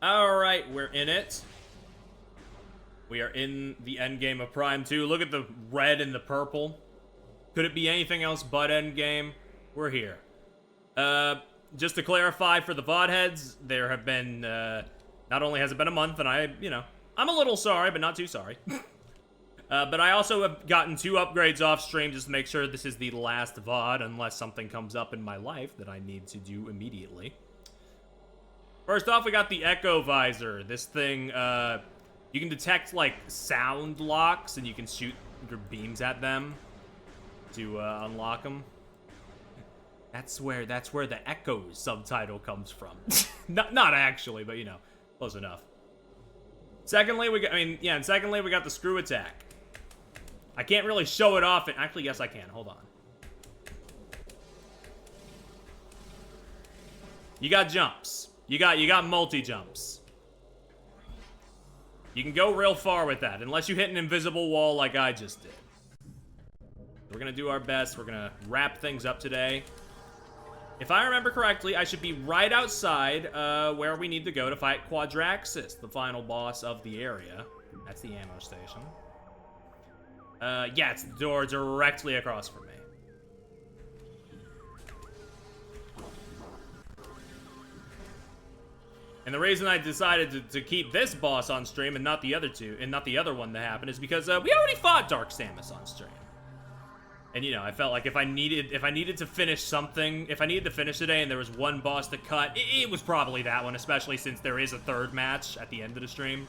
Alright, we're in it. We are in the endgame of Prime 2. Look at the red and the purple. Could it be anything else but endgame? We're here. Just to clarify for the VOD heads, there have been, not only has it been a month, and I'm a little sorry, but not too sorry. But I also have gotten 2 upgrades off stream just to make sure this is the last VOD, unless something comes up in my life that I need to do immediately. First off, we got the Echo Visor. This thing, you can detect, like, sound locks, and you can shoot your beams at them to unlock them. That's where the Echo subtitle comes from. not actually, but, close enough. Secondly, we got the screw attack. I can't really show it off. Actually, yes, I can. Hold on. You got jumps. You got multi-jumps. You can go real far with that, unless you hit an invisible wall like I just did. We're gonna do our best. We're gonna wrap things up today. If I remember correctly, I should be right outside where we need to go to fight Quadraxis, the final boss of the area. That's the ammo station. Yeah, it's the door directly across from me. And the reason I decided to keep this boss on stream and not the other two, and not the other one that happened, is because we already fought Dark Samus on stream. And I felt like if I needed to finish something, if I needed to finish today and there was one boss to cut, it was probably that one, especially since there is a 3rd match at the end of the stream.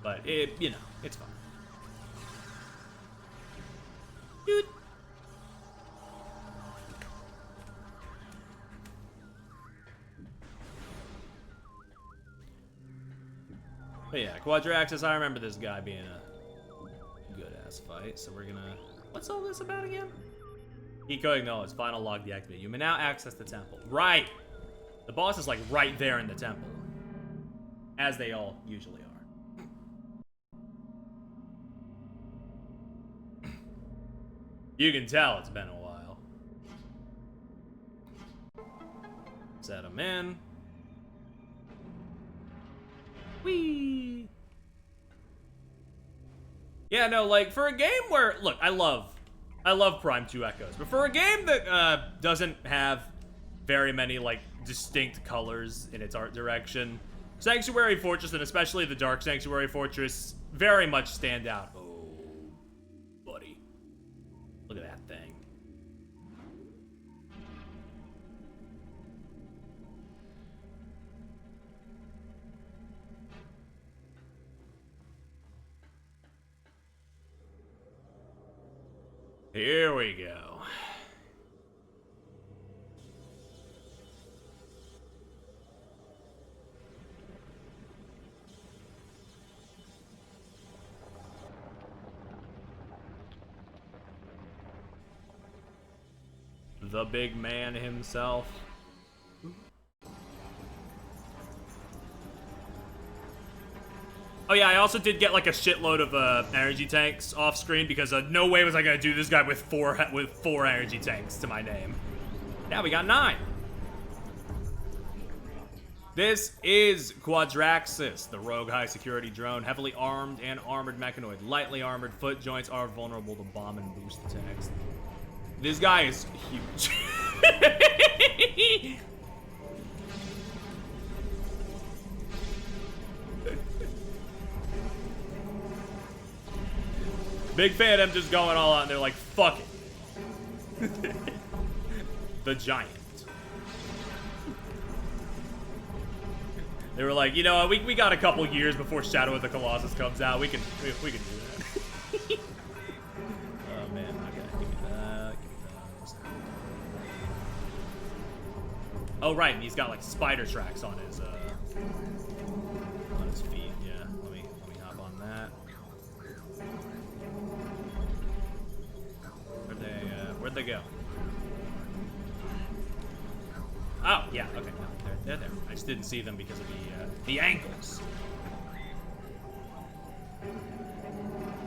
But it's fine. Dude. But yeah, Quadraxis, I remember this guy being a good-ass fight, so we're gonna... What's all this about again? Eco acknowledged. Final log deactivated. You may now access the temple. Right! The boss is, like, right there in the temple. As they all usually are. You can tell it's been a while. Set him in. Whee! Yeah, no, like, for a game where... Look, I love Prime 2 Echoes, but for a game that doesn't have very many, like, distinct colors in its art direction, Sanctuary Fortress, and especially the Dark Sanctuary Fortress, very much stand out. Oh, buddy. Look at that thing. Here we go. The big man himself. Oh yeah, I also did get like a shitload of energy tanks off screen because no way was I gonna do this guy with four energy tanks to my name. Now we got 9. This is Quadraxis, the rogue high security drone, heavily armed and armored mechanoid. Lightly armored foot joints are vulnerable to bomb and boost attacks. This guy is huge. Big fan of them just going all out and they're like, fuck it. The giant. They were like, we got a couple years before Shadow of the Colossus comes out. We can do that. Oh man, okay, give me that. Oh right, and he's got like spider tracks on his feet. Yeah, let me hop on that. Where'd they go? Oh, yeah, okay, no, they're there. I just didn't see them because of the angles.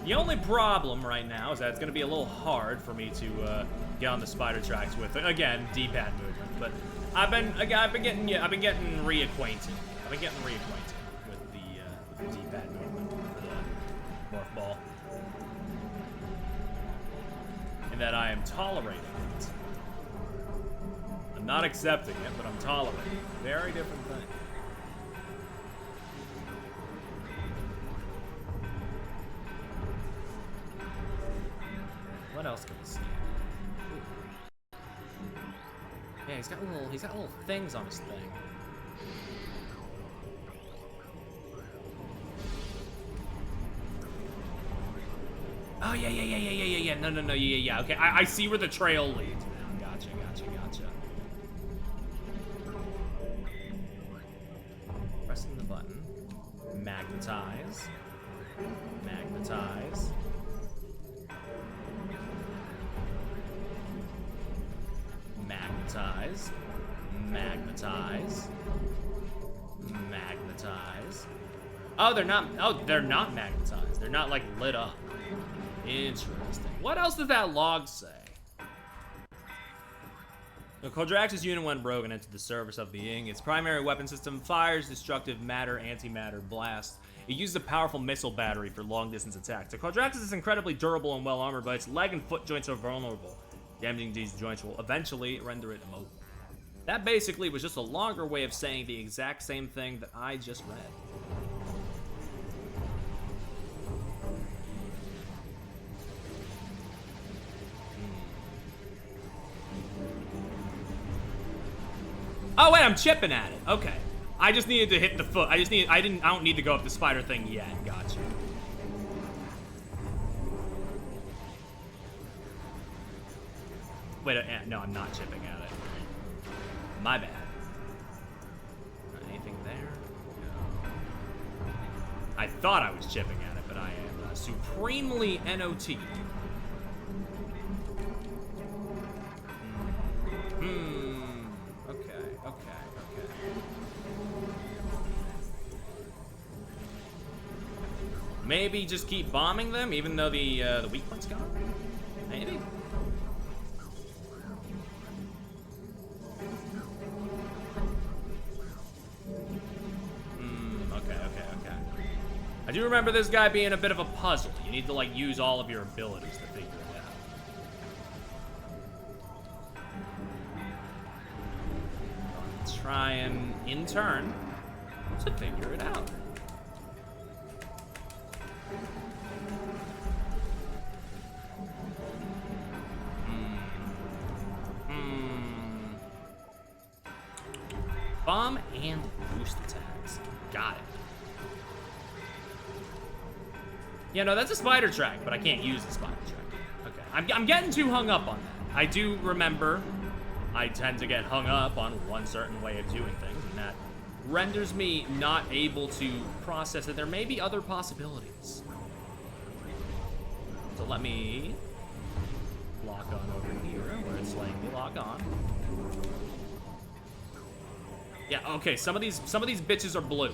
The only problem right now is that it's going to be a little hard for me to get on the spider tracks with, again, D-pad movement. But I've been getting reacquainted I've been getting reacquainted with the D-pad movement for the morph ball. And that I am tolerating it. I'm not accepting it, but I'm tolerating it. Very different thing. What else can we see? Ooh. Yeah, he's got little things on his thing. Oh yeah. No, yeah. Okay, I see where the trail leads now. Gotcha. Pressing the button. Magnetize. Magnetize. Magnetize. Magnetize. Magnetize. Oh, they're not magnetized. They're not like lit up. Interesting. What else does that log say? The Kodrax's unit went rogue and entered the service of the Ying. Its primary weapon system fires destructive matter, antimatter, blast. It uses a powerful missile battery for long-distance attacks. The Kodraxis is incredibly durable and well-armored, but its leg and foot joints are vulnerable. Damaging these joints will eventually render it immobile. That basically was just a longer way of saying the exact same thing that I just read. Oh wait, I'm chipping at it. Okay. I just needed to hit the foot. I don't need to go up the spider thing yet. Gotcha. Wait, no, I'm not chipping at it. My bad. Anything there? No. I thought I was chipping at it, but I am supremely NOT. Okay. Maybe just keep bombing them, even though the weak point's gone? Maybe? Okay. I do remember this guy being a bit of a puzzle. You need to, like, use all of your abilities to figure it out. Let's try and, in turn, to figure it out. Bomb and boost attacks. Got it. Yeah, no, that's a spider track, but I can't use the spider track. Okay, I'm getting too hung up on that. I do remember I tend to get hung up on one certain way of doing things, and that renders me not able to process that there may be other possibilities. So let me lock on over here, where it's letting me lock on. Yeah, okay, some of these bitches are blue.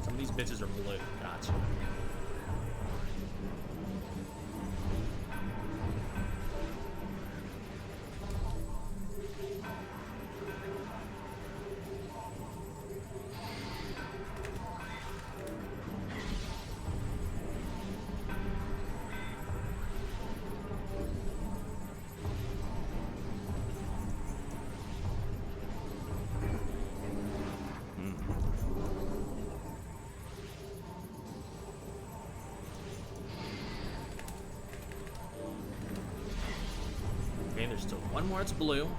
Some of these bitches are blue. Gotcha. Okay, there's still one more. It's blue.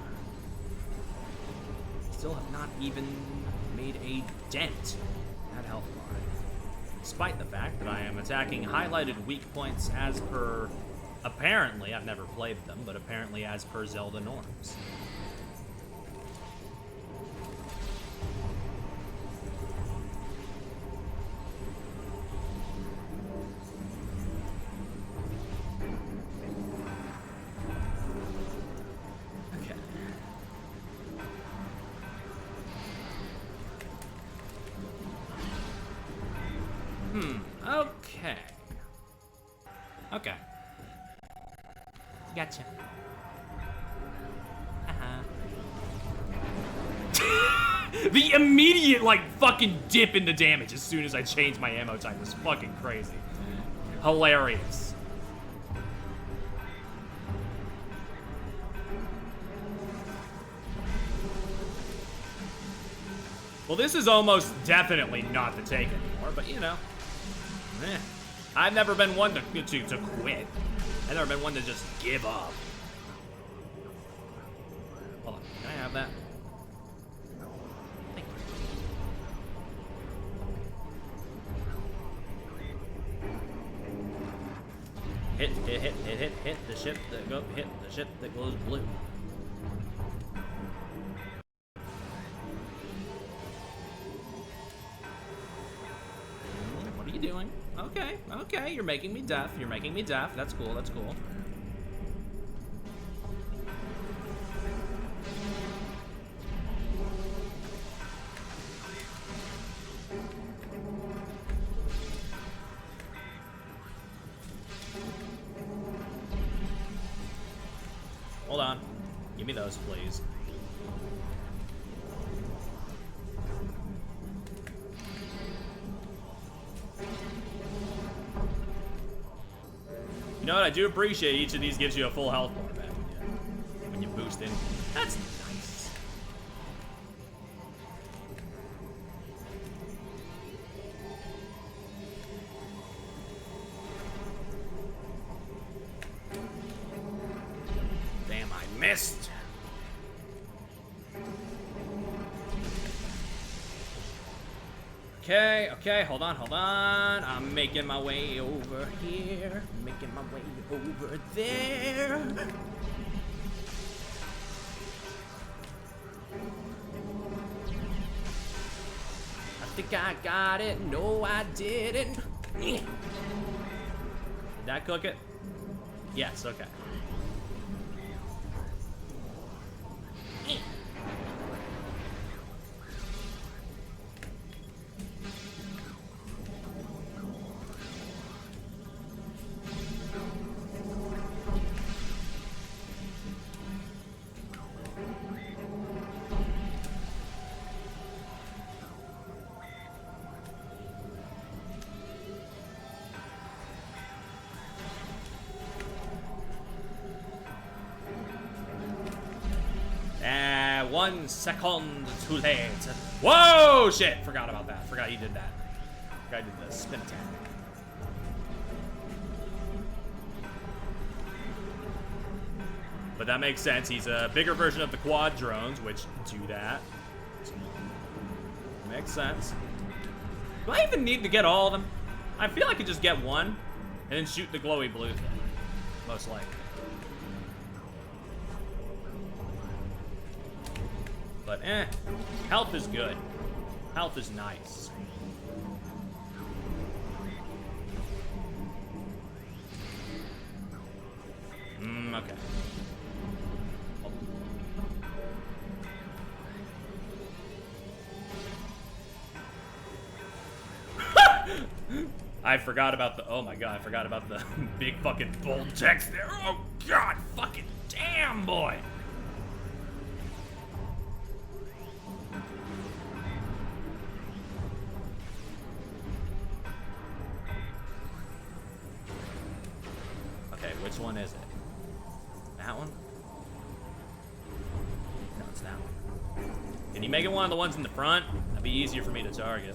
Still have not even made a dent at health bar, despite the fact that I am attacking highlighted weak points as per, apparently, I've never played them, but apparently as per Zelda norms. Okay. Gotcha. The immediate, like, fucking dip in the damage as soon as I changed my ammo type was fucking crazy. Hilarious. Well, this is almost definitely not the take anymore, but you know. I've never been one to quit. I've never been one to just give up. Hold on, can I have that? Thank you. Hit the ship that goes blue. What are you doing? Okay, you're making me deaf. That's cool, that's cool. Hold on. Give me those, please. You know what? I do appreciate each of these gives you a full health bar back when you boost in. That's nice. Damn, I missed. Okay, hold on. I'm making my way over here. Making my way over there. I think I got it. No, I didn't. Did that cook it? Yes, okay. One second too late. Whoa, shit! Forgot about that. Forgot you did that. Forgot you did the spin attack. But that makes sense. He's a bigger version of the quad drones, which do that. Makes sense. Do I even need to get all of them? I feel I could just get one and then shoot the glowy blue thing. Most likely. But health is good. Health is nice. Okay. I forgot about the, oh my god, I forgot about the big fucking bold text there. Oh god, fucking damn, boy. Which one is it? That one? No, it's that one. Can you make it one of the ones in the front? That'd be easier for me to target.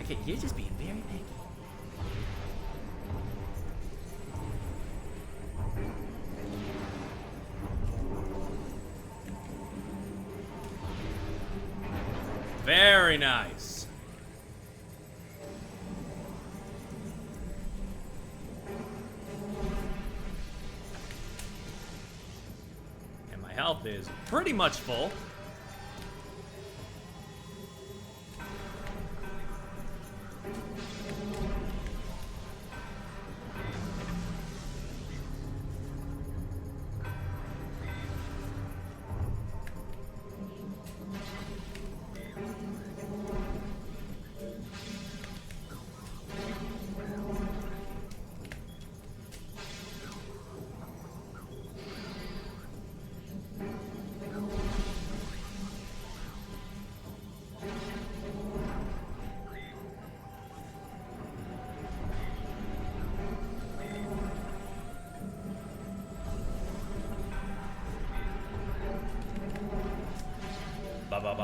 Okay, you're just being very picky. Very nice. And my health is pretty much full.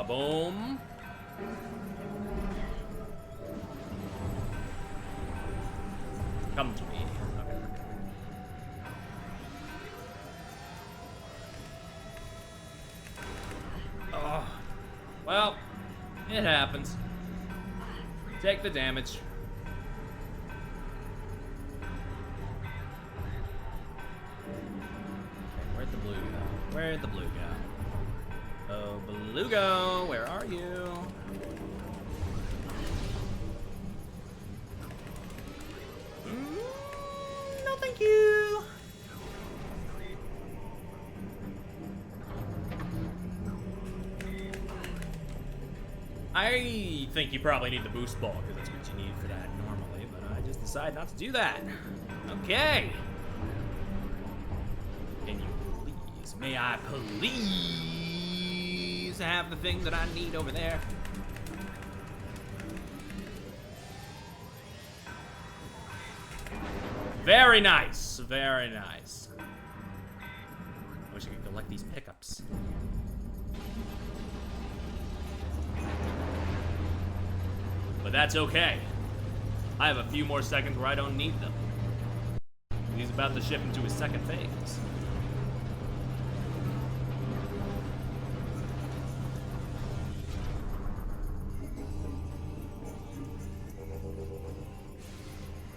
Ba-boom. Come to me. Okay. Oh. Well, it happens. Take the damage. Where'd the blue go? Where'd the blue go? Oh, Belugo, where are you? No, thank you. I think you probably need the boost ball, because that's what you need for that normally, but I just decided not to do that. Okay. Can you please, may I please have the thing that I need over there? Very nice, very nice. I wish I could collect these pickups. But that's okay. I have a few more seconds where I don't need them. He's about to shift into his second phase.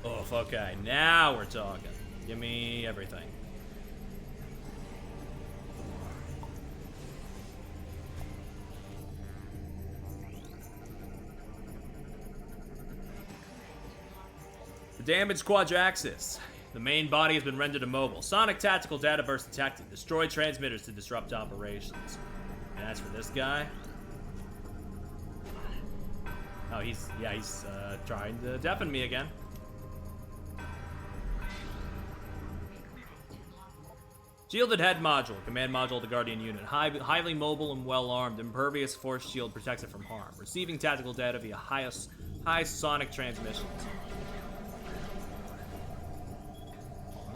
Oof, okay, now we're talking. Give me everything. The damaged Quadraxis. The main body has been rendered immobile. Sonic tactical data burst detected. Destroy transmitters to disrupt operations. And that's for this guy. Oh, he's trying to deafen me again. Shielded head module. Command module of the Guardian unit. Highly mobile and well armed. Impervious force shield protects it from harm. Receiving tactical data via high sonic transmissions.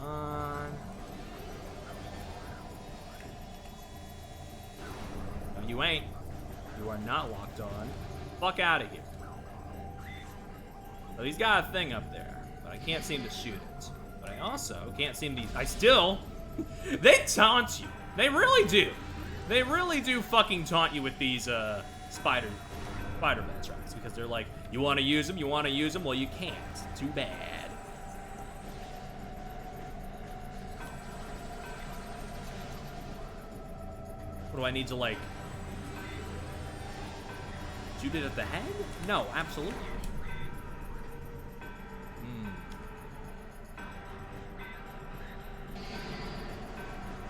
On. No, you ain't. You are not locked on. Fuck out of here. So he's got a thing up there, but I can't seem to shoot it. But I also can't seem to. I still. They taunt you. They really do. They really do fucking taunt you with these Spider-Man tracks because they're like, you want to use them, you want to use them. Well, you can't. Too bad. What do I need to, like, shoot it at the head? No, absolutely.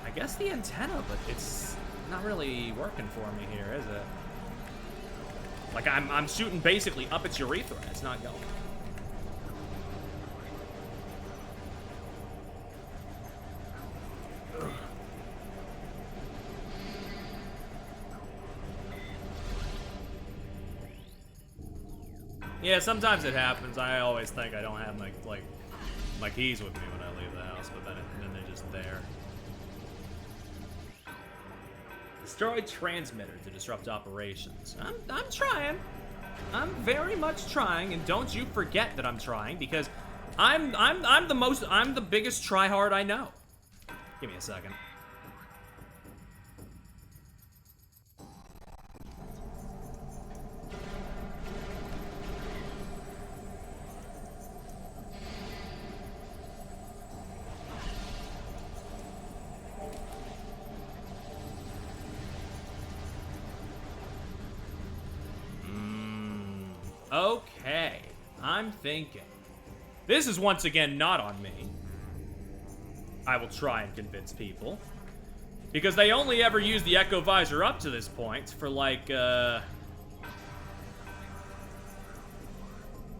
I guess the antenna, but it's not really working for me here, is it? Like, I'm shooting basically up its urethra. It's not going. Yeah, sometimes it happens. I always think I don't have my keys with me when I leave the house, but then they're just there. Destroy transmitter to disrupt operations. I'm trying. I'm very much trying, and don't you forget that I'm trying because I'm the biggest tryhard I know. Give me a second. Okay, I'm thinking. This is once again not on me. I will try and convince people. Because they only ever use the Echo Visor up to this point for like,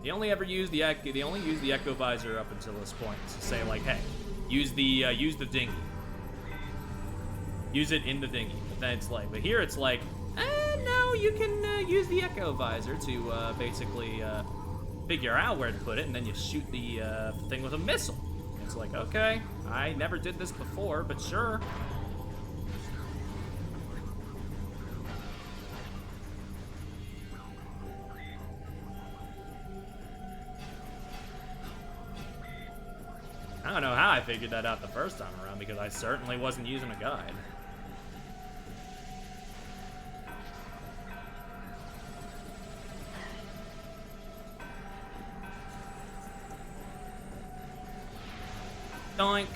They only use the Echo Visor up until this point to say like, hey, use the dinghy. Use it in the dinghy. But then it's like, but here it's like, no, you can use the Echo Visor to basically figure out where to put it, and then you shoot the thing with a missile. It's like, okay, I never did this before, but sure. don't know how I figured that out the first time around, because I certainly wasn't using a guide. Doink.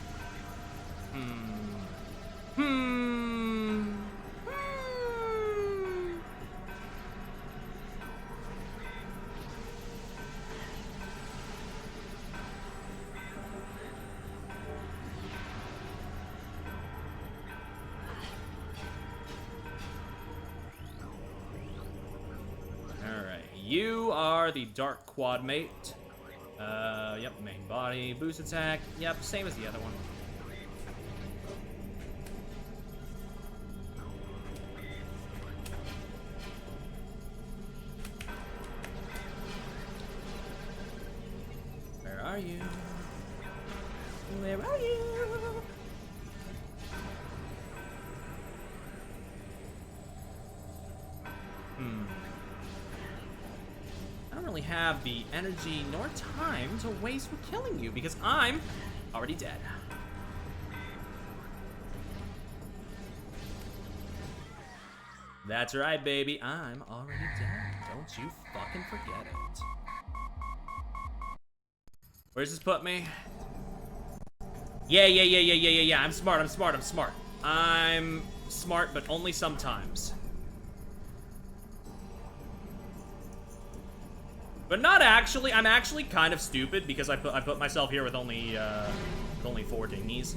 Alright, you are the Dark Quad Mate. Yep, main body, boost attack. Yep, same as the other one. Where are you? Where are you? I don't really have the energy nor time to waste with killing you because I'm already dead. That's right, baby. I'm already dead. Don't you fucking forget it. Where's this put me? Yeah. I'm smart. I'm smart, but only sometimes. But not actually. I'm actually kind of stupid because I put myself here with only 4 dingies.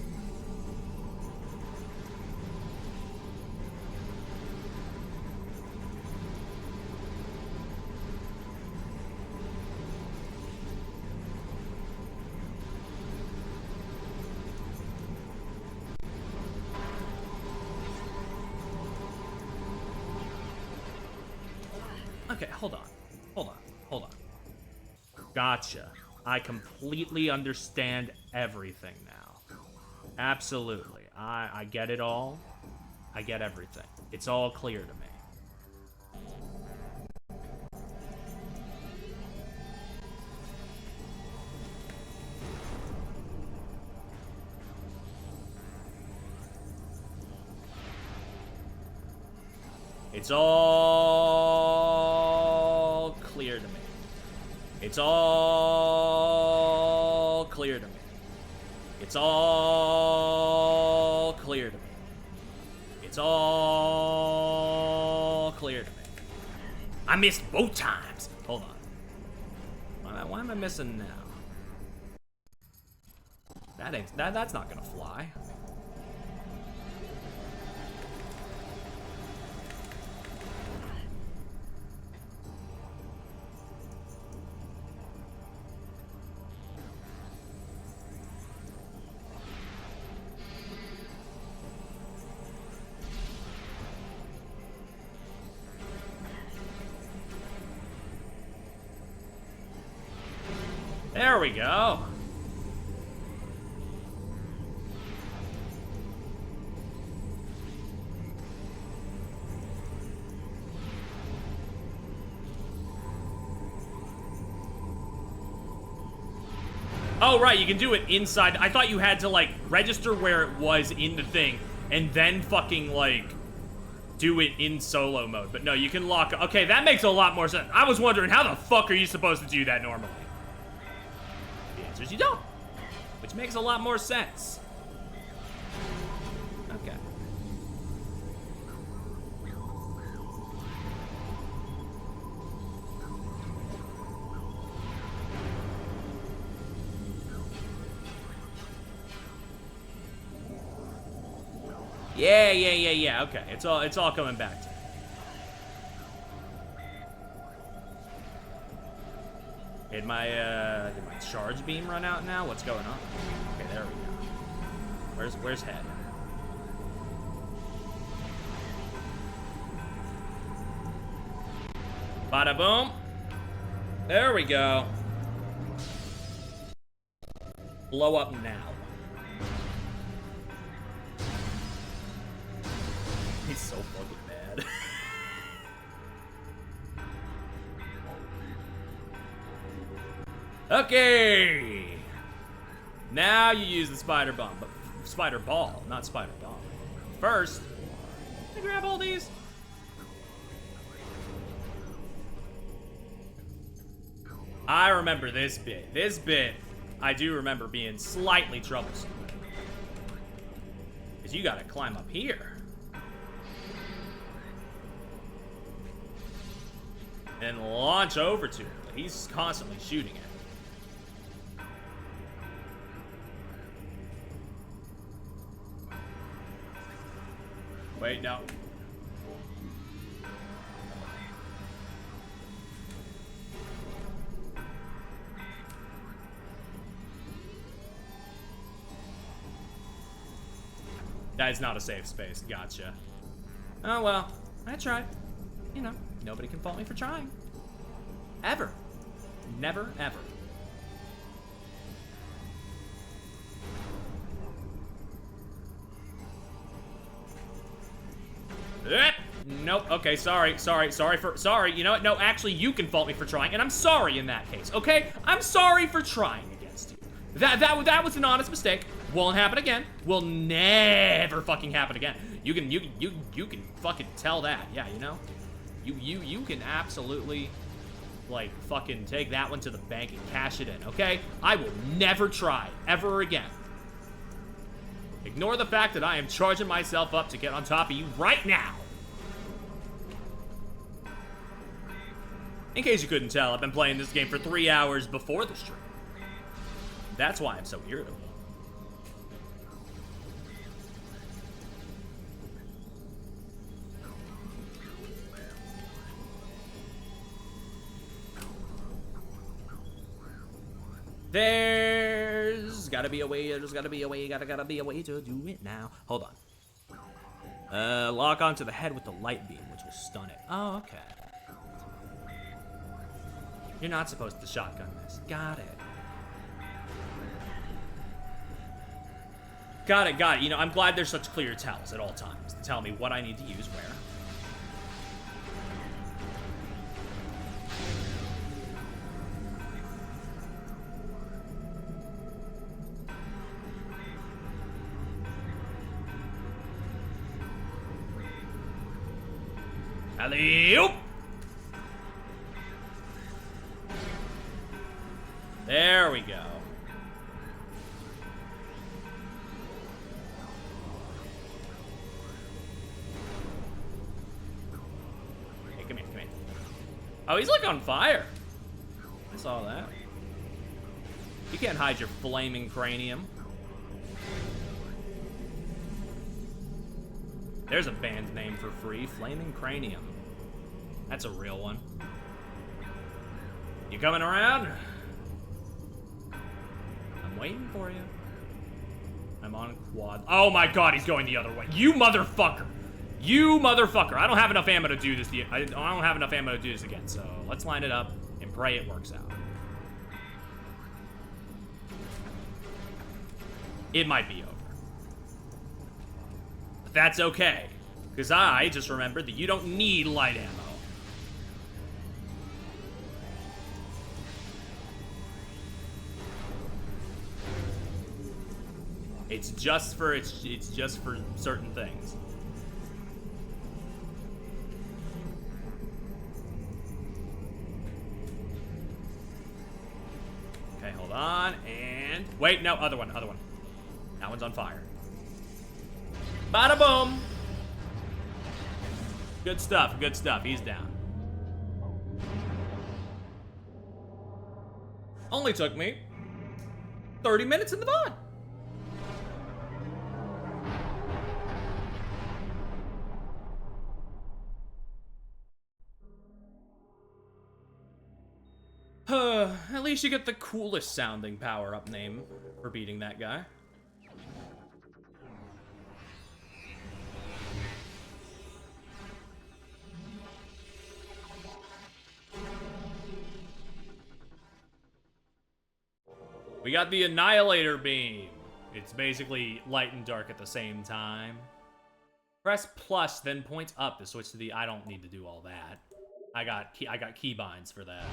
Okay, hold on. Gotcha. I completely understand everything now. Absolutely. I get it all. I get everything. It's all clear to me. It's all clear to me. It's all clear to me. It's all clear to me. It's all clear to me. I missed both times. Hold on. Why am I missing now? That's not gonna fly. There we go. Oh, right, you can do it inside. I thought you had to, like, register where it was in the thing and then fucking, like, do it in solo mode. But no, you can lock... Okay, that makes a lot more sense. I was wondering, how the fuck are you supposed to do that normally? The answer is you don't. Which makes a lot more sense. Okay. Yeah. Okay, it's all coming back to me. Did my charge beam run out now? What's going on? Okay, there we go. Where's head? Bada boom. There we go. Blow up now. He's so fucking mad. Okay. Now you use the spider bomb, but spider ball, not spider bomb. First, let me grab all these. I remember this bit. This bit, I do remember being slightly troublesome. Because you gotta climb up here. And launch over to him. He's constantly shooting it. Wait, no. That is not a safe space. Gotcha. Oh, well. I tried. You know, nobody can fault me for trying. Ever. Never, ever. Nope. Okay, sorry. You know what? No, actually, you can fault me for trying, and I'm sorry in that case, okay? I'm sorry for trying against you. That was an honest mistake. Won't happen again. Will never fucking happen again. You can fucking tell that. Yeah, you know? You can absolutely, like, fucking take that one to the bank and cash it in, okay? I will never try ever again. Ignore the fact that I am charging myself up to get on top of you right now. In case you couldn't tell, I've been playing this game for 3 hours before the stream. That's why I'm so irritable. There's gotta be a way, gotta be a way to do it now. Hold on. Lock onto the head with the light beam, which will stun it. Oh, okay. You're not supposed to shotgun this. Got it. Got it. You know, I'm glad there's such clear tells at all times to tell me what I need to use where. Alley-oop! There we go. Hey, come here. Oh, he's like on fire. I saw that. You can't hide your flaming cranium. There's a band name for free, Flaming Cranium. That's a real one. You coming around? I'm waiting for you. I'm on quad. Oh my god, he's going the other way. You motherfucker. You motherfucker. I don't have enough ammo to do this. I don't have enough ammo to do this again, so let's line it up and pray it works out. It might be over. But that's okay, because I just remembered that you don't need light ammo. It's just for certain things. Okay, hold on, and wait, no, other one. That one's on fire. Bada boom. Good stuff. He's down. Only took me 30 minutes in the VOD. At least you get the coolest sounding power-up name for beating that guy. We got the Annihilator Beam. It's basically light and dark at the same time. Press plus, then point up to switch to the... I don't need to do all that. I got keybinds for that.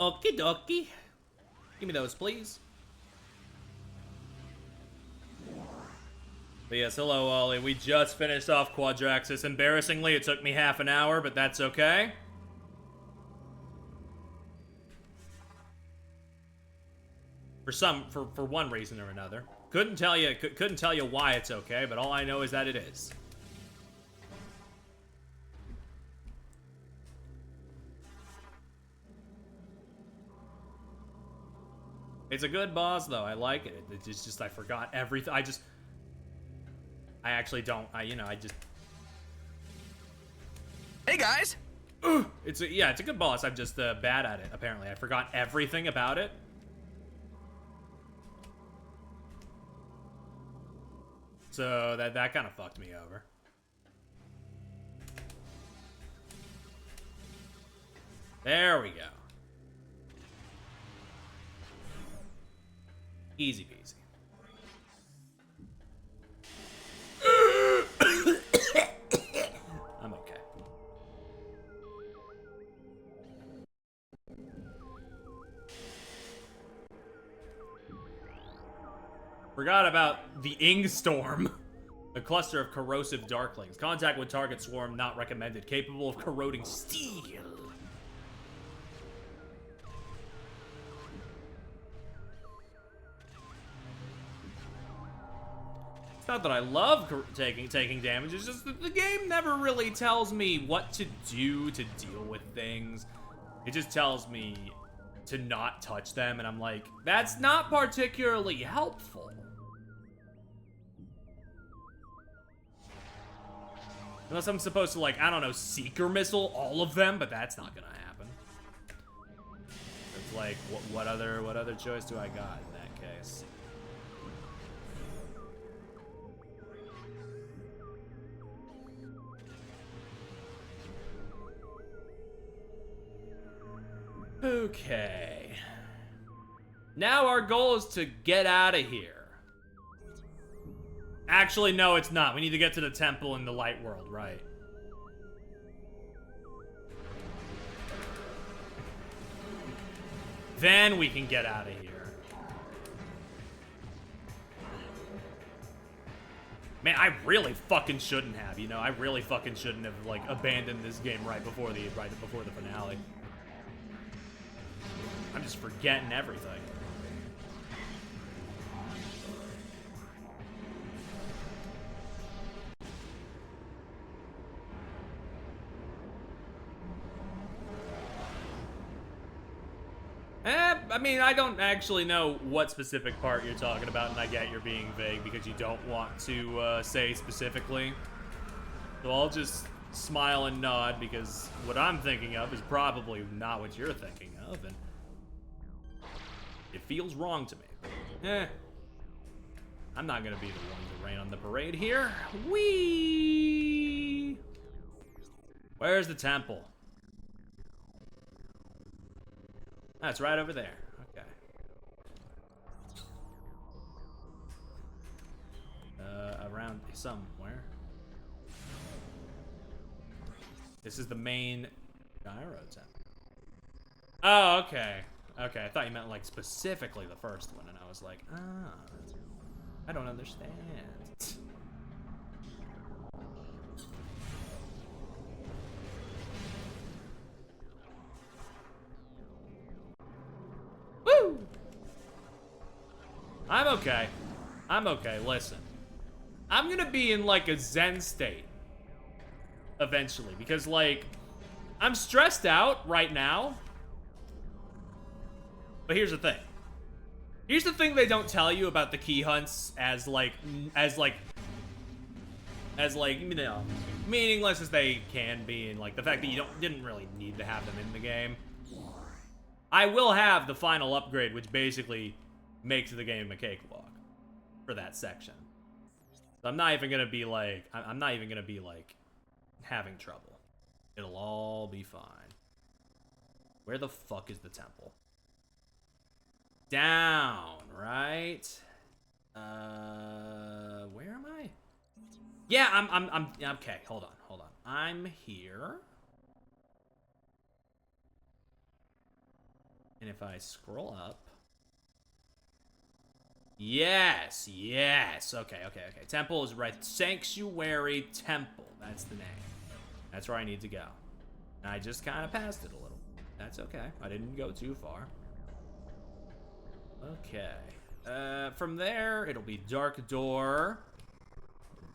Okie dokie. Give me those, please. But yes, hello, Ollie. We just finished off Quadraxis. Embarrassingly, it took me half an hour, but that's okay. For one reason or another. Couldn't tell you why it's okay, but all I know is that it is. It's a good boss, though. I like it. It's just I forgot everything. I actually don't. I just. Hey guys. It's a good boss. I'm just bad at it. Apparently, I forgot everything about it. So that kind of fucked me over. There we go. Easy peasy. I'm okay. Forgot about the Ing Storm. A cluster of corrosive darklings. Contact with target swarm not recommended. Capable of corroding steel. It's not that I love taking damage, it's just that the game never really tells me what to do to deal with things. It just tells me to not touch them, and I'm like, that's not particularly helpful. Unless I'm supposed to, like, I don't know, Seeker Missile all of them, but that's not gonna happen. It's like, what other choice do I got in that case? Okay. Now our goal is to get out of here. Actually, no, it's not. We need to get to the temple in the light world, right? Then we can get out of here. Man, I really fucking shouldn't have, you know? I really fucking shouldn't have, like, abandoned this game right before the finale. I'm just forgetting everything. I mean, I don't actually know what specific part you're talking about, and I get you're being vague because you don't want to say specifically. So I'll just smile and nod because what I'm thinking of is probably not what you're thinking of, and it feels wrong to me. I'm not gonna be the one to rain on the parade here. Whee! Where's the temple? That's right over there. Okay. Around somewhere. This is the main gyro temple. Oh, okay. Okay, I thought you meant, like, specifically the first one, and I was like, ah, I don't understand. Woo! I'm okay. I'm okay, listen. I'm gonna be in, like, a zen state eventually, because, like, I'm stressed out right now. But here's the thing. Here's the thing they don't tell you about the key hunts as you know, meaningless as they can be, and like the fact that you didn't really need to have them in the game. I will have the final upgrade, which basically makes the game a cakewalk for that section. So I'm not even gonna be like having trouble. It'll all be fine. Where the fuck is the temple? Down, right? Where am I? Yeah, I'm okay. Hold on. I'm here. And if I scroll up... Yes, yes. Okay. Temple is right. Sanctuary Temple. That's the name. That's where I need to go. I just kind of passed it a little. That's okay. I didn't go too far. Okay. From there, it'll be Dark Door.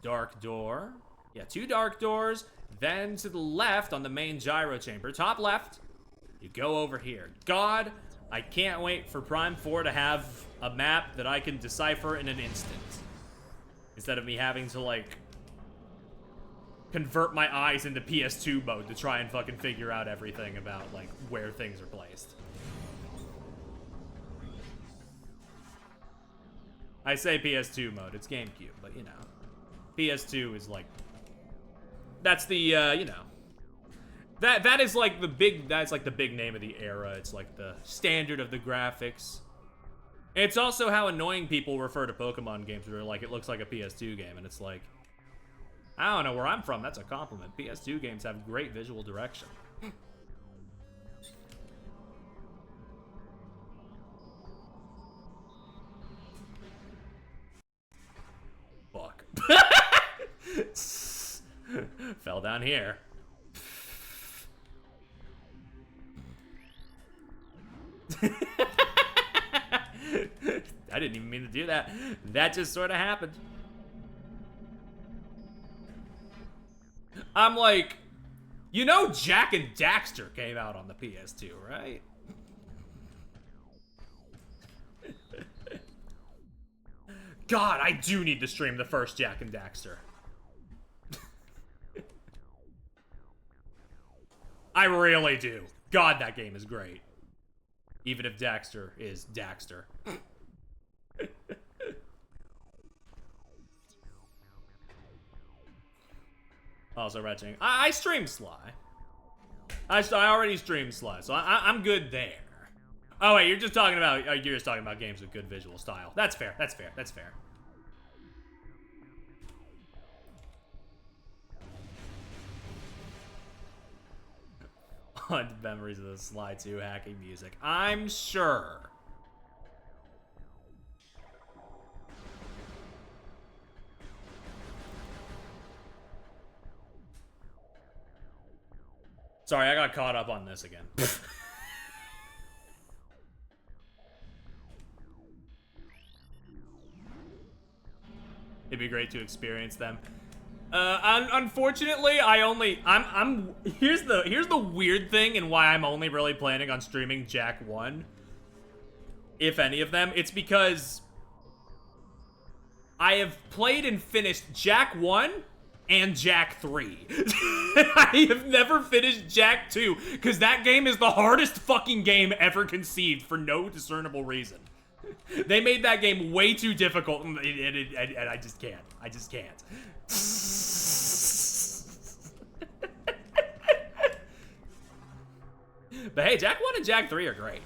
Dark Door. Yeah, 2 Dark Doors. Then to the left on the main gyro chamber. Top left. You go over here. God, I can't wait for Prime 4 to have a map that I can decipher in an instant. Instead of me having to, like, convert my eyes into PS2 mode to try and fucking figure out everything about, like, where things are placed. I say PS2 mode, it's GameCube, but, you know. PS2 is, like... That's the, you know... That is, like, the big... That's, like, the big name of the era. It's, like, the standard of the graphics. It's also how annoying people refer to Pokemon games where they're like, it looks like a PS2 game, and it's like... I don't know where I'm from, that's a compliment. PS2 games have great visual direction. Fuck. Fell down here. I didn't even mean to do that. That just sort of happened. I'm like, you know Jak and Daxter came out on the PS2, right? God, I do need to stream the first Jak and Daxter. I really do. God, that game is great. Even if Daxter is Daxter. Also, retching. I stream Sly. I already streamed Sly, so I'm good there. Oh wait, you're just talking about games with good visual style. That's fair. That's fair. That's fair. Fond memories of the Sly 2 hacking music. I'm sure. Sorry, I got caught up on this again. It'd be great to experience them. Unfortunately, here's the weird thing and why I'm only really planning on streaming Jak 1. If any of them. It's because I have played and finished Jak 1 and Jak 3. I have never finished Jak 2, because that game is the hardest fucking game ever conceived for no discernible reason. They made that game way too difficult, and I just can't. I just can't. But hey, Jak 1 and Jak 3 are great.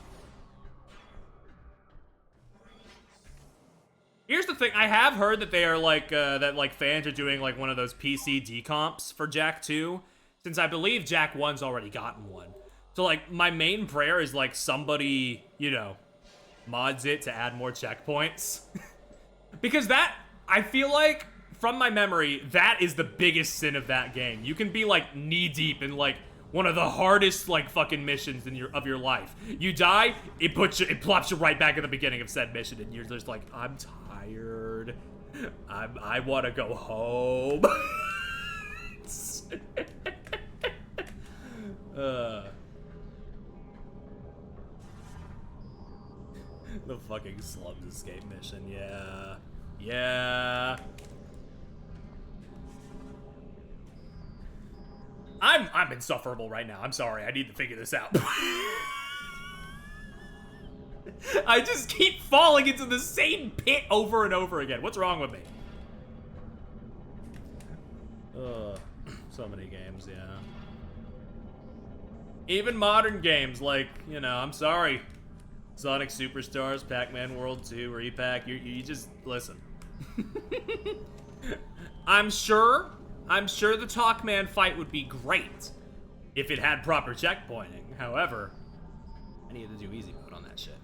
Here's the thing, I have heard that they are like, that like fans are doing like one of those PC decomps for Jak 2, since I believe Jak 1's already gotten one. So like, my main prayer is like somebody, you know, mods it to add more checkpoints. Because that, I feel like, from my memory, that is the biggest sin of that game. You can be like knee deep in like one of the hardest like fucking missions in your life. You die, it plops you right back at the beginning of said mission, and you're just like, I'm tired. I want to go home. The fucking slums escape mission, yeah. Yeah. I'm insufferable right now. I'm sorry. I need to figure this out. I just keep falling into the same pit over and over again. What's wrong with me? So many games, yeah. Even modern games, like, you know, I'm sorry. Sonic Superstars, Pac-Man World 2, Repack, you just, listen. I'm sure the Talkman fight would be great if it had proper checkpointing. However, I needed to do easy mode on that shit.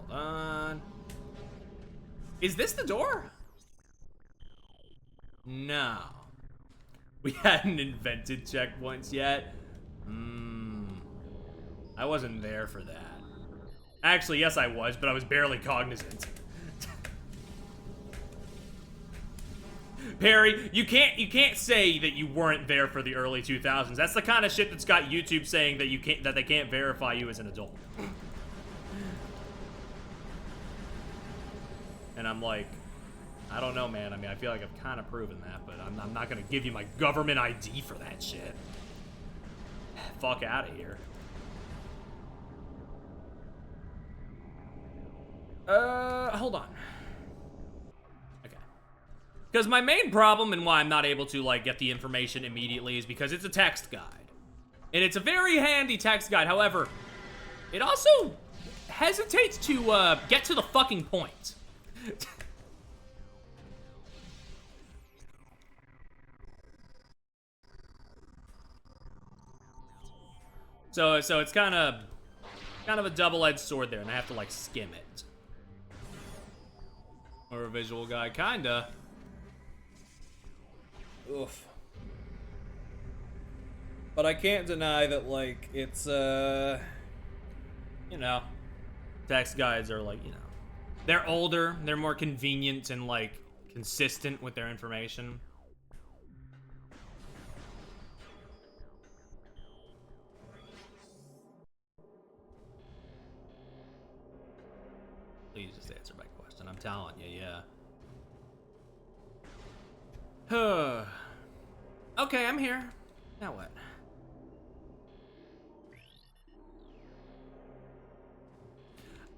Hold on. Is this the door? No. We hadn't invented checkpoints yet. I wasn't there for that. Actually, yes I was, but I was barely cognizant. Perry, you can't say that you weren't there for the early 2000s. That's the kind of shit that's got YouTube saying that they can't verify you as an adult. And I'm like, I don't know, man. I mean, I feel like I've kind of proven that, but I'm not gonna give you my government ID for that shit. Fuck out of here. Hold on. Okay. Because my main problem and why I'm not able to, like, get the information immediately is because it's a text guide. And it's a very handy text guide. However, it also hesitates to, get to the fucking point. So it's kind of a double-edged sword there, and I have to, like, skim it. Or a visual guide, kinda. Oof. But I can't deny that, like, it's, you know, text guides are, like, you know, they're older, they're more convenient and, like, consistent with their information. Please just answer my question. I'm telling you, yeah. Okay, I'm here. Now what?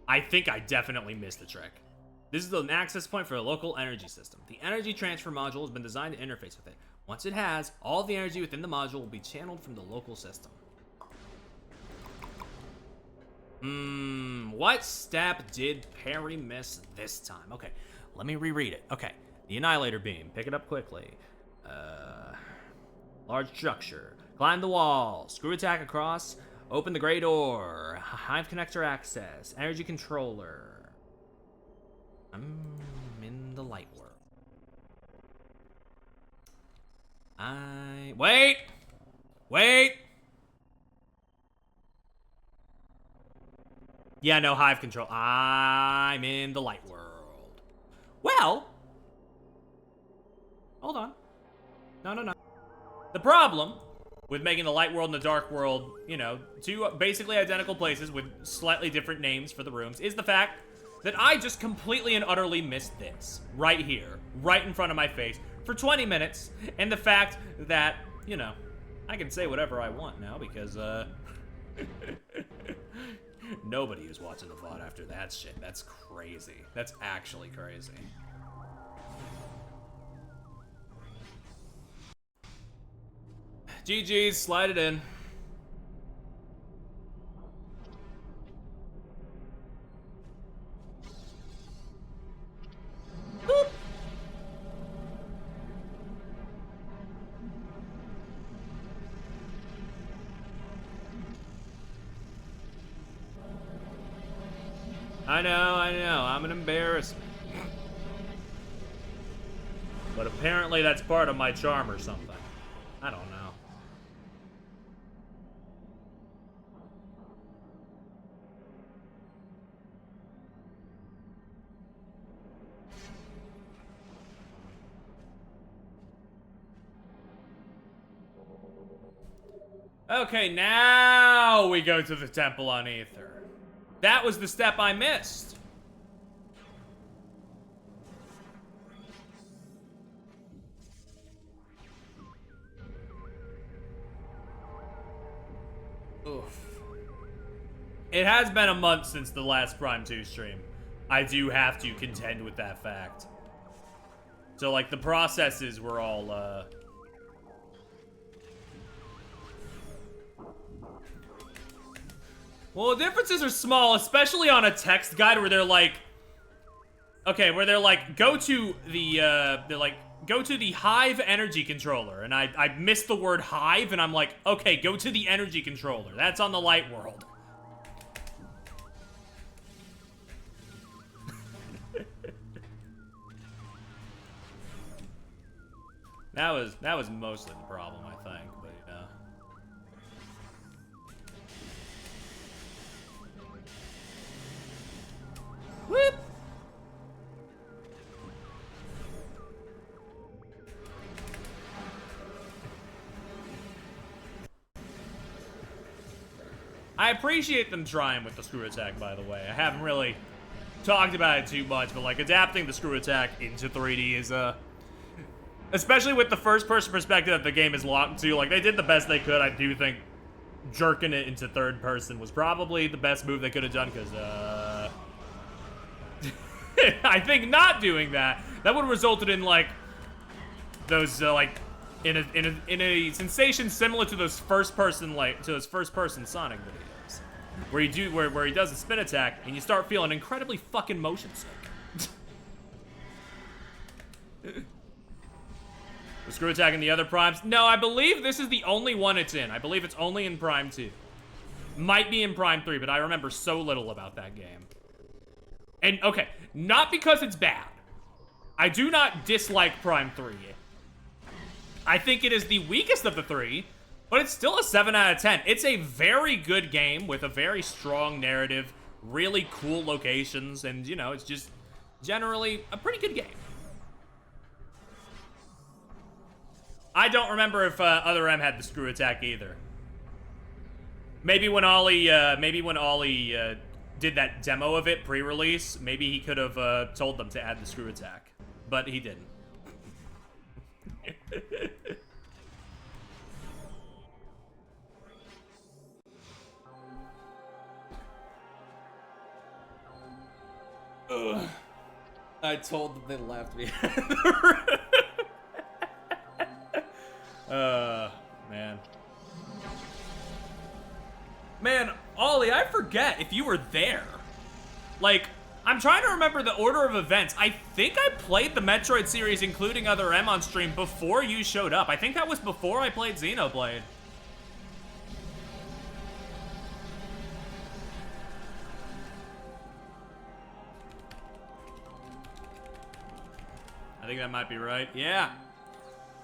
I think I definitely missed the trick. This is an access point for a local energy system. The energy transfer module has been designed to interface with it. Once it has, all the energy within the module will be channeled from the local system. What step did Perry miss this time? Okay, let me reread it. Okay, the Annihilator Beam. Pick it up quickly. Large structure. Climb the wall. Screw attack across. Open the gray door. Hive connector access. Energy controller. I'm in the light world. Wait! Yeah, no, hive control. I'm in the light world. Well, hold on. No. The problem with making the light world and the dark world, you know, two basically identical places with slightly different names for the rooms is the fact that I just completely and utterly missed this. Right here. Right in front of my face. For 20 minutes. And the fact that, you know, I can say whatever I want now because, nobody is watching the VOD after that shit. That's crazy. That's actually crazy. GG's, slide it in. Boop. I know, I'm an embarrassment. But apparently that's part of my charm or something. I don't know. Okay, now we go to the temple on Aether. That was the step I missed. Oof. It has been a month since the last Prime 2 stream. I do have to contend with that fact. So, like, the processes were all, Well, the differences are small, especially on a text guide where they're like, okay, where they're like, go to the Hive energy controller, and I missed the word Hive, and I'm like, okay, go to the energy controller. That's on the light world. That was mostly the problem, I think, but yeah. Whoop! I appreciate them trying with the screw attack, by the way. I haven't really talked about it too much, but like adapting the screw attack into 3D is especially with the first-person perspective that the game is locked to, like they did the best they could. I do think jerking it into third person was probably the best move they could have done, because I think not doing that would have resulted in like those like in a sensation similar to those first-person Sonic videos, where he does a spin attack and you start feeling incredibly fucking motion sick. The screw attack in the other primes? No, I believe this is the only one it's in. I believe it's only in Prime 2. Might be in Prime 3, but I remember so little about that game. And, okay, not because it's bad. I do not dislike Prime 3. I think it is the weakest of the three, but it's still a 7 out of 10. It's a very good game with a very strong narrative, really cool locations, and, you know, it's just generally a pretty good game. I don't remember if Other M had the screw attack either. Maybe when Ollie did that demo of it pre-release, maybe he could have told them to add the screw attack, but he didn't. Ugh. I told them they left me. Man. Man, Ollie, I forget if you were there. Like, I'm trying to remember the order of events. I think I played the Metroid series, including Other M, on stream before you showed up. I think that was before I played Xenoblade. I think that might be right. Yeah.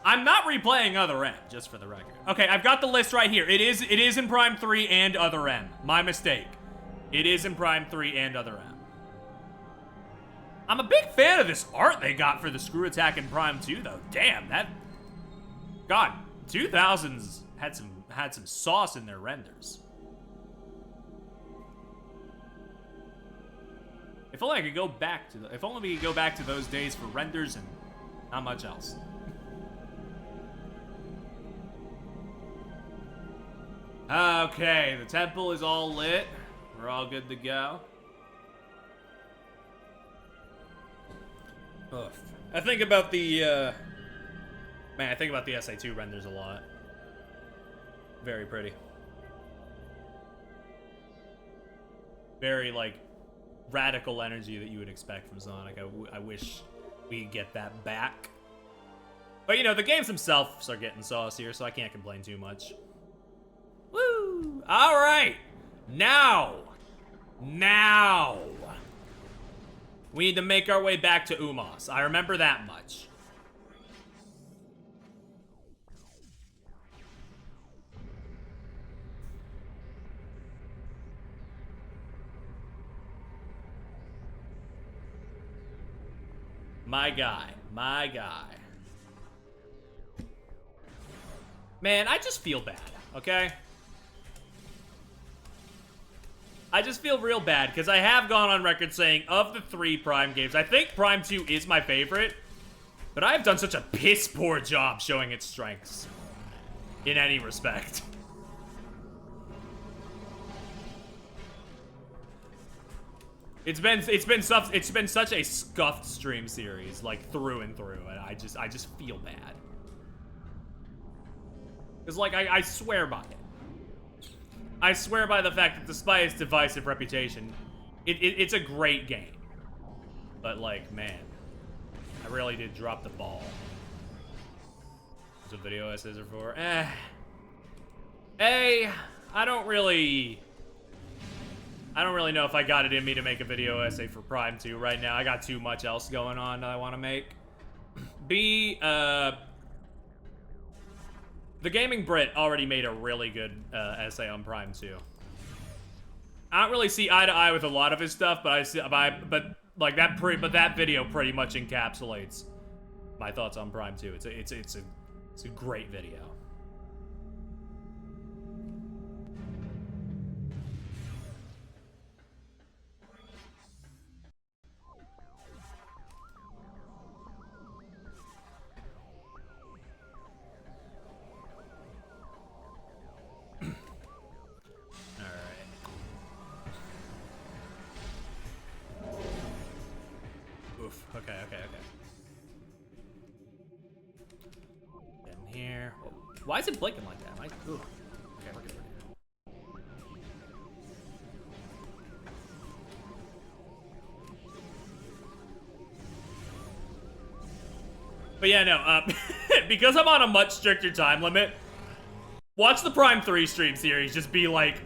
I'm not replaying Other M, just for the record. Okay, I've got the list right here. It is in Prime 3 and Other M. My mistake. It is in Prime 3 and Other M. I'm a big fan of this art they got for the screw attack in Prime 2, though. Damn, that... God, 2000s had some sauce in their renders. If only I could go back to if only we could go back to those days for renders and not much else. Okay, the temple is all lit. We're all good to go. Ugh. I think about the, man, I think about the SA2 renders a lot. Very pretty. Very, like, radical energy that you would expect from Sonic. I wish we could get that back. But, you know, the games themselves are getting saucier, so I can't complain too much. Woo! All right. Now. We need to make our way back to Umos. I remember that much. My guy. Man, I just feel bad, okay? I just feel real bad, because I have gone on record saying, of the 3 Prime games, I think Prime 2 is my favorite, but I have done such a piss-poor job showing its strengths. In any respect. It's been such a scuffed stream series, like, through and through, and I just feel bad. Because, like, I swear by it. I swear by the fact that despite its divisive reputation, it's a great game. But, like, man, I really did drop the ball. That's what video essays are for. Hey, I don't really know if I got it in me to make a video essay for Prime 2 right now. I got too much else going on that I want to make. B, the Gaming Brit already made a really good essay on Prime 2. I don't really see eye to eye with a lot of his stuff, but that video pretty much encapsulates my thoughts on Prime 2. It's a great video. Okay. In here. Oh, why is it blinking like that? Ooh. Okay, we're good. But yeah, no, because I'm on a much stricter time limit, watch the Prime 3 stream series just be like...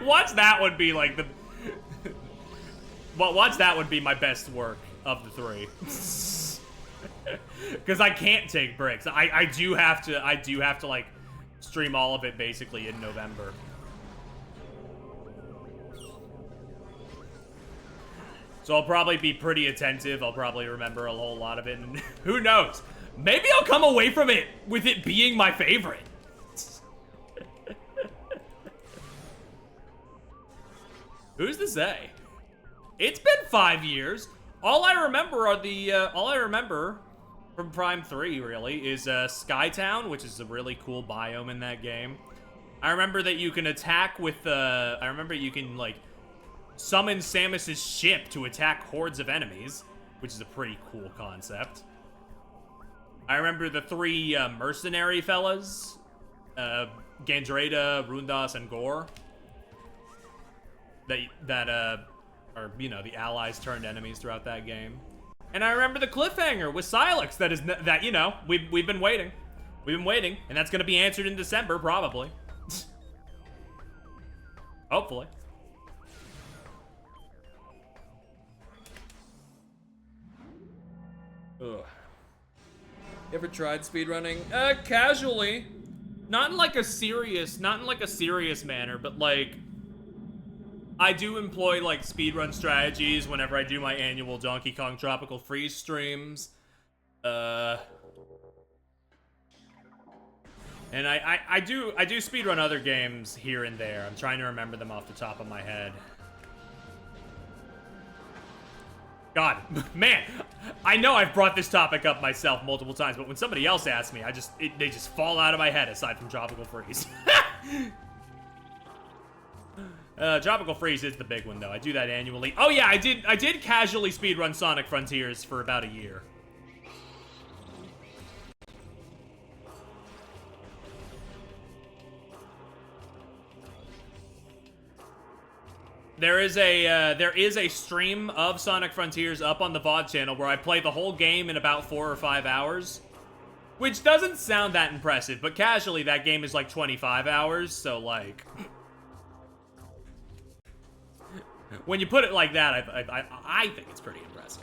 watch that one be like the... Well, watch that would be my best work of the three. Because I can't take breaks. I do have to like stream all of it basically in November. So I'll probably be pretty attentive. I'll probably remember a whole lot of it, and who knows? Maybe I'll come away from it with it being my favorite. Who's to say? It's been 5 years. All I remember from Prime 3 really is Skytown, which is a really cool biome in that game. I remember that you can attack with I remember you can like summon Samus's ship to attack hordes of enemies, which is a pretty cool concept. I remember the three mercenary fellas, Gandreda, Rundas, and Gore. That are, you know, the allies turned enemies throughout that game. And I remember the cliffhanger with Silex that you know, we've been waiting. We've been waiting, and that's gonna be answered in December, probably. Hopefully. Ugh. You ever tried speedrunning? Casually. Not in like a serious manner, but like I do employ like speedrun strategies whenever I do my annual Donkey Kong Tropical Freeze streams. And I do speedrun other games here and there. I'm trying to remember them off the top of my head. God, man, I know I've brought this topic up myself multiple times, but when somebody else asks me, they just fall out of my head aside from Tropical Freeze. Tropical Freeze is the big one though. I do that annually. Oh yeah, I did casually speedrun Sonic Frontiers for about a year. There is a stream of Sonic Frontiers up on the VOD channel where I play the whole game in about 4 or 5 hours. Which doesn't sound that impressive, but casually that game is like 25 hours, so like... when you put it like that, I think it's pretty impressive.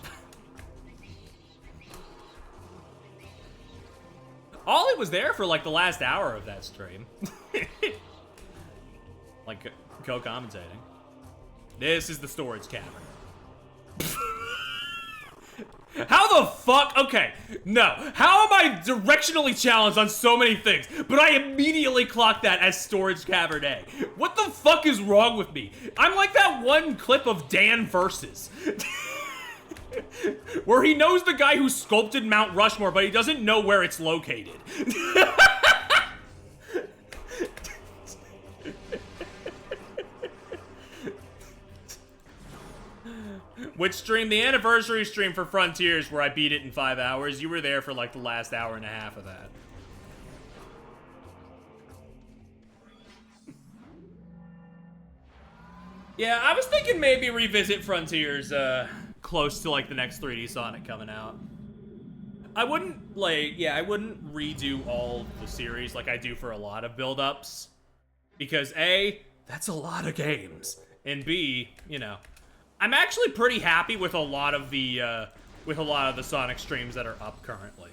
Ollie was there for like the last hour of that stream. Like, co-commentating. This is the storage cavern. How the fuck? Okay, no. How am I directionally challenged on so many things, but I immediately clocked that as storage cavern A? What the fuck is wrong with me? I'm like that one clip of Dan Versus. Where he knows the guy who sculpted Mount Rushmore, but he doesn't know where it's located. Which stream? The anniversary stream for Frontiers, where I beat it in 5 hours. You were there for like the last hour and a half of that. Yeah, I was thinking maybe revisit Frontiers close to like the next 3D Sonic coming out. I wouldn't I wouldn't redo all the series like I do for a lot of build-ups because A, that's a lot of games, and B, you know, I'm actually pretty happy with a lot of the Sonic streams that are up currently.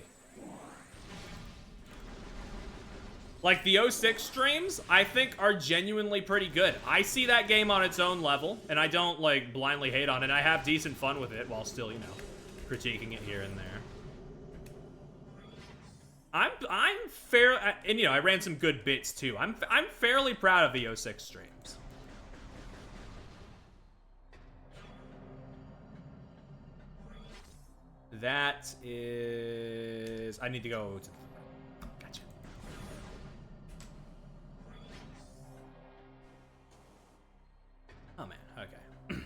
Like, the 06 streams, I think, are genuinely pretty good. I see that game on its own level, and I don't, like, blindly hate on it. I have decent fun with it while still, you know, critiquing it here and there. I'm fair, and, you know, I ran some good bits, too. I'm fairly proud of the 06 streams. That is... I need to go to... Gotcha. Oh, man. Okay.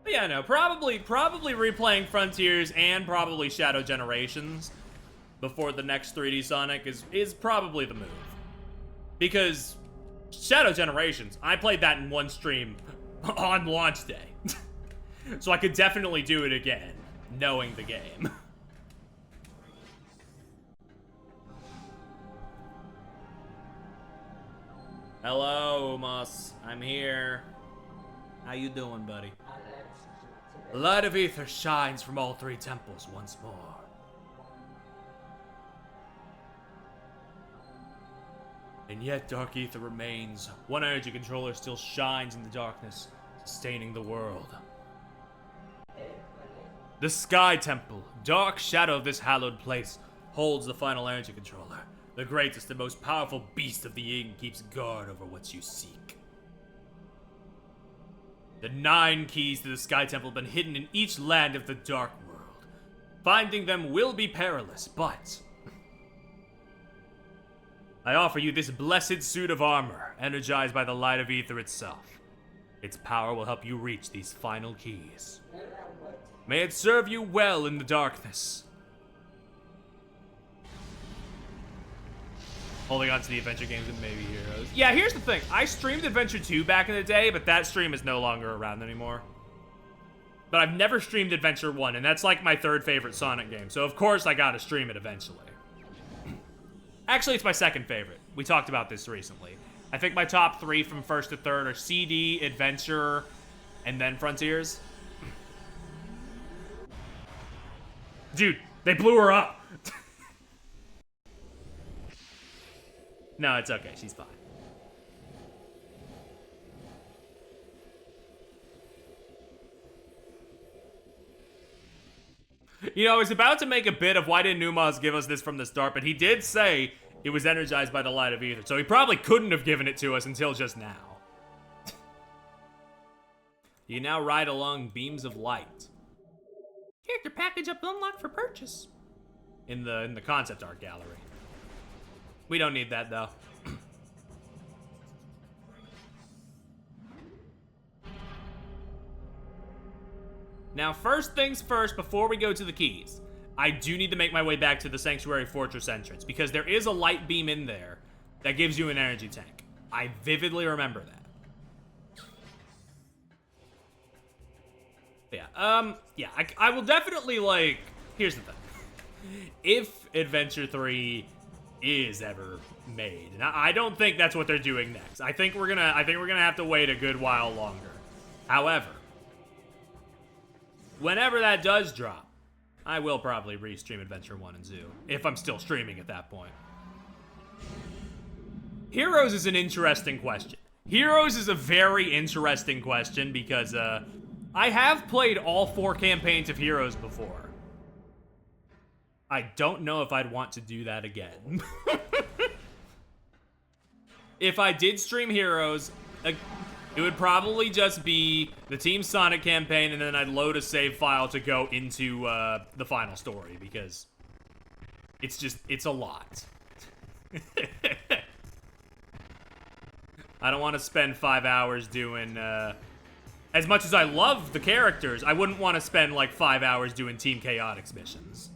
But yeah, no. Probably replaying Frontiers and probably Shadow Generations before the next 3D Sonic is probably the move. Because Shadow Generations, I played that in one stream on launch day. So I could definitely do it again, knowing the game. Hello, Umas. I'm here. How you doing, buddy? The light of Aether shines from all three temples once more. And yet dark Aether remains. One energy controller still shines in the darkness, sustaining the world. The Sky Temple, dark shadow of this hallowed place, holds the final energy controller. The greatest and most powerful beast of the Ing keeps guard over what you seek. The 9 keys to the Sky Temple have been hidden in each land of the Dark World. Finding them will be perilous, but I offer you this blessed suit of armor, energized by the light of Aether itself. Its power will help you reach these final keys. May it serve you well in the darkness. Holding on to the adventure games and maybe Heroes. Yeah, here's the thing. I streamed Adventure 2 back in the day, but that stream is no longer around anymore. But I've never streamed Adventure 1, and that's like my third favorite Sonic game, so of course I gotta stream it eventually. Actually, it's my second favorite. We talked about this recently. I think my top 3 from first to third are CD, Adventure, and then Frontiers. Dude, they blew her up. No, it's okay. She's fine. You know, I was about to make a bit of why didn't Numaz give us this from the start, but he did say it was energized by the light of Aether, so he probably couldn't have given it to us until just now. You now ride along beams of light. Character package up unlocked for purchase. In the concept art gallery. We don't need that though. Now, first things first, before we go to the keys, I do need to make my way back to the Sanctuary Fortress entrance, because there is a light beam in there that gives you an energy tank. I vividly remember that. Yeah, I will definitely, like, here's the thing. If Adventure 3 is ever made, and I don't think that's what they're doing next. I think we're gonna have to wait a good while longer. However, whenever that does drop, I will probably restream Adventure 1 and 2, if I'm still streaming at that point. Heroes is an interesting question. Heroes is a very interesting question because, I have played all 4 campaigns of Heroes before. I don't know if I'd want to do that again. If I did stream Heroes, it would probably just be the Team Sonic campaign, and then I'd load a save file to go into the final story, because it's a lot. I don't want to spend 5 hours doing, as much as I love the characters, I wouldn't want to spend like 5 hours doing Team Chaotix missions.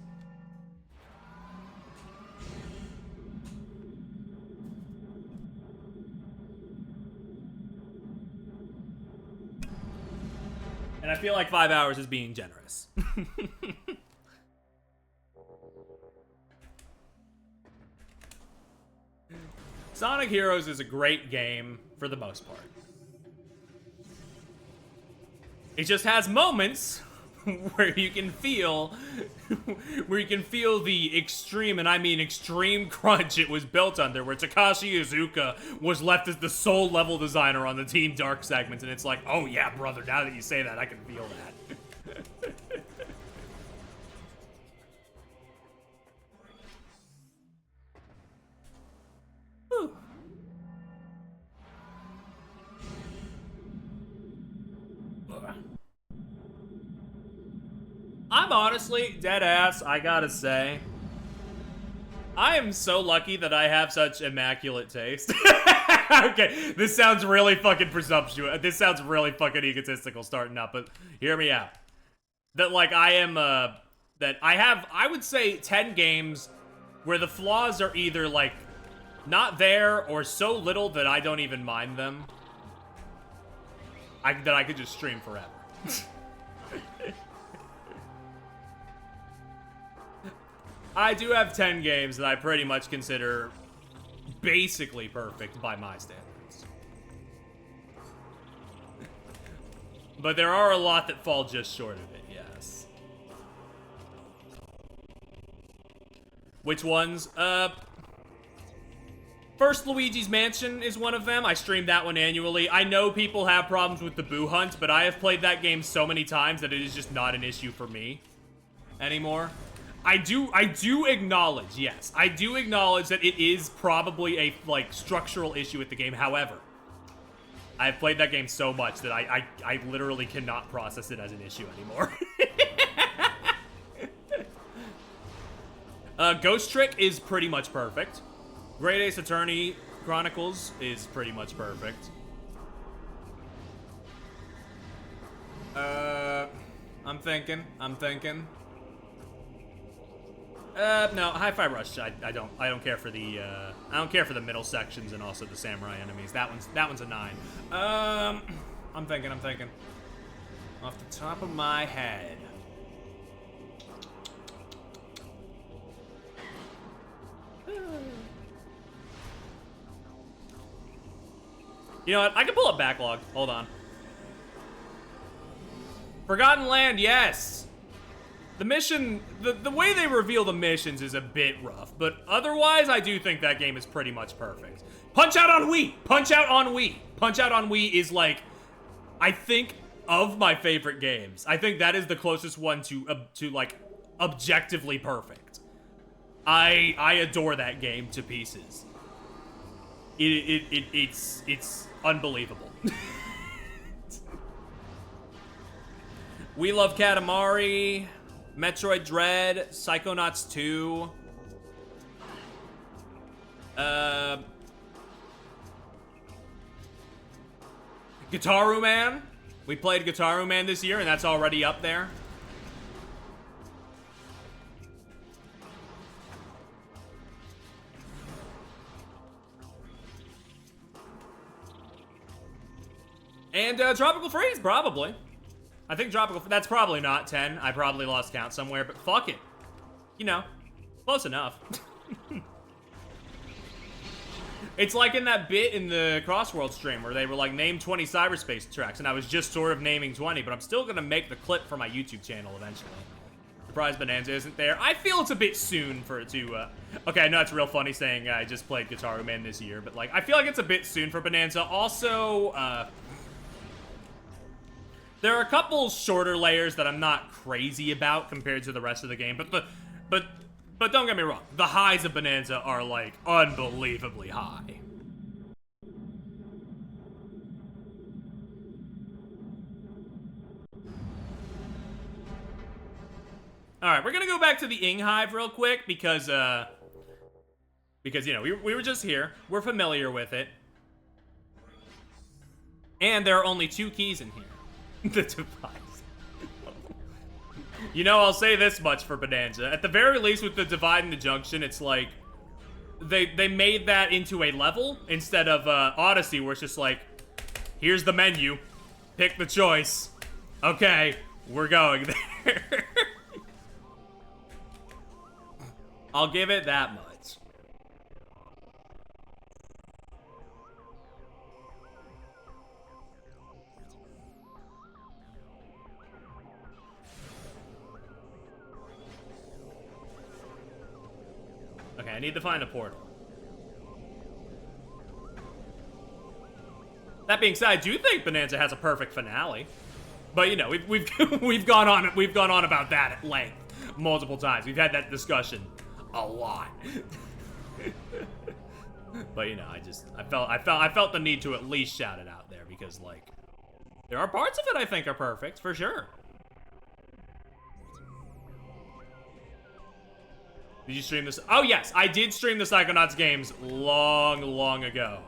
And I feel like 5 hours is being generous. Sonic Heroes is a great game for the most part. It just has moments where you can feel the extreme, and I mean extreme crunch it was built under, where Takashi Iizuka was left as the sole level designer on the Team Dark segments, and it's like, oh yeah, brother, now that you say that, I can feel that. I'm honestly, dead ass, I gotta say, I am so lucky that I have such immaculate taste. Okay, this sounds really fucking presumptuous. This sounds really fucking egotistical starting up, but hear me out. That, like, I am, that I have, I would say, 10 games where the flaws are either, like, not there or so little that I don't even mind them. That I could just stream forever. I do have 10 games that I pretty much consider basically perfect by my standards. But there are a lot that fall just short of it, yes. Which ones? First Luigi's Mansion is one of them. I streamed that one annually. I know people have problems with the Boo Hunt, but I have played that game so many times that it is just not an issue for me anymore. I do acknowledge, yes, I do acknowledge that it is probably a, like, structural issue with the game. However, I've played that game so much that I literally cannot process it as an issue anymore. Ghost Trick is pretty much perfect. Great Ace Attorney Chronicles is pretty much perfect. I'm thinking. No, Hi-Fi Rush. I don't care for the I don't care for the middle sections and also the samurai enemies. That one's a 9. I'm thinking. Off the top of my head. You know what? I can pull up backlog. Hold on. Forgotten Land, yes. The mission, the way they reveal the missions is a bit rough, but otherwise, I do think that game is pretty much perfect. Punch Out on Wii! Punch Out on Wii! Punch Out on Wii is, like, I think, of my favorite games. I think that is the closest one to like, objectively perfect. I adore that game to pieces. It's unbelievable. We Love Katamari, Metroid Dread, Psychonauts 2. Guitaru Man. We played Guitaru Man this year, and that's already up there. And Tropical Freeze, probably. I think that's probably not 10. I probably lost count somewhere, but fuck it. You know, close enough. It's like in that bit in the Crossworld stream where they were like, name 20 cyberspace tracks, and I was just sort of naming 20, but I'm still gonna make the clip for my YouTube channel eventually. Surprise Bonanza isn't there. I feel it's a bit soon for it to, okay, I know it's real funny saying I just played Guitaru Man this year, but like, I feel like it's a bit soon for Bonanza. Also, there are a couple shorter layers that I'm not crazy about compared to the rest of the game, but don't get me wrong, the highs of Bonanza are like unbelievably high. All right, we're gonna go back to the Ing Hive real quick because you know we were just here, we're familiar with it, and there are only 2 keys in here. The device. You know, I'll say this much for Bonanza. At the very least, with the divide and the junction, it's like they made that into a level instead of Odyssey, where it's just like, here's the menu, pick the choice. Okay, we're going there. I'll give it that much. Okay, I need to find a portal. That being said, I do think Bonanza has a perfect finale. But you know, we've gone on about that at length multiple times. We've had that discussion a lot. But you know, I felt the need to at least shout it out there because like there are parts of it I think are perfect for sure. Did you stream this? Oh yes, I did stream the Psychonauts games long ago.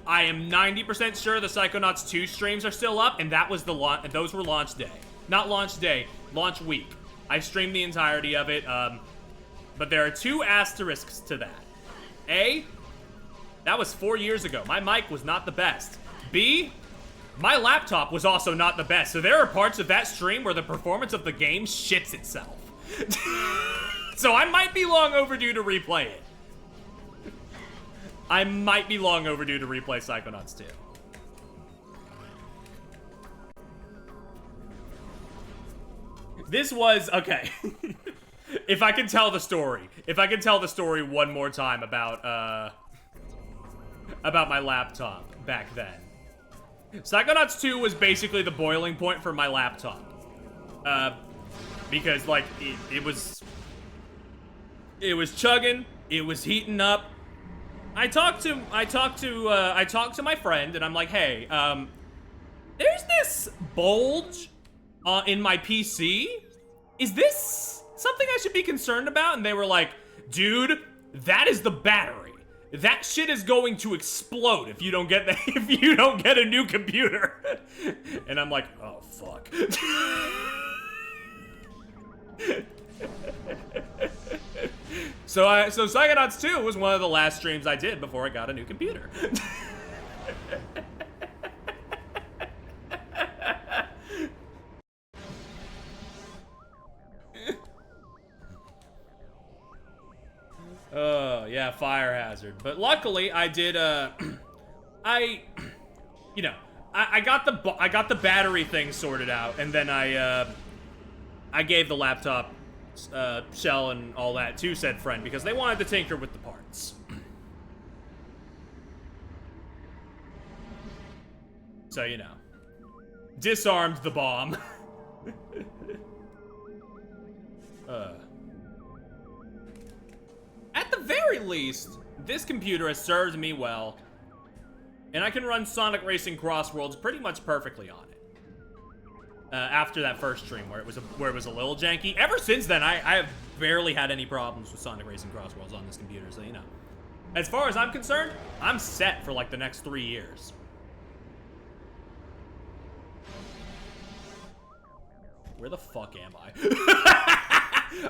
I am 90% sure the Psychonauts 2 streams are still up, and that was those were launch day. Not launch day, launch week. I streamed the entirety of it, but there are 2 asterisks to that. A, that was 4 years ago. My mic was not the best. B, my laptop was also not the best, so there are parts of that stream where the performance of the game shits itself. So I might be long overdue to replay it. I might be long overdue to replay Psychonauts 2. This was, okay. If I can tell the story one more time about my laptop back then. Psychonauts 2 was basically the boiling point for my laptop. Because, like, it was chugging, it was heating up. I talked to my friend, and I'm like, hey, there's this bulge in my PC. Is this something I should be concerned about? And they were like, dude, that is the battery. That shit is going to explode if you don't get a new computer. And I'm like, oh fuck. So Psychonauts 2 was one of the last streams I did before I got a new computer. Oh, yeah, fire hazard. But luckily I did I got the battery thing sorted out, and then I gave the laptop shell and all that to said friend because they wanted to tinker with the parts. So, you know, disarmed the bomb. At the very least, this computer has served me well, and I can run Sonic Racing Cross Worlds pretty much perfectly on it. After that first stream where it was a little janky. Ever since then, I have barely had any problems with Sonic Racing Cross Worlds on this computer, so you know. As far as I'm concerned, I'm set for like the next 3 years. Where the fuck am I?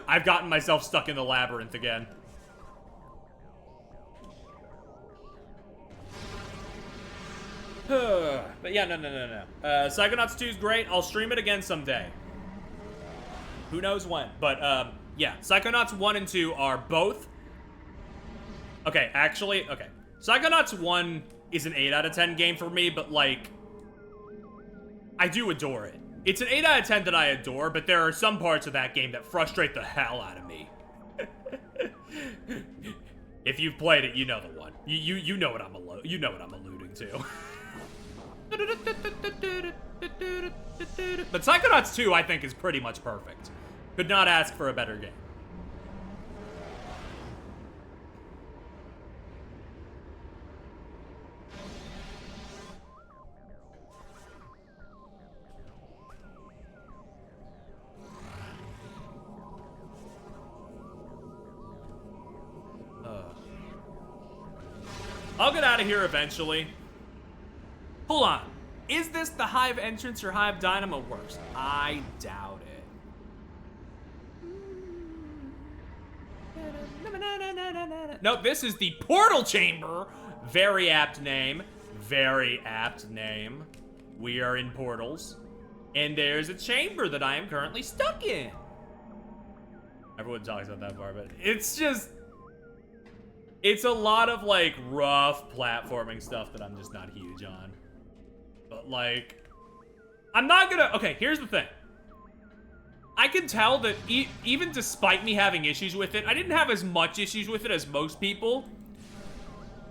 I've gotten myself stuck in the labyrinth again. But yeah, no. Psychonauts 2 is great. I'll stream it again someday. Who knows when? But, yeah. Psychonauts 1 and 2 are both... Okay, actually, okay. Psychonauts 1 is an 8 out of 10 game for me, but, like... I do adore it. It's an 8 out of 10 that I adore, but there are some parts of that game that frustrate the hell out of me. If you've played it, you know the one. You know what I'm alluding to. But Psychonauts 2, I think, is pretty much perfect. Could not ask for a better game. I'll get out of here eventually. Hold on. Is this the Hive entrance or Hive Dynamo works? I doubt it. Nope, this is the Portal Chamber. Very apt name. Very apt name. We are in portals. And there's a chamber that I am currently stuck in. Everyone talks about that part, but it's just... It's a lot of, like, rough platforming stuff that I'm just not huge on. But, like... I'm not gonna... Okay, here's the thing. I can tell that even despite me having issues with it, I didn't have as much issues with it as most people.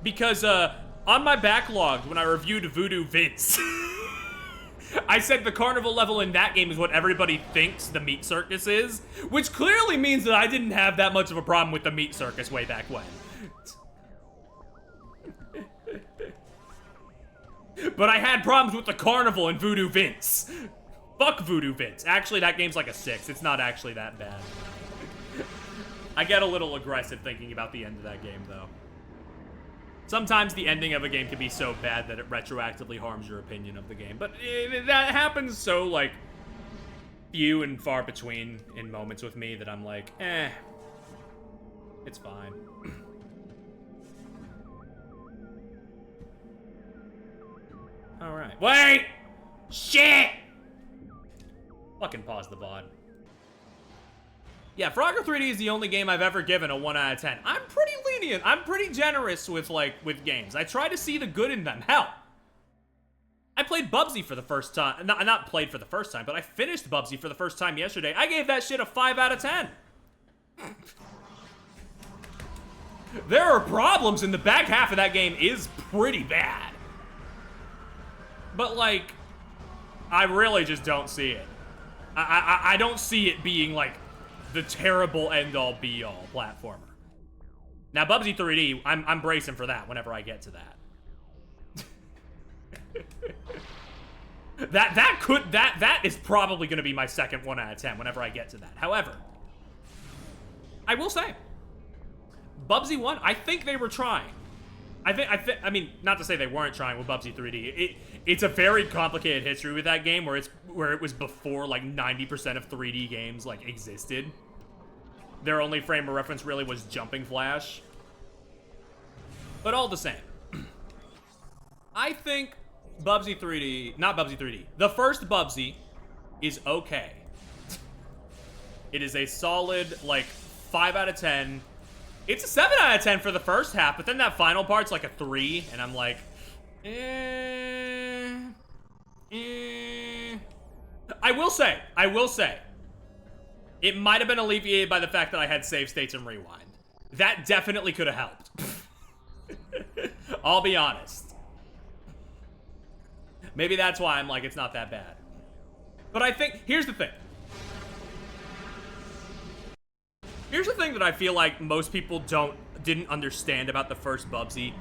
Because, on my backlog, when I reviewed Voodoo Vince, I said the carnival level in that game is what everybody thinks the meat circus is, which clearly means that I didn't have that much of a problem with the meat circus way back when. But I had problems with the carnival and Voodoo Vince. Fuck Voodoo Vince. Actually, that game's like a 6. It's not actually that bad. I get a little aggressive thinking about the end of that game, though. Sometimes the ending of a game can be so bad that it retroactively harms your opinion of the game. But that happens so, like, few and far between in moments with me that I'm like, it's fine. Alright. Wait! Shit! Fucking pause the VOD. Yeah, Frogger 3D is the only game I've ever given a 1 out of 10. I'm pretty lenient. I'm pretty generous with, like, with games. I try to see the good in them. Hell, I played Bubsy for the first time. Not played for the first time, but I finished Bubsy for the first time yesterday. I gave that shit a 5 out of 10. There are problems, and the back half of that game is pretty bad. But, like, I really just don't see it. I don't see it being, like, the terrible end-all, be-all platformer. Now, Bubsy 3D, I'm bracing for that whenever I get to that. That is probably going to be my second 1 out of 10 whenever I get to that. However, I will say, Bubsy 1, I think they were trying. I mean, not to say they weren't trying with Bubsy 3D. It's a very complicated history with that game where it was before, like, 90% of 3D games, like, existed. Their only frame of reference really was Jumping Flash. But all the same, I think Bubsy 3D, not Bubsy 3D, the first Bubsy is okay. It is a solid, like, 5 out of 10. It's a 7 out of 10 for the first half, but then that final part's like a 3, and I'm like, I will say, it might have been alleviated by the fact that I had save states and rewind. That definitely could have helped. I'll be honest. Maybe that's why I'm like, it's not that bad. But I think, here's the thing. Here's the thing that I feel like most people didn't understand about the first Bubsy.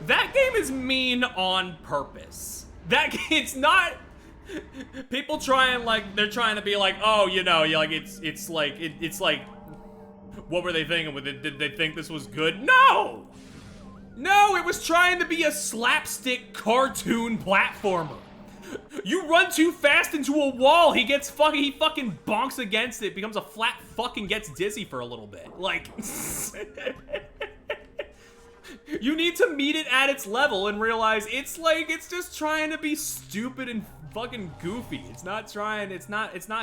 That game is mean on purpose. It's not... People try and, like, they're trying to be like, oh, you know, like, it's like, what were they thinking with it? Did they think this was good? No! No, it was trying to be a slapstick cartoon platformer. You run too fast into a wall, he fucking bonks against it, becomes a flat fucking gets dizzy for a little bit. Like, you need to meet it at its level and realize it's just trying to be stupid and fucking goofy. It's not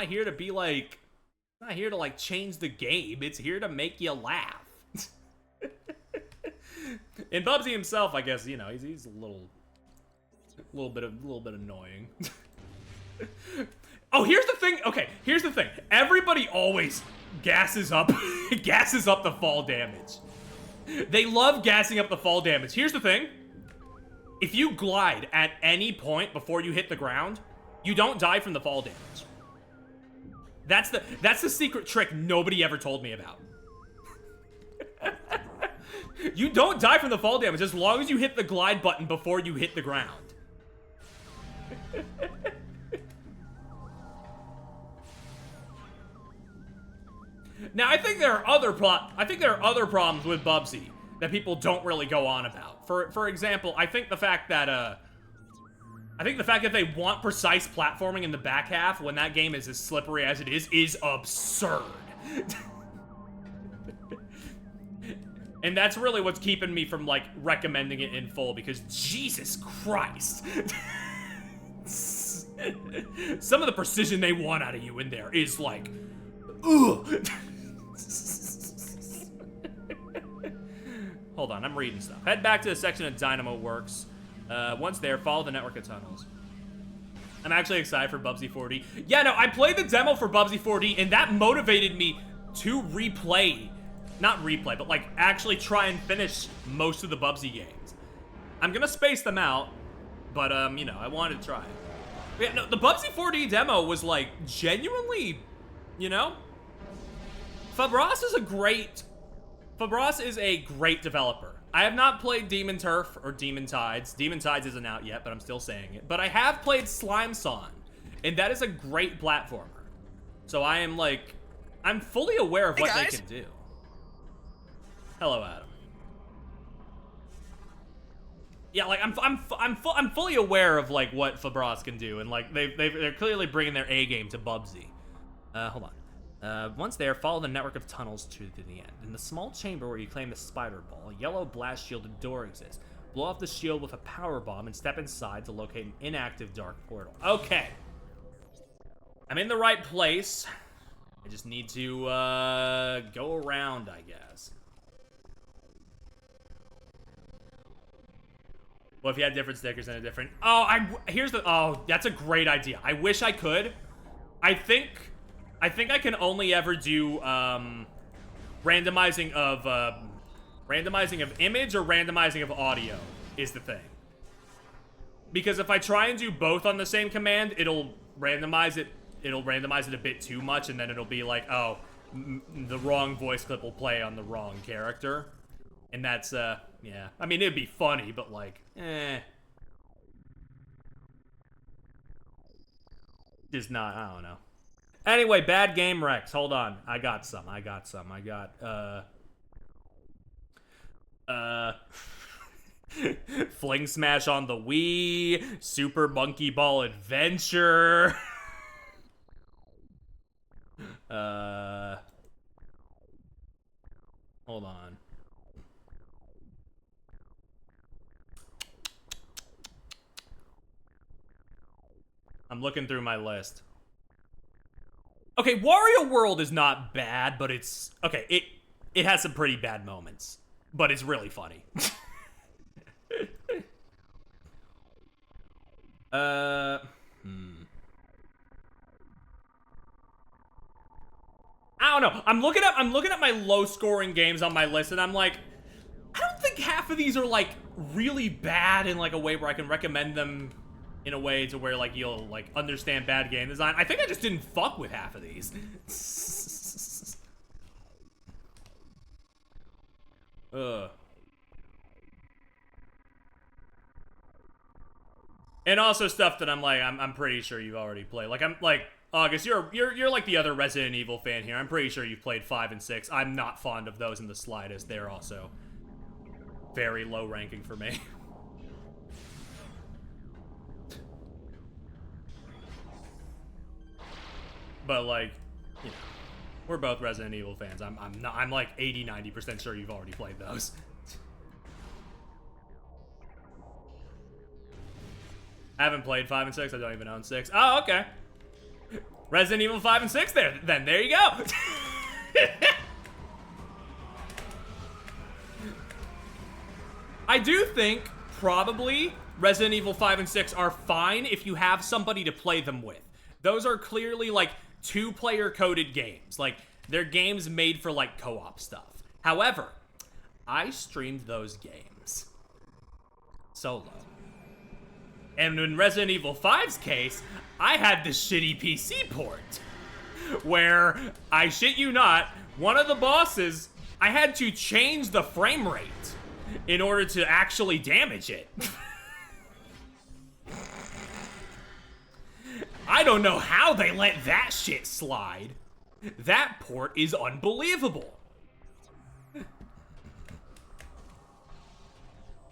here to be like, it's not here to like change the game. It's here to make you laugh. And Bubsy himself, I guess, you know, he's a little bit annoying. Oh, here's the thing. Okay, here's the thing. Everybody always gasses up the fall damage. They love gassing up the fall damage. Here's the thing. If you glide at any point before you hit the ground, you don't die from the fall damage. That's the secret trick nobody ever told me about. You don't die from the fall damage as long as you hit the glide button before you hit the ground. Now, I think there are other problems with Bubsy that people don't really go on about. For example, I think the fact that they want precise platforming in the back half when that game is as slippery as it is absurd. And that's really what's keeping me from, like, recommending it in full, because Jesus Christ. Some of the precision they want out of you in there is like, ugh. Hold on, I'm reading stuff. Head back to the section of Dynamo Works. Once there, follow the network of tunnels. I'm actually excited for Bubsy 4D. Yeah, no, I played the demo for Bubsy 4D, and that motivated me to replay. Not replay, but like actually try and finish most of the Bubsy games. I'm gonna space them out, but you know, I wanted to try it. But yeah, no, the Bubsy 4D demo was like genuinely, you know? Fabras is a great developer. I have not played Demon Turf or Demon Tides. Demon Tides isn't out yet, but I'm still saying it. But I have played Slime Song, and that is a great platformer. So I am like, I'm fully aware of what they can do. Hello, Adam. Yeah, like I'm fully aware of like what Fabras can do, and like they're clearly bringing their A game to Bubsy. Hold on. Once there, follow the network of tunnels to the end. In the small chamber where you claim the spider ball, a yellow blast shielded door exists. Blow off the shield with a power bomb and step inside to locate an inactive dark portal. Okay. I'm in the right place. I just need to go around, I guess. Well, if you had different stickers and a different... Oh, that's a great idea. I wish I could. I think I can only ever do randomizing of image or randomizing of audio is the thing. Because if I try and do both on the same command, it'll randomize it a bit too much, and then it'll be like, oh, the wrong voice clip will play on the wrong character. And that's yeah. I mean, it'd be funny, but like, just not, I don't know. Anyway, bad game Rex. Hold on. I got some. Fling Smash on the Wii, Super Monkey Ball Adventure. Hold on. I'm looking through my list. Okay, Wario World is not bad, but it's... Okay, it has some pretty bad moments, but it's really funny. I don't know. I'm looking at my low-scoring games on my list, and I'm like, I don't think half of these are, like, really bad in, like, a way where I can recommend them in a way to where, like, you'll, like, understand bad game design. I think I just didn't fuck with half of these. Ugh. And also stuff that I'm like, I'm pretty sure you've already played. Like, I'm like, August, you're like the other Resident Evil fan here. I'm pretty sure you've played 5 and 6. I'm not fond of those in the slightest. They're also very low ranking for me. But like, you know, we're both Resident Evil fans. I'm like 80-90% sure you've already played those. I haven't played 5 and 6. I don't even own 6. Oh, okay. Resident Evil 5 and 6 there. Then there you go. I do think probably Resident Evil 5 and 6 are fine if you have somebody to play them with. Those are clearly like 2-player coded games. Like, they're games made for like co-op stuff. However, I streamed those games solo. And in Resident Evil 5's case, I had the shitty PC port, where, I shit you not, one of the bosses, I had to change the frame rate in order to actually damage it. I don't know how they let that shit slide. That port is unbelievable.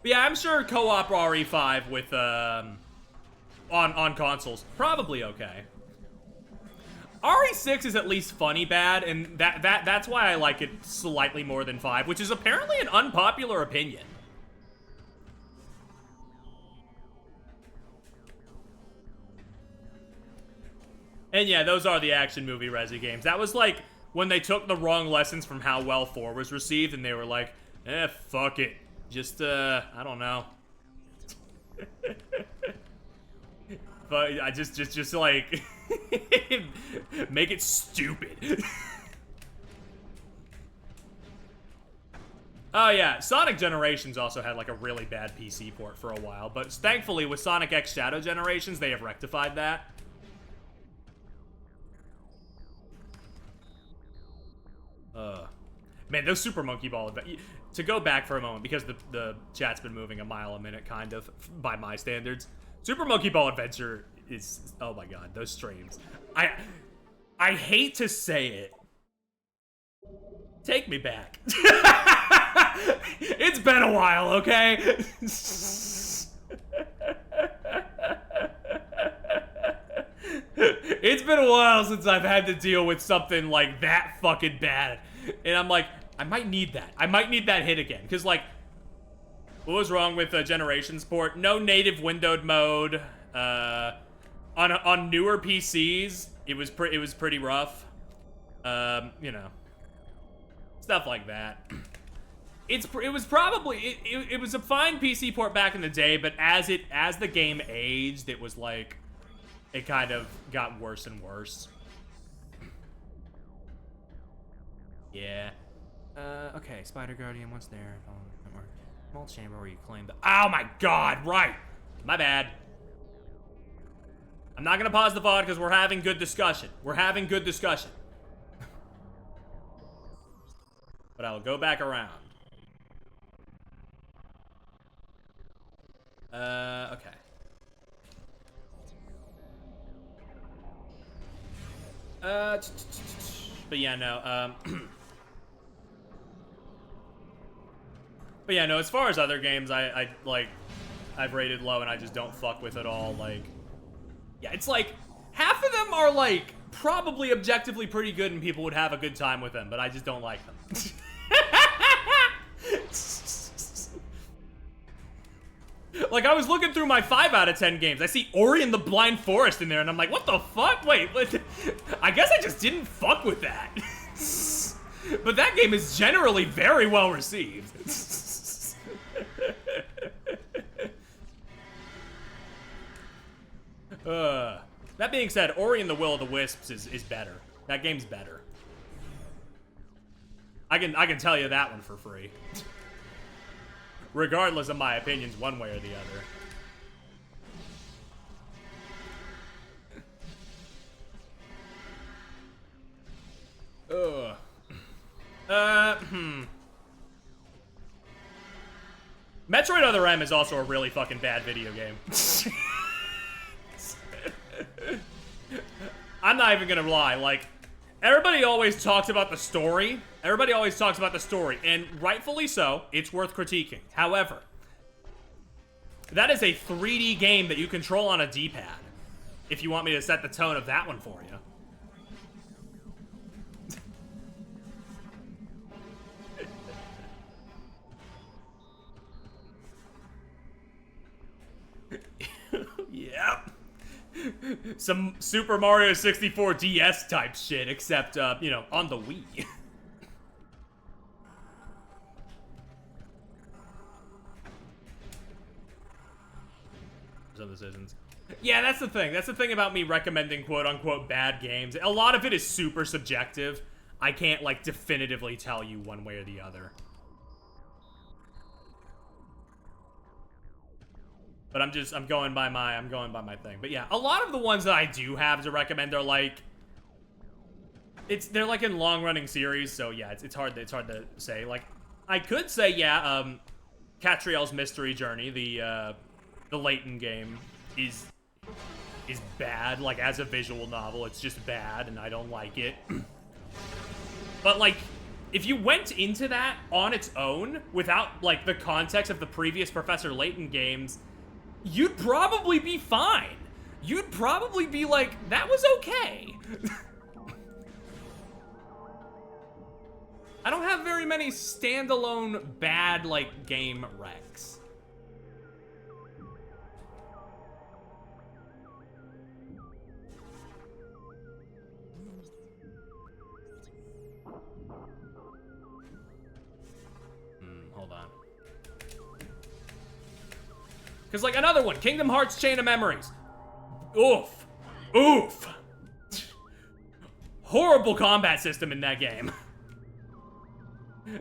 But yeah, I'm sure co-op RE5 with, on consoles, probably okay. RE6 is at least funny bad, and that's why I like it slightly more than 5, which is apparently an unpopular opinion. And yeah, those are the action movie Resi games. That was like when they took the wrong lessons from how well 4 was received, and they were like, fuck it. Just, I don't know. But I just like, make it stupid. Oh yeah, Sonic Generations also had like a really bad PC port for a while, but thankfully with Sonic X Shadow Generations, they have rectified that. Man, those Super Monkey Ball to go back for a moment, because the chat's been moving a mile a minute, kind of, by my standards. Super Monkey Ball Adventure is, oh my god, those streams. I hate to say it. Take me back. It's been a while, okay? It's been a while since I've had to deal with something like that fucking bad. And I'm like, I might need that. I might need that hit again. Because, like, what was wrong with Generations port? No native windowed mode. On newer PCs, it was pretty rough. You know, stuff like that. It was a fine PC port back in the day, but as the game aged, it was like, it kind of got worse and worse. Yeah. Okay, Spider Guardian, what's there? Small chamber where you claim the— oh my god, right! My bad. I'm not gonna pause the VOD because we're having good discussion. We're having good discussion. But I'll go back around. Okay. But yeah, no, but yeah, no, as far as other games, I like, I've rated low and I just don't fuck with at all, like, yeah, it's like, half of them are, like, probably objectively pretty good and people would have a good time with them, but I just don't like them. Like, I was looking through my 5 out of 10 games. I see Ori and the Blind Forest in there, and I'm like, what the fuck? Wait, what? I guess I just didn't fuck with that. But that game is generally very well received. That being said, Ori and the Will of the Wisps is better. That game's better. I can tell you that one for free. Regardless of my opinions one way or the other. Metroid Other M is also a really fucking bad video game. I'm not even gonna lie, like, everybody always talks about the story. Everybody always talks about the story, and rightfully so, it's worth critiquing. However, that is a 3D game that you control on a D-pad, if you want me to set the tone of that one for you. Yep. Some Super Mario 64 DS type shit, except, you know, on the Wii. Some decisions. Yeah, that's the thing. That's the thing about me recommending quote-unquote bad games. A lot of it is super subjective. I can't, like, definitively tell you one way or the other. But I'm going by my thing. But yeah, a lot of the ones that I do have to recommend are like, they're like in long-running series, so yeah, it's hard to say. Like, I could say, yeah, Catriel's Mystery Journey, the Layton game, is bad. Like, as a visual novel, it's just bad, and I don't like it. But, like, if you went into that on its own, without, like, the context of the previous Professor Layton games, you'd probably be fine. You'd probably be like, that was okay. I don't have very many standalone bad, like, game wrecks. Because, like, another one, Kingdom Hearts Chain of Memories. Oof. Oof. Horrible combat system in that game.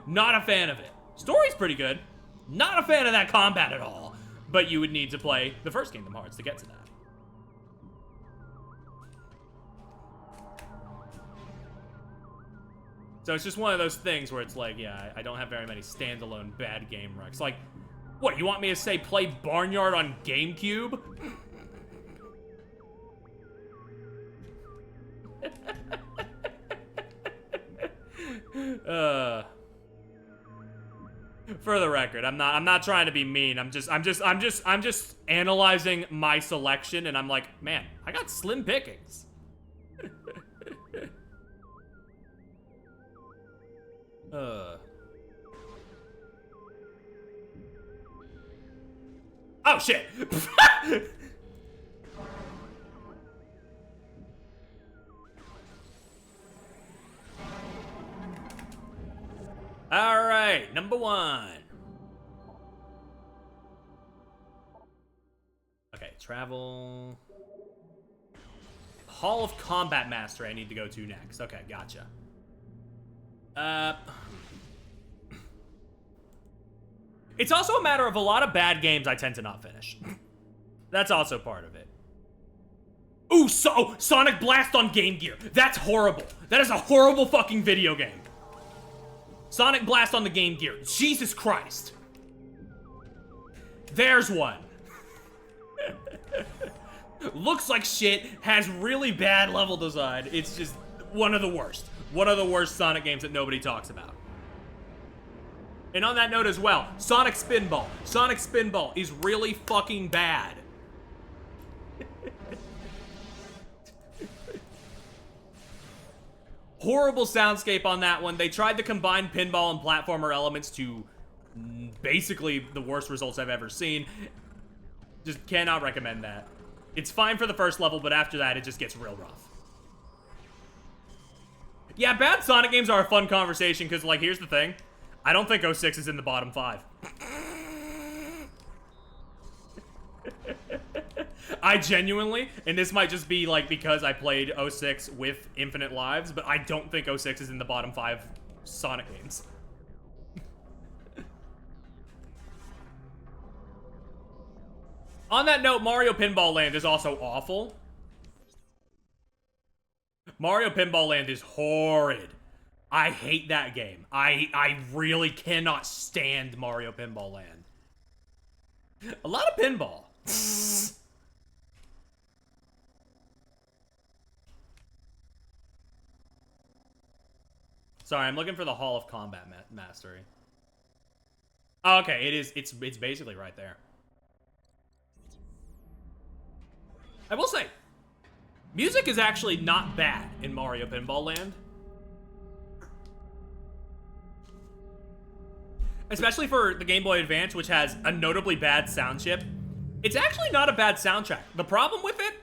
Not a fan of it. Story's pretty good. Not a fan of that combat at all. But you would need to play the first Kingdom Hearts to get to that. So it's just one of those things where it's like, yeah, I don't have very many standalone bad game wrecks. Like, what, you want me to say play Barnyard on GameCube? For the record, I'm not trying to be mean. I'm just analyzing my selection, and I'm like, man, I got slim pickings. Oh shit. All right, number 1. Okay, travel. Hall of Combat Mastery I need to go to next. Okay, gotcha. It's also a matter of a lot of bad games I tend to not finish. That's also part of it. Ooh, Sonic Blast on Game Gear. That's horrible. That is a horrible fucking video game. Sonic Blast on the Game Gear. Jesus Christ. There's one. Looks like shit, has really bad level design. It's just one of the worst. One of the worst Sonic games that nobody talks about. And on that note as well, Sonic Spinball. Sonic Spinball is really fucking bad. Horrible soundscape on that one. They tried to combine pinball and platformer elements to basically the worst results I've ever seen. Just cannot recommend that. It's fine for the first level, but after that, it just gets real rough. Yeah, bad Sonic games are a fun conversation, because, like, here's the thing. I don't think 06 is in the bottom 5. I genuinely, and this might just be, like, because I played 06 with Infinite Lives, but I don't think 06 is in the bottom 5 Sonic games. On that note, Mario Pinball Land is also awful. Mario Pinball Land is horrid. I hate that game. I really cannot stand Mario Pinball Land. A lot of pinball. Sorry, I'm looking for the Hall of Combat Mastery. Oh, okay, it's basically right there. I will say, music is actually not bad in Mario Pinball Land. Especially for the Game Boy Advance, which has a notably bad sound chip. It's actually not a bad soundtrack. The problem with it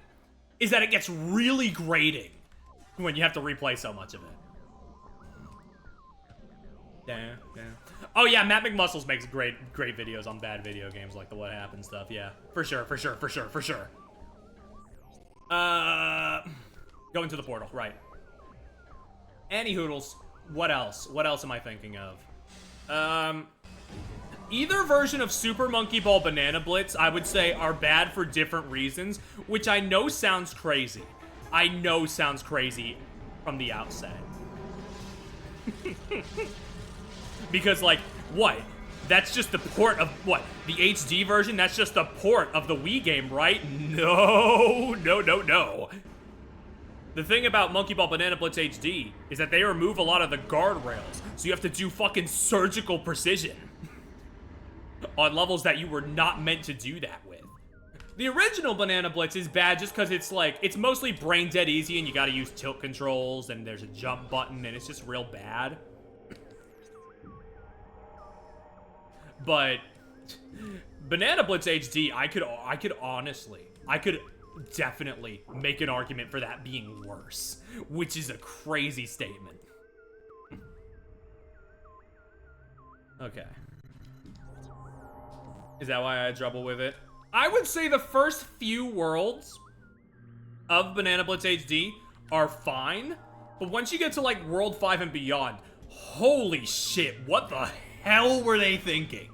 is that it gets really grating when you have to replay so much of it. Yeah. Oh yeah, Matt McMuscles makes great videos on bad video games like the What Happened stuff. Yeah, for sure. Going to the portal, right. Annie Hoodles, what else? What else am I thinking of? Either version of Super Monkey Ball Banana Blitz, I would say, are bad for different reasons, which I know sounds crazy. I know sounds crazy from the outset. Because, like, what? That's just the port of, what? The HD version? That's just the port of the Wii game, right? No. The thing about Monkey Ball Banana Blitz HD is that they remove a lot of the guardrails, so you have to do fucking surgical precision on levels that you were not meant to do that with. The original Banana Blitz is bad just because it's like, it's mostly brain dead easy and you gotta use tilt controls and there's a jump button and it's just real bad. But Banana Blitz HD, I could definitely make an argument for that being worse, which is a crazy statement. Okay. Is that why I had trouble with it? I would say the first few worlds of Banana Blitz HD are fine, but once you get to like World 5 and beyond, holy shit, what the hell were they thinking?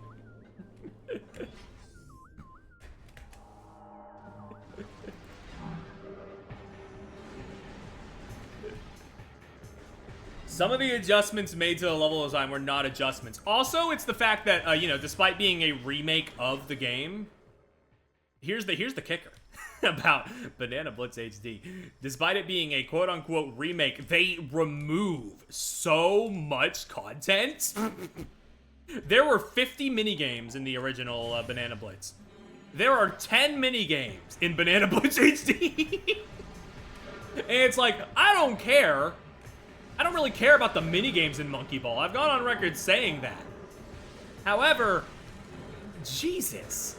Some of the adjustments made to the level design were not adjustments. Also, it's the fact that, you know, despite being a remake of the game, here's the kicker about Banana Blitz HD. Despite it being a quote-unquote remake, they remove so much content. There were 50 minigames in the original Banana Blitz. There are 10 minigames in Banana Blitz HD. And it's like, I don't care. I don't really care about the minigames in Monkey Ball. I've gone on record saying that. However, Jesus.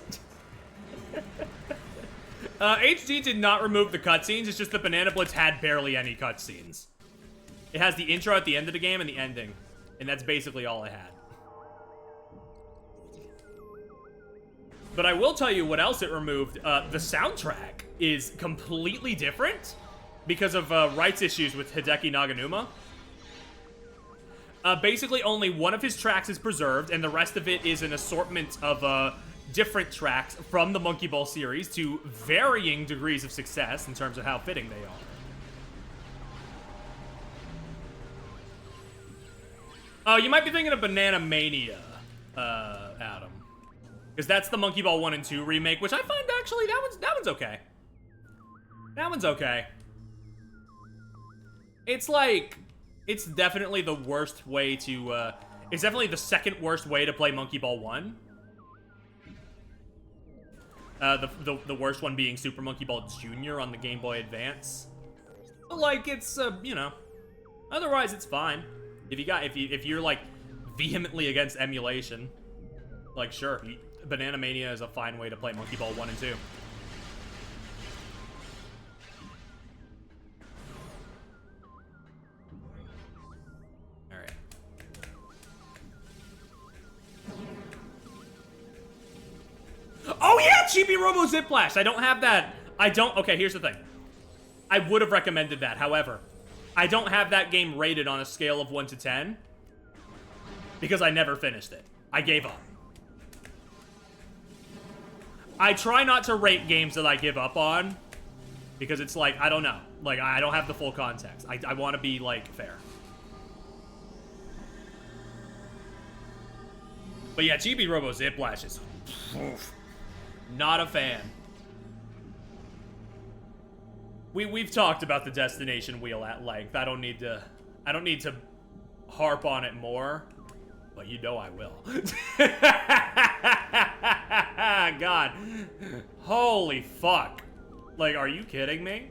HD did not remove the cutscenes. It's just that Banana Blitz had barely any cutscenes. It has the intro at the end of the game and the ending. And that's basically all it had. But I will tell you what else it removed. The soundtrack is completely different because of rights issues with Hideki Naganuma. Basically, only one of his tracks is preserved, and the rest of it is an assortment of different tracks from the Monkey Ball series to varying degrees of success in terms of how fitting they are. Oh, you might be thinking of Banana Mania, Adam. Because that's the Monkey Ball 1 and 2 remake, which I find actually, that one's okay. That one's okay. It's like, it's definitely the worst way to, it's definitely the second worst way to play Monkey Ball 1. The worst one being Super Monkey Ball Jr. on the Game Boy Advance. But like, it's, you know, otherwise it's fine. If you're like vehemently against emulation, like sure, Banana Mania is a fine way to play Monkey Ball 1 and 2. Alright. Oh yeah, Chibi Robo Ziplash! I don't have that. Okay, here's the thing. I would have recommended that, however, I don't have that game rated on a scale of 1 to 10 because I never finished it. I gave up. I try not to rate games that I give up on because it's like, I don't know. Like, I don't have the full context. I want to be, like, fair. But yeah, Chibi Robo Ziplash is not a fan. We've talked about the destination wheel at length. I don't need to harp on it more, but you know I will. God. Holy fuck. Like, are you kidding me?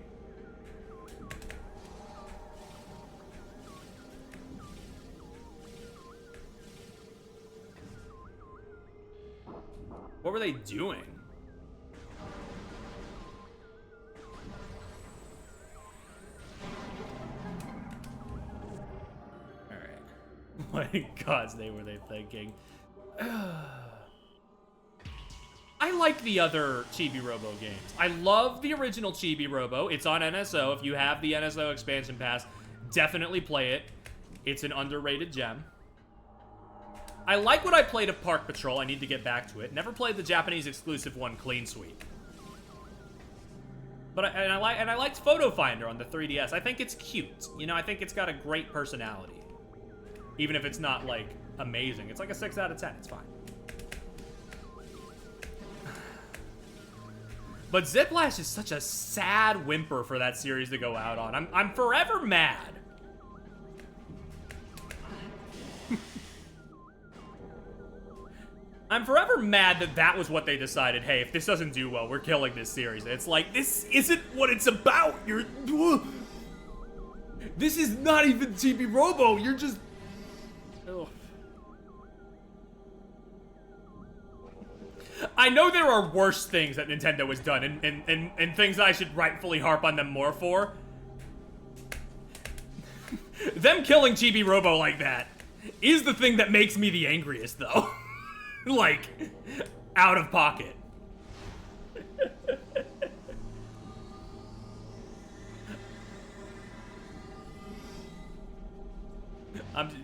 What were they doing? What in God's name were they thinking? I like the other Chibi Robo games. I love the original Chibi Robo. It's on NSO. If you have the NSO expansion pass, definitely play it. It's an underrated gem. I like what I played of Park Patrol. I need to get back to it. Never played the Japanese exclusive one, Clean Sweep. But I liked Photo Finder on the 3DS. I think it's cute. You know, I think it's got a great personality. Even if it's not, like, amazing. It's like a 6 out of 10. It's fine. But Ziplash is such a sad whimper for that series to go out on. I'm forever mad. I'm forever mad that that was what they decided. Hey, if this doesn't do well, we're killing this series. It's like, this isn't what it's about. This is not even Chibi Robo. You're just... Ugh. I know there are worse things that Nintendo has done and things that I should rightfully harp on them more for. Them killing Chibi Robo like that is the thing that makes me the angriest, though. Like, out of pocket.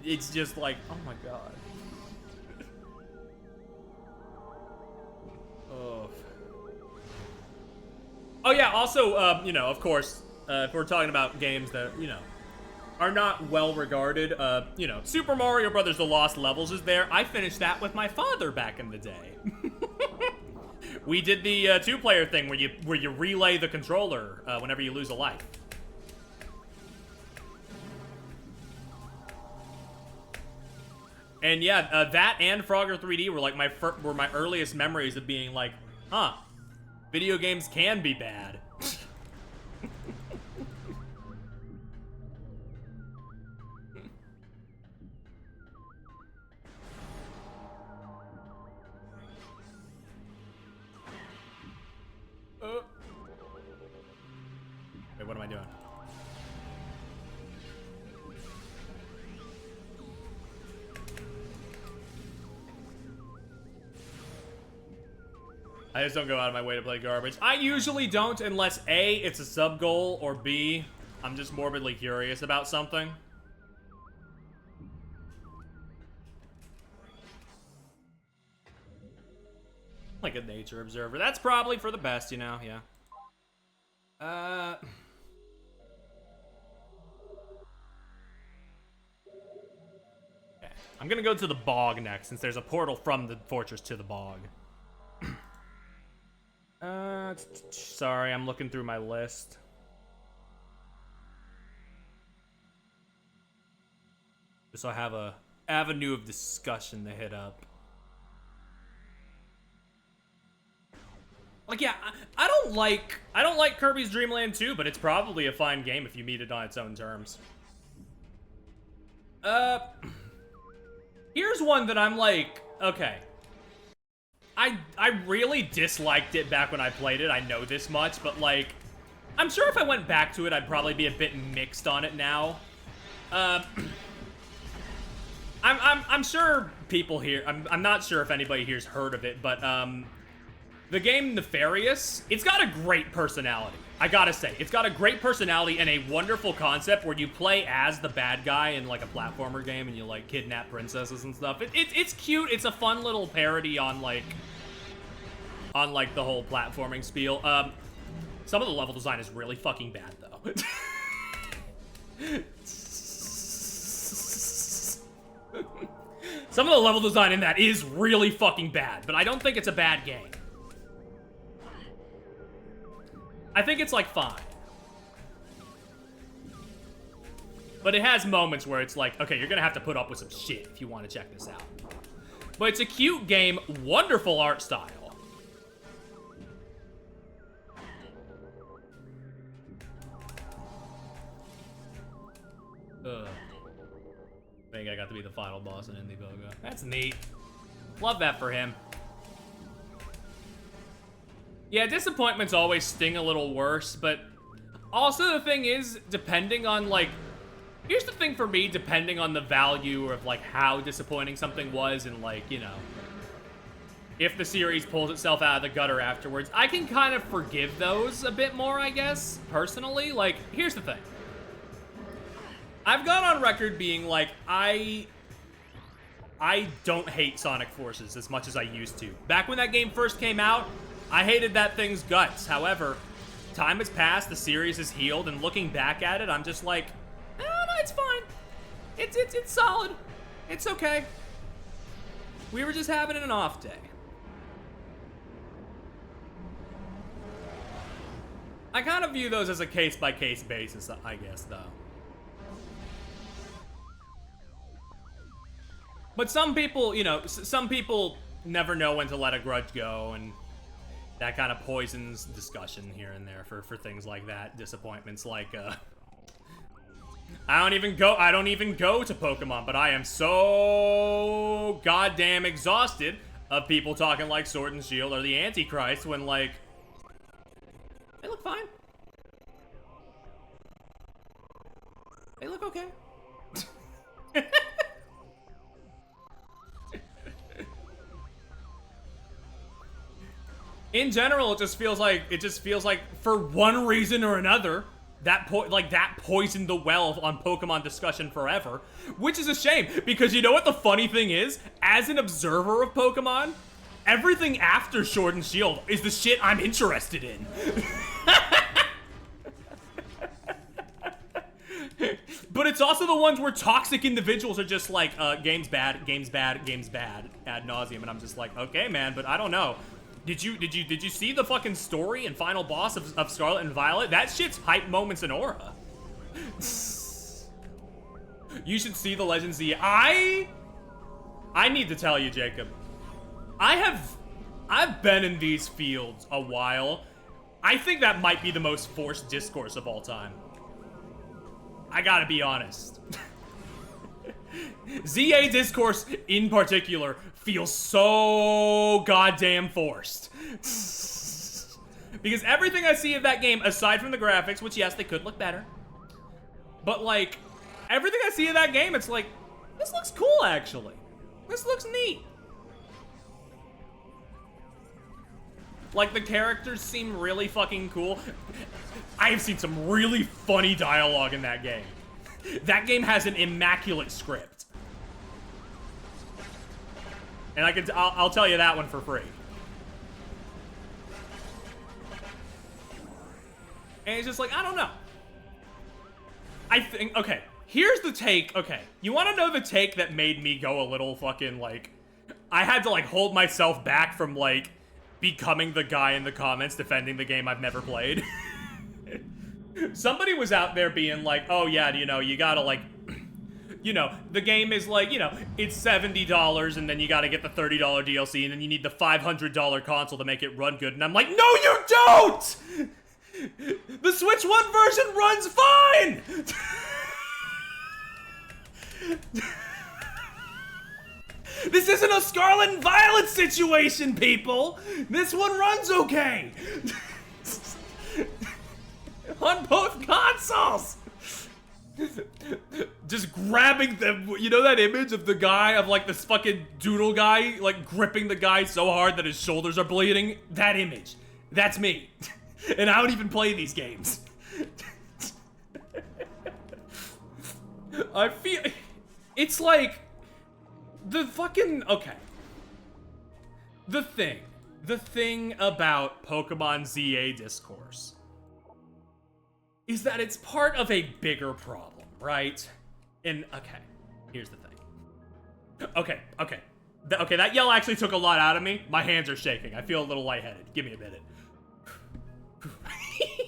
It's just like, oh my god. Oh. Oh yeah, also, you know, of course, if we're talking about games that, you know, are not well regarded, you know, Super Mario Brothers: The Lost Levels is there. I finished that with my father back in the day. We did the two-player thing where you relay the controller whenever you lose a life. And yeah, that and Frogger 3D were like my earliest memories of being like, huh, video games can be bad. Wait, what am I doing? I just don't go out of my way to play garbage. I usually don't unless A, it's a sub goal, or B, I'm just morbidly curious about something. Like a nature observer. That's probably for the best, you know, yeah. Okay. I'm gonna go to the bog next, since there's a portal from the fortress to the bog. Sorry, I'm looking through my list. Just so I have a avenue of discussion to hit up. Like, yeah, I don't like Kirby's Dream Land 2, but it's probably a fine game if you meet it on its own terms. Here's one that I'm like, okay. I really disliked it back when I played it, I know this much, but like, I'm sure if I went back to it, I'd probably be a bit mixed on it now. I'm sure people here, I'm not sure if anybody here's heard of it, but the game Nefarious, it's got a great personality. I gotta say, it's got a great personality and a wonderful concept where you play as the bad guy in like a platformer game and you like kidnap princesses and stuff. It's cute. It's a fun little parody on like the whole platforming spiel. Some of the level design is really fucking bad though. Some of the level design in that is really fucking bad, but I don't think it's a bad game. I think it's, like, fine. But it has moments where it's like, okay, you're gonna have to put up with some shit if you want to check this out. But it's a cute game, wonderful art style. Ugh. I think I got to be the final boss in Indiegogo. That's neat. Love that for him. Yeah, disappointments always sting a little worse, but also the thing is, depending on, like, here's the thing for me, depending on the value of, like, how disappointing something was and, like, you know, if the series pulls itself out of the gutter afterwards, I can kind of forgive those a bit more, I guess, personally. Like, here's the thing. I've gone on record being like, I don't hate Sonic Forces as much as I used to. Back when that game first came out, I hated that thing's guts. However, time has passed, the series has healed, and looking back at it, I'm just like, no, it's fine. It's solid. It's okay. We were just having an off day. I kind of view those as a case-by-case basis, I guess, though. But some people, you know, some people never know when to let a grudge go, and that kind of poisons discussion here and there for things like that. Disappointments like, I don't even go to Pokemon, but I am so goddamn exhausted of people talking like Sword and Shield or the Antichrist when, like, they look fine. They look okay. In general, it just feels like for one reason or another, that poisoned the well on Pokemon discussion forever, which is a shame because you know what the funny thing is? As an observer of Pokemon, everything after Sword and Shield is the shit I'm interested in. But it's also the ones where toxic individuals are just like, game's bad, game's bad, game's bad, ad nauseum, and I'm just like, okay, man, but I don't know. Did you see the fucking story and final boss of Scarlet and Violet? That shit's hype moments in aura. You should see the Legend Z. I need to tell you, Jacob. I've been in these fields a while. I think that might be the most forced discourse of all time. I gotta be honest. ZA discourse in particular feels so goddamn forced. Because everything I see of that game, aside from the graphics, which yes, they could look better, but like, everything I see of that game, it's like, this looks cool actually. This looks neat. Like, the characters seem really fucking cool. I have seen some really funny dialogue in that game. That game has an immaculate script. And I'll tell you that one for free. And it's just like, I don't know. I think, okay, here's the take, okay. You wanna know the take that made me go a little fucking, like, I had to, like, hold myself back from, like, becoming the guy in the comments defending the game I've never played. Somebody was out there being like, oh yeah, you know, you gotta like, you know, the game is like, you know, it's $70 and then you gotta get the $30 DLC and then you need the $500 console to make it run good. And I'm like, no you don't! The Switch 1 version runs fine! This isn't a Scarlet and Violet situation, people! This one runs okay! On both consoles! Just grabbing them, you know that image of the guy, of like this fucking doodle guy, like gripping the guy so hard that his shoulders are bleeding? That image. That's me. And I don't even play these games. I feel, it's like, the fucking, okay. The thing about Pokemon ZA discourse is that it's part of a bigger problem, right? And, okay, here's the thing. Okay, that yell actually took a lot out of me. My hands are shaking. I feel a little lightheaded. Give me a minute.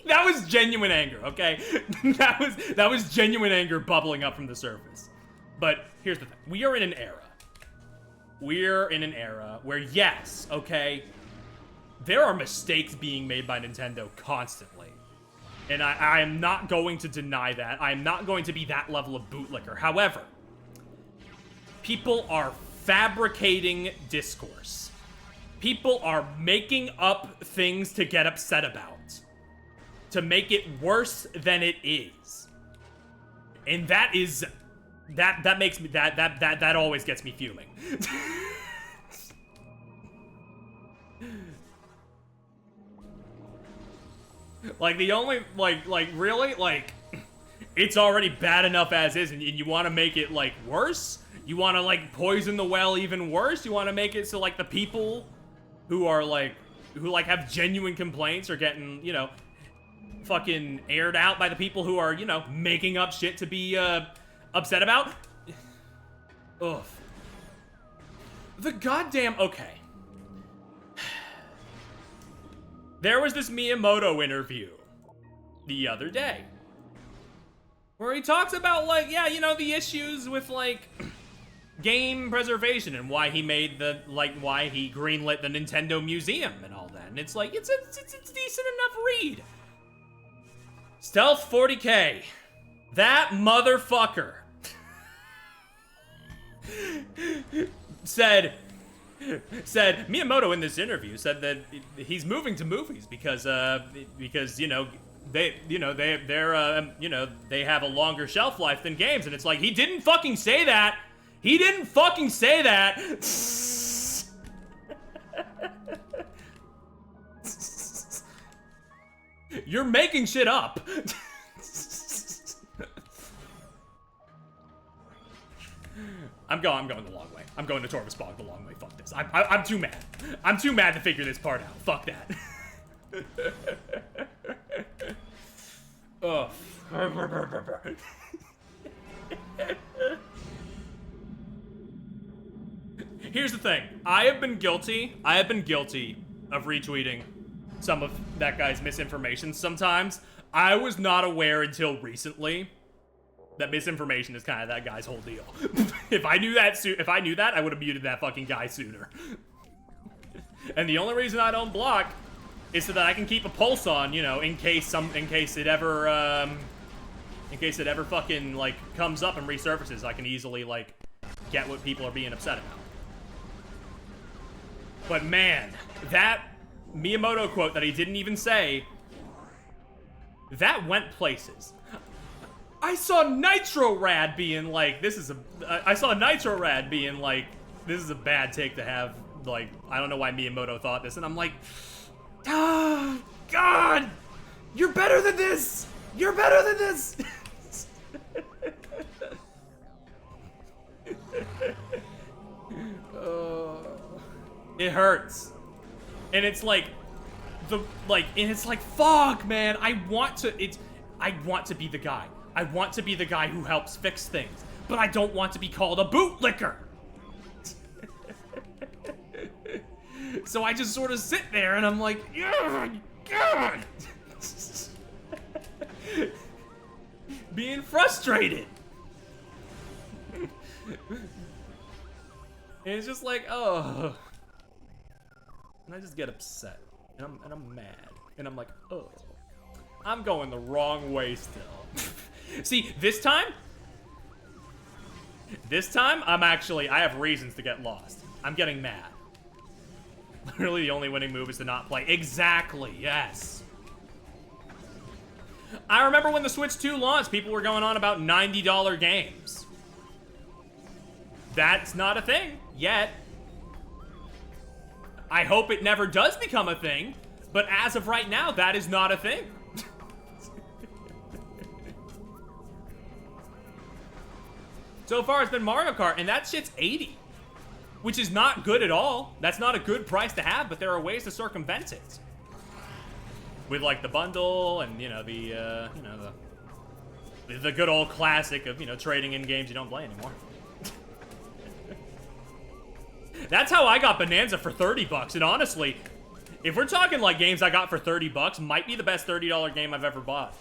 That was genuine anger, okay? That was genuine anger bubbling up from the surface. But here's the thing. We are in an era. We're in an era where, yes, okay, there are mistakes being made by Nintendo constantly. And I am not going to deny that. I am not going to be that level of bootlicker. However, people are fabricating discourse. People are making up things to get upset about. To make it worse than it is. And that is... That makes me... That always gets me fuming. Like, the only, like, really? Like, it's already bad enough as is, and you want to make it, like, worse? You want to, like, poison the well even worse? You want to make it so, like, the people who are, like, have genuine complaints are getting, you know, fucking aired out by the people who are, you know, making up shit to be, upset about? Ugh. The goddamn, okay. There was this Miyamoto interview the other day where he talks about, like, yeah, you know, the issues with, like, game preservation and why he made the, like, why he greenlit the Nintendo Museum and all that. And it's like, it's decent enough read. Stealth 40K. That motherfucker said Miyamoto in this interview said that he's moving to movies because you know they have a longer shelf life than games, and it's like, he didn't fucking say that. He didn't fucking say that. You're making shit up. I'm going the long way. I'm going to Torvus Bog the long way. Fuck this. I'm too mad. I'm too mad to figure this part out. Fuck that. Ugh. Here's the thing. I have been guilty of retweeting some of that guy's misinformation sometimes. I was not aware until recently that misinformation is kind of that guy's whole deal. If I knew that, I would have muted that fucking guy sooner. And the only reason I don't block is so that I can keep a pulse on, you know, in case it ever fucking like comes up and resurfaces, I can easily like get what people are being upset about. But man, that Miyamoto quote that he didn't even say, that went places. I saw Nitro Rad being like, this is a bad take to have, like, I don't know why Miyamoto thought this, and I'm like, ah, God, you're better than this! You're better than this! It hurts. And it's like, fuck, man, I want to be the guy. I want to be the guy who helps fix things, but I don't want to be called a bootlicker. So I just sort of sit there and I'm like, yeah, God. Being frustrated. And it's just like, oh. And I just get upset. And I'm mad. And I'm like, oh. I'm going the wrong way still. See, this time, I have reasons to get lost. I'm getting mad. Literally, the only winning move is to not play. Exactly, yes. I remember when the Switch 2 launched, people were going on about $90 games. That's not a thing yet. I hope it never does become a thing, but as of right now, that is not a thing. So far, it's been Mario Kart, and that shit's 80, which is not good at all. That's not a good price to have, but there are ways to circumvent it. With, like, the bundle and, you know, the good old classic of, you know, trading in games you don't play anymore. That's how I got Bonanza for 30 bucks, and honestly, if we're talking, like, games I got for 30 bucks, might be the best $30 game I've ever bought.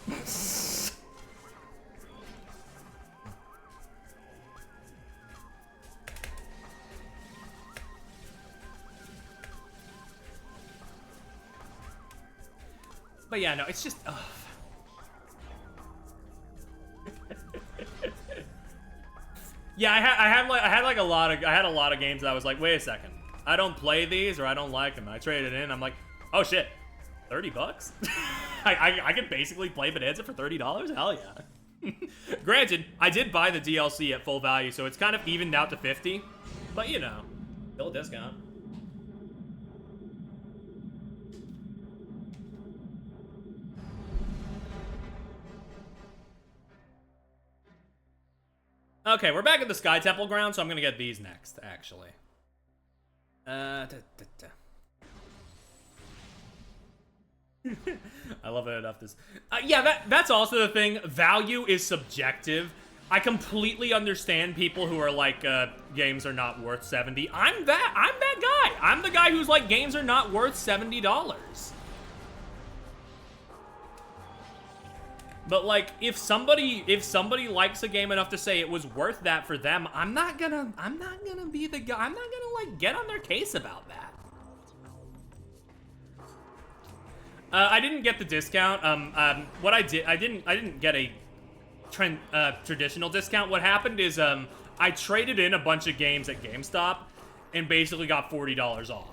But yeah, no, it's just, ugh. Yeah, I had a lot of games that I was like, wait a second, I don't play these or I don't like them. And I traded it in. I'm like, oh shit, 30 bucks? I could basically play Bonanza for $30? Hell yeah. Granted, I did buy the DLC at full value, so it's kind of evened out to 50. But you know, still a discount. Okay, we're back at the Sky Temple ground, so I'm gonna get these next, actually. I love it enough. This, yeah, that's also the thing. Value is subjective. I completely understand people who are like, games are not worth $70. I'm that guy. I'm the guy who's like, games are not worth $70. But like, if somebody likes a game enough to say it was worth that for them, I'm not gonna be the guy. I'm not gonna like get on their case about that. I didn't get the discount. What I didn't get a traditional discount. What happened is, I traded in a bunch of games at GameStop and basically got $40 off.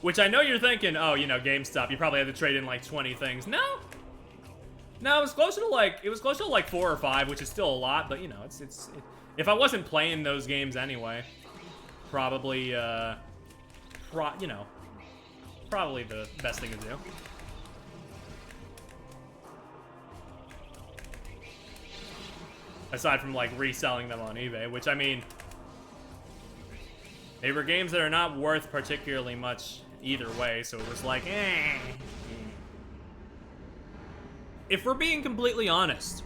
Which I know you're thinking, oh, you know, GameStop, you probably had to trade in like 20 things. No, it was closer to like 4 or 5, which is still a lot, but you know, if I wasn't playing those games anyway, probably, probably the best thing to do. Aside from, like, reselling them on eBay, which, I mean, they were games that are not worth particularly much either way, so it was like, eh. If we're being completely honest,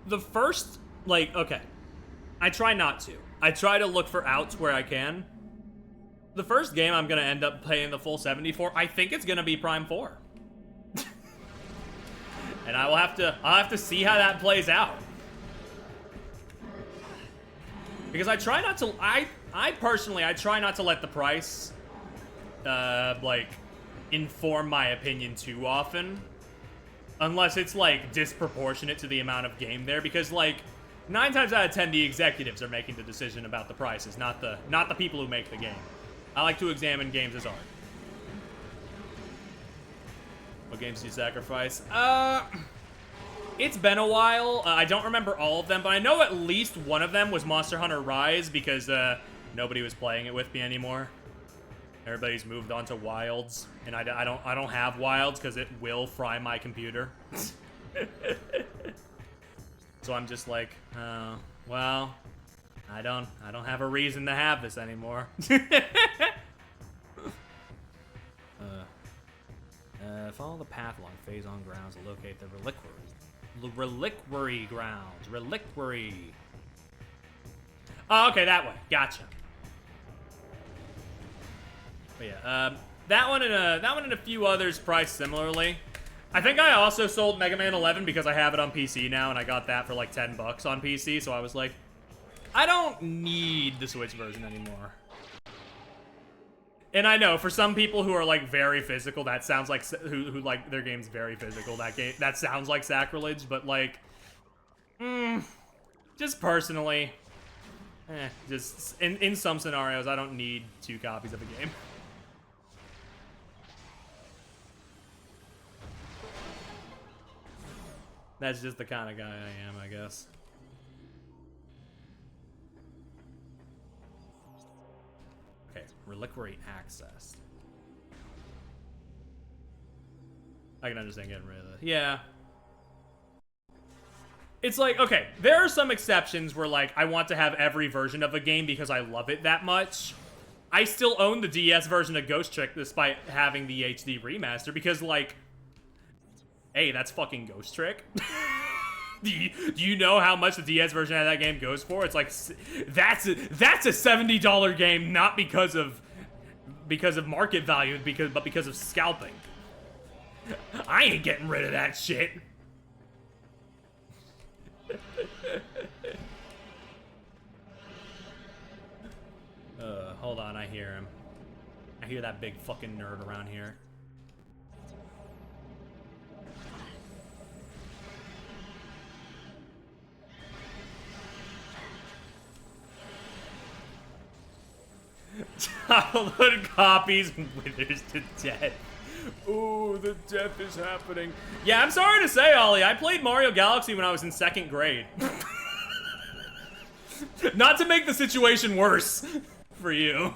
the first, like, okay, I try not to. I try to look for outs where I can. The first game I'm gonna end up paying the full 70 for, I think it's gonna be Prime 4. And I'll have to see how that plays out. Because I try not to, I personally, I try not to let the price, like, inform my opinion too often. Unless it's, like, disproportionate to the amount of game there. Because, like, 9 times out of 10, the executives are making the decision about the prices, not the people who make the game. I like to examine games as art. What games do you sacrifice? It's been a while. I don't remember all of them, but I know at least one of them was Monster Hunter Rise because nobody was playing it with me anymore. Everybody's moved on to Wilds, and I don't have Wilds because it will fry my computer. So I'm just like, well, I don't have a reason to have this anymore. Follow the path along Phazon grounds to locate the reliquary grounds. Reliquary. Oh, okay, that way. Gotcha. But yeah, that one and a few others priced similarly. I think I also sold Mega Man 11 because I have it on PC now, and I got that for like 10 bucks on PC. So I was like, I don't need the Switch version anymore. And I know for some people who are like very physical, that sounds like who like their game's very physical. That sounds like sacrilege, but like, just personally, just in some scenarios, I don't need 2 copies of a game. That's just the kind of guy I am, I guess. Okay, reliquary access. I can understand getting rid of this. Yeah. It's like, okay, there are some exceptions where, like, I want to have every version of a game because I love it that much. I still own the DS version of Ghost Trick despite having the HD remaster because, like, hey, that's fucking Ghost Trick. Do you know how much the DS version of that game goes for? It's like, that's a $70 game, not because of market value, but because of scalping. I ain't getting rid of that shit. Hold on, I hear him. I hear that big fucking nerd around here. Childhood copies withers to death. Ooh, the death is happening. Yeah, I'm sorry to say, Ollie, I played Mario Galaxy when I was in 2nd grade. Not to make the situation worse for you.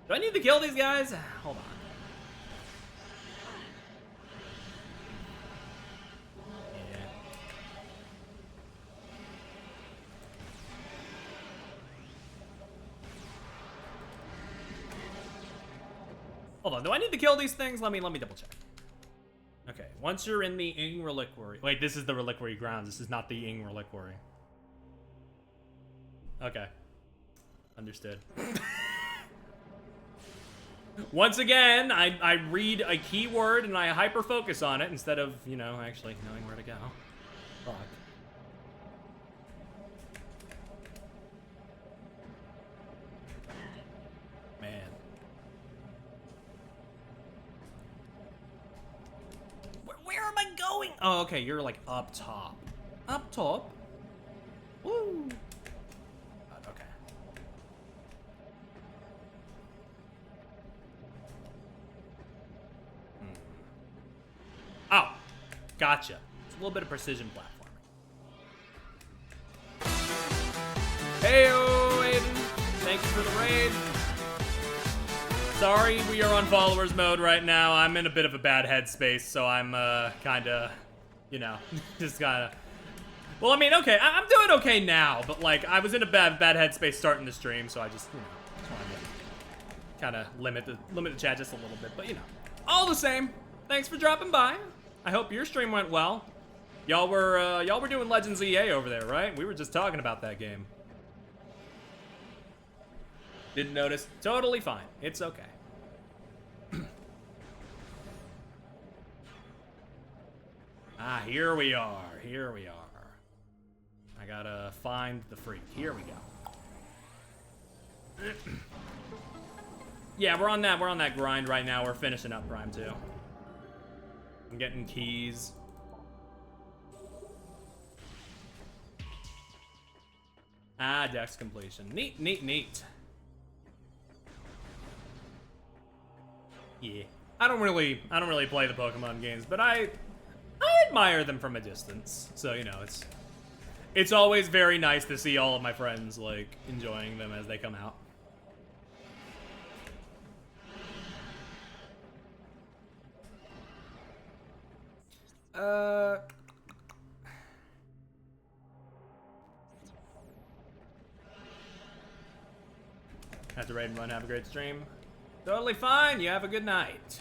Do I need to kill these guys? Hold on. Yeah. Hold on. Do I need to kill these things? Let me double check. Okay. Once you're in the Ing Reliquary. Wait, this is the Reliquary grounds. This is not the Ing Reliquary. Okay. Understood. Once again, I read a keyword and I hyper-focus on it instead of, you know, actually knowing where to go. Fuck. Man. going? Oh, okay, you're like up top. Up top? Woo! Okay. Oh, gotcha. It's a little bit of precision platforming. Heyo, Aiden. Thanks for the raid. Sorry, we are on followers mode right now. I'm in a bit of a bad headspace, so I'm kinda, you know, just kinda. Well, I mean, okay, I'm doing okay now, but like, I was in a bad headspace starting the stream, so I just, you know, just wanted to kind of limit the chat just a little bit. But you know, all the same, thanks for dropping by. I hope your stream went well. Y'all were doing Legends EA over there, right? We were just talking about that game. Didn't notice. Totally fine. It's okay. Ah, here we are. Here we are. I gotta find the freak. Here we go. Yeah, we're on that grind right now. We're finishing up Prime 2. I'm getting keys. Ah, dex completion. Neat, neat, neat. Yeah. I don't really play the Pokemon games, but I admire them from a distance. So, you know, it's always very nice to see all of my friends like enjoying them as they come out. Have to raid and run, have a great stream. Totally fine, you have a good night.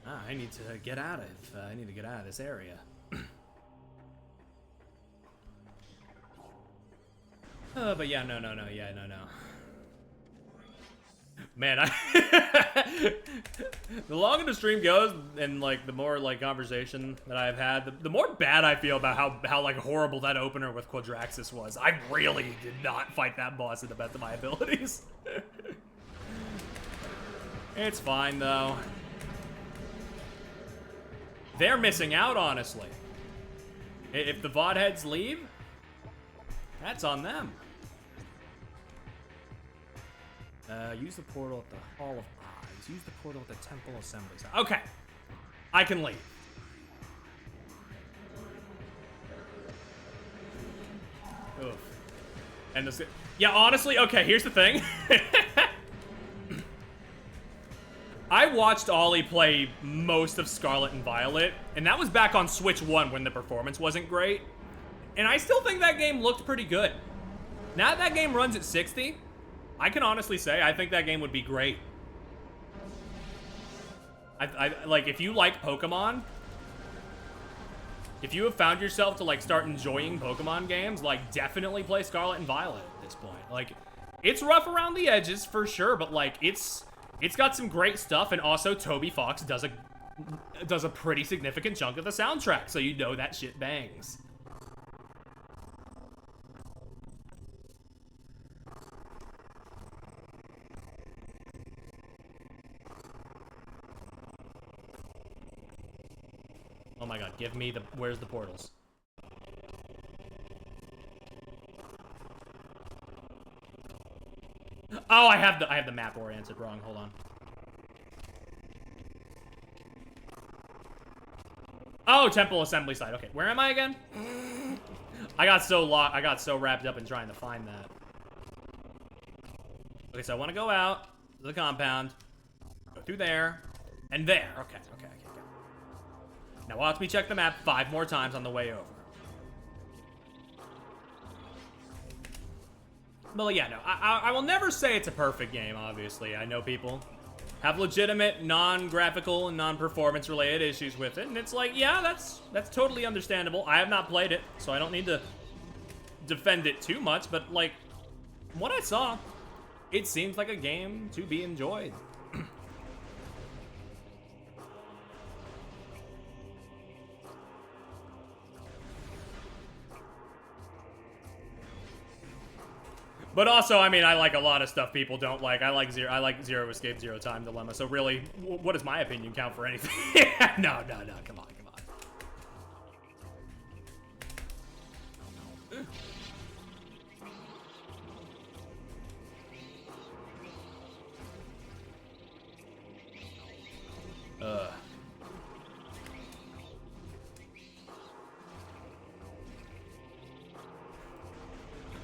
Ah, I need to get out of this area. But yeah, no. Man, the longer the stream goes, and like the more like conversation that I've had, the more bad I feel about how like horrible that opener with Quadraxis was. I really did not fight that boss to the best of my abilities. It's fine though. They're missing out, honestly. If the VOD heads leave, that's on them. Use the portal at the Hall of Eyes. Use the portal at the Temple Assembly Site. Okay. I can leave. Oof. And this... Yeah, honestly, okay, here's the thing. I watched Ollie play most of Scarlet and Violet, and that was back on Switch 1 when the performance wasn't great. And I still think that game looked pretty good. Now that game runs at 60, I can honestly say I think that game would be great. I like, if you like Pokemon, if you have found yourself to like start enjoying Pokemon games, like definitely play Scarlet and Violet at this point. Like, it's rough around the edges for sure, but like it's got some great stuff, and also Toby Fox does a pretty significant chunk of the soundtrack, so you know that shit bangs. Oh my god, give me the... Where's the portals? Oh, I have the map oriented wrong. Hold on. Oh, Temple Assembly Site. Okay, where am I again? I got so wrapped up in trying to find that. Okay, so I want to go out to the compound, go through there, and there. Okay. Now watch me check the map 5 more times on the way over. Well, yeah, no, I will never say it's a perfect game, obviously. I know people have legitimate non-graphical and non-performance related issues with it, and it's like, yeah, that's totally understandable. I have not played it, so I don't need to defend it too much, but like, from what I saw, it seems like a game to be enjoyed. But also, I mean, I like a lot of stuff people don't like. I like Zero Escape, Zero Time Dilemma. So really, what does my opinion count for anything? No, come on.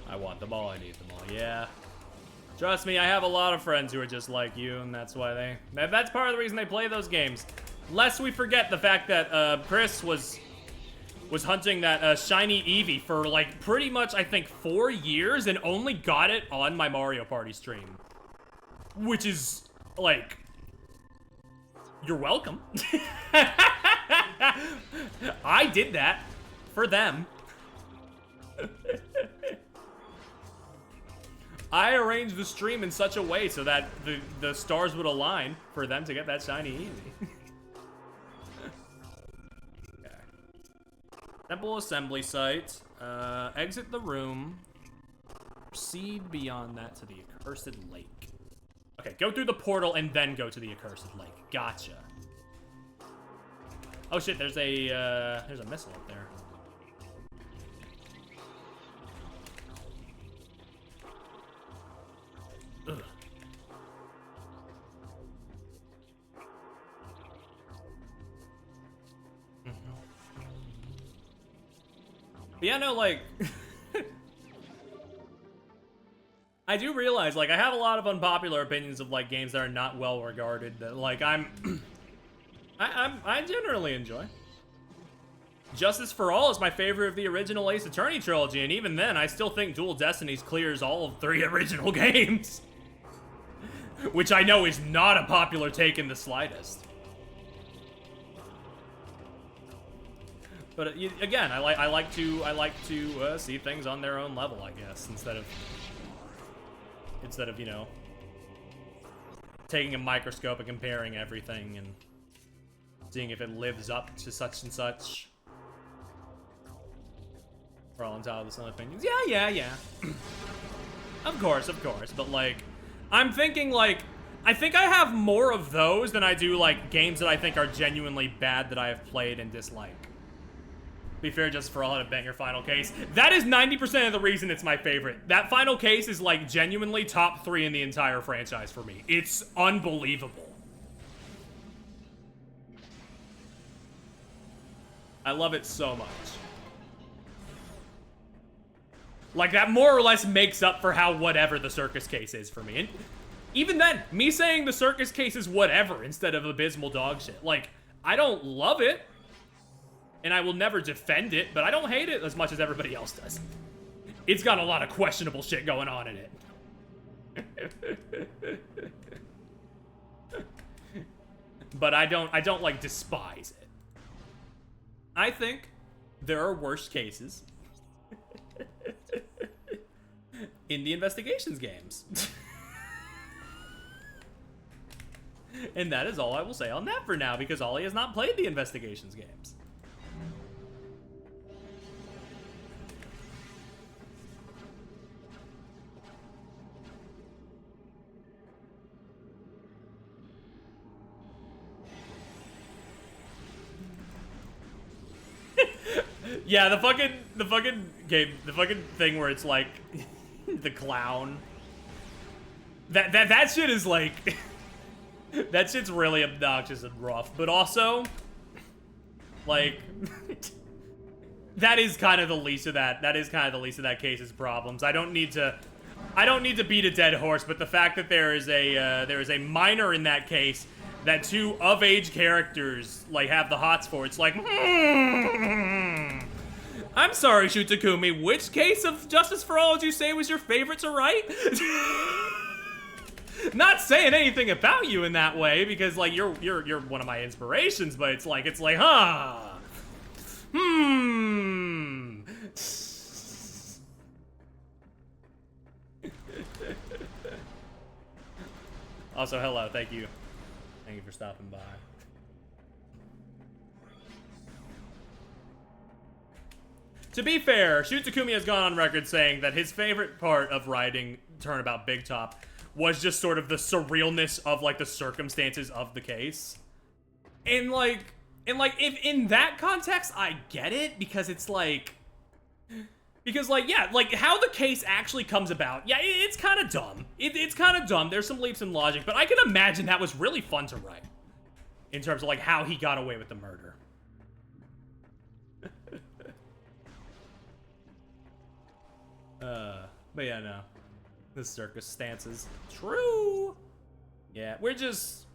I want them all, I need them all, yeah. Trust me, I have a lot of friends who are just like you, and that's why that's part of the reason they play those games. Lest we forget the fact that, Chris was hunting that, shiny Eevee for, like, pretty much, I think, 4 years, and only got it on my Mario Party stream. Which is, like... You're welcome. I did that. For them. I arranged the stream in such a way so that the stars would align for them to get that shiny Eevee. Okay. Temple assembly site. Exit the room. Proceed beyond that to the accursed lake. Okay, go through the portal and then go to the accursed lake. Gotcha. Oh shit, there's a missile up there. Ugh. Yeah, no, like... I do realize, like, I have a lot of unpopular opinions of, like, games that are not well regarded, that, like, I generally enjoy. Justice for All is my favorite of the original Ace Attorney trilogy, and even then, I still think Dual Destinies clears all of 3 original games. Which I know is not a popular take in the slightest. But again, I like to see things on their own level, I guess, instead of, you know, taking a microscope and comparing everything and seeing if it lives up to such and such. For all entitled to some opinions. Yeah. Of course, but like, I'm thinking like, I think I have more of those than I do like games that I think are genuinely bad that I have played and dislike. Be fair, just for all, had a banger final case. That is 90% of the reason it's my favorite. That final case is like genuinely top 3 in the entire franchise for me. It's unbelievable. I love it so much. Like, that more or less makes up for how whatever the circus case is for me. And even then, me saying the circus case is whatever instead of abysmal dog shit. Like, I don't love it. And I will never defend it, but I don't hate it as much as everybody else does. It's got a lot of questionable shit going on in it. But I don't like despise it. I think there are worse cases in the investigations games. And that is all I will say on that for now, because Ollie has not played the investigations games. Yeah, the fucking thing where it's like the clown. That shit is like that shit's really obnoxious and rough, but also like that is kind of the least of that. That is kind of the least of that case's problems. I don't need to beat a dead horse, but the fact that there is a minor in that case that 2 of-age characters like have the hots for, it's like, I'm sorry, Shutakumi, which case of Justice for All did you say was your favorite to write? Not saying anything about you in that way, because like you're one of my inspirations, but it's like, huh? Also, hello, thank you. Thank you for stopping by. To be fair, Shu Takumi has gone on record saying that his favorite part of writing Turnabout Big Top was just sort of the surrealness of, like, the circumstances of the case. And, like, if in that context, I get it, because it's, like... Because, like, yeah, like, how the case actually comes about, yeah, it's kind of dumb. It's kind of dumb. There's some leaps in logic, but I can imagine that was really fun to write. In terms of, like, how he got away with the murder. But yeah, no. The circus stances. True! Yeah, we're just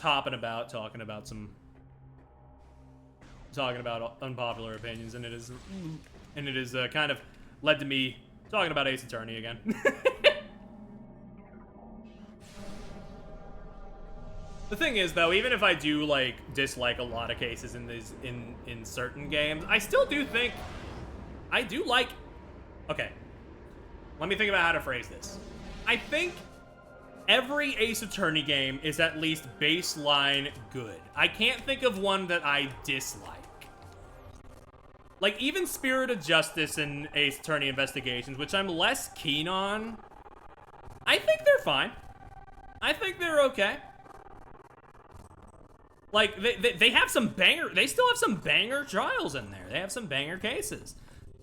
hopping about, talking about unpopular opinions, and it is kind of led to me talking about Ace Attorney again. The thing is, though, even if I do, like, dislike a lot of cases in these in certain games, I still do think I do like... Okay. Let me think about how to phrase this. I think every Ace Attorney game is at least baseline good. I can't think of one that I dislike. Like, even Spirit of Justice and Ace Attorney Investigations, which I'm less keen on, I think they're fine. I think they're okay. Like, they have some banger... They still have some banger trials in there. They have some banger cases.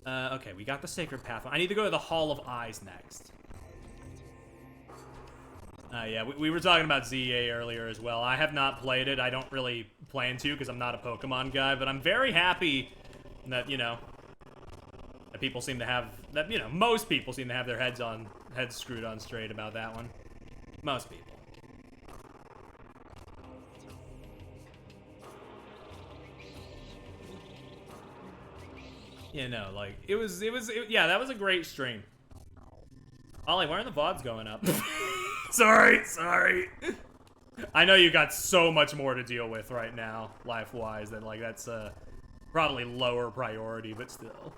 Okay, we got the Sacred Path. I need to go to the Hall of Eyes next. Yeah, we were talking about ZA earlier as well. I have not played it. I don't really plan to because I'm not a Pokemon guy, but I'm very happy that, you know, that people seem to have... That, you know, most people seem to have their heads screwed on straight about that one. Most people. You know, like, yeah, that was a great stream. Ollie, why aren't the VODs going up? Sorry. I know you got so much more to deal with right now, life-wise, that, like, that's, probably lower priority, but still.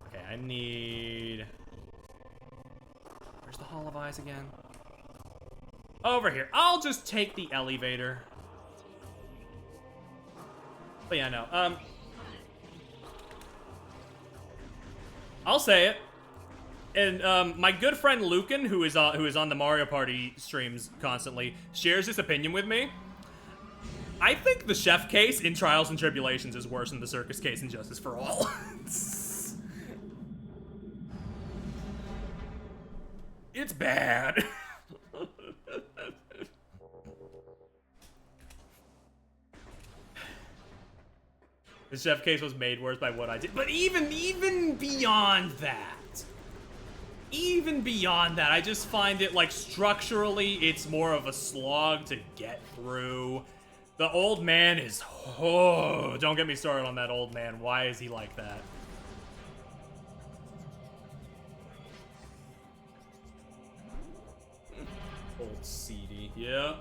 Okay, I need... Where's the Hall of Eyes again? Over here. I'll just take the elevator. But yeah, no, I'll say it. And, my good friend Lucan, who is on the Mario Party streams constantly, shares this opinion with me. I think the chef case in Trials and Tribulations is worse than the circus case in Justice for All. It's bad. The chef case was made worse by what I did. But even beyond that, I just find it, like, structurally, it's more of a slog to get through. The old man is... Oh, don't get me started on that old man. Why is he like that? Old CD. Yeah.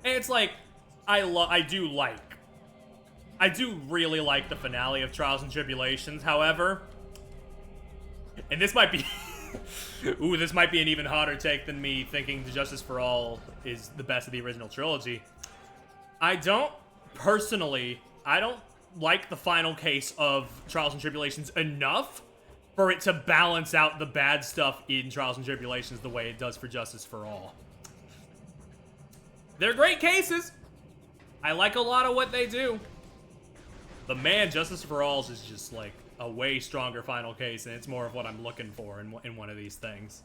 And it's like, I do really like the finale of Trials and Tribulations, however, and this might be, ooh, this might be an even hotter take than me thinking The Justice for All is the best of the original trilogy. I don't like the final case of Trials and Tribulations enough for it to balance out the bad stuff in Trials and Tribulations the way it does for Justice for All. They're great cases. I like a lot of what they do. But man, Justice for All is just like a way stronger final case, and it's more of what I'm looking for in one of these things.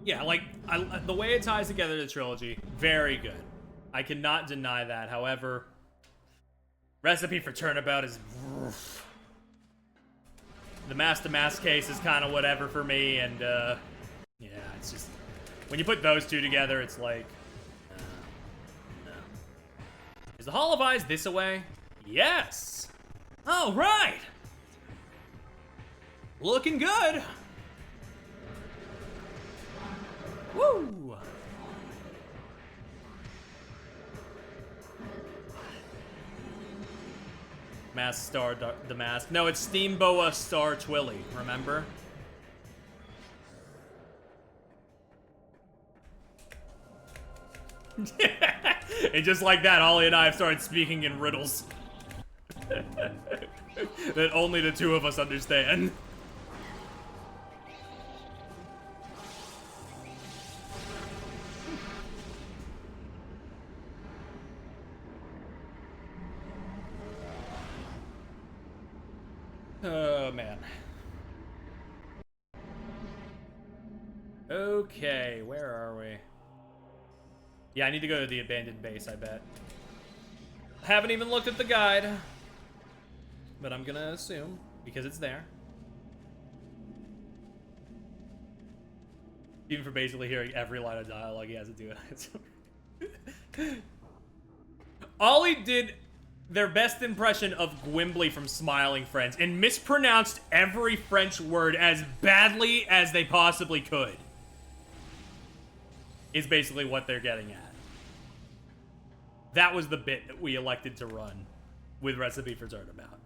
Yeah, like, the way it ties together the trilogy, very good. I cannot deny that. However, Recipe for Turnabout is... The Mask-to-Mask case is kind of whatever for me, and, yeah, it's just... When you put those two together, it's like... no. Is the Hall of Eyes this away? Yes! All right! Looking good! Woo! Mask Star the Mask. No, it's Steamboa Star Twilly, remember? And just like that, Ollie and I have started speaking in riddles. That only the two of us understand. Oh, man. Okay, where are we? Yeah, I need to go to the abandoned base, I bet. Haven't even looked at the guide. But I'm gonna assume, because it's there. Even for basically hearing every line of dialogue he has to do it. Ollie did their best impression of Gwimbly from Smiling Friends and mispronounced every French word as badly as they possibly could. Is basically what they're getting at. That was the bit that we elected to run with Recipe for Turnabout.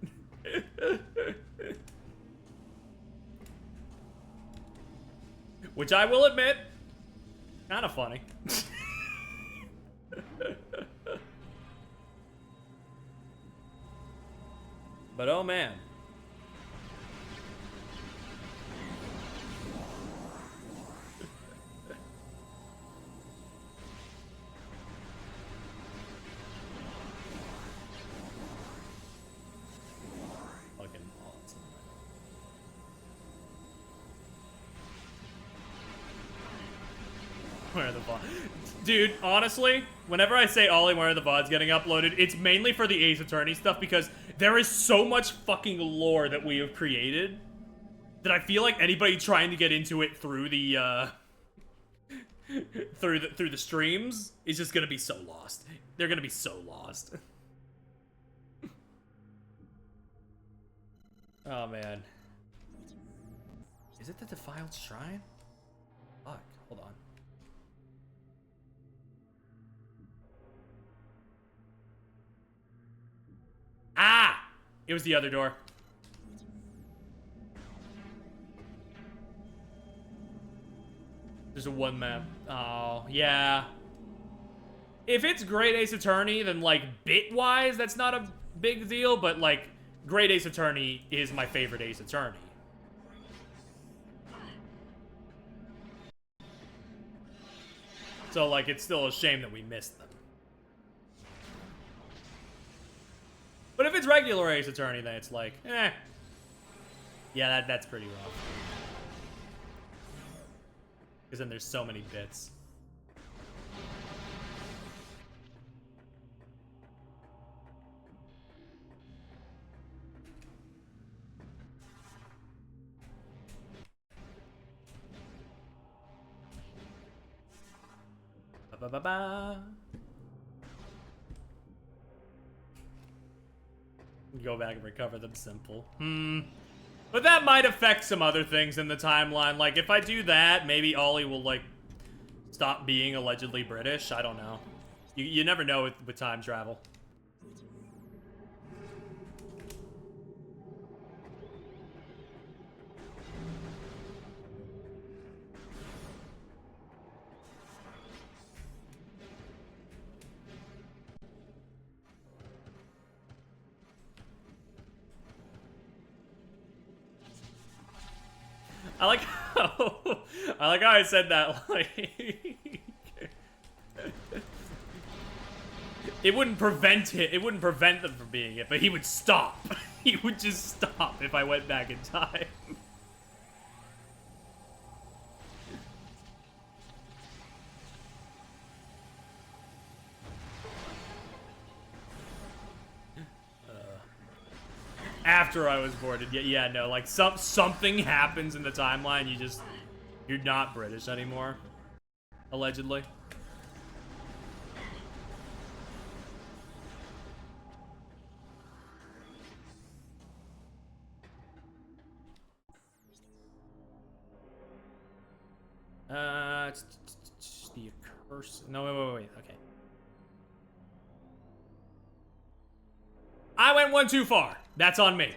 Which I will admit, kind of funny. But oh man. Fucking awesome. Where are the VODs? Dude, honestly, whenever I say Ollie, where are the VODs getting uploaded, it's mainly for the Ace Attorney stuff because there is so much fucking lore that we have created that I feel like anybody trying to get into it through the through the streams is just gonna be so lost. They're gonna be so lost. Oh man. Is it the Defiled Shrine? Fuck, hold on. Ah! It was the other door. There's a one map. Oh, yeah. If it's Great Ace Attorney, then, like, bit-wise, that's not a big deal, but, like, Great Ace Attorney is my favorite Ace Attorney. So, like, it's still a shame that we missed them. But if it's regular Ace Attorney, then it's like, eh. Yeah, that's pretty rough. Because then there's so many bits. Ba-ba-ba-ba. Go back and recover them simple. But that might affect some other things in the timeline. Like, if I do that, maybe Ollie will, like, stop being allegedly British. I don't know. You never know with time travel. I like how I said that, like it wouldn't prevent them from being it, but he would stop. He would just stop if I went back in time. After I was boarded, yeah, no, like something happens in the timeline. You're not British anymore, allegedly. The curse. No, wait. Okay. I went one too far. That's on me.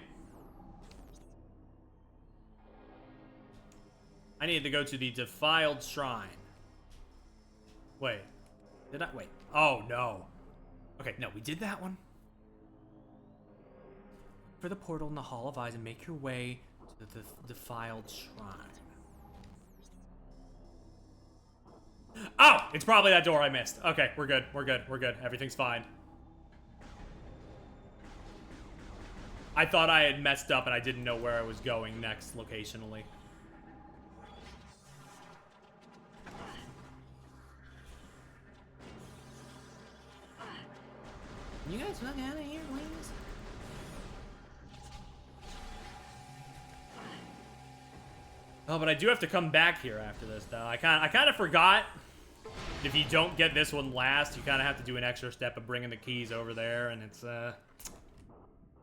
I need to go to the defiled shrine. Wait. Did I? Wait. Oh, no. Okay, no, we did that one. For the portal in the Hall of Eyes and make your way to the defiled shrine. Oh! It's probably that door I missed. Okay, we're good. We're good. We're good. Everything's fine. I thought I had messed up and I didn't know where I was going next locationally. You guys fuck out of here, please. Oh, but I do have to come back here after this, though. I kind of forgot. If you don't get this one last, you kind of have to do an extra step of bringing the keys over there, and it's a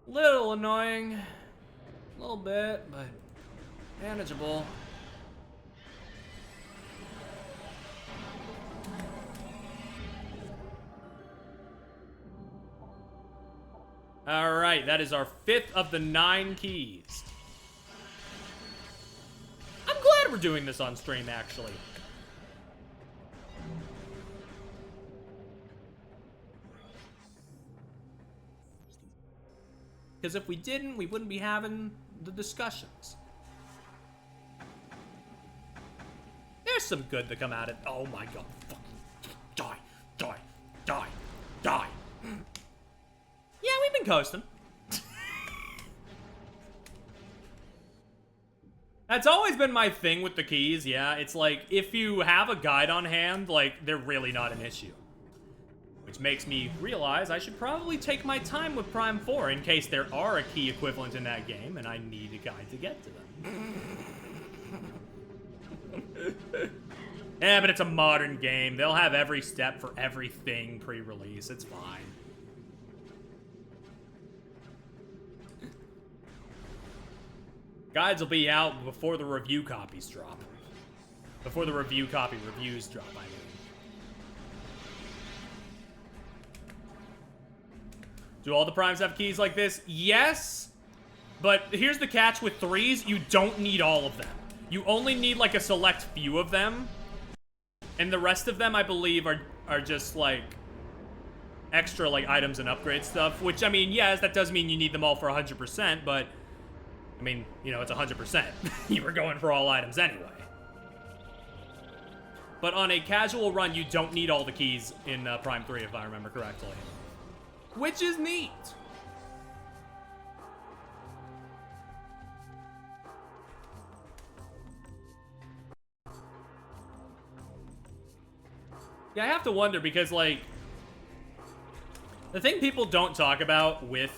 little annoying, a little bit, but manageable. All right, that is our 5th of the 9 keys. I'm glad we're doing this on stream, actually. Because if we didn't, we wouldn't be having the discussions. There's some good to come out of it. Oh my god. Die, die, die, die. Yeah, we've been coasting. That's always been my thing with the keys, yeah. It's like, if you have a guide on hand, like, they're really not an issue. Which makes me realize I should probably take my time with Prime 4 in case there are a key equivalent in that game and I need a guide to get to them. Yeah, but it's a modern game. They'll have every step for everything pre-release. It's fine. Guides will be out before the review copies drop. Before the review copy reviews drop, I mean. Do all the primes have keys like this? Yes, but here's the catch with 3s. You don't need all of them. You only need, like, a select few of them. And the rest of them, I believe, are just, like, extra, like, items and upgrade stuff. Which, I mean, yes, that does mean you need them all for 100%, but... I mean, you know, it's 100%. You were going for all items anyway. But on a casual run, you don't need all the keys in Prime 3, if I remember correctly. Which is neat. Yeah, I have to wonder because, like, the thing people don't talk about with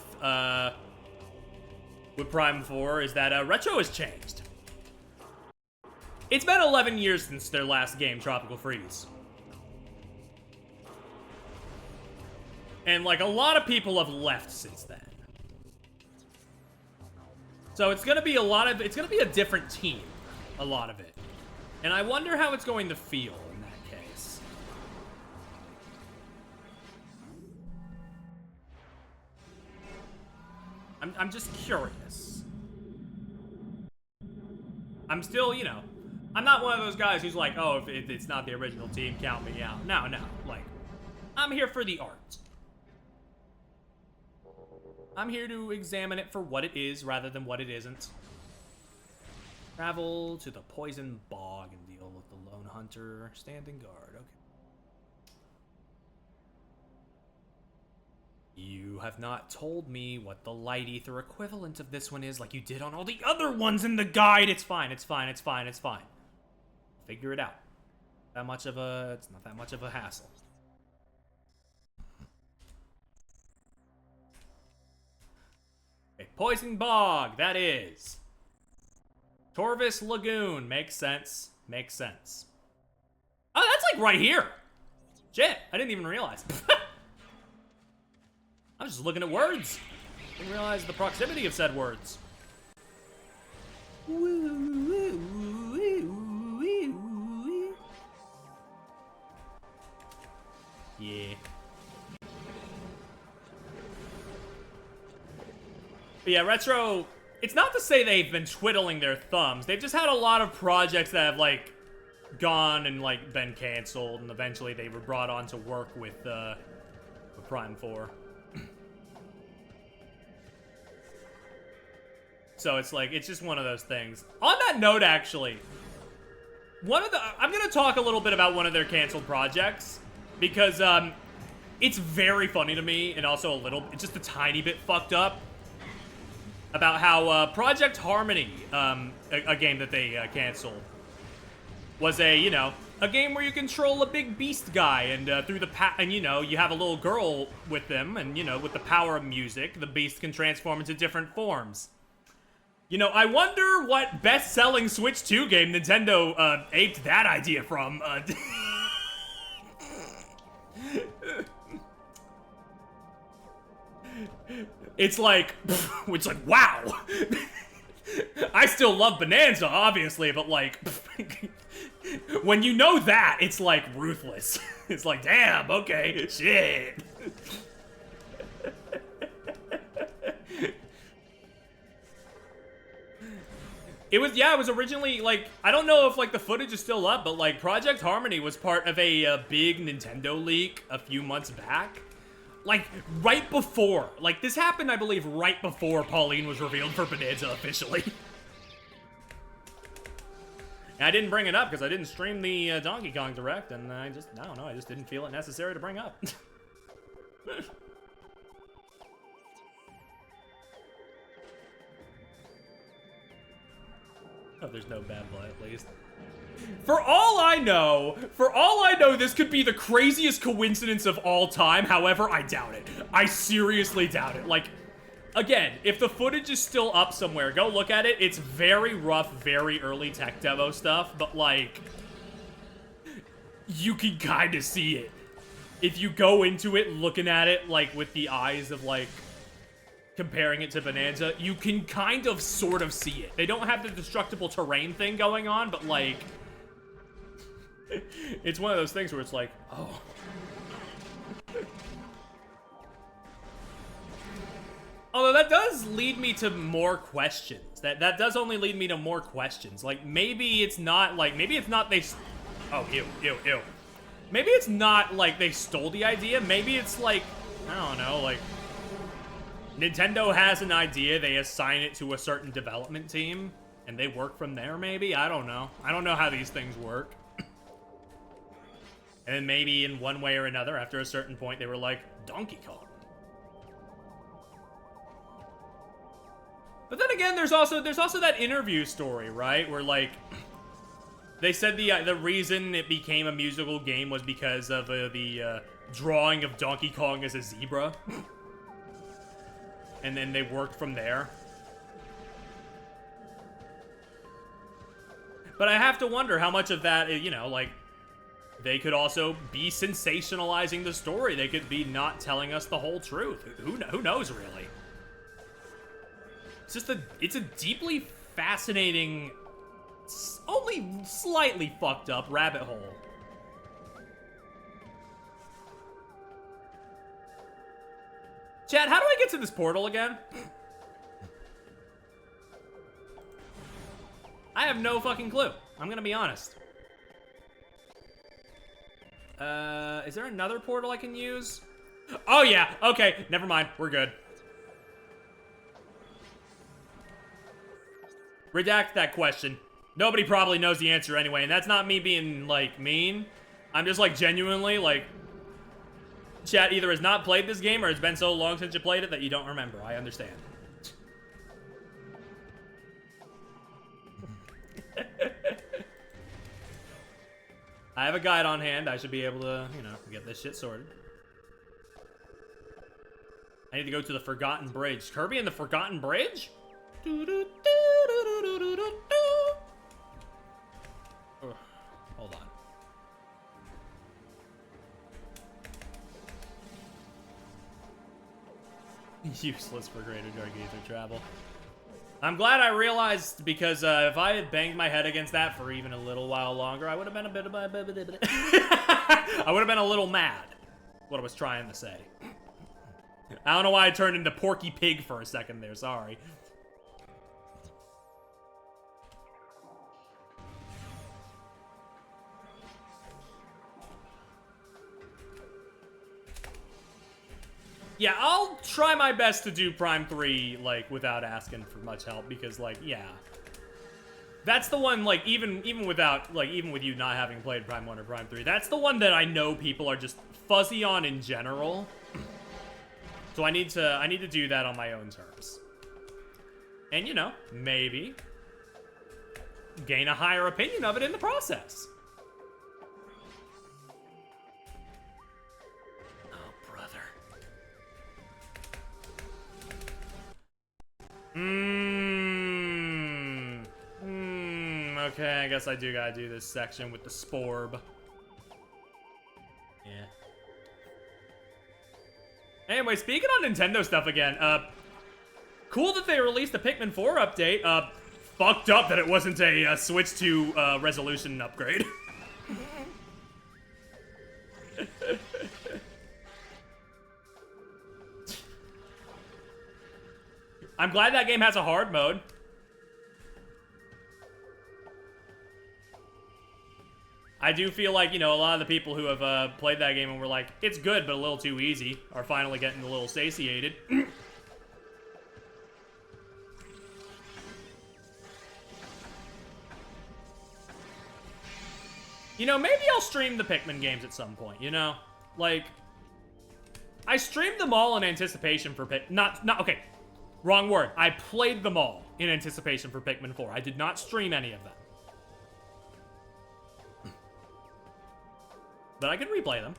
Prime 4 is that Retro has changed. It's been 11 years since their last game, Tropical Freeze. And, like, a lot of people have left since then. So it's gonna be it's gonna be a different team, a lot of it. And I wonder how it's going to feel in that case. I'm just curious. I'm still, you know, I'm not one of those guys who's like, oh, if it's not the original team, count me out. No, like, I'm here for the art. I'm here to examine it for what it is rather than what it isn't. Travel to the poison bog and deal with the lone hunter. Standing guard, okay. You have not told me what the light ether equivalent of this one is like you did on all the other ones in the guide. It's fine, it's fine, it's fine, it's fine. Figure it out. It's not that much of a hassle. Okay, Poison Bog, that is. Torvis Lagoon, makes sense, makes sense. Oh, that's like right here. Shit, I didn't even realize. I was just looking at words. Didn't realize the proximity of said words. Yeah. But yeah, Retro, it's not to say they've been twiddling their thumbs. They've just had a lot of projects that have, like, gone and, like, been canceled, and eventually they were brought on to work with Prime 4. So it's like, it's just one of those things. On that note, actually, I'm gonna talk a little bit about one of their canceled projects, because, it's very funny to me, and also it's just a tiny bit fucked up, about how, Project Harmony, a game that they, canceled, was a game where you control a big beast guy, and, you have a little girl with them, and, with the power of music, the beast can transform into different forms. I wonder what best-selling Switch 2 game Nintendo, aped that idea from, It's like, wow! I still love Bonanza, obviously, but, like, when you know that, it's, like, ruthless. It's like, damn, okay, shit. It was originally, like, I don't know if, like, the footage is still up, but, like, Project Harmony was part of a big Nintendo leak a few months back. Like, right before. Like, this happened, I believe, right before Pauline was revealed for Bonanza officially. And I didn't bring it up because I didn't stream the Donkey Kong Direct, and I don't know, I just didn't feel it necessary to bring up. Oh, there's no bad blood, at least. For all I know, this could be the craziest coincidence of all time. However, I doubt it. I seriously doubt it. Like, again, if the footage is still up somewhere, go look at it. It's very rough, very early tech demo stuff, but, like, you can kind of see it. If you go into it looking at it, like, with the eyes of, like, comparing it to Bonanza, you can kind of sort of see it. They don't have the destructible terrain thing going on, but, like, it's one of those things where it's like, oh. Although that does lead me to more questions. That does only lead me to more questions. Like, maybe it's not they... Oh, ew. Maybe it's not, like, they stole the idea. Maybe it's, like, I don't know, like, Nintendo has an idea, they assign it to a certain development team, and they work from there, maybe? I don't know. I don't know how these things work. And then maybe in one way or another, after a certain point, they were like, Donkey Kong. But then again, there's also that interview story, right? Where, like, they said the reason it became a musical game was because of the drawing of Donkey Kong as a zebra. And then they worked from there. But I have to wonder how much of that, like, they could also be sensationalizing the story. They could be not telling us the whole truth. Who knows, really? It's a deeply fascinating, only slightly fucked up rabbit hole. Chat, how do I get to this portal again? I have no fucking clue. I'm gonna be honest. Is there another portal I can use? Oh yeah, okay, never mind, we're good. Redact that question. Nobody probably knows the answer anyway, and that's not me being, like, mean. I'm just, like, genuinely, like, chat either has not played this game or it's been so long since you played it that you don't remember. I understand. I have a guide on hand. I should be able to, get this shit sorted. I need to go to the Forgotten Bridge. Kirby and the Forgotten Bridge? Ugh, hold on. Useless for Greater Dark Aether travel. I'm glad I realized, because if I had banged my head against that for even a little while longer, I would have been I would have been a little mad. What I was trying to say. I don't know why I turned into Porky Pig for a second there, sorry. Yeah, I'll try my best to do Prime 3, like, without asking for much help, because, like, yeah. That's the one, like, even without, like, even with you not having played Prime 1 or Prime 3, that's the one that I know people are just fuzzy on in general. So I need to do that on my own terms. And, you know, maybe gain a higher opinion of it in the process. Oh, brother. Okay, I guess I do gotta do this section with the Sporb. Yeah. Anyway, speaking on Nintendo stuff again, cool that they released a Pikmin 4 update. Fucked up that it wasn't a Switch 2 resolution upgrade. I'm glad that game has a hard mode. I do feel like, you know, a lot of the people who have played that game and were like, it's good, but a little too easy, are finally getting a little satiated. You know, maybe I'll stream the Pikmin games at some point, you know? Like, I streamed them all in anticipation for okay, wrong word. I played them all in anticipation for Pikmin 4. I did not stream any of them. But I could replay them.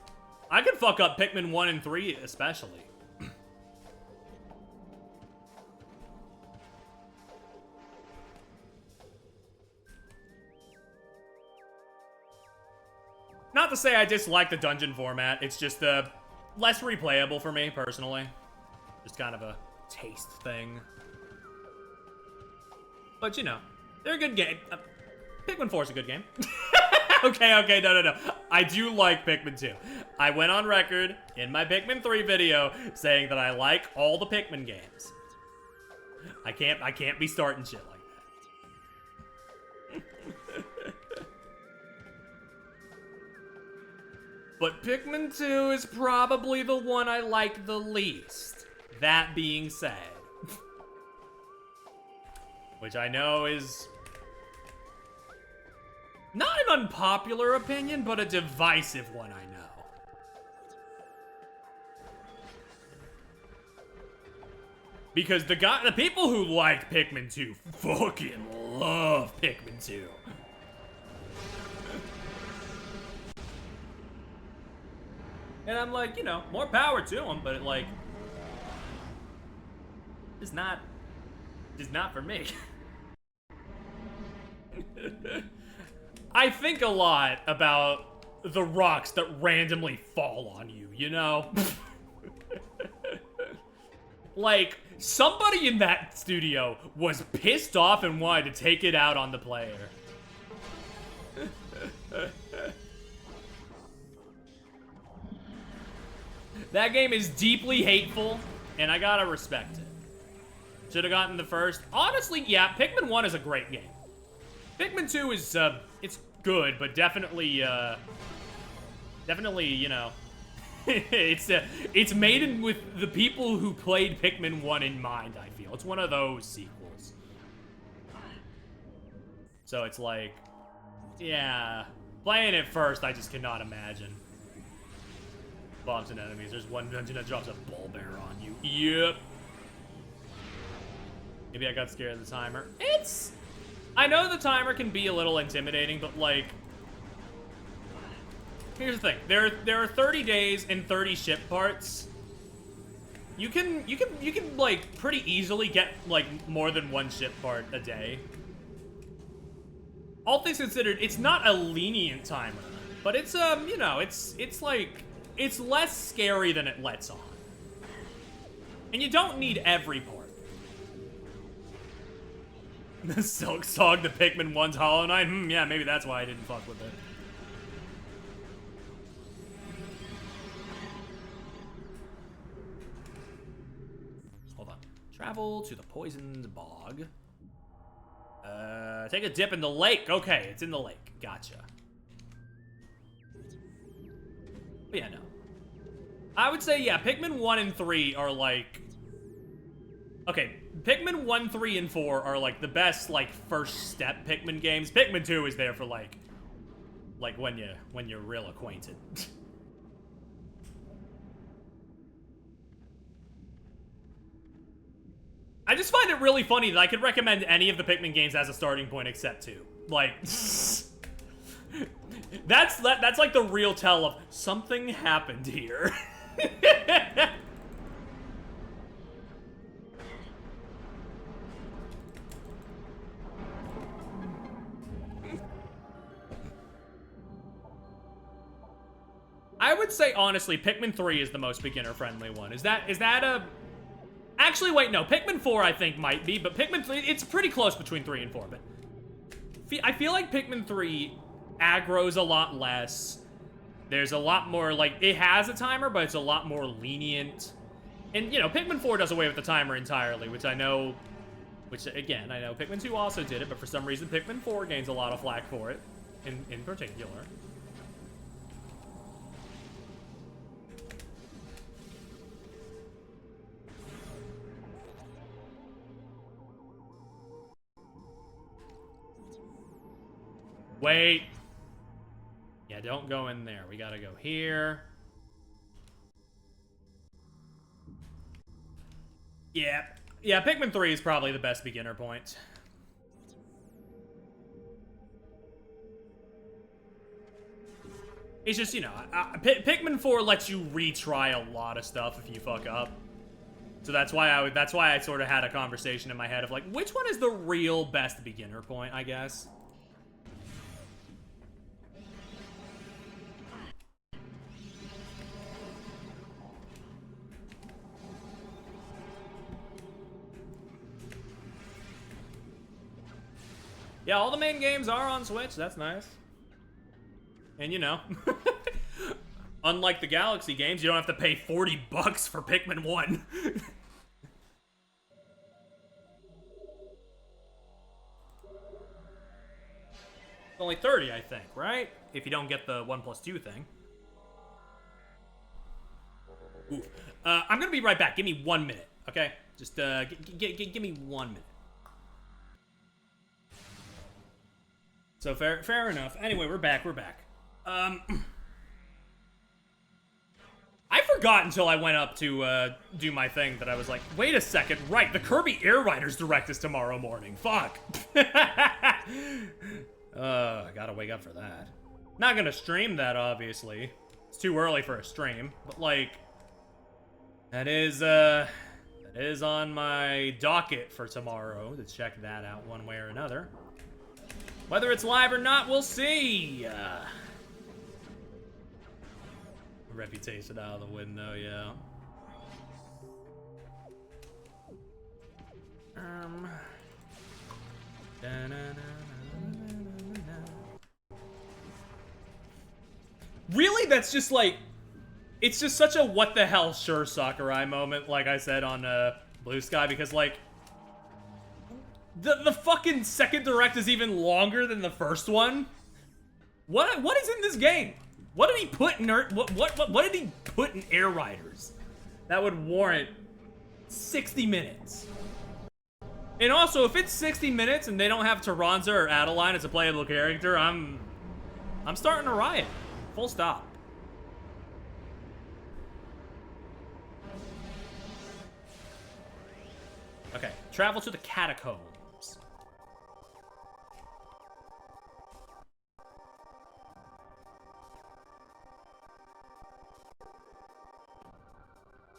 I could fuck up Pikmin 1 and 3 especially. Not to say I dislike the dungeon format, it's just less replayable for me, personally. Just kind of a taste thing. But, you know, they're a good game. Pikmin 4 is a good game. Okay, no. I do like Pikmin 2. I went on record in my Pikmin 3 video saying that I like all the Pikmin games. I can't be starting shit like that. But Pikmin 2 is probably the one I like the least. That being said. Which I know is not an unpopular opinion, but a divisive one, I know. Because the people who like Pikmin 2 fucking love Pikmin 2. And I'm like, you know, more power to them, but it, like, it's not for me. I think a lot about the rocks that randomly fall on you, you know? Like, somebody in that studio was pissed off and wanted to take it out on the player. That game is deeply hateful, and I gotta respect it. Should have gotten the first. Honestly, yeah, Pikmin 1 is a great game. Pikmin 2 is, it's good, but definitely, you know, it's made with the people who played Pikmin 1 in mind, I feel. It's one of those sequels. So it's like, yeah, playing it first, I just cannot imagine. Bombs and enemies. There's one dungeon that drops a ball bear on you. Yep. Maybe I got scared of the timer. I know the timer can be a little intimidating, but like, here's the thing. There are 30 days and 30 ship parts. You can like pretty easily get like more than one ship part a day. All things considered, it's not a lenient timer, but it's you know, it's like it's less scary than it lets on. And you don't need every part. The Silk Song, the Pikmin 1's Hollow Knight? Yeah, maybe that's why I didn't fuck with it. Travel to the poisoned bog. Take a dip in the lake. Okay, it's in the lake. Gotcha. But yeah, no. I would say, yeah, Pikmin 1 and 3 are like... Okay, Pikmin 1, 3, and 4 are like the best, like, first step Pikmin games. Pikmin 2 is there for like when you're real acquainted. I just find it really funny that I could recommend any of the Pikmin games as a starting point except 2. Like, that's like the real tell of something happened here. I would say, honestly, Pikmin 3 is the most beginner-friendly one. Is that a... Actually, wait, no. Pikmin 4, I think, might be, but Pikmin 3... It's pretty close between 3 and 4, but... I feel like Pikmin 3 aggro's a lot less. There's a lot more, like... It has a timer, but it's a lot more lenient. And, you know, Pikmin 4 does away with the timer entirely, which I know... Which, again, I know Pikmin 2 also did it, but for some reason, Pikmin 4 gains a lot of flack for it. In particular. Wait. Yeah, don't go in there. We gotta go here. Yeah. Yeah, Pikmin 3 is probably the best beginner point. It's just, you know, Pikmin 4 lets you retry a lot of stuff if you fuck up. So that's why I sort of had a conversation in my head of like, which one is the real best beginner point, I guess? Yeah, all the main games are on Switch. That's nice. And you know, unlike the Galaxy games, you don't have to pay $40 for Pikmin 1. It's only 30, I think, right? If you don't get the 1+2 thing. Ooh. I'm gonna be right back. Give me 1 minute, okay? Just give me 1 minute. So fair enough. Anyway, we're back. I forgot until I went up to do my thing that I was like, wait a second, right, the Kirby Air Riders Direct is tomorrow morning. Fuck. I gotta wake up for that. Not gonna stream that, obviously. It's too early for a stream, but like, that is on my docket for tomorrow to check that out one way or another. Whether it's live or not, we'll see. Reputation out of the window, yeah. Really? That's just like... It's just such a what the hell sure Sakurai moment, like I said on Blue Sky, because like... The fucking second direct is even longer than the first one. What is in this game? What did he put in what did he put in Air Riders that would warrant 60 minutes? And also, if it's 60 minutes and they don't have Taranza or Adeline as a playable character, I'm starting to riot. Full stop. Okay, travel to the catacombs.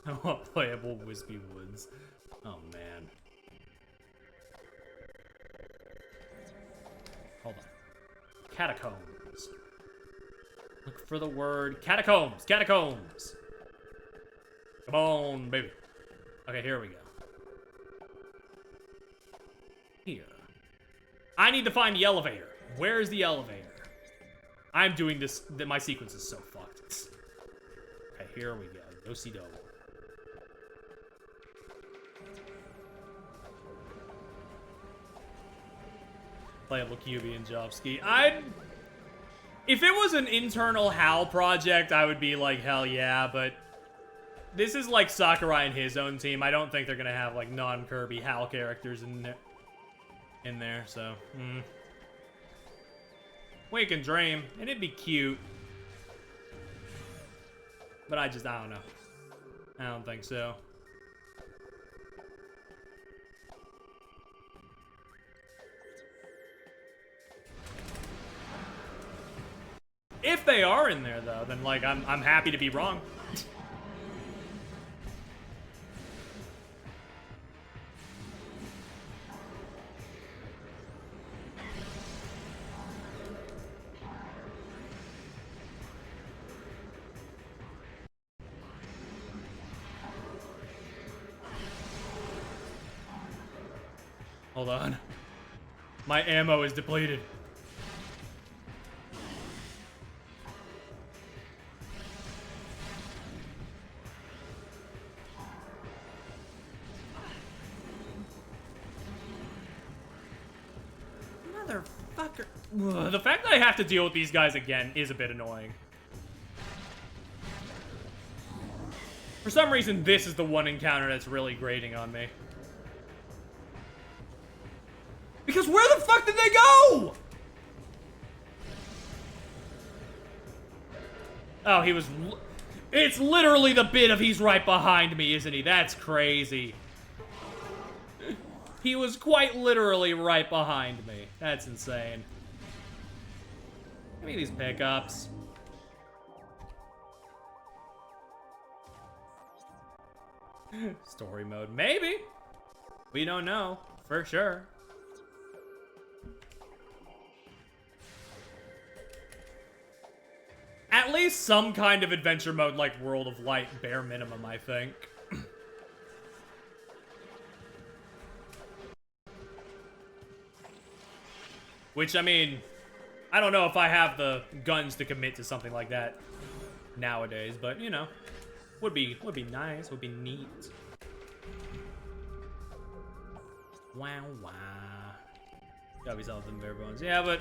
I want playable Wispy Woods. Oh, man. Hold on. Catacombs. Look for the word catacombs. Catacombs. Come on, baby. Okay, here we go. Here. I need to find the elevator. Where is the elevator? I'm doing this. My sequence is so fucked. Okay, here we go. Do-si-do. Playable QB and Jovsky. If it was an internal HAL project, I would be like, hell yeah, but this is like Sakurai and his own team. I don't think they're gonna have like non-Kirby HAL characters in there, so. Wake and Dream, and it'd be cute. But I don't know. I don't think so. If they are in there, though, then, like, I'm happy to be wrong. Hold on. My ammo is depleted. Motherfucker. Ugh, the fact that I have to deal with these guys again is a bit annoying. For some reason, this is the one encounter that's really grating on me. Because where the fuck did they go? Oh, he was... It's literally the bit of he's right behind me, isn't he? That's crazy. He was quite literally right behind me. That's insane. Give me these pickups. Story mode. Maybe. We don't know. For sure. At least some kind of adventure mode like World of Light, bare minimum, I think. Which, I mean, I don't know if I have the guns to commit to something like that nowadays, but, you know, would be nice, would be neat. Wow, wow. Gotta be something bare bones. Yeah, but...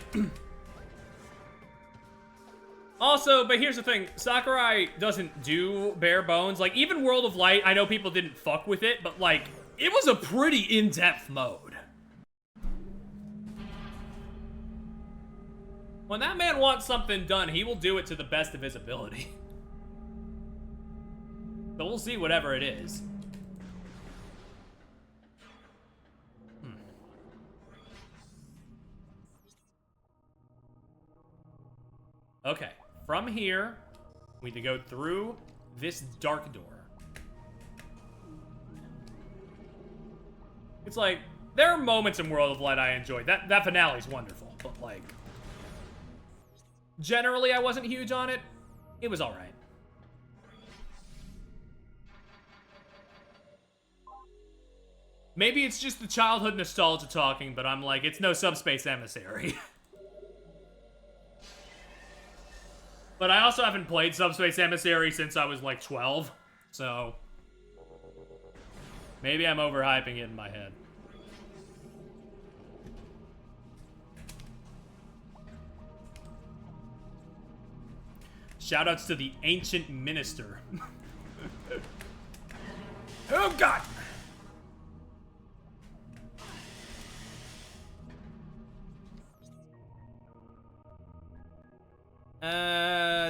Also, but here's the thing, Sakurai doesn't do bare bones. Like, even World of Light, I know people didn't fuck with it, but, like, it was a pretty in-depth mode. When that man wants something done, he will do it to the best of his ability. So we'll see whatever it is. Okay. From here, we need to go through this dark door. It's like, there are moments in World of Light I enjoyed. That finale's wonderful, but like... Generally, I wasn't huge on it. It was alright. Maybe it's just the childhood nostalgia talking, but I'm like, it's no Subspace Emissary. But I also haven't played Subspace Emissary since I was like 12, so maybe I'm overhyping it in my head. Shoutouts to the Ancient Minister. Oh god!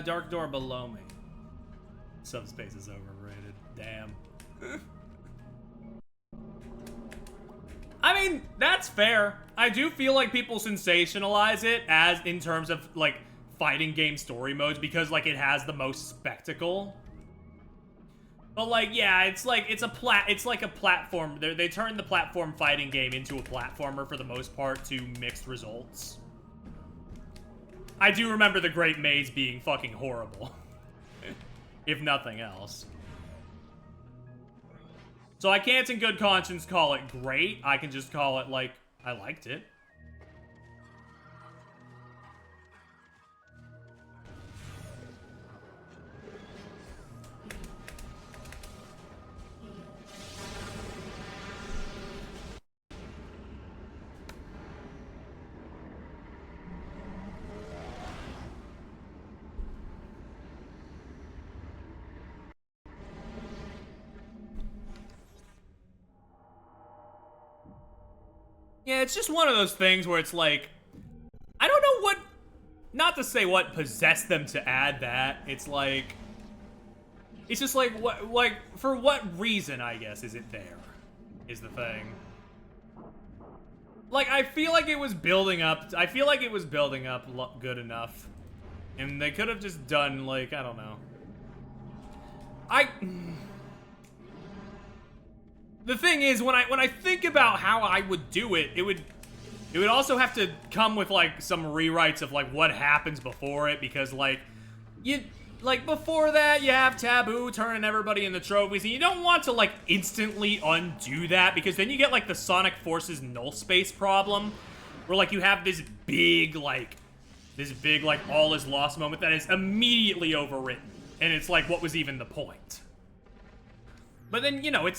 Dark door below me. Subspace is overrated. Damn. I mean, that's fair. I do feel like people sensationalize it as in terms of like fighting game story modes because like it has the most spectacle. But like, yeah, it's like it's like a platform. They turned the platform fighting game into a platformer for the most part to mixed results. I do remember the Great Maze being fucking horrible. If nothing else. So I can't in good conscience call it great. I can just call it, like, I liked it. Yeah, it's just one of those things where it's like, I don't know what, not to say what possessed them to add that. It's like, it's just like, what, like, for what reason, I guess, is it there, is the thing. Like, I feel like it was building up, good enough. And they could have just done, like, I don't know. The thing is, when I think about how I would do it, it would also have to come with, like, some rewrites of, like, what happens before it, because, like, before that, you have Taboo turning everybody into trophies, and you don't want to, like, instantly undo that, because then you get, like, the Sonic Forces null space problem, where, like, you have this big, like, all is lost moment that is immediately overwritten, and it's like, what was even the point? But then, you know,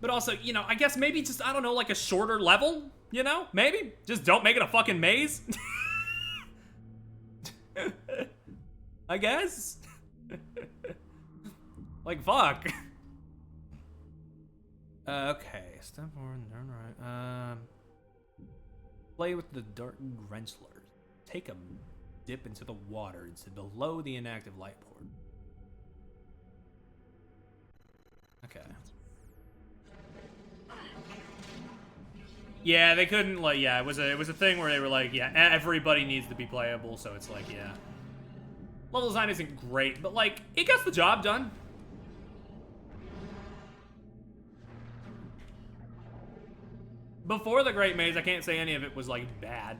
but also, you know, I guess maybe just, I don't know, like a shorter level, you know? Maybe? Just don't make it a fucking maze? I guess? Like, fuck. Okay, step forward, turn right. Play with the dark Grenchler. Take a dip into the water into below the inactive light port. Okay. Yeah, they couldn't, like, yeah, it was a thing where they were like, yeah, everybody needs to be playable, so it's like, yeah. Level design isn't great, but, like, it gets the job done. Before the Great Maze, I can't say any of it was, like, bad.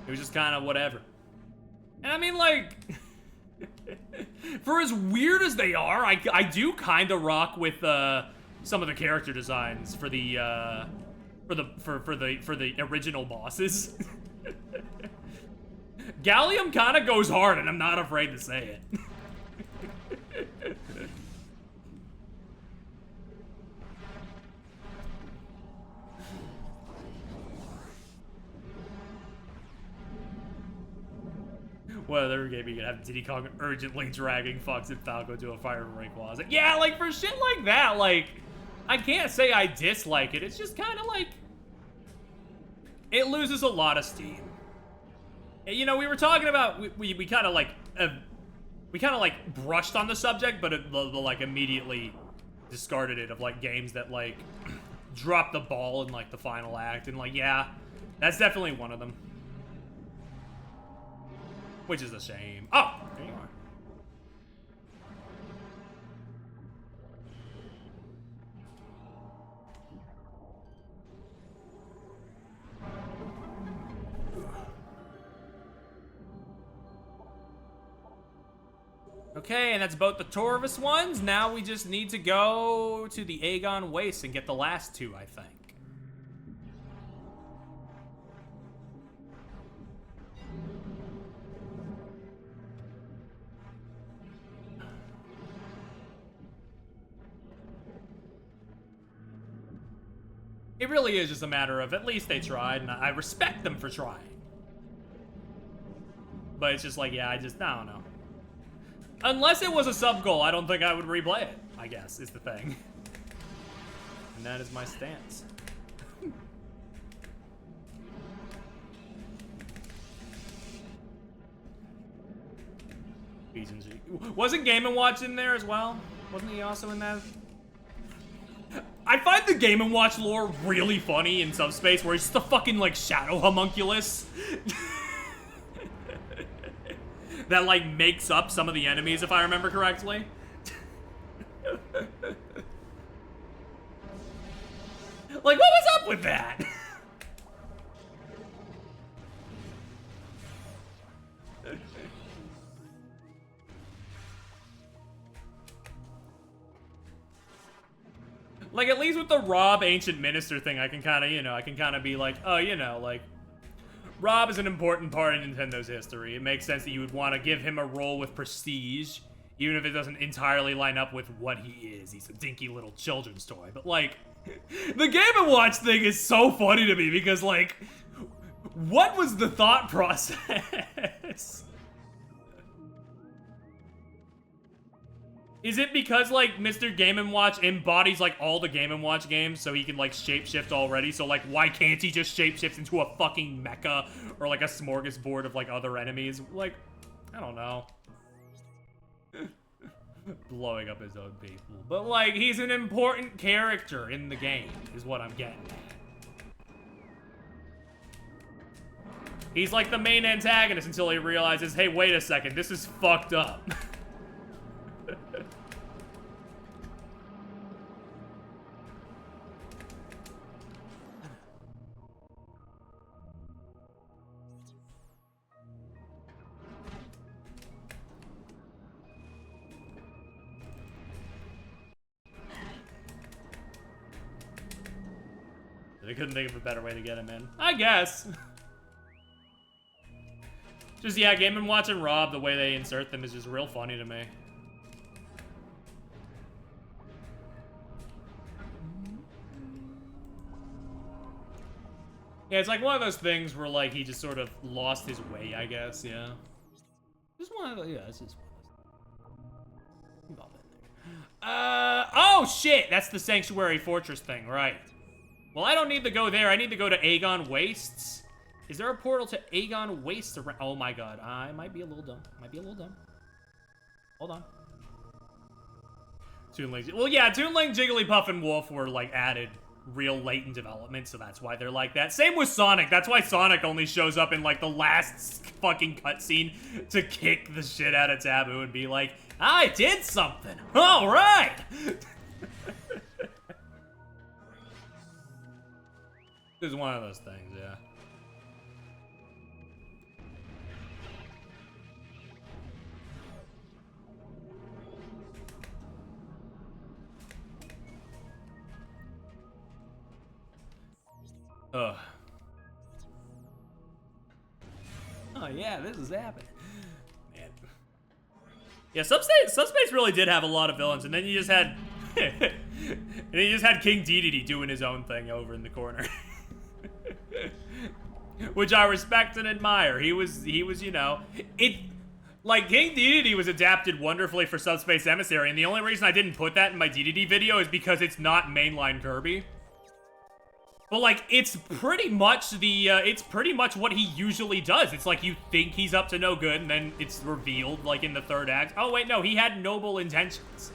It was just kind of whatever. And I mean, like, for as weird as they are, I do kind of rock with some of the character designs for the original bosses. Gallium kind of goes hard, and I'm not afraid to say it. What other game you could have Diddy Kong urgently dragging Fox and Falco to a fire break closet? Yeah, like, for shit like that, like, I can't say I dislike it. It's just kind of like, it loses a lot of steam. You know, we were talking about, we kind of like, brushed on the subject, but like immediately discarded it of like games that like drop the ball in like the final act, and like, yeah, that's definitely one of them. Which is a shame. Oh, there you are. Okay, and that's both the Torvus ones. Now we just need to go to the Aegon Waste and get the last two, I think. It really is just a matter of, at least they tried, and I respect them for trying. But it's just like, yeah, I don't know. Unless it was a sub-goal, I don't think I would replay it, I guess, is the thing. And that is my stance. Wasn't Game & Watch in there as well? Wasn't he also in that? I find the Game & Watch lore really funny in Subspace, where it's just a fucking, like, shadow homunculus. That, like, makes up some of the enemies, if I remember correctly. Like, what was up with that? Like, at least with the Rob Ancient Minister thing, I can kind of, you know, I can kind of be like, oh, you know, like, Rob is an important part of Nintendo's history. It makes sense that you would want to give him a role with prestige, even if it doesn't entirely line up with what he is. He's a dinky little children's toy. But, like, the Game & Watch thing is so funny to me because, like, what was the thought process? Is it because, like, Mr. Game & Watch embodies, like, all the Game & Watch games, so he can, like, shapeshift already? So, like, why can't he just shapeshift into a fucking mecha or, like, a smorgasbord of, like, other enemies? Like, I don't know. Blowing up his own people. But, like, he's an important character in the game, is what I'm getting at. He's, like, the main antagonist until he realizes, hey, wait a second, this is fucked up. They couldn't think of a better way to get him in. I guess. Just, yeah, Game & Watch and Rob, the way they insert them is just real funny to me. Yeah, it's like one of those things where, like, he just sort of lost his way, I guess, yeah. Just one of those, yeah, it's just one of those. Oh, shit! That's the Sanctuary Fortress thing, right. Well, I don't need to go there. I need to go to Aegon Wastes. Is there a portal to Aegon Wastes around? Oh my god. I might be a little dumb. Hold on. Toon Link. Well, yeah, Toon Link, Jigglypuff, and Wolf were, like, added real late in development, so that's why they're like that. Same with Sonic. That's why Sonic only shows up in, like, the last fucking cutscene to kick the shit out of Taboo and be like, I did something. All right. This is one of those things, yeah. Ugh. Oh yeah, this is happening. Man. Yeah, Subspace really did have a lot of villains, and then you just had King Dedede doing his own thing over in the corner. Which I respect and admire. He was, you know, like, King Dedede was adapted wonderfully for Subspace Emissary, and the only reason I didn't put that in my Dedede video is because it's not mainline Kirby. But, like, it's pretty much what he usually does. It's like you think he's up to no good, and then it's revealed, like, in the third act. Oh, wait, no, he had noble intentions.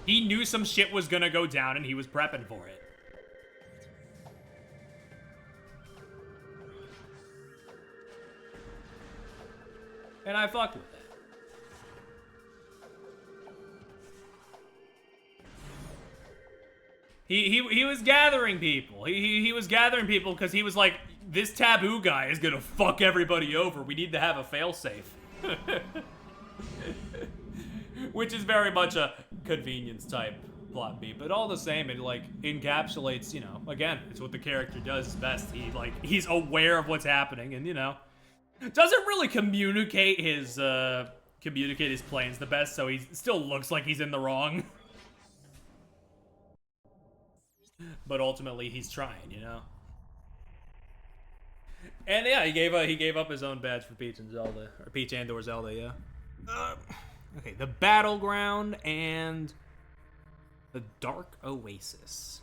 He knew some shit was gonna go down, and he was prepping for it. And I fucked with that. He was gathering people. He was gathering people because he was like, this Taboo guy is gonna fuck everybody over. We need to have a failsafe. Which is very much a convenience type plot beat, but all the same, it like encapsulates, you know, again, it's what the character does best. He's aware of what's happening, and you know, doesn't really communicate his plans the best, so he still looks like he's in the wrong. But ultimately, he's trying, you know. And yeah, he gave up his own badge for Peach and Zelda, or Peach and/or Zelda, yeah. Okay, the Battleground and the Dark Oasis.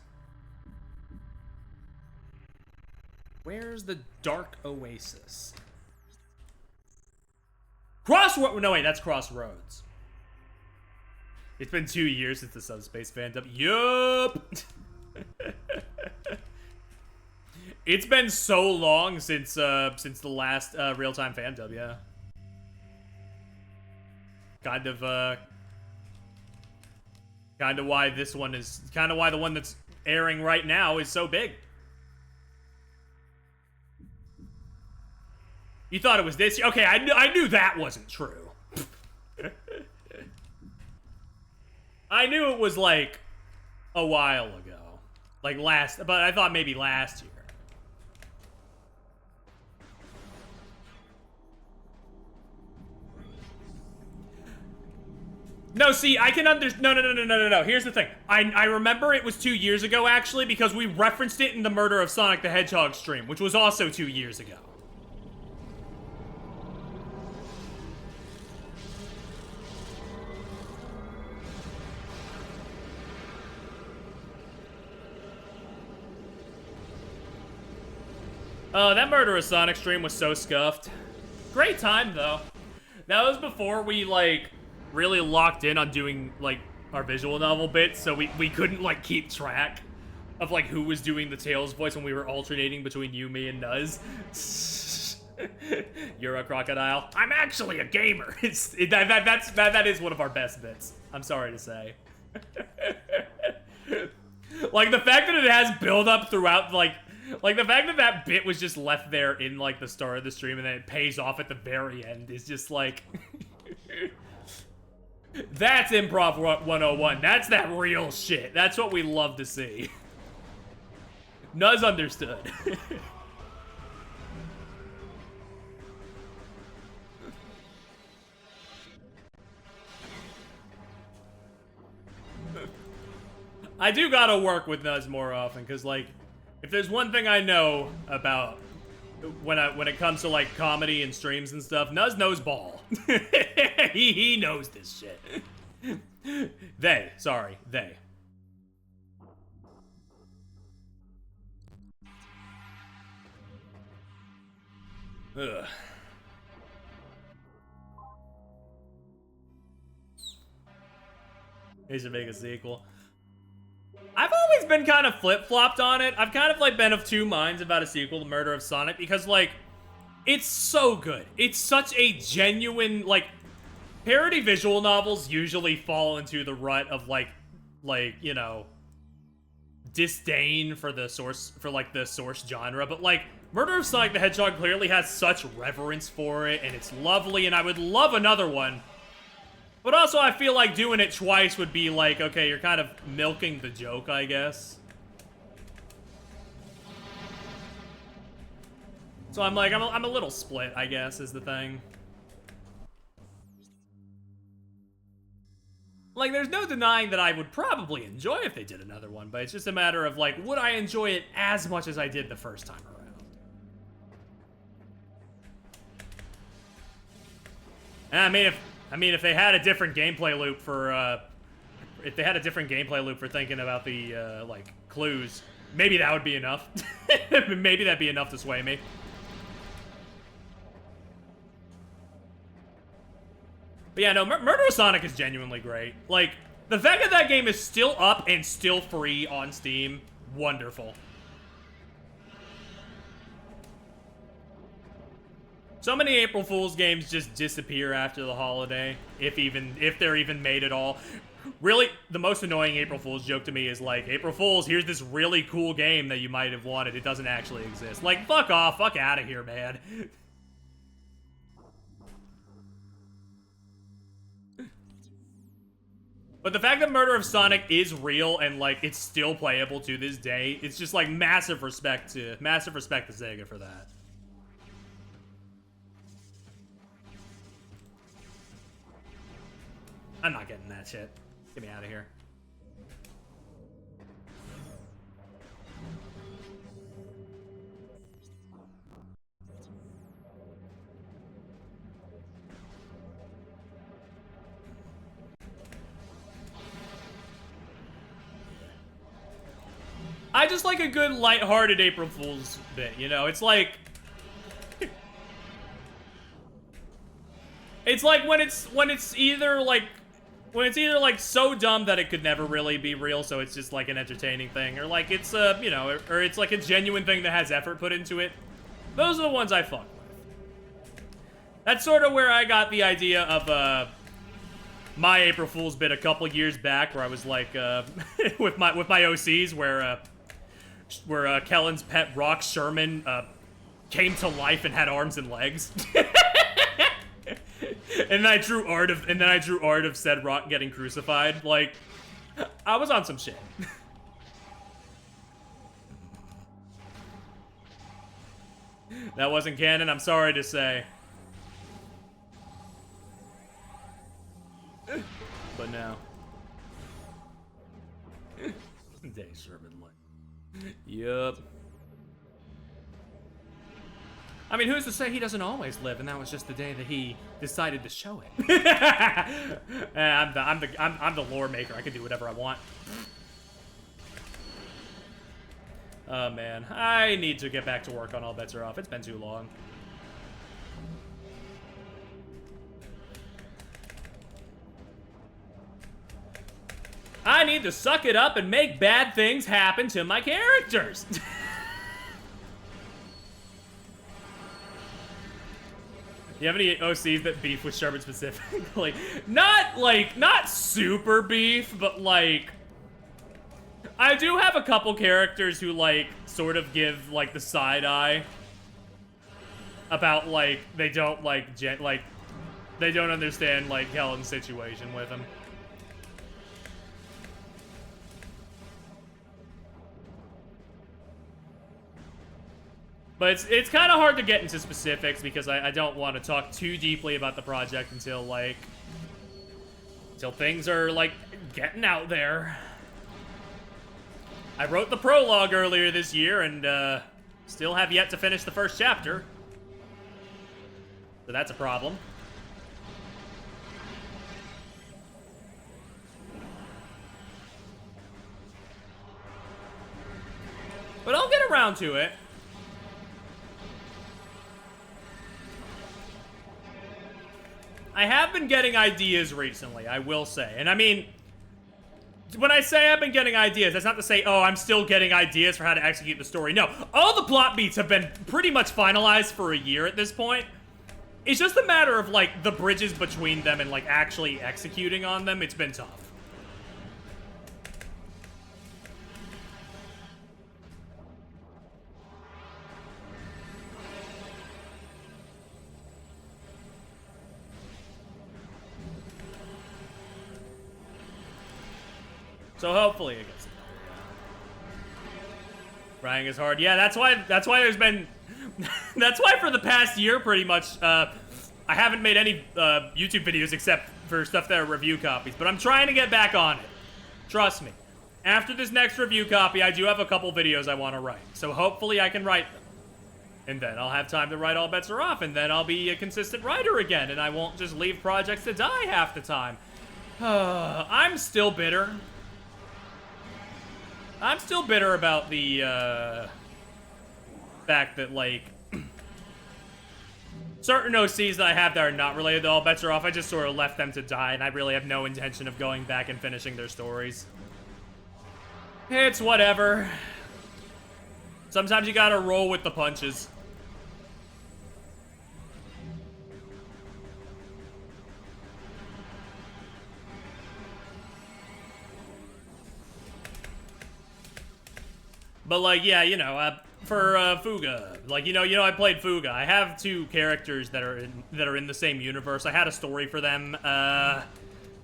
Where's the Dark Oasis? Crossroads. No, wait, that's Crossroads. It's been 2 years since the Subspace fandom. Yup. It's been so long since the last real-time fandom, yeah. Kind of why this one is, kind of why the one that's airing right now is so big. You thought it was this year? Okay, I knew that wasn't true. I knew it was like a while ago. Like but I thought maybe last year. No, see, I can No. Here's the thing. I remember it was 2 years ago, actually, because we referenced it in the Murder of Sonic the Hedgehog stream, which was also 2 years ago. Oh, that Murderous Sonic stream was so scuffed. Great time, though. That was before we, like, really locked in on doing, like, our visual novel bits, so we couldn't, like, keep track of, like, who was doing the Tails voice when we were alternating between you, me, and Nuz. You're a crocodile. I'm actually a gamer. That is one of our best bits. I'm sorry to say. Like, the fact that it has build-up throughout, like, the fact that that bit was just left there in, like, the start of the stream and then it pays off at the very end is just, like... That's Improv 101. That's that real shit. That's what we love to see. Nuz understood. I do gotta work with Nuz more often, because, like, if there's one thing I know about when it comes to, like, comedy and streams and stuff, Nuz knows ball. he knows this shit. They. Ugh. They should make a sequel. I've always been kind of flip-flopped on it. I've kind of, like, been of two minds about a sequel to Murder of Sonic because, like, it's so good. It's such a genuine, like, parody visual novels usually fall into the rut of, like, you know, disdain for the source genre, but, like, Murder of Sonic the Hedgehog clearly has such reverence for it, and it's lovely, and I would love another one. But also, I feel like doing it twice would be like, okay, you're kind of milking the joke, I guess. So I'm like, I'm a little split, I guess, is the thing. Like, there's no denying that I would probably enjoy if they did another one, but it's just a matter of, like, would I enjoy it as much as I did the first time around? And I mean, if they had a different gameplay loop for, thinking about the, like, clues, maybe that would be enough. Maybe that'd be enough to sway me. But yeah, no, Murder of Sonic is genuinely great. Like, the fact that that game is still up and still free on Steam, wonderful. So many April Fool's games just disappear after the holiday, if they're even made at all. Really, the most annoying April Fool's joke to me is like, April Fool's, here's this really cool game that you might have wanted. It doesn't actually exist. Like, fuck off. Fuck out of here, man. But the fact that Murder of Sonic is real and, like, it's still playable to this day, it's just, like, massive respect to Sega for that. I'm not getting that shit. Get me out of here. I just like a good lighthearted April Fool's bit, you know? It's like... It's like when it's either like so dumb that it could never really be real, so it's just like an entertaining thing, or like it's you know, or it's like a genuine thing that has effort put into it. Those are the ones I fuck with. That's sort of where I got the idea of my April Fool's bit a couple years back, where I was like with my OCs, where Kellen's pet Rock Sherman came to life and had arms and legs. And then I drew art of said Rock getting crucified. Like, I was on some shit. That wasn't canon, I'm sorry to say. But no. Day Sherman like. Yup. I mean, who's to say he doesn't always live, and that was just the day that he decided to show it. I'm the lore maker. I can do whatever I want. Oh, man. I need to get back to work on All Bets Are Off. It's been too long. I need to suck it up and make bad things happen to my characters. You have any OCs that beef with Sherman specifically? Not super beef, but like, I do have a couple characters who like sort of give like the side eye about like they don't they don't understand like Kellen's situation with him. But it's kind of hard to get into specifics because I don't want to talk too deeply about the project until things are like getting out there. I wrote the prologue earlier this year and still have yet to finish the first chapter. So that's a problem. But I'll get around to it. I have been getting ideas recently, I will say. And I mean, when I say I've been getting ideas, that's not to say, oh, I'm still getting ideas for how to execute the story. No, all the plot beats have been pretty much finalized for a year at this point. It's just a matter of, like, the bridges between them and, like, actually executing on them. It's been tough. So hopefully it gets better. Rying is hard. Yeah, that's why there's been that's why for the past year pretty much I haven't made any YouTube videos except for stuff that are review copies, but I'm trying to get back on it. Trust me. After this next review copy, I do have a couple videos I want to write. So hopefully I can write them. And then I'll have time to write All Bets Are Off, and then I'll be a consistent writer again, and I won't just leave projects to die half the time. I'm still bitter. I'm still bitter about the fact that, like, certain OCs that I have that are not related to All Bets Are Off, I just sort of left them to die, and I really have no intention of going back and finishing their stories. It's whatever. Sometimes you gotta roll with the punches. But, like, yeah, you know, for Fuga, like, you know, I played Fuga. I have two characters that are in the same universe. I had a story for them. I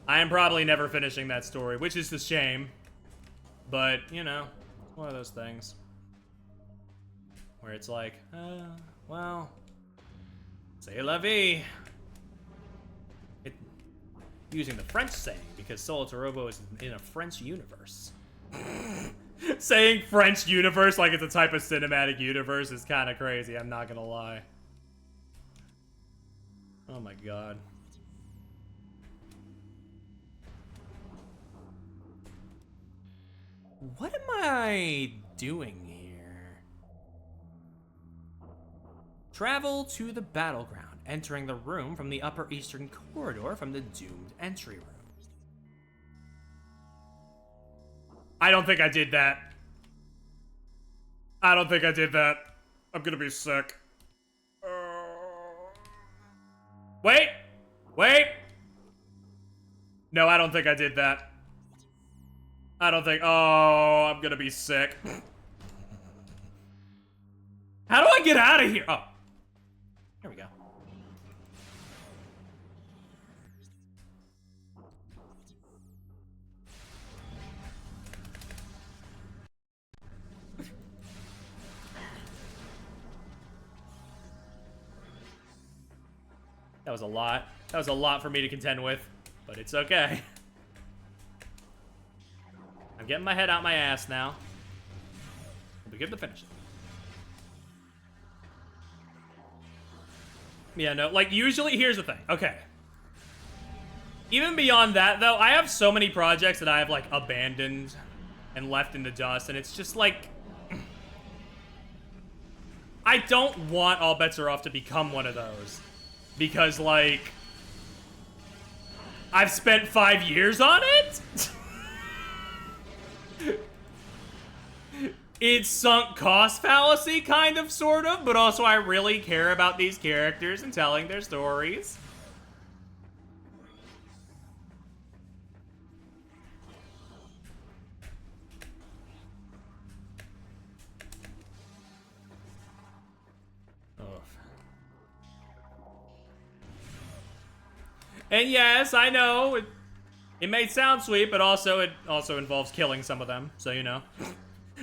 am probably never finishing that story, which is a shame. But, you know, it's one of those things where it's like, well, c'est la vie. Using the French saying because Solo Torobo is in a French universe. Saying French universe like it's a type of cinematic universe is kind of crazy, I'm not gonna lie. Oh my god. What am I doing here? Travel to the battleground, entering the room from the upper eastern corridor from the doomed entry room. I don't think I did that. I don't think I did that. I'm gonna be sick. Wait! Wait! No, I don't think I did that. I don't think... Oh, I'm gonna be sick. How do I get out of here? Oh. Here we go. That was a lot. That was a lot for me to contend with, but it's okay. I'm getting my head out my ass now. We'll be good to finish it. Yeah, no, like, usually, here's the thing. Okay. Even beyond that, though, I have so many projects that I have, like, abandoned and left in the dust, and it's just, like... I don't want All Bets Are Off to become one of those. Because, like, I've spent 5 years on it? It's sunk cost fallacy, kind of, sort of, but also I really care about these characters and telling their stories. And yes, I know, it may sound sweet, but also it also involves killing some of them, so you know.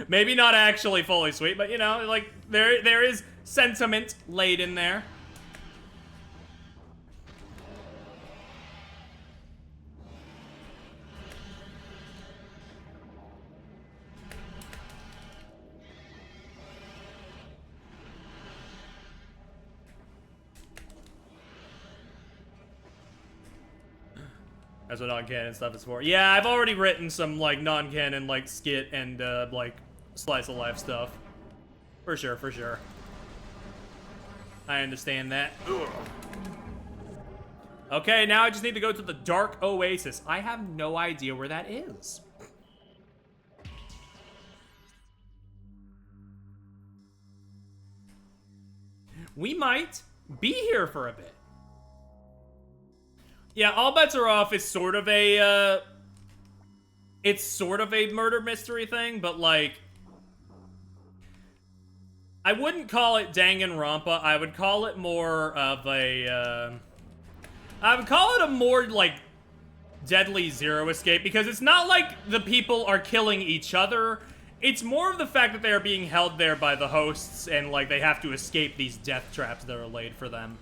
Maybe not actually fully sweet, but you know, like, there is sentiment laid in there. That's what non-canon stuff is for. Yeah, I've already written some, like, non-canon, like, skit and, like, slice of life stuff. For sure, for sure. I understand that. Ugh. Okay, now I just need to go to the Dark Oasis. I have no idea where that is. We might be here for a bit. Yeah, All Bets Are Off is sort of a, it's sort of a murder mystery thing, but, like, I wouldn't call it Danganronpa. I would call it more of a, I would call it a more, like, Deadly Zero Escape, because it's not like the people are killing each other. It's more of the fact that they are being held there by the hosts, and, like, they have to escape these death traps that are laid for them.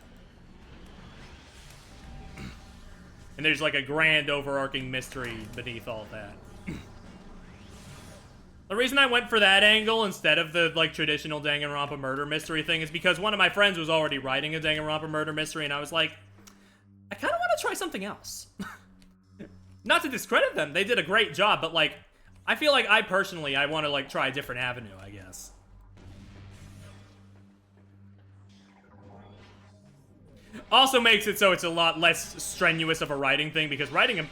And there's, like, a grand overarching mystery beneath all that. The reason I went for that angle instead of the, like, traditional Danganronpa murder mystery thing is because one of my friends was already writing a Danganronpa murder mystery, and I was like, I kind of want to try something else. Not to discredit them, they did a great job, but, like, I feel like I want to, like, try a different avenue, I guess. Also makes it so it's a lot less strenuous of a writing thing, because writing,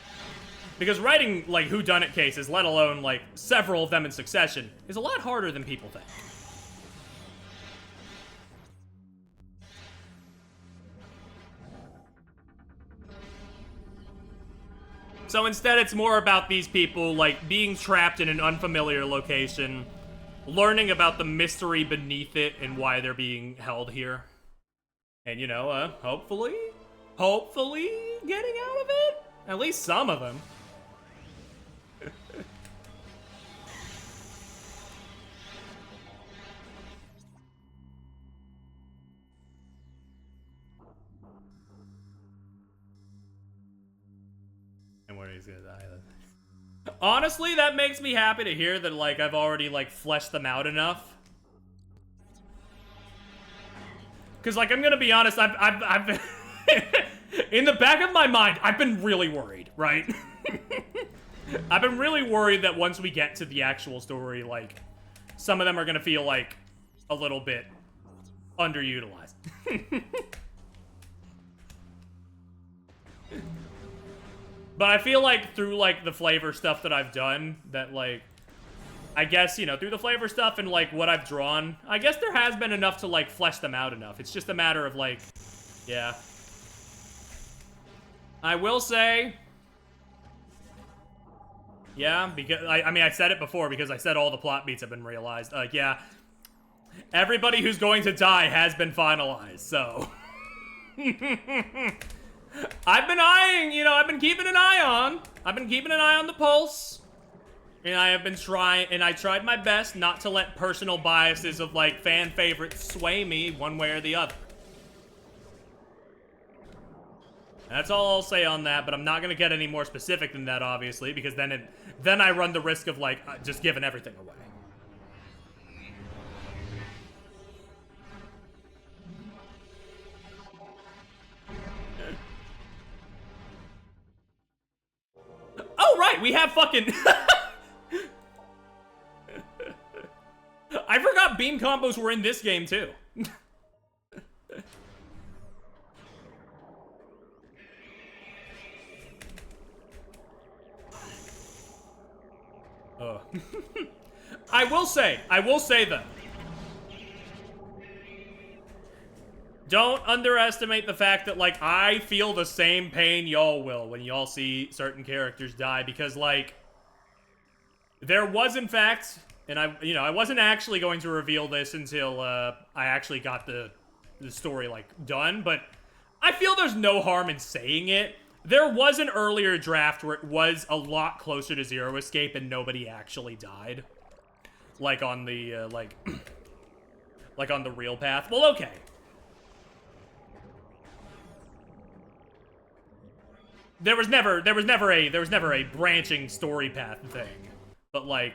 like, whodunit cases, let alone, like, several of them in succession, is a lot harder than people think. So instead, it's more about these people, like, being trapped in an unfamiliar location, learning about the mystery beneath it and why they're being held here. And, you know, hopefully getting out of it? At least some of them. And where he's gonna die then. Honestly, that makes me happy to hear that, like, I've already, like, fleshed them out enough. Because, like, I'm gonna be honest, I've been in the back of my mind, I've been really worried, right? I've been really worried that once we get to the actual story, like, some of them are gonna feel, like, a little bit underutilized. But I feel like through, like, the flavor stuff that I've done, that, like, I guess, you know, through the flavor stuff and, like, what I've drawn, I guess there has been enough to, like, flesh them out enough. It's just a matter of, like, yeah. I will say, yeah, because, I mean, I said it before because I said all the plot beats have been realized. Yeah, everybody who's going to die has been finalized, so. I've been eyeing, you know, I've been keeping an eye on the pulse. And I have been trying, and I tried my best not to let personal biases of, like, fan favorites sway me one way or the other. That's all I'll say on that, but I'm not gonna get any more specific than that, obviously, because then I run the risk of, like, just giving everything away. Oh, right, we have fucking... I forgot beam combos were in this game too. I will say though, don't underestimate the fact that, like, I feel the same pain y'all will when y'all see certain characters die, because, like, there was, in fact, and I wasn't actually going to reveal this until, I actually got the story, like, done, but I feel there's no harm in saying it. There was an earlier draft where it was a lot closer to Zero Escape and nobody actually died. Like, on the, like on the real path. Well, okay. There was never a branching story path thing. But, like,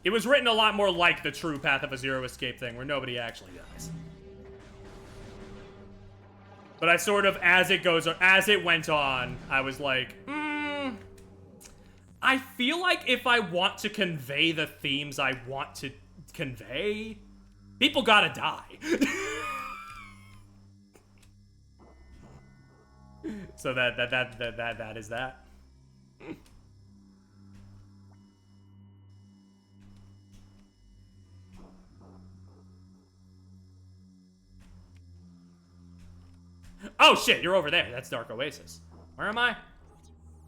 it was written a lot more like the true path of a Zero Escape thing, where nobody actually dies. But I sort of, as it went on, I was like, I feel like if I want to convey the themes I want to convey, people gotta die. So that is that. Oh shit, you're over there. That's Dark Oasis. Where am I?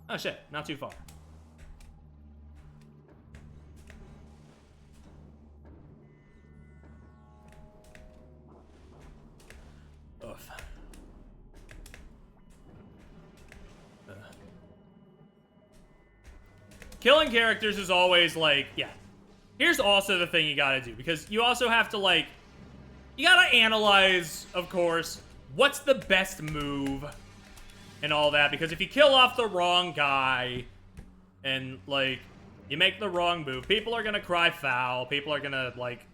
Oh shit, not too far. Oof. Killing characters is always like, yeah. Here's also the thing you gotta do, because you also have to, like, you gotta analyze, of course, what's the best move and all that, because if you kill off the wrong guy and, like, you make the wrong move, people are gonna cry foul, people are gonna, like,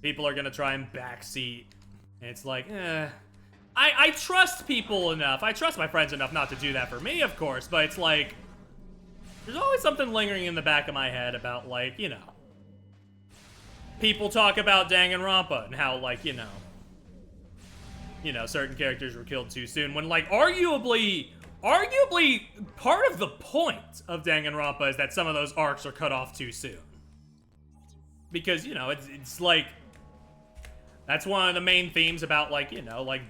try and backseat, and it's like, I trust people enough, I trust my friends enough not to do that for me, of course, but it's like, there's always something lingering in the back of my head about, like, you know, people talk about Danganronpa and how, like, you know, certain characters were killed too soon, when, like, arguably, part of the point of Danganronpa is that some of those arcs are cut off too soon. Because, you know, it's like, that's one of the main themes about, like, you know, like,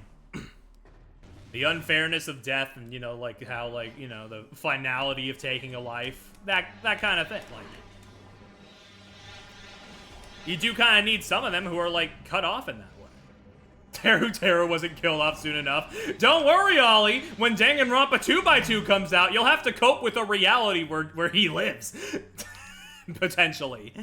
the unfairness of death and, you know, like, how, like, you know, the finality of taking a life. That kind of thing. Like, you do kind of need some of them who are, like, cut off in that way. Teru wasn't killed off soon enough. Don't worry, Ollie. When Danganronpa 2x2 comes out, you'll have to cope with a reality where he lives. Potentially.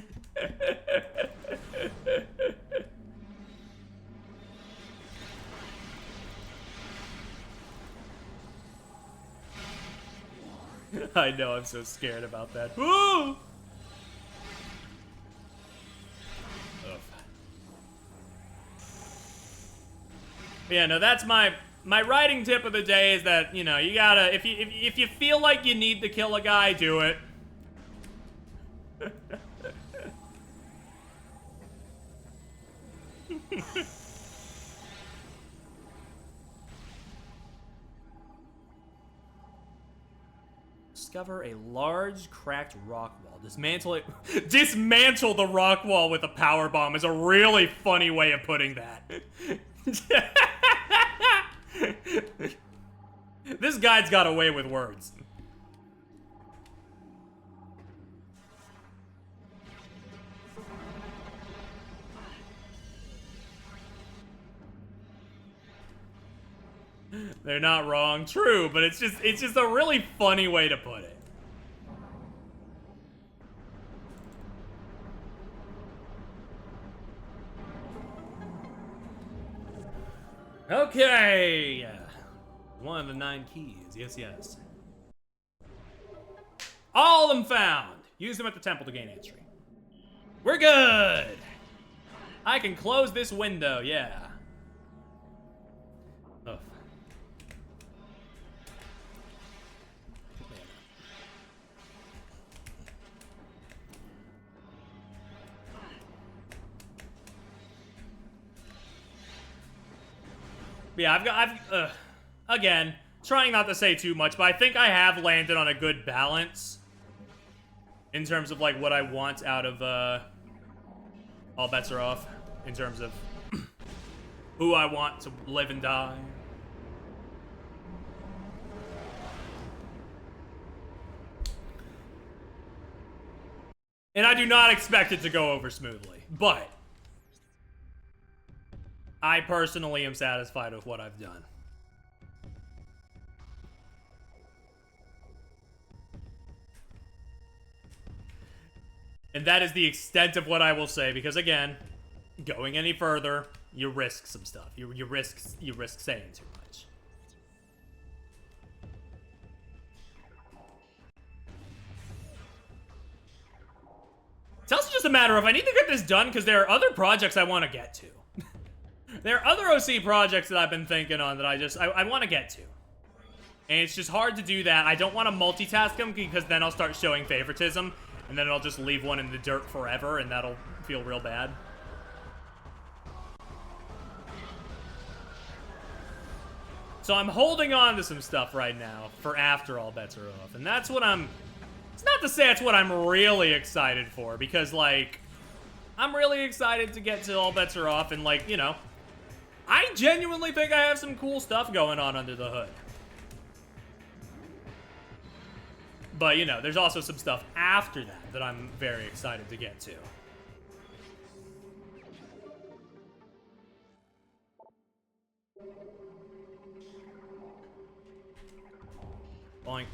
I know, I'm so scared about that. Woo! Yeah, no, that's my writing tip of the day is that, you know, you gotta, if you feel like you need to kill a guy, do it. Discover a large cracked rock wall. Dismantle it. Dismantle the rock wall with a power bomb is a really funny way of putting that. This guide's got away with words. They're not wrong. True, but it's just a really funny way to put it. Okay. One of the 9 keys. Yes, yes. All of them found. Use them at the temple to gain entry. We're good. I can close this window. Yeah. Oh. yeah, again, trying not to say too much, but I think I have landed on a good balance in terms of, like, what I want out of, All Bets Are Off, in terms of who I want to live and die. And I do not expect it to go over smoothly, but I personally am satisfied with what I've done. And that is the extent of what I will say, because again, going any further, you risk some stuff. You risk saying too much. It's also just a matter of I need to get this done because there are other projects I want to get to. There are other OC projects that I've been thinking on that I want to get to. And it's just hard to do that. I don't want to multitask them because then I'll start showing favoritism. And then I'll just leave one in the dirt forever, and that'll feel real bad. So I'm holding on to some stuff right now for after All Bets Are Off. And that's what I'm... It's not to say that's what I'm really excited for, because, like, I'm really excited to get to All Bets Are Off, and, like, you know, I genuinely think I have some cool stuff going on under the hood. But, you know, there's also some stuff after that I'm very excited to get to. Boink.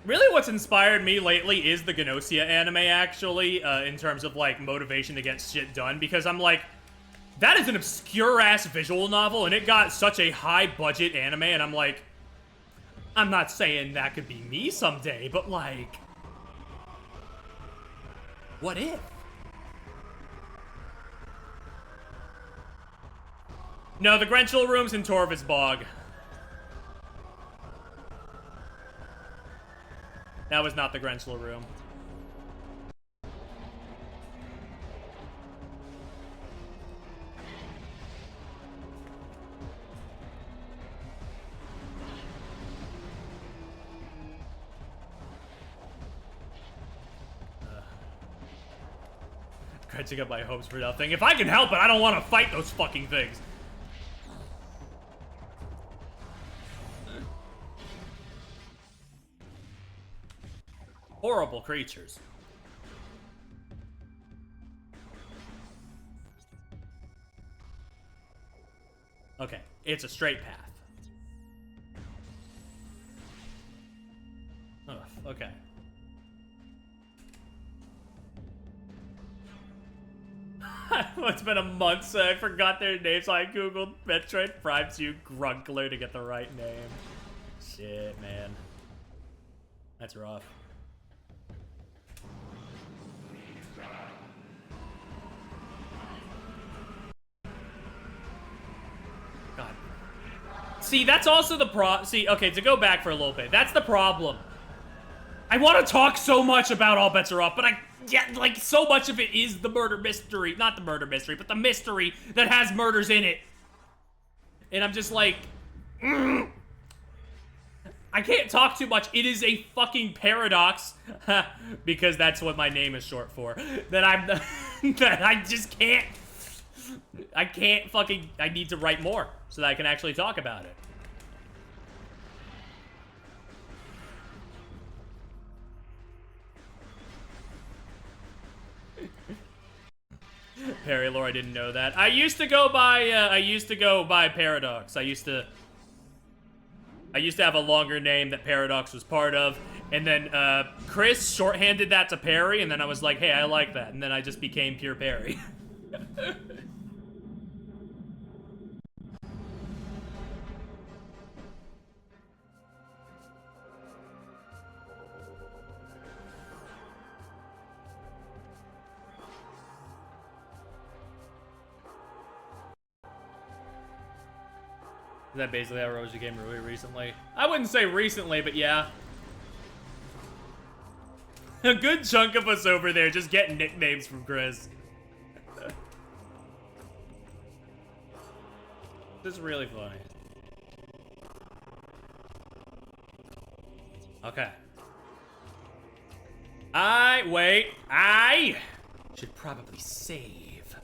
Really what's inspired me lately is the Gnosia anime, actually, in terms of, like, motivation to get shit done, because I'm like, that is an obscure-ass visual novel, and it got such a high-budget anime, and I'm like, I'm not saying that could be me someday, but, like, what if? No, the Grenchel room's in Torvis Bog. That was not the Grenchel room. Catching up my hopes for nothing. If I can help it, I don't want to fight those fucking things. Horrible creatures. Okay, it's a straight path. Ugh, okay. It's been a month, so I forgot their names, so I googled Metroid Prime 2 Grunkler to get the right name. Shit, man. That's rough. God. See, that's also the See, okay, to go back for a little bit, that's the problem. I want to talk so much about All Bets Are Off, but yeah, like, so much of it is the murder mystery. Not the murder mystery, but the mystery that has murders in it. And I'm just like, I can't talk too much. It is a fucking paradox, because that's what my name is short for, that that I just can't, I need to write more so that I can actually talk about it. Perry lore, I didn't know that. I used to go by Paradox. I used to have a longer name that Paradox was part of, and then Chris shorthanded that to Perry, and then I was like, hey, I like that, and then I just became Pure Perry. Is that basically how Rosie came really recently? I wouldn't say recently, but yeah. A good chunk of us over there just getting nicknames from Chris. This is really funny. Okay. I should probably save.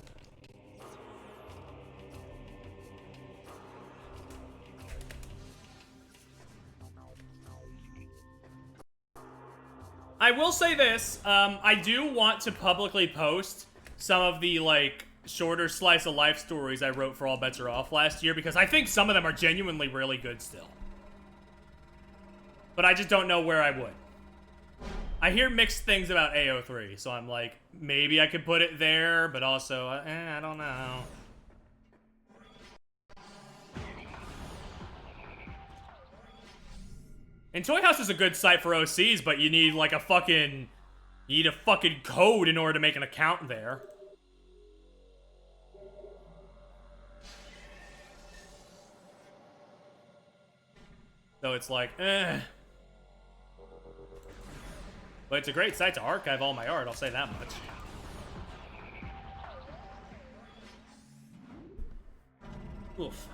I will say this, I do want to publicly post some of the, like, shorter slice of life stories I wrote for All Bets Are Off last year, because I think some of them are genuinely really good still. But I just don't know where I would. I hear mixed things about AO3, so I'm like, maybe I could put it there, but also, I don't know. And Toy House is a good site for OCs, but you need like a fucking... You need a fucking code in order to make an account there. So it's like, eh. But it's a great site to archive all my art, I'll say that much. Oof.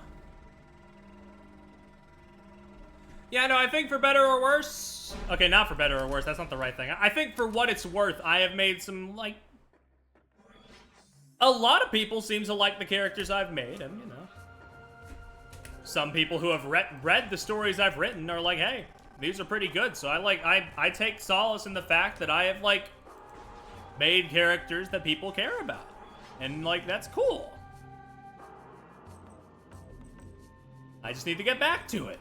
Yeah, no, I think for better or worse... Okay, not for better or worse, that's not the right thing. I think for what it's worth, I have made some, like... A lot of people seem to like the characters I've made, and, you know... Some people who have read the stories I've written are like, hey, these are pretty good. So I take solace in the fact that I have, like, made characters that people care about. And, like, that's cool. I just need to get back to it.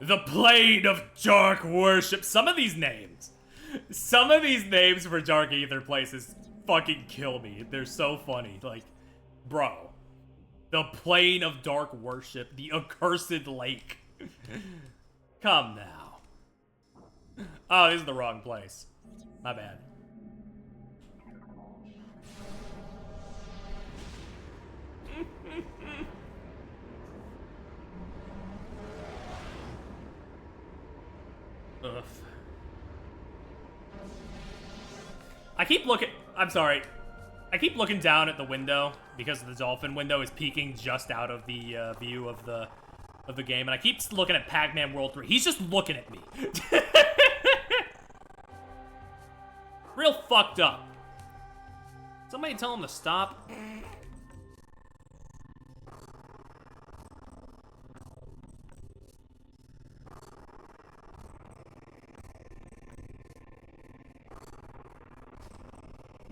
The Plane of Dark Worship. Some of these names for Dark Aether places fucking kill me. They're so funny. Like, bro. The Plane of Dark Worship. The Accursed Lake. Come now. Oh, this is the wrong place. My bad. Ugh. I'm sorry. I keep looking down at the window because the dolphin window is peeking just out of the view of the game, and I keep looking at Pac-Man World 3. He's just looking at me. Real fucked up. Somebody tell him to stop.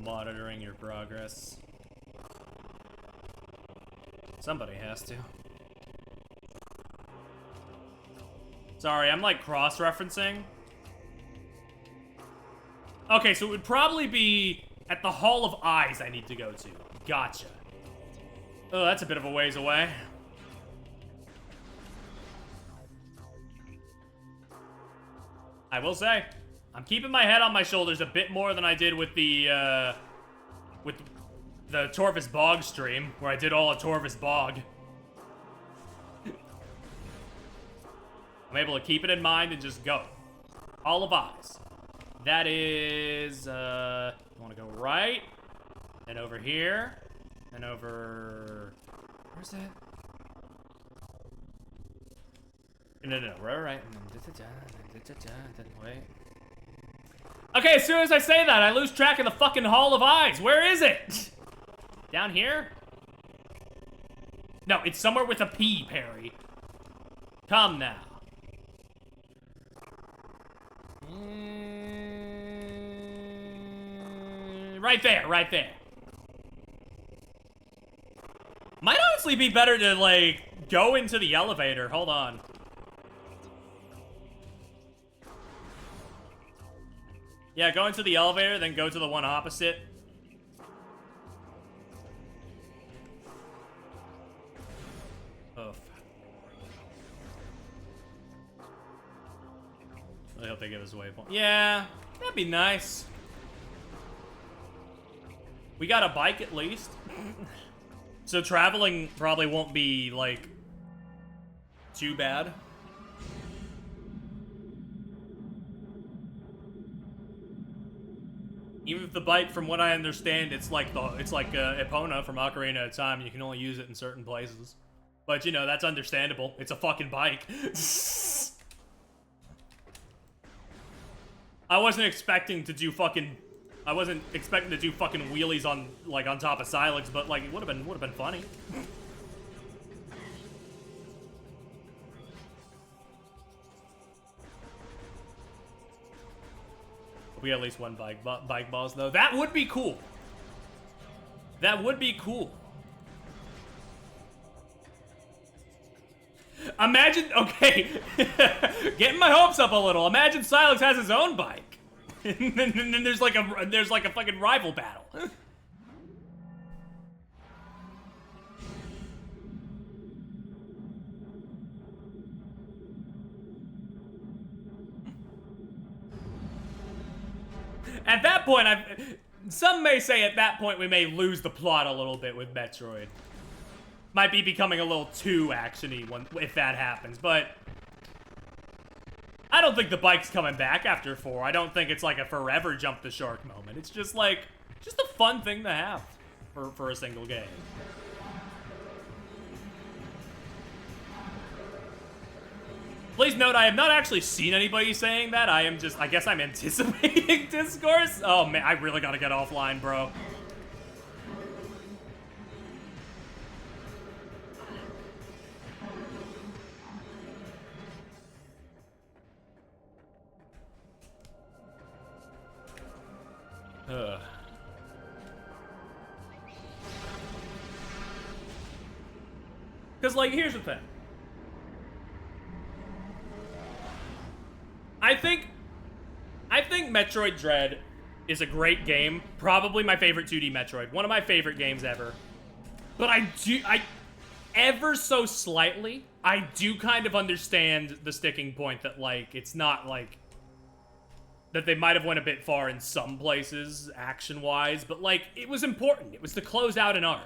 Monitoring your progress. Somebody has to. Sorry, I'm like cross-referencing. Okay, so it would probably be at the Hall of Eyes I need to go to. Gotcha. Oh, that's a bit of a ways away. I will say, I'm keeping my head on my shoulders a bit more than I did with the Torvus Bog stream, where I did all of Torvus Bog. I'm able to keep it in mind and just go. All of Eyes. That is, you want to go right, and over here, and over, where's that? No, right. Wait. Okay, as soon as I say that, I lose track of the fucking Hall of Eyes. Where is it? Down here? No, it's somewhere with a P, Perry. Come now. Right there, right there. Might honestly be better to, like, go into the elevator. Hold on. Yeah, go into the elevator, then go to the one opposite. Oof. I hope they give us a waypoint. Yeah, that'd be nice. We got a bike at least. So traveling probably won't be, like, too bad. Even if the bike, from what I understand, it's like Epona from Ocarina of Time. You can only use it in certain places. But, you know, that's understandable. It's a fucking bike. I wasn't expecting to do fucking wheelies on, like, on top of Silex, but, like, it would have been funny. We got at least one bike balls, though. That would be cool. That would be cool. Imagine, okay, getting my hopes up a little. Imagine Silex has his own bike, and then there's like a fucking rival battle. At that point, some may say at that point we may lose the plot a little bit with Metroid. Might be becoming a little too action-y if that happens, but I don't think the bike's coming back after 4. I don't think it's like a forever jump the shark moment. It's just like, just a fun thing to have for a single game. Please note, I have not actually seen anybody saying that. I guess I'm anticipating discourse. Oh man, I really gotta get offline, bro. Because, like, here's the thing. I think Metroid Dread is a great game. Probably my favorite 2D Metroid. One of my favorite games ever. But ever so slightly, I do kind of understand the sticking point that, like, it's not, like, that they might have went a bit far in some places, action-wise, but, like, it was important. It was to close out an arc.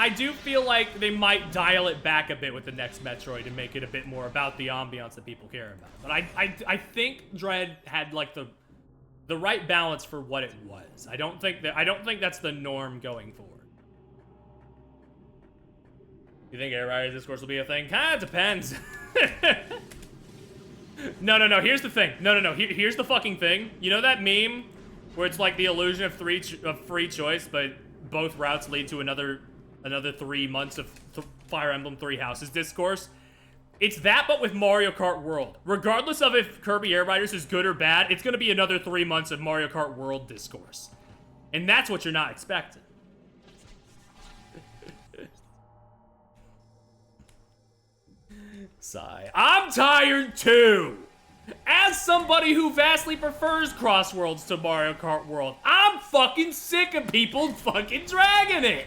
I do feel like they might dial it back a bit with the next Metroid and make it a bit more about the ambiance that people care about. But I think Dread had, like, the right balance for what it was. I don't think that's the norm going forward. You think Air Riders Discourse will be a thing? Kinda depends. No. Here's the thing. No. Here's the fucking thing. You know that meme where it's like the illusion of free choice, but both routes lead to another 3 months of Fire Emblem Three Houses discourse? It's that, but with Mario Kart World. Regardless of if Kirby Air Riders is good or bad, it's gonna be another 3 months of Mario Kart World discourse. And that's what you're not expecting. Sigh. I'm tired too! As somebody who vastly prefers Crossworlds to Mario Kart World, I'm fucking sick of people fucking dragging it!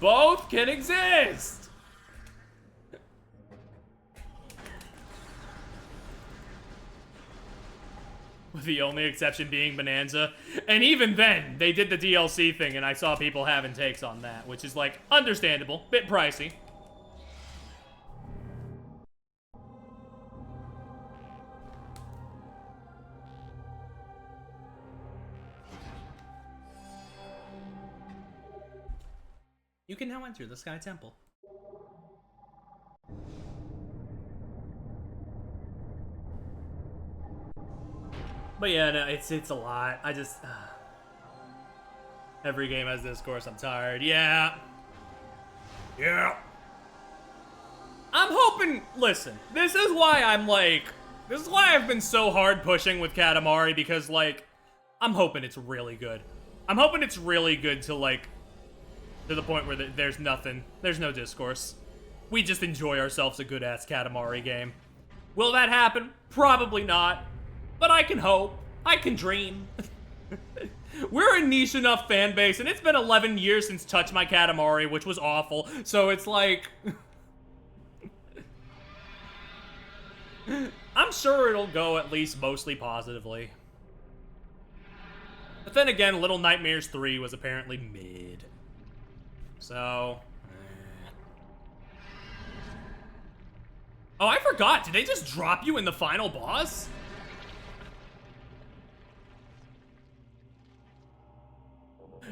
Both can exist! With the only exception being Bonanza. And even then, they did the DLC thing, and I saw people having takes on that, which is, like, understandable. Bit pricey. You can now enter the Sky Temple. But yeah, no, it's a lot. I just... every game has discourse. I'm tired. Yeah. I'm hoping... Listen, this is why I'm like... This is why I've been so hard pushing with Katamari, because, like, I'm hoping it's really good. I'm hoping it's really good to, like... To the point where there's nothing. There's no discourse. We just enjoy ourselves a good-ass Katamari game. Will that happen? Probably not. But I can hope. I can dream. we're a niche enough fan base, and it's been 11 years since Touch My Katamari, which was awful. So it's like, I'm sure it'll go at least mostly positively. But then again, Little Nightmares 3 was apparently mid. So, oh, I forgot. Did they just drop you in the final boss?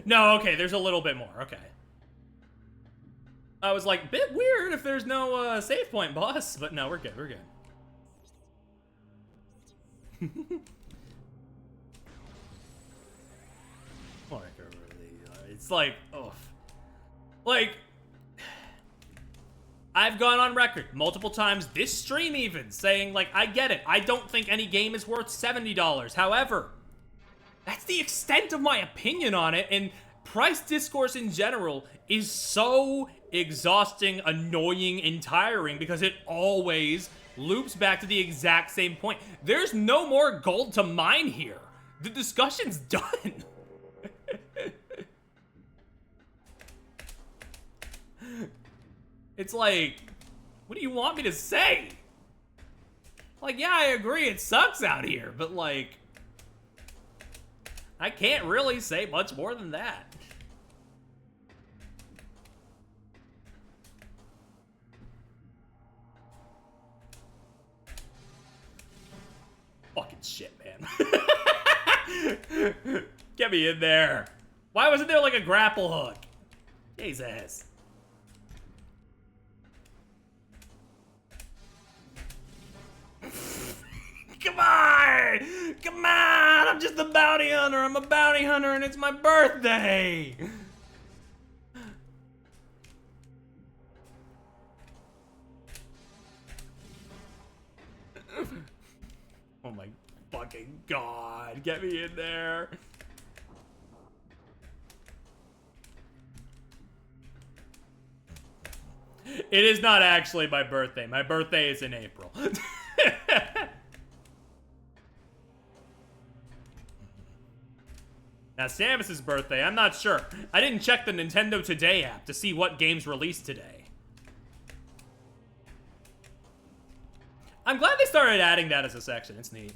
No, okay, there's a little bit more. Okay. I was like, bit weird if there's no save point boss, but no, we're good, we're good. It's like, oh. Like, I've gone on record multiple times, this stream even, saying, like, I get it. I don't think any game is worth $70. However, that's the extent of my opinion on it, and price discourse in general is so exhausting, annoying, and tiring because it always loops back to the exact same point. There's no more gold to mine here. The discussion's done. It's like, what do you want me to say? Like, yeah, I agree, it sucks out here, but like, I can't really say much more than that. Fucking shit, man. Get me in there. Why wasn't there like a grapple hook? Jesus. Come on! Come on! I'm just a bounty hunter. I'm a bounty hunter and it's my birthday! Oh my fucking god. Get me in there. It is not actually my birthday. My birthday is in April. Now, Samus's birthday, I'm not sure. I didn't check the Nintendo Today app to see what games released today. I'm glad they started adding that as a section. It's neat.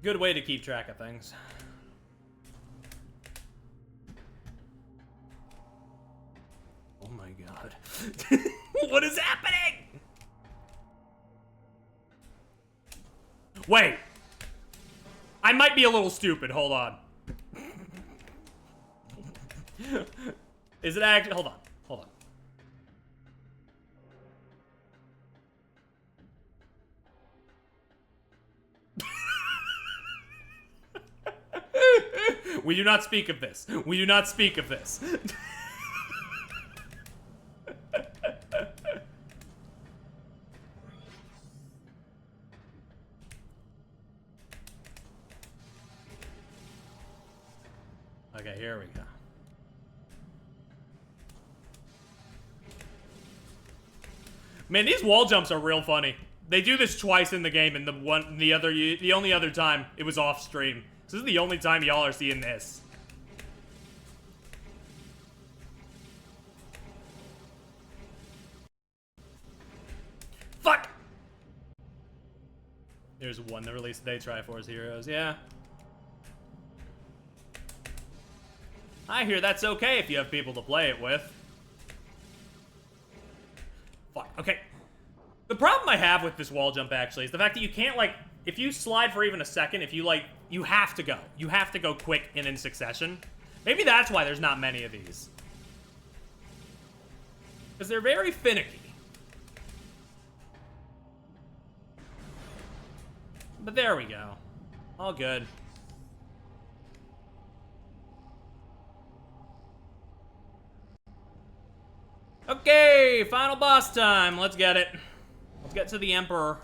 Good way to keep track of things. Oh my god. What is happening? Wait. I might be a little stupid. Hold on. Is it actually... Hold on. Hold on. We do not speak of this. We do not speak of this. Okay, here we go. Man, these wall jumps are real funny. They do this twice in the game, and the only other time it was off stream. So this is the only time y'all are seeing this. Fuck! There's one that released today, Triforce Heroes, yeah. I hear that's okay if you have people to play it with. Fuck, okay. The problem I have with this wall jump, actually, is the fact that you can't, like, if you slide for even a second, if you, like, you have to go. You have to go quick and in succession. Maybe that's why there's not many of these. Because they're very finicky. But there we go. All good. Okay, final boss time. Let's get it. Let's get to the Emperor.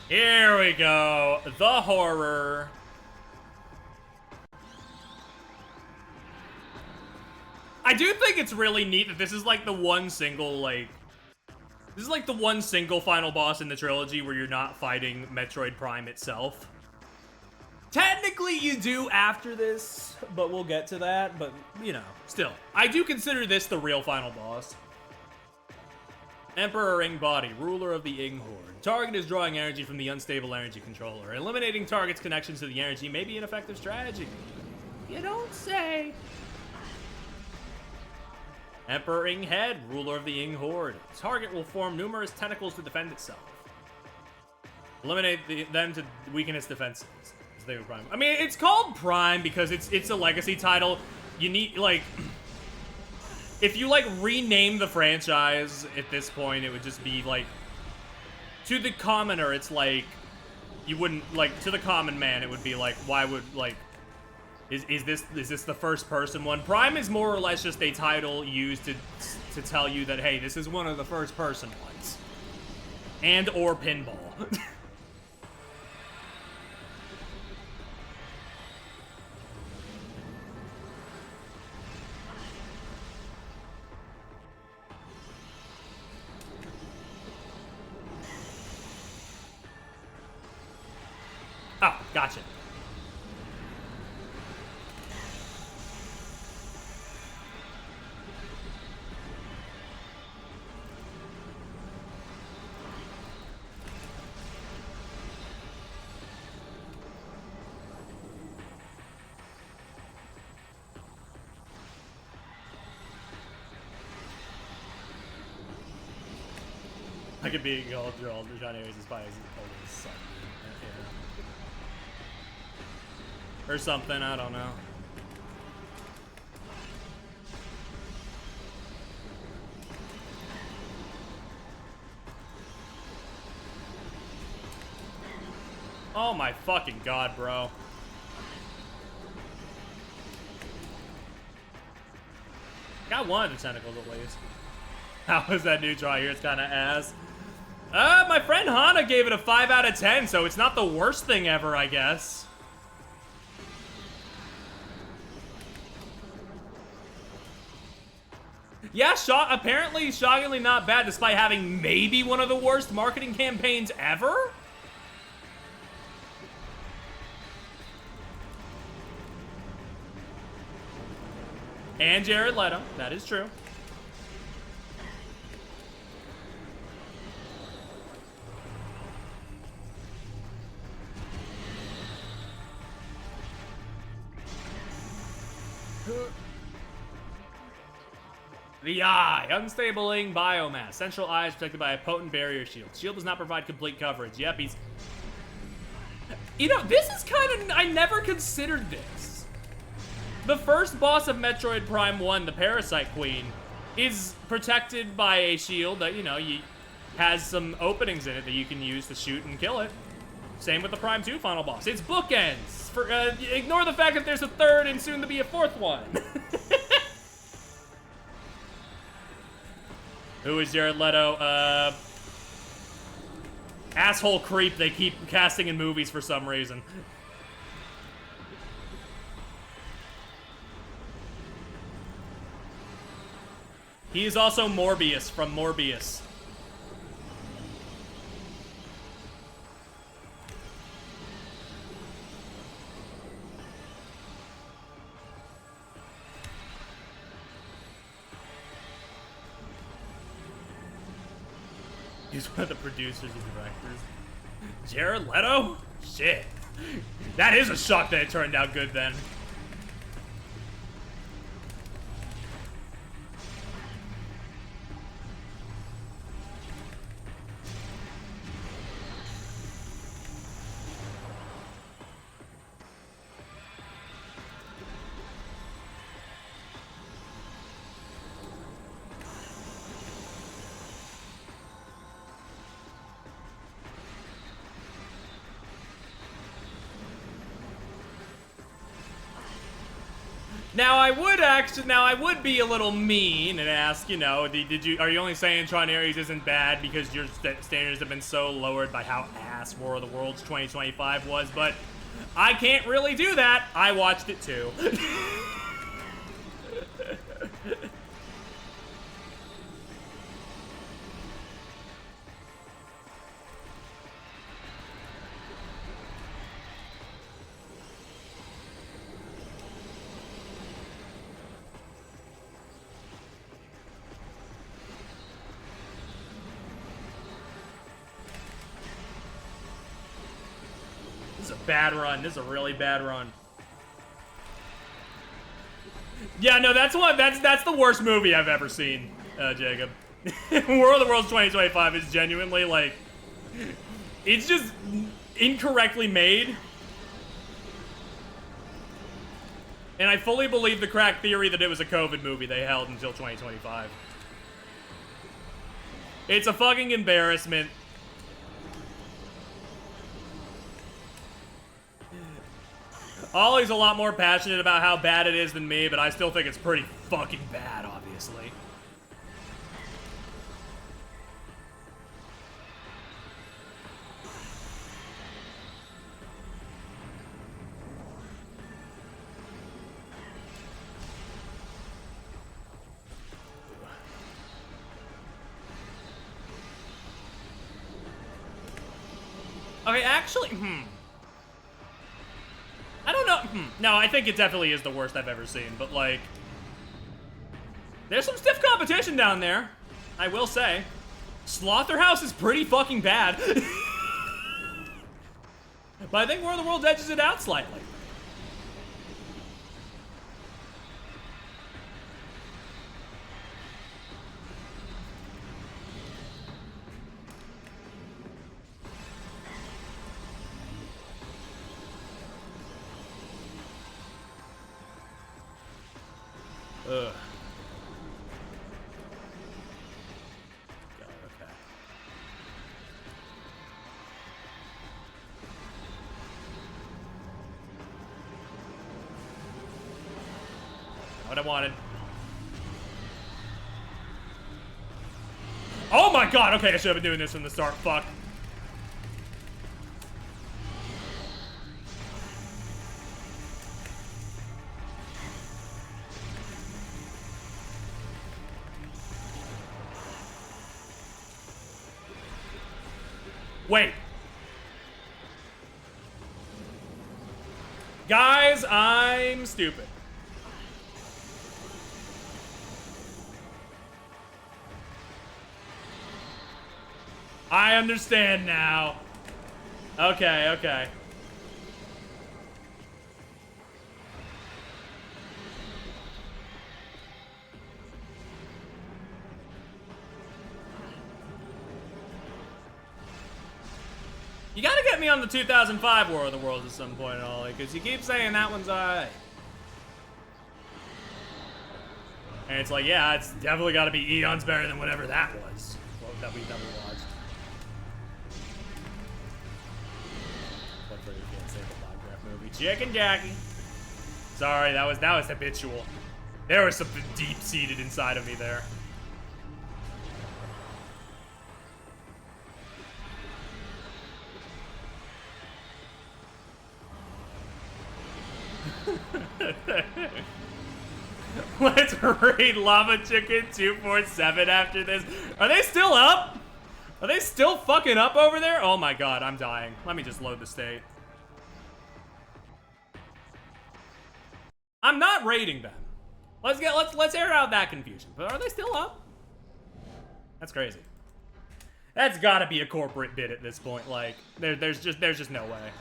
Here we go. The horror. I do think it's really neat that this is like the one single, like... This is like the one single final boss in the trilogy where you're not fighting Metroid Prime itself. Technically you do after this, but we'll get to that. But, you know, still. I do consider this the real final boss. Emperor Ing Body, ruler of the Ing Horde. Target is drawing energy from the unstable energy controller. Eliminating target's connections to the energy may be an effective strategy. You don't say. Emperor Ing Head, ruler of the Ing Horde. Target will form numerous tentacles to defend itself. Eliminate them to weaken its defenses. Prime. I mean, it's called Prime because it's a legacy title. You need, like... If you, like, rename the franchise at this point, it would just be, like... To the commoner, it's like... You wouldn't, like, to the common man, it would be like, why would, like... Is this the first person one? Prime is more or less just a title used to tell you that, hey, this is one of the first person ones. And or pinball. Oh, gotcha. I could be all Johnny always inspires his son. Yeah. Or something, I don't know. Oh my fucking god, bro. Got one of the tentacles at least. How was that neutral? I hear it's kind of ass. My friend Hana gave it a 5 out of 10, so it's not the worst thing ever, I guess. Yeah, apparently shockingly not bad, despite having maybe one of the worst marketing campaigns ever? And Jared Leto, that is true. The eye, unstabling biomass. Central eye is protected by a potent barrier shield. Shield does not provide complete coverage. Yep, he's... You know, this is kind of... I never considered this. The first boss of Metroid Prime 1, the Parasite Queen, is protected by a shield that, you know, has some openings in it that you can use to shoot and kill it. Same with the Prime 2 final boss. It's bookends. Ignore the fact that there's a third and soon to be a fourth one. Who is Jared Leto? Asshole creep they keep casting in movies for some reason. He is also Morbius from Morbius. He's one of the producers and directors. Jared Leto? Shit. That is a shock that it turned out good then. Now I would be a little mean and ask, you know, are you only saying Tron Ares isn't bad because your standards have been so lowered by how ass War of the Worlds 2025 was? But I can't really do that. I watched it too. This is a bad run. This is a really bad run. Yeah, no, that's the worst movie I've ever seen, Jacob. War of the Worlds 2025 is genuinely, like, it's just incorrectly made. And I fully believe the crack theory that it was a COVID movie they held until 2025. It's a fucking embarrassment. Ollie's a lot more passionate about how bad it is than me, but I still think it's pretty fucking bad, obviously. Okay, actually, I don't know. No, I think it definitely is the worst I've ever seen, but, like, there's some stiff competition down there, I will say. Slaughterhouse is pretty fucking bad. But I think War of the Worlds edges it out slightly. Ugh. Okay. What I wanted. Oh my god, okay, I should have been doing this from the start. Fuck. Wait. Guys, I'm stupid. I understand now. Okay, okay. You gotta get me on the 2005 War of the Worlds at some point, Ollie, because you keep saying that one's alright. And it's like, yeah, it's definitely gotta be eons better than whatever that was. Well, that we watched. What for you can't say the Minecraft movie. Chicken Jackie. Sorry, that was habitual. There was something deep-seated inside of me there. Let's raid Lava Chicken 247 after this. Are they still up? Are they still fucking up over there? Oh my god, I'm dying. Let me just load the state. I'm not raiding them. Let's air out that confusion. But are they still up? That's crazy. That's gotta be a corporate bid at this point. Like, there's just no way.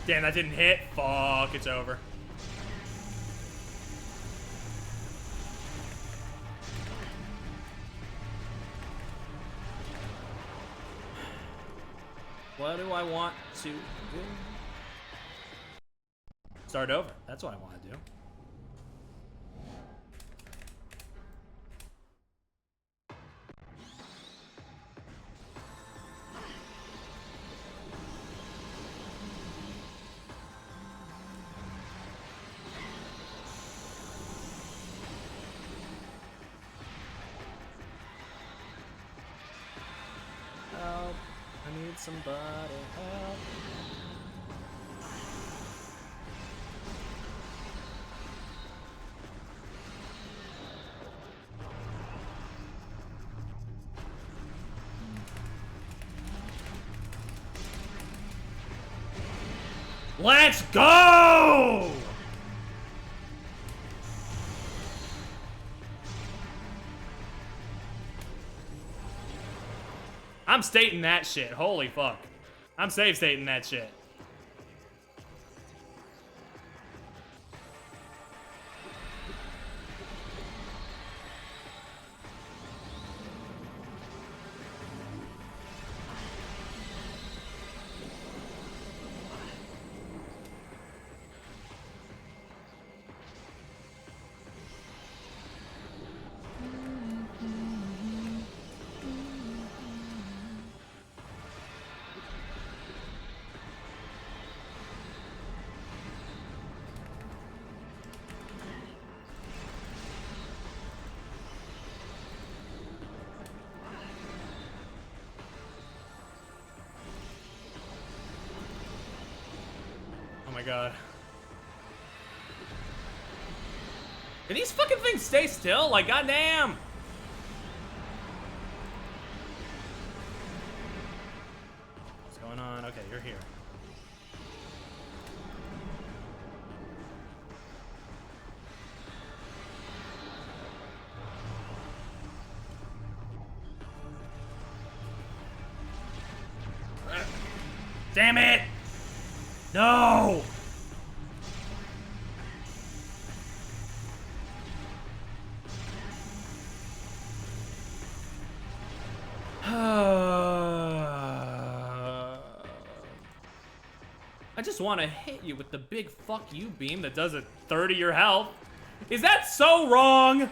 Damn, that didn't hit. Fuck, it's over. What do I want to do? Start over. That's what I want to do. Help. I need somebody help. Let's go! I'm stating that shit. Holy fuck. I'm save stating that shit. Oh my god. Can these fucking things stay still? Like, goddamn! What's going on? Okay, you're here. Damn it! No! I just want to hit you with the big fuck you beam that does a third of your health. Is that so wrong?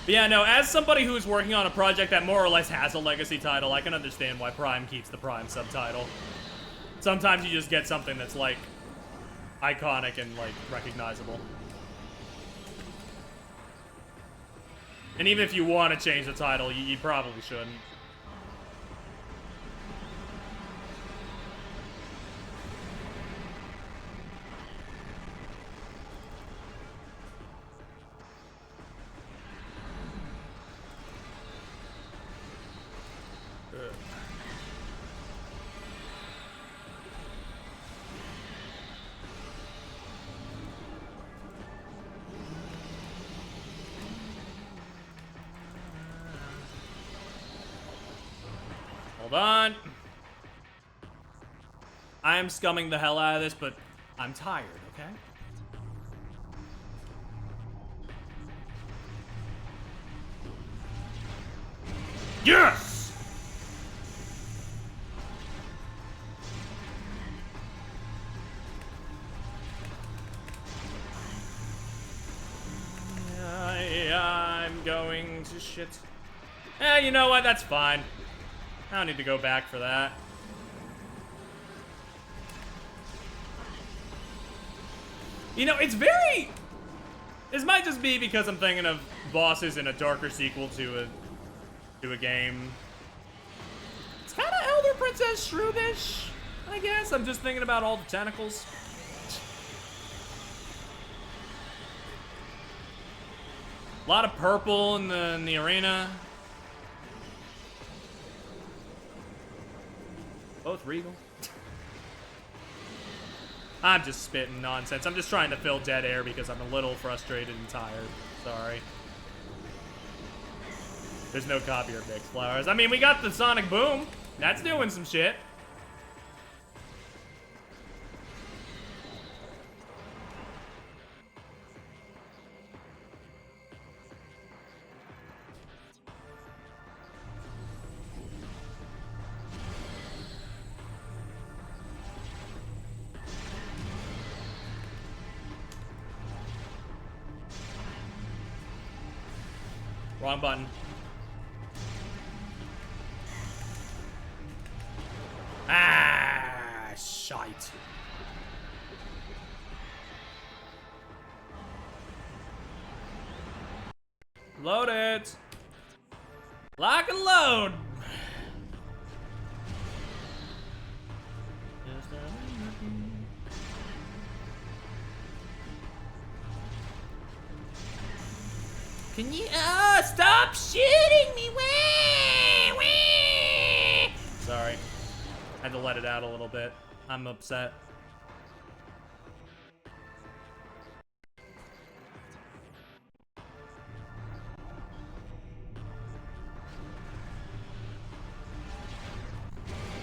But yeah, no, as somebody who is working on a project that more or less has a legacy title, I can understand why Prime keeps the Prime subtitle. Sometimes you just get something that's, like, iconic and, like, recognizable. And even if you want to change the title, you probably shouldn't. Hold on. I am scumming the hell out of this, but I'm tired, okay? Yes! I'm going to shit. You know what? That's fine. I don't need to go back for that. You know, it's very... This might just be because I'm thinking of bosses in a darker sequel to a game. It's kind of Elder Princess Shrewish, I guess. I'm just thinking about all the tentacles. lot of purple in the arena. Both regal. I'm just spitting nonsense. I'm just trying to fill dead air because I'm a little frustrated and tired. Sorry. There's no copy or mixed flowers. I mean, we got the Sonic Boom. That's doing some shit. Wrong button. Ah, shite. Load it. Lock and load. Can you stop shooting me? Wah, wah. Sorry. Had to let it out a little bit. I'm upset.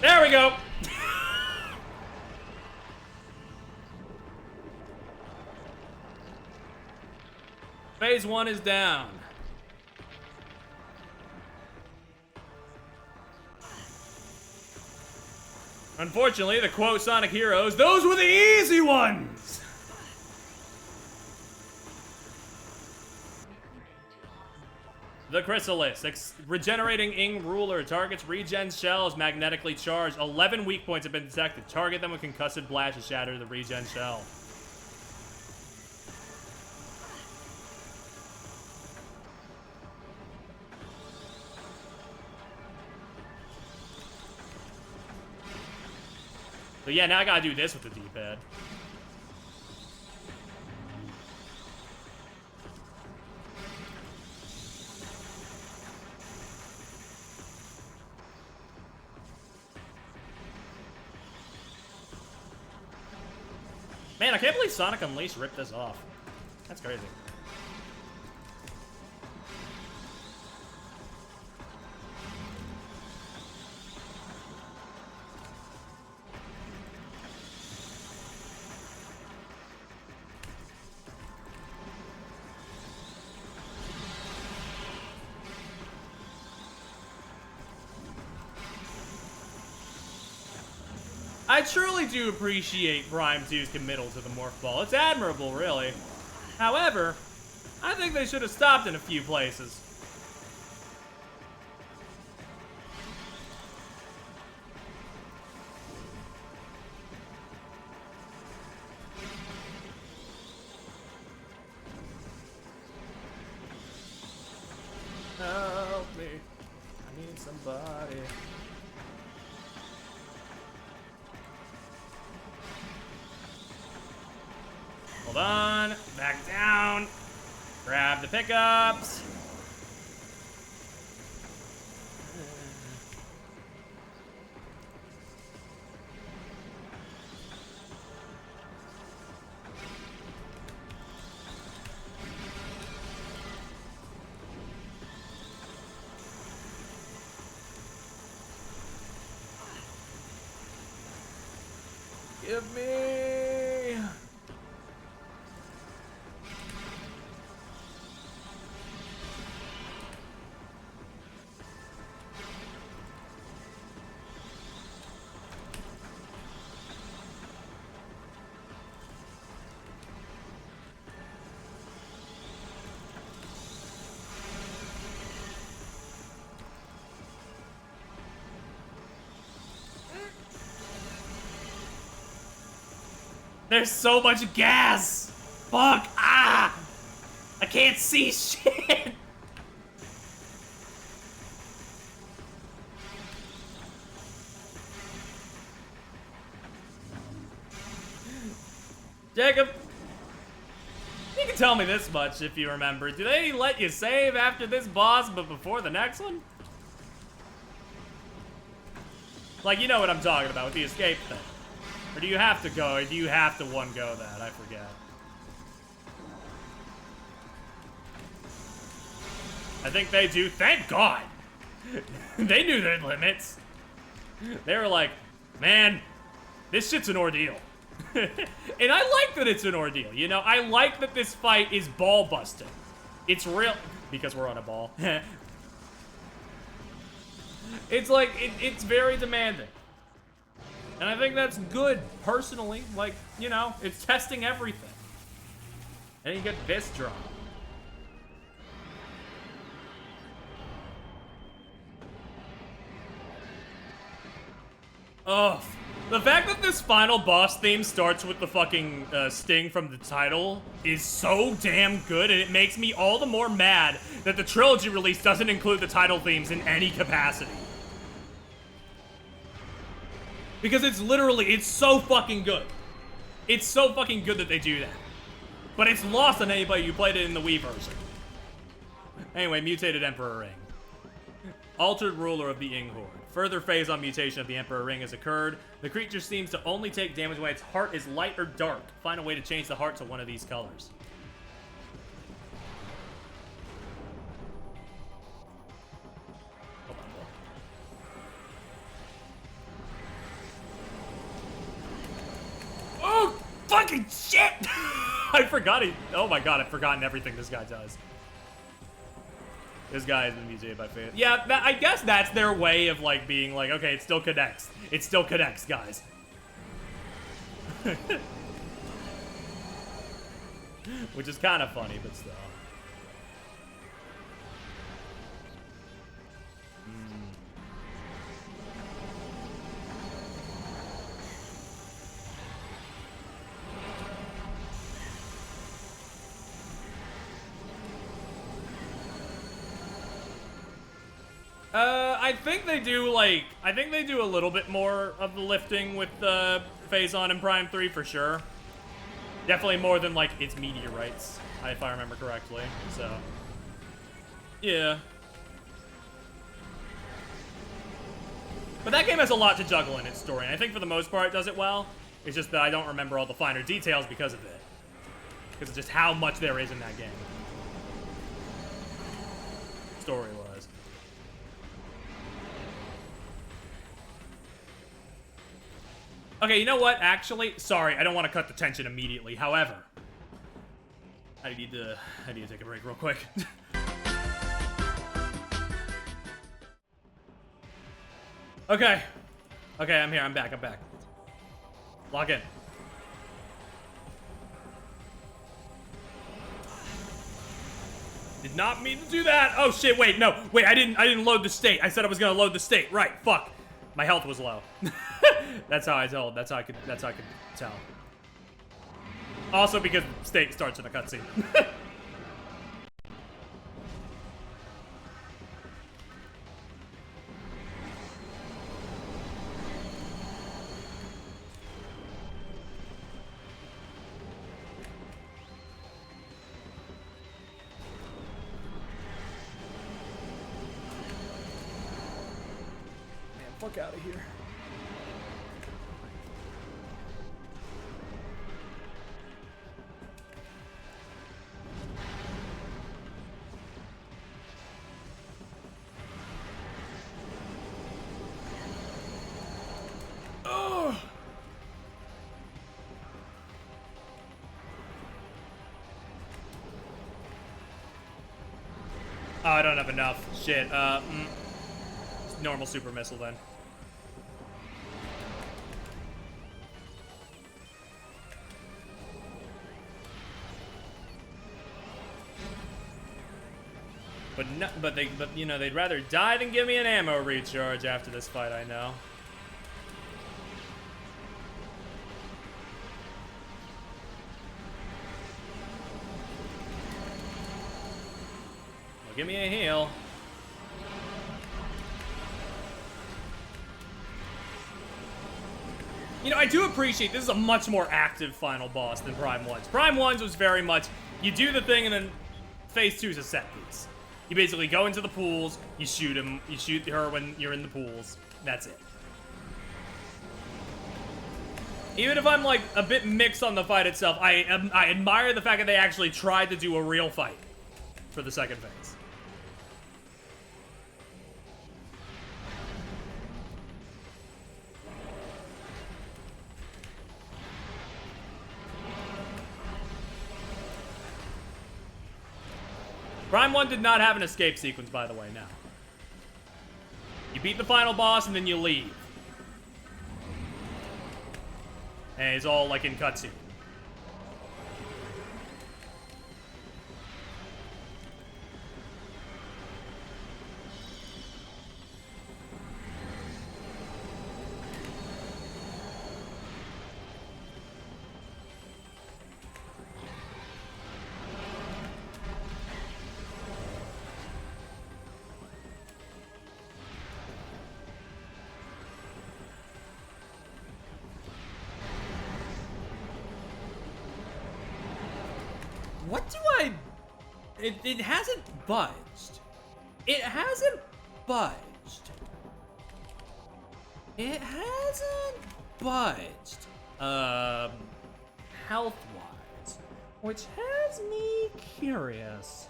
There we go. Phase 1 is down. Unfortunately, the quote Sonic Heroes, those were the easy ones! The Chrysalis, regenerating Ing Ruler, targets regen shells magnetically charged. 11 weak points have been detected. Target them with concussive blast to shatter the regen shell. So yeah, now I gotta do this with the D-pad. Man, I can't believe Sonic Unleashed ripped this off. That's crazy. I truly do appreciate Prime 2's committal to the Morph Ball. It's admirable, really. However, I think they should have stopped in a few places. Help me. I need somebody. Hold on, back down, grab the pickups. Give me. There's so much gas! Fuck! Ah! I can't see shit! Jacob! You can tell me this much if you remember. Do they let you save after this boss but before the next one? Like, you know what I'm talking about with the escape thing. Or do you have to go, or do you have to one-go that? I forget. I think they do. Thank God! They knew their limits. They were like, man, this shit's an ordeal. And I like that it's an ordeal, you know? I like that this fight is ball-busting. It's real... Because we're on a ball. It's like, it's very demanding. And I think that's good, personally. Like, you know, it's testing everything. And you get this drop. Ugh. The fact that this final boss theme starts with the fucking sting from the title is so damn good, and it makes me all the more mad that the trilogy release doesn't include the title themes in any capacity. Because it's literally, it's so fucking good. It's so fucking good that they do that. But it's lost on anybody who played it in the Wii version. Anyway, mutated Emperor Ring. Altered ruler of the Ing Horde. Further phase on mutation of the Emperor Ring has occurred. The creature seems to only take damage when its heart is light or dark. Find a way to change the heart to one of these colors. Hold on, Bill. Oh, fucking shit! I forgot he... Oh my god, I've forgotten everything this guy does. This guy has been mutated by fate. Yeah, I guess that's their way of, like, being like, okay, it still connects. It still connects, guys. Which is kind of funny, but still. I think they do, like, I think they do a little bit more of the lifting with Phazon and Prime 3 for sure. Definitely more than, like, its meteorites, if I remember correctly, so. Yeah. But that game has a lot to juggle in its story, and I think for the most part it does it well. It's just that I don't remember all the finer details because of it. Because of just how much there is in that game. Story-wise. Okay, you know what? Actually, sorry, I don't want to cut the tension immediately. However, I need to take a break real quick. Okay. Okay, I'm here. I'm back. I'm back. Log in. Did not mean to do that. Oh shit, wait, no. Wait, I didn't load the state. I said I was gonna load the state. Right, fuck. My health was low. That's how I told. That's how I could tell. Also because the state starts in a cutscene. Fuck out of here. Oh. Oh, I don't have enough. Shit. Normal super missile then. But you know, they'd rather die than give me an ammo recharge after this fight, I know. Well, give me a heal. You know, I do appreciate this is a much more active final boss than Prime 1's. Prime 1's was very much, you do the thing and then phase 2 is a set piece. You basically go into the pools, you shoot him, you shoot her when you're in the pools, that's it. Even if I'm like a bit mixed on the fight itself, I admire the fact that they actually tried to do a real fight for the second phase. Prime 1 did not have an escape sequence, by the way, now. You beat the final boss and then you leave. And it's all like in cutscene. What do I... It hasn't budged. It hasn't budged. It hasn't budged. Health-wise. Which has me curious.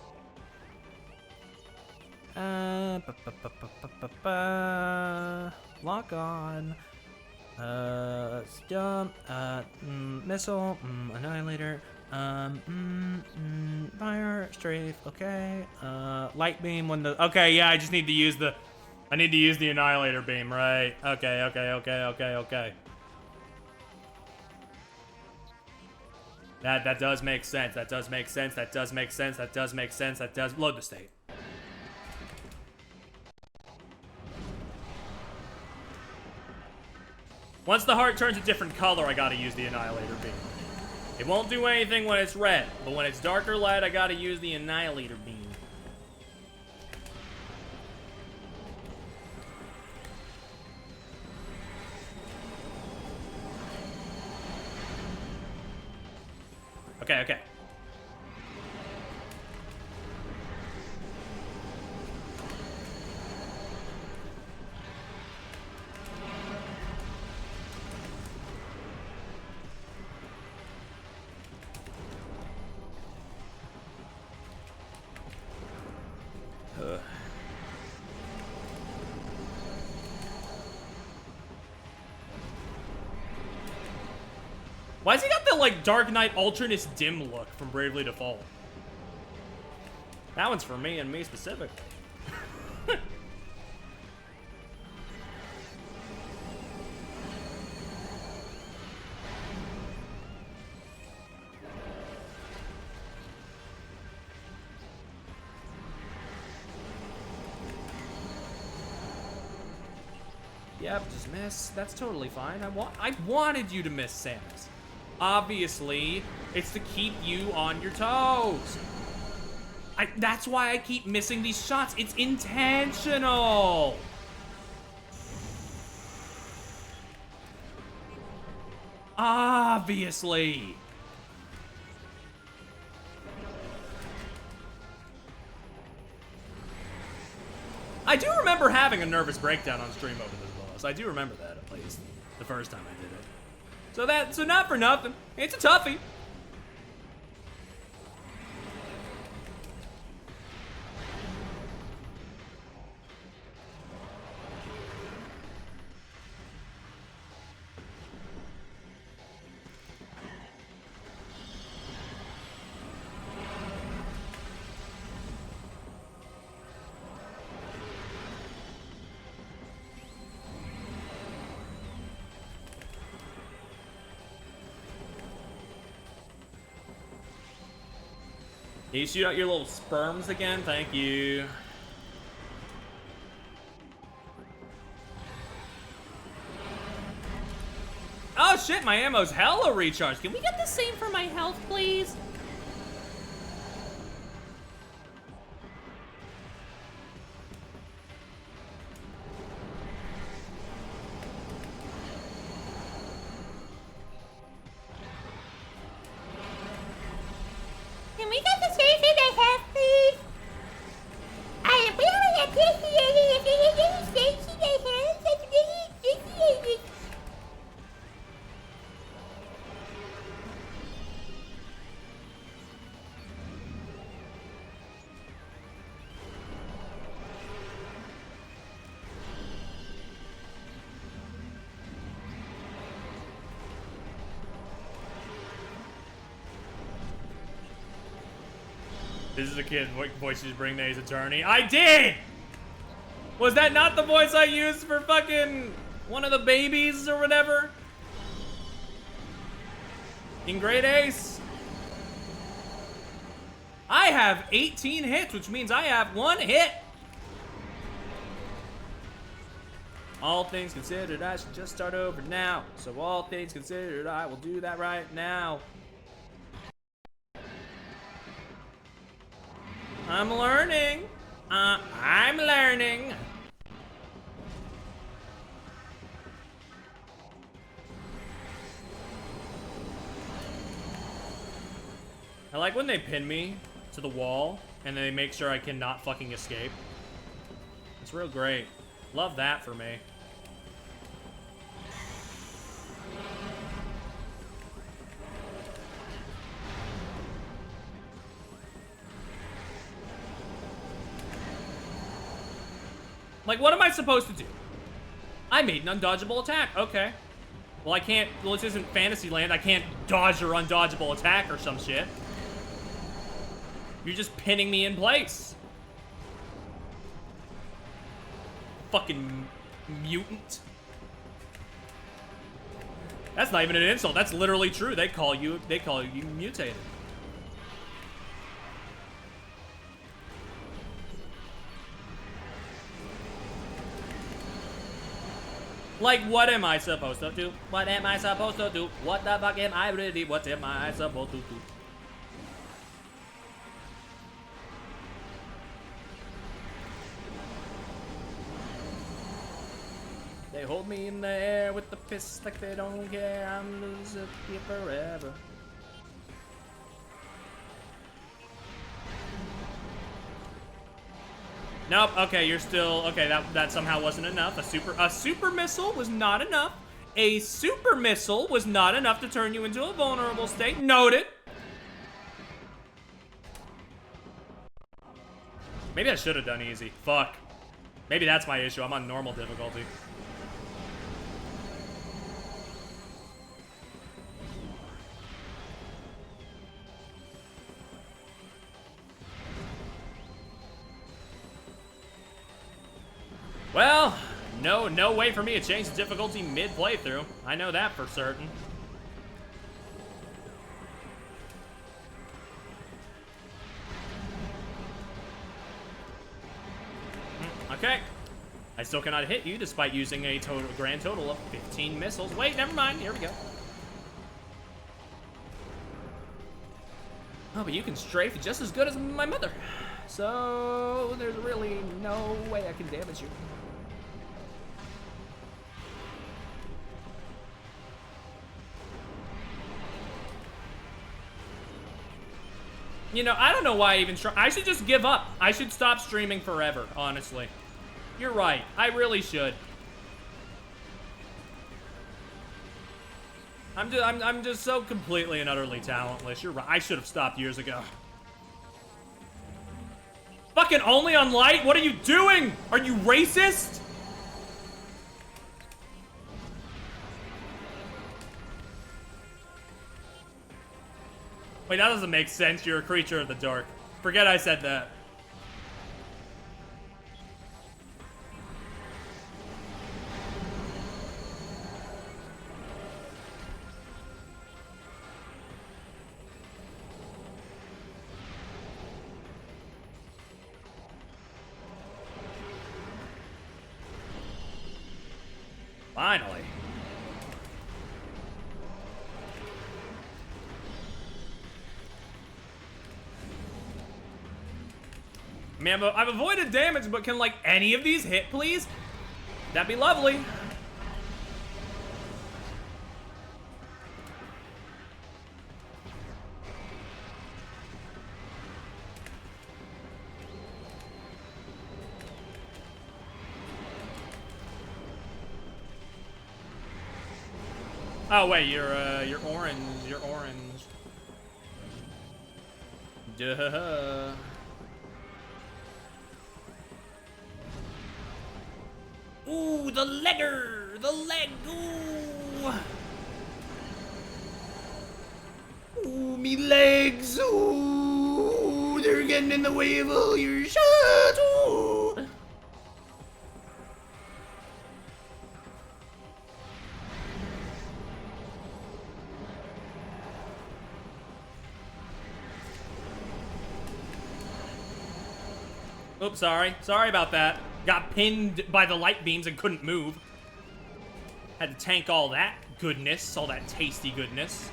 Lock on. Let's jump. Missile. Annihilator. Fire, strafe, okay. Light beam when the, okay, yeah, I just need to use the, I need to use the Annihilator beam, right? Okay. That does make sense, that does make sense, that does make sense, that does make sense, that does, load the state. Once the heart turns a different color, I gotta use the Annihilator beam. It won't do anything when it's red, but when it's darker light, I gotta use the Annihilator beam. Okay. Why's he got the, like, Dark Knight Ultraness dim look from Bravely Default? That one's for me and me specifically. Yep, just miss. That's totally fine. I wanted you to miss, Samus. Obviously, it's to keep you on your toes. That's why I keep missing these shots. It's intentional. Obviously. I do remember having a nervous breakdown on stream over this boss. I do remember that, at least. The first time I did it. So not for nothing. It's a toughie. Can you shoot out your little sperms again? Thank you. Oh shit, my ammo's hella recharged. Can we get the same for my health, please? This is a kid voice you bring the Ace Attorney. I did! Was that not the voice I used for fucking one of the babies or whatever? In Great Ace? I have 18 hits, which means I have 1 hit. All things considered, I should just start over now. So all things considered, I will do that right now. I'm learning. I'm learning. I like when they pin me to the wall and they make sure I cannot fucking escape. It's real great. Love that for me. Like, what am I supposed to do? I made an undodgeable attack. Okay. Well, I can't. Well, this isn't Fantasyland. I can't dodge your undodgeable attack or some shit. You're just pinning me in place. Fucking mutant. That's not even an insult. That's literally true. They call you mutated. Like, what am I supposed to do? What am I supposed to do? What the fuck am I really? What am I supposed to do? They hold me in the air with the fist like they don't care. I'm losing here forever. Nope, okay, you're still, okay, that somehow wasn't enough. A super missile was not enough. A super missile was not enough to turn you into a vulnerable state. Noted. Maybe I should have done easy. Fuck. Maybe that's my issue. I'm on normal difficulty. Well, no way for me to change the difficulty mid-playthrough. I know that for certain. Okay. I still cannot hit you despite using a grand total of 15 missiles. Wait, never mind. Here we go. Oh, but you can strafe just as good as my mother. So there's really no way I can damage you. You know, I don't know why I even try. I should just give up. I should stop streaming forever, honestly. You're right. I really should. I'm just so completely and utterly talentless. You're right. I should have stopped years ago. Fucking only on light? What are you doing? Are you racist? Wait, that doesn't make sense. You're a creature of the dark. Forget I said that. Finally. I mean, I've avoided damage, but can, like, any of these hit, please? That'd be lovely. Oh, wait, you're orange. You're orange. Duh. Ooh, the legger! The leg! Ooh! Ooh, me legs! Ooh! they're getting in the way of all your shots. Ooh. Oops, sorry. Sorry about that. Got pinned by the light beams and couldn't move. Had to tank all that goodness, all that tasty goodness.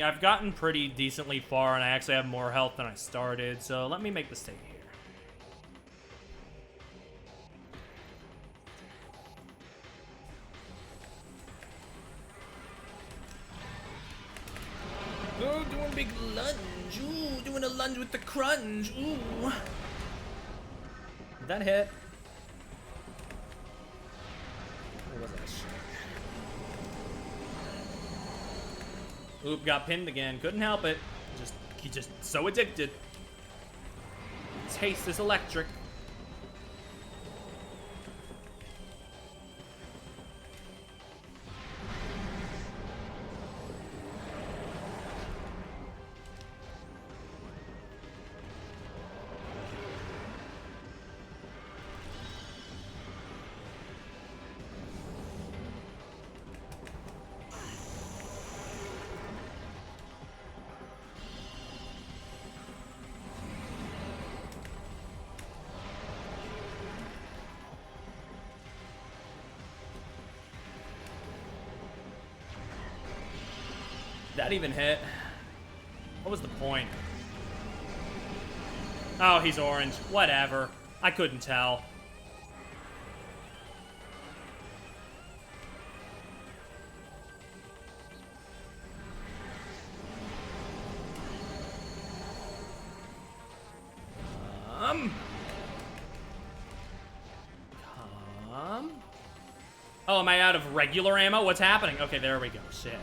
I've gotten pretty decently far, and I actually have more health than I started, so let me make this take here. Oh, doing a big lunge. Ooh, doing a lunge with the crunch. Ooh. Did that hit? What was that shit? Oop, got pinned again. Couldn't help it. He just so addicted. Taste is electric. That even hit. What was the point? Oh, he's orange. Whatever. I couldn't tell. Oh, am I out of regular ammo? What's happening? Okay, there we go. Shit.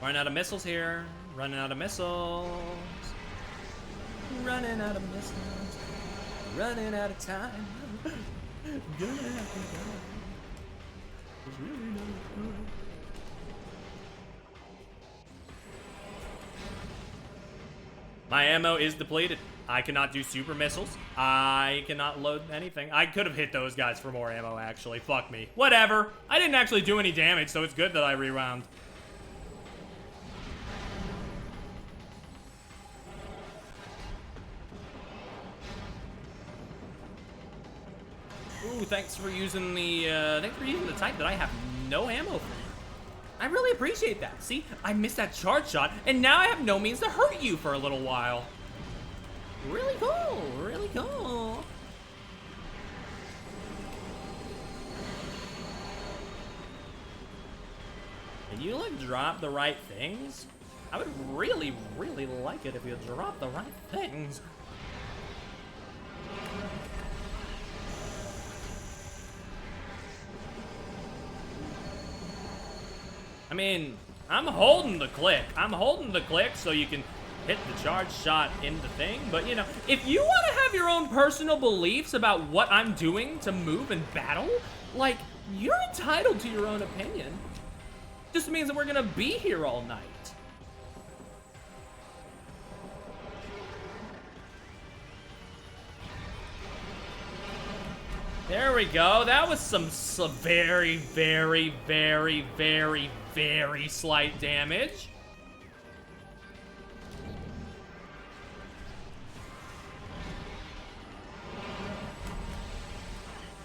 Running out of missiles here. Running out of missiles. Running out of missiles. Running out of time. Gonna have to go. There's really no time. My ammo is depleted. I cannot do super missiles. I cannot load anything. I could have hit those guys for more ammo, actually. Fuck me. Whatever. I didn't actually do any damage, so it's good that I rewound. Ooh, thanks for using the type that I have no ammo for. I really appreciate that. See, I missed that charge shot, and now I have no means to hurt you for a little while. Really cool, really cool. Can you, like, drop the right things? I would really, really like it if you drop the right things. I mean, I'm holding the click. I'm holding the click so you can hit the charge shot in the thing. But, you know, if you want to have your own personal beliefs about what I'm doing to move and battle, like, you're entitled to your own opinion. Just means that we're going to be here all night. There we go. That was some very, very, very, very, very slight damage.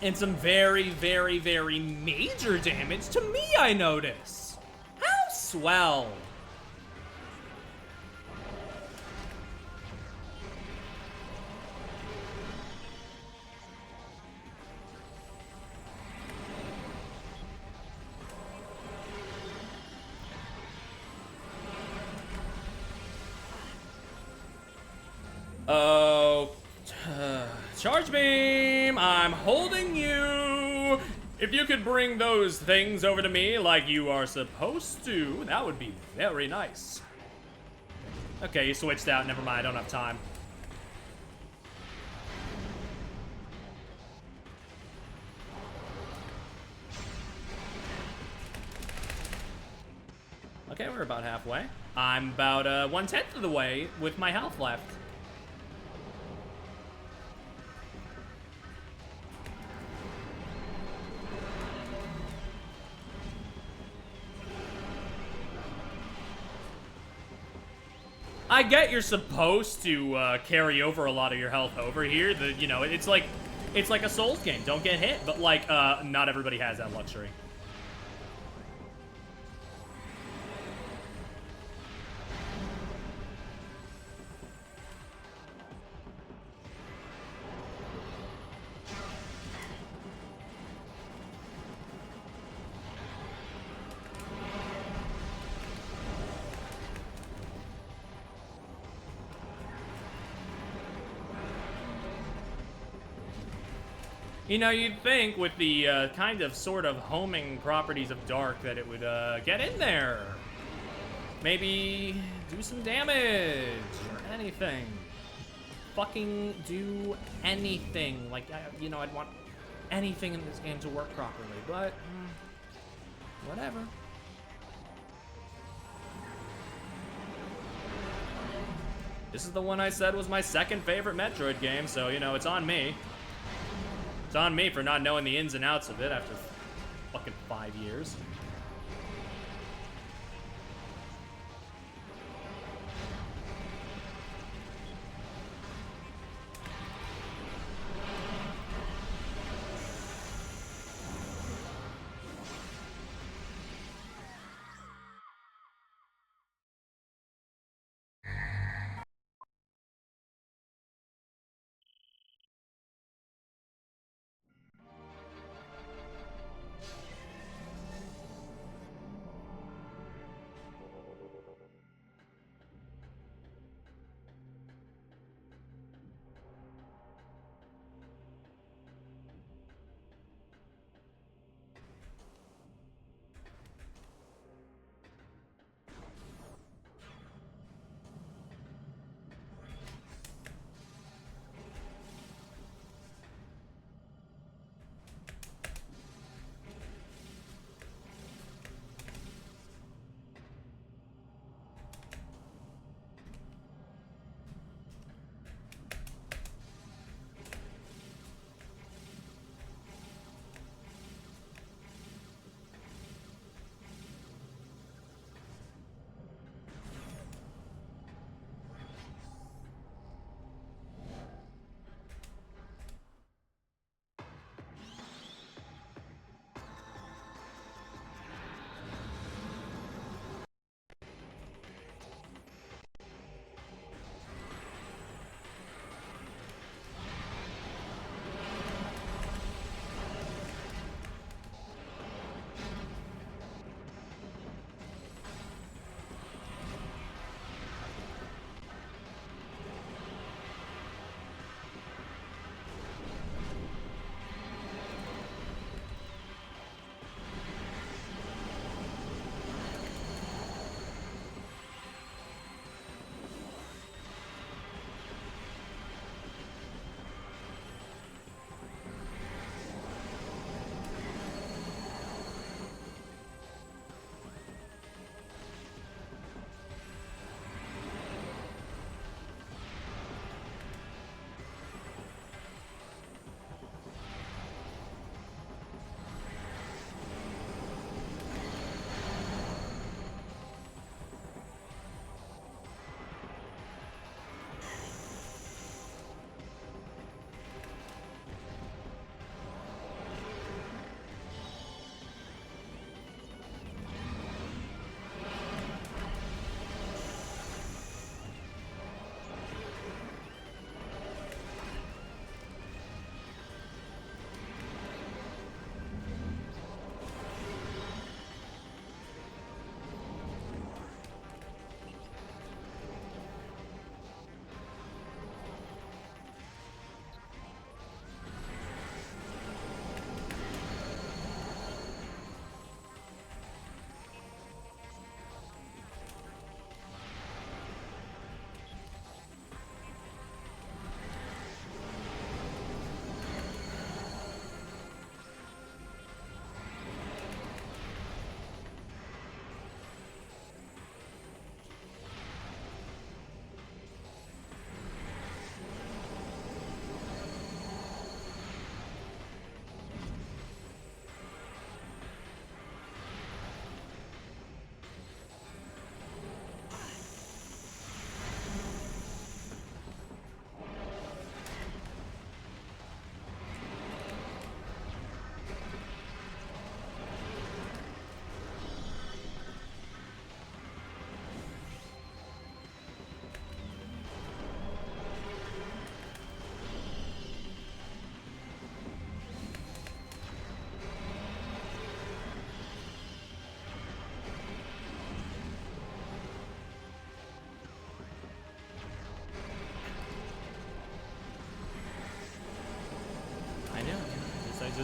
And some very, very, very major damage to me, I notice. How swell. Oh, charge beam! I'm holding you! If you could bring those things over to me like you are supposed to, that would be very nice. Okay, you switched out. Never mind, I don't have time. Okay, we're about halfway. I'm about 1/10 of the way with my health left. I get you're supposed to carry over a lot of your health over here. You know, it's like a Souls game. Don't get hit, but like not everybody has that luxury. You know, you'd think with the kind of sort of homing properties of Dark that it would get in there. Maybe do some damage or anything. Fucking do anything. Like, you know, I'd want anything in this game to work properly, but whatever. This is the one I said was my second favorite Metroid game, so, you know, it's on me. It's on me for not knowing the ins and outs of it after fucking 5 years.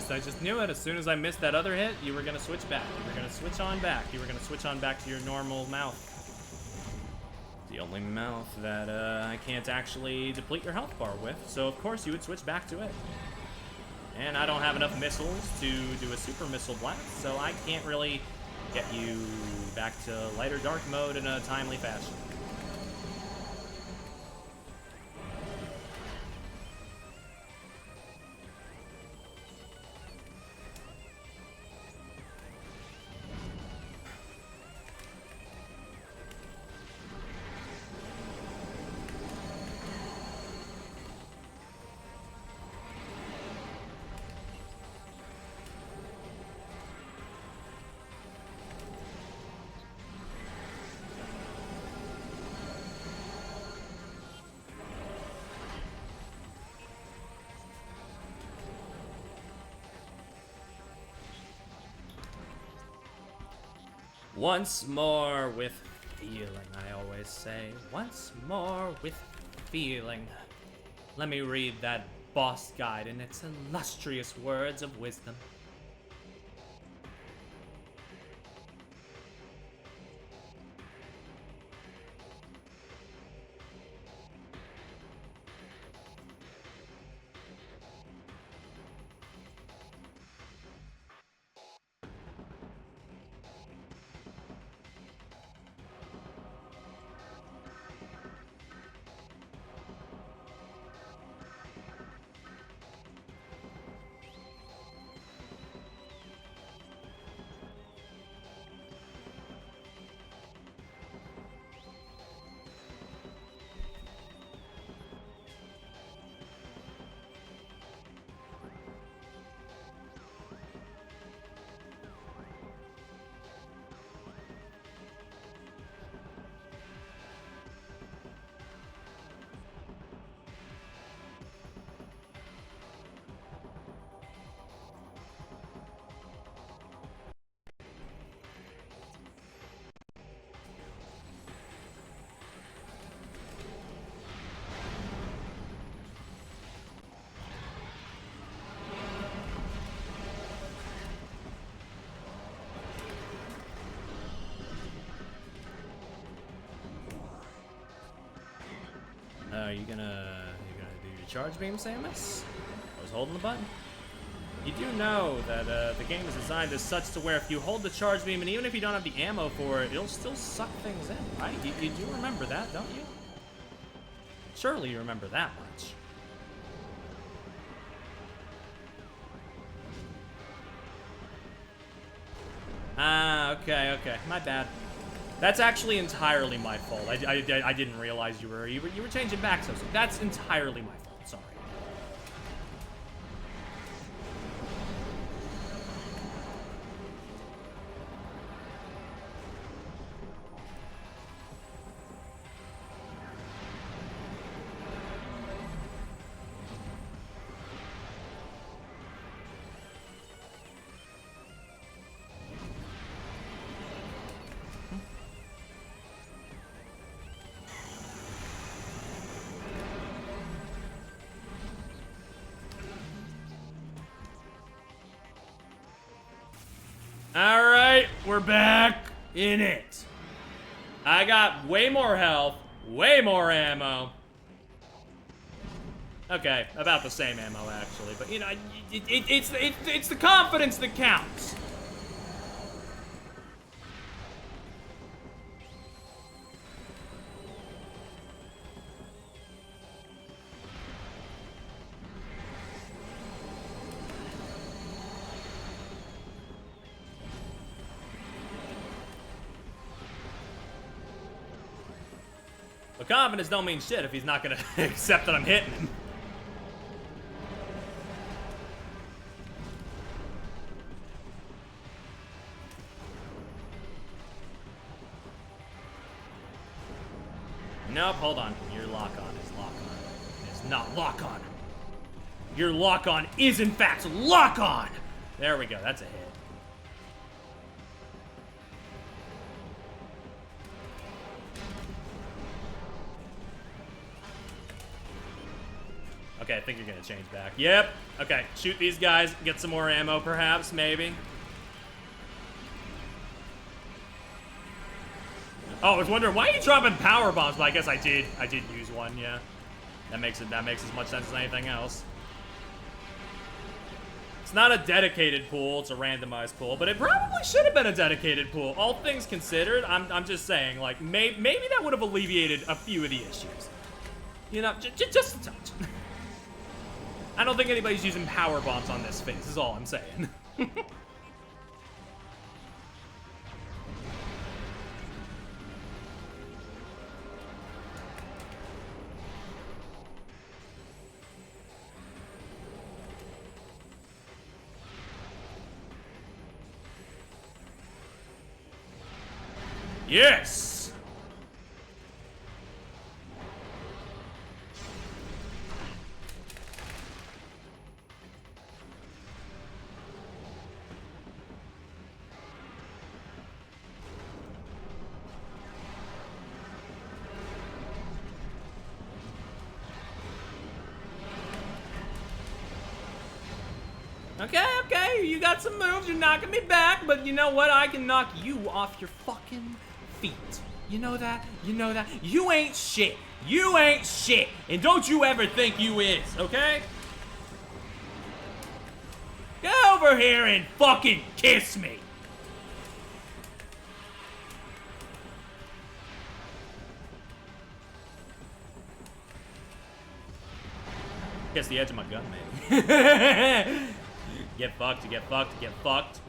just knew it. As soon as I missed that other hit, you were gonna switch back. You were gonna switch on back. You were gonna switch on back to your normal mouth. The only mouth that I can't actually deplete your health bar with, so of course you would switch back to it. And I don't have enough missiles to do a super missile blast, so I can't really get you back to light or dark mode in a timely fashion. Once more with feeling, I always say. Once more with feeling. Let me read that boss guide in its illustrious words of wisdom. Are you gonna do your charge beam, Samus? I was holding the button. You do know that the game is designed as such to where if you hold the charge beam, and even if you don't have the ammo for it, it'll still suck things in, right? You do remember that, don't you? Surely you remember that much. Ah, okay, my bad. That's actually entirely my fault. I didn't realize you were changing back so soon. That's entirely my fault. Sorry. Alright, we're back in it. I got way more health, way more ammo. Okay, about the same ammo, actually. But, you know, it's the confidence that counts. But confidence don't mean shit if he's not gonna accept that I'm hitting him. Nope, hold on. Your lock on is lock on. It's not lock on. Your lock on is in fact lock on! There we go, that's a hit. Okay, I think you're gonna change back. Yep. Okay, shoot these guys. Get some more ammo, perhaps, maybe. Oh, I was wondering why are you dropping power bombs, but I guess I did use one, yeah. That makes as much sense as anything else. It's not a dedicated pool, it's a randomized pool, but it probably should have been a dedicated pool. All things considered, I'm just saying, like, maybe that would have alleviated a few of the issues. You know, just a touch. I don't think anybody's using power bombs on this phase, is all I'm saying. Yes! Okay, you got some moves, you're knocking me back, but you know what? I can knock you off your fucking feet. You know that? You know that? You ain't shit. You ain't shit. And don't you ever think you is, okay? Get over here and fucking kiss me. Kiss the edge of my gun, man. Get fucked, get fucked, get fucked.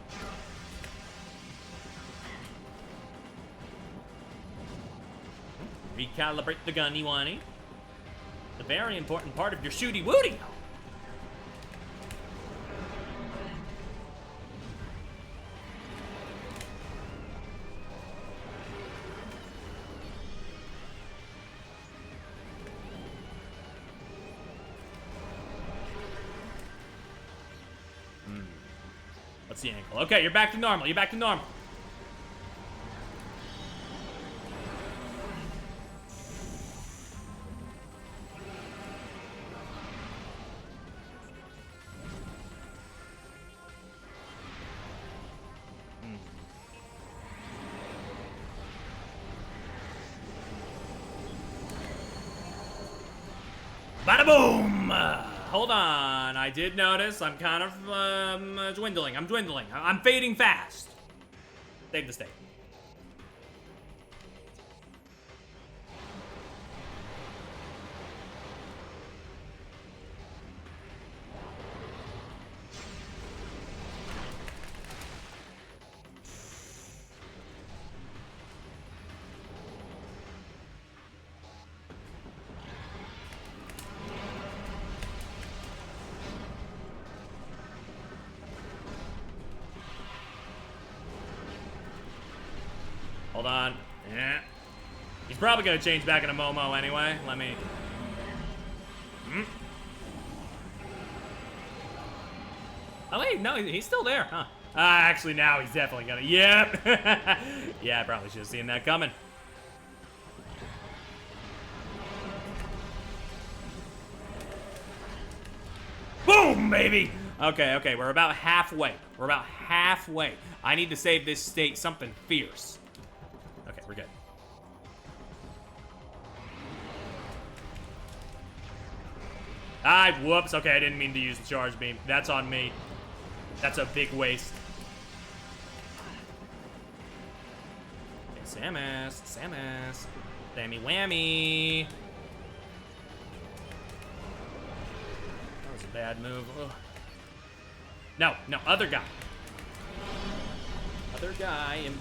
Recalibrate the gunny wani. The very important part of your shooty wooty. What's the ankle? Okay, you're back to normal. You're back to normal. Bada boom! Hold on, I did notice I'm kind of dwindling. I'm dwindling. I'm fading fast. Save the state. Hold on. Yeah. He's probably gonna change back into Momo anyway. Let me. Oh wait, no, he's still there, huh? Actually, now he's definitely gonna. Yep. Yeah, I probably should have seen that coming. Boom, baby. Okay, we're about halfway. We're about halfway. I need to save this state something fierce. Okay, we're good. Whoops. Okay, I didn't mean to use the charge beam. That's on me. That's a big waste. Okay, Samus. Sammy whammy. That was a bad move. Ugh. No, other guy. Other guy and...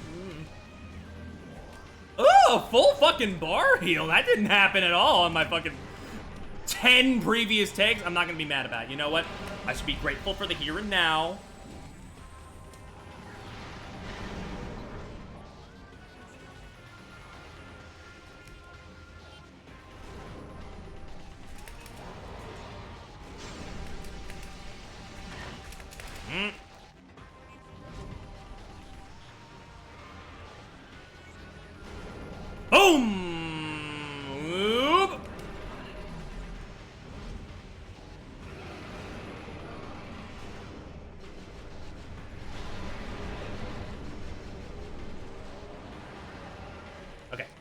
Oh, full fucking bar heal. That didn't happen at all on my fucking 10 previous takes. I'm not gonna be mad about it. You know what? I should be grateful for the here and now. Boom! Oop.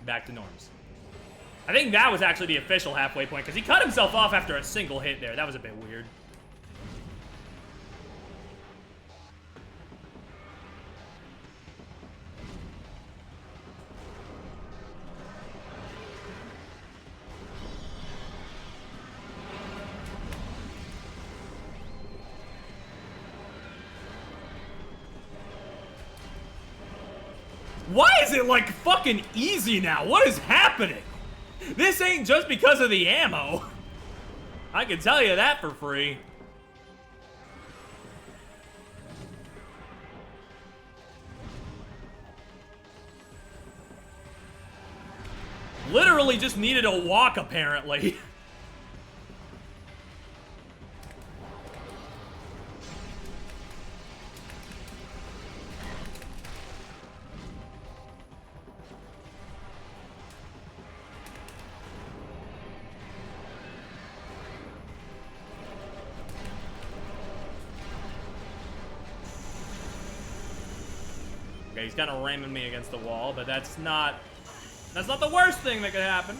back to norms. I think that was actually the official halfway point, because he cut himself off after a single hit there. That was a bit weird. Why is it, like, fucking easy now? What is happening? This ain't just because of the ammo. I can tell you that for free. Literally just needed a walk, apparently. Okay, he's kind of ramming me against the wall, but that's not the worst thing that could happen.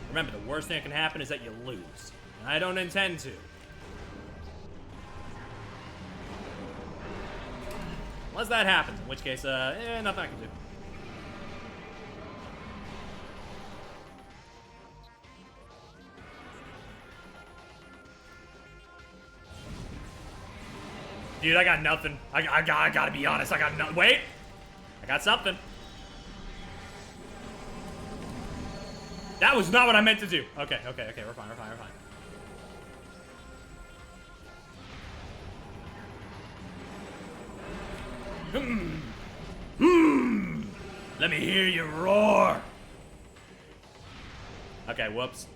Remember, the worst thing that can happen is that you lose. And I don't intend to. Unless that happens, in which case, nothing I can do. Dude, I got nothing. I gotta be honest, I got no- wait! I got something. That was not what I meant to do. Okay, we're fine, we're fine. Let me hear you roar. Okay, whoops.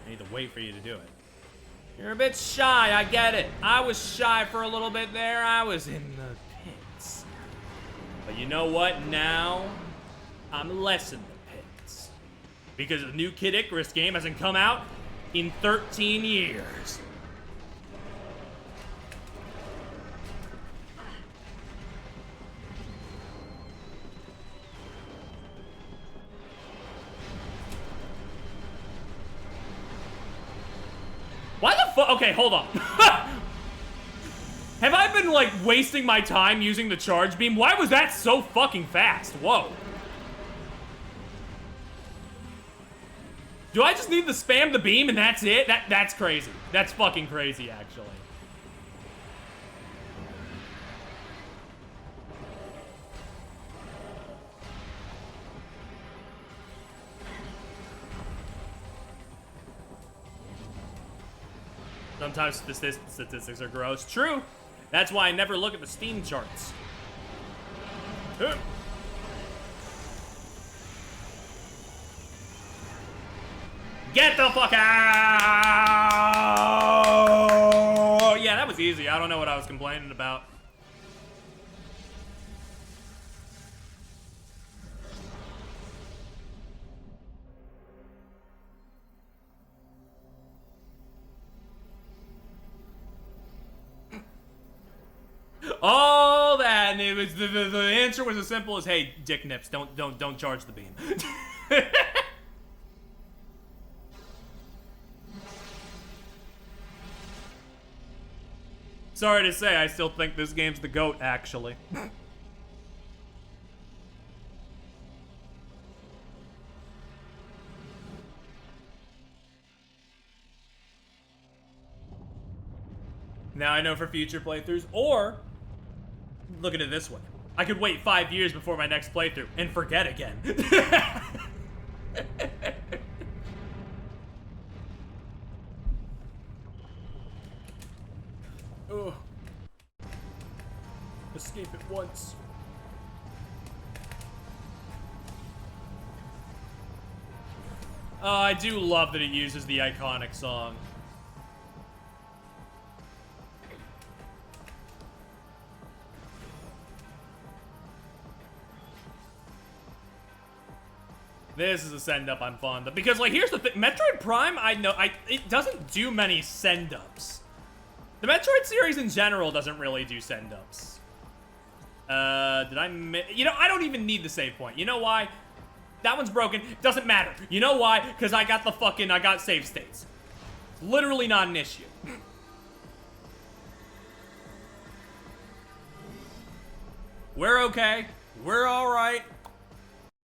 I need to wait for you to do it. You're a bit shy, I get it. I was shy for a little bit there. I was in the pits. But you know what? Now, I'm less in the pits. Because the new Kid Icarus game hasn't come out in 13 years. Why the fuck? Okay, hold on. Have I been, like, wasting my time using the charge beam? Why was that so fucking fast? Whoa. Do I just need to spam the beam and that's it? That's crazy. That's fucking crazy, actually. Sometimes statistics are gross. True. That's why I never look at the Steam charts. Get the fuck out! Yeah, that was easy. I don't know what I was complaining about. All that, and it was the answer was as simple as, "Hey, dick nips, don't charge the beam." Sorry to say, I still think this game's the GOAT, actually. Now I know for future playthroughs, or look at it this way. I could wait 5 years before my next playthrough and forget again. Ugh. Escape at once. I do love that it uses the iconic song. This is a send-up I'm fond of. Because, like, here's the thing. Metroid Prime, it doesn't do many send-ups. The Metroid series in general doesn't really do send-ups. Did I you know, I don't even need the save point. You know why? That one's broken. Doesn't matter. You know why? Because I got I got save states. Literally not an issue. We're okay. We're alright.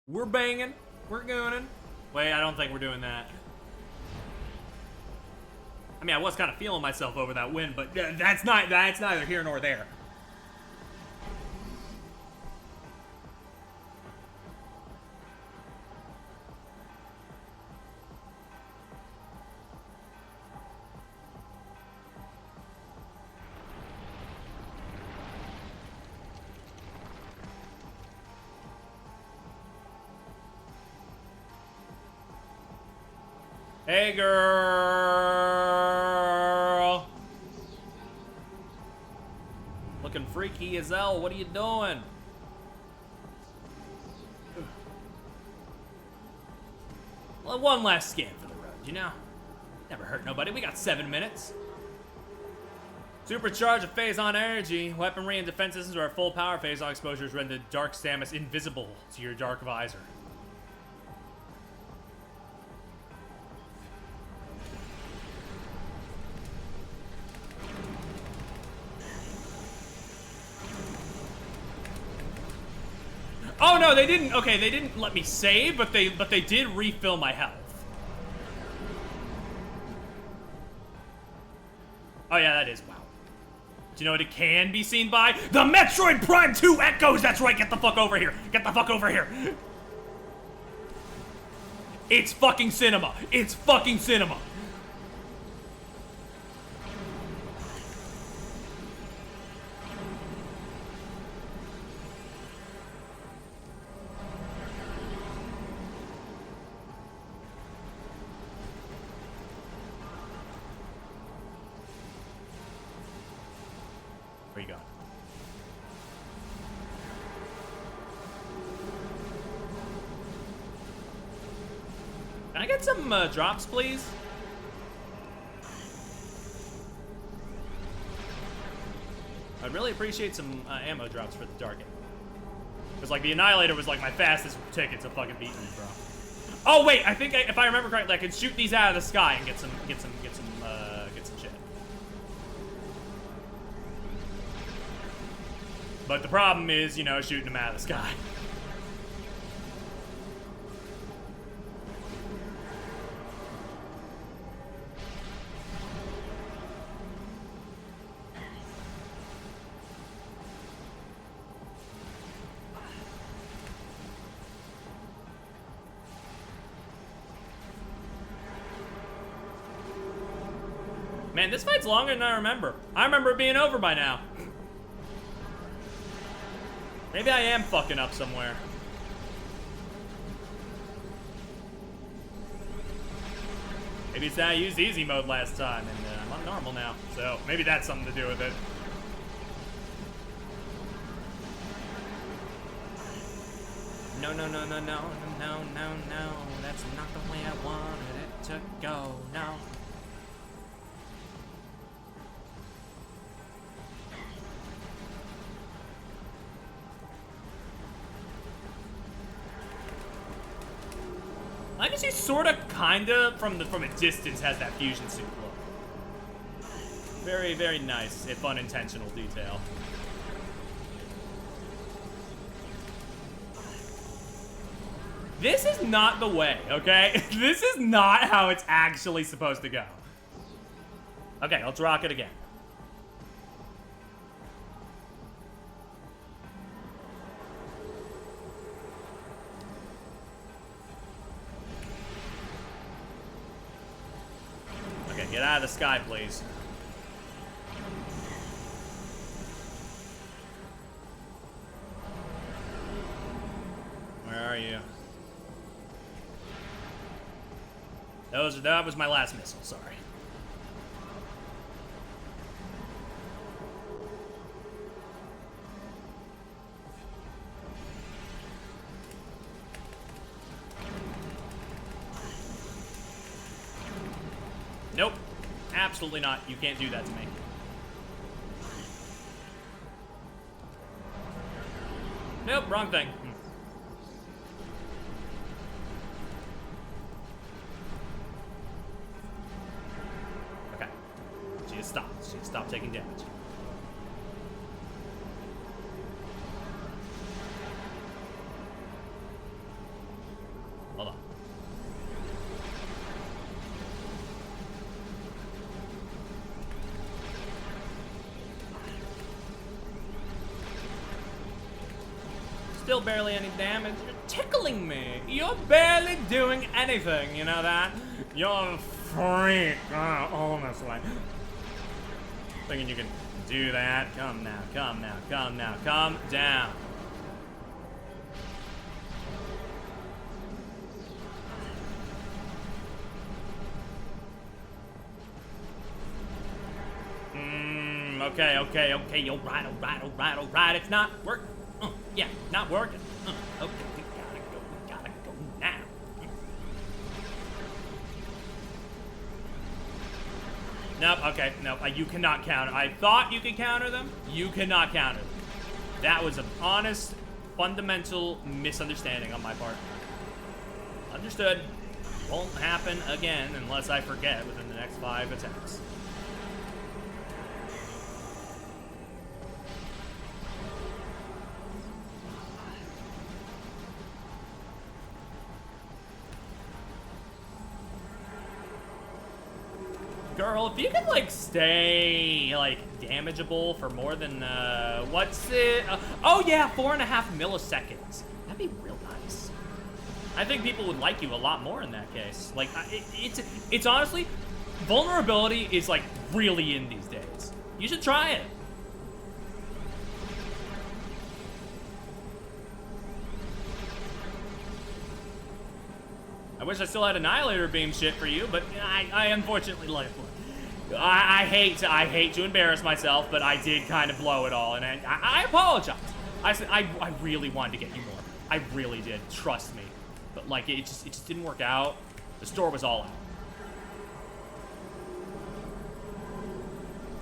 We're banging. We're gooning. Wait, I don't think we're doing that. I mean, I was kind of feeling myself over that win, but that's neither here nor there. Hey, girl. Looking freaky as hell. What are you doing? Well, one last scan for the road, you know? Never hurt nobody. We got 7 minutes. Supercharge of phase-on energy. Weaponry and defense systems are at full power. Phase-on exposures render dark stamus invisible to your dark visor. Oh no, they didn't. Okay, they didn't let me save, but they did refill my health. Oh yeah, that is wow. Do you know what it can be seen by? The Metroid Prime 2 Echoes. That's right. Get the fuck over here. Get the fuck over here. It's fucking cinema. It's fucking cinema. Where you going? Can I get some drops, please? I'd really appreciate some ammo drops for the target. Because, like, the Annihilator was, like, my fastest ticket to fucking beating me, bro. Oh, wait, I think, if I remember correctly, I can shoot these out of the sky and get some shit. But the problem is, you know, shooting them out of the sky. Man, this fight's longer than I remember. I remember it being over by now. Maybe I am fucking up somewhere. Maybe it's that I used easy mode last time and I'm on normal now. So maybe that's something to do with it. No, no, no, no, no, no, no, no. That's not the way I wanted it to go. No. I guess he sorta, kinda, from a distance, has that fusion suit look. Very, very nice, if unintentional detail. This is not the way, okay? This is not how it's actually supposed to go. Okay, let's rock it again. Get out of the sky, please. Where are you? That was my last missile, sorry. Nope. Absolutely not. You can't do that to me. Nope, wrong thing. Okay. She has stopped. She has stopped taking damage. Hold on. Still barely any damage. You're tickling me. You're barely doing anything, you know that? You're a freak. Honestly. Thinking you can do that? Come now, come now, come now, come down. Okay, alright. It's not working. Yeah, not working. Okay, we gotta go now. Nope, okay, nope, you cannot counter. I thought you could counter them. You cannot counter them. That was an honest, fundamental misunderstanding on my part. Understood. Won't happen again unless I forget within the next 5 attacks. Girl, if you could, like, stay, like, damageable for more than, what's it? Oh, yeah, 4.5 milliseconds. That'd be real nice. I think people would like you a lot more in that case. Like, it's honestly, vulnerability is, like, really in these days. You should try it. I wish I still had Annihilator Beam shit for you, but I unfortunately like one. I hate to embarrass myself, but I did kind of blow it all, and I apologize. I said I really wanted to get you more. I really did. Trust me. But like it just didn't work out. The store was all out.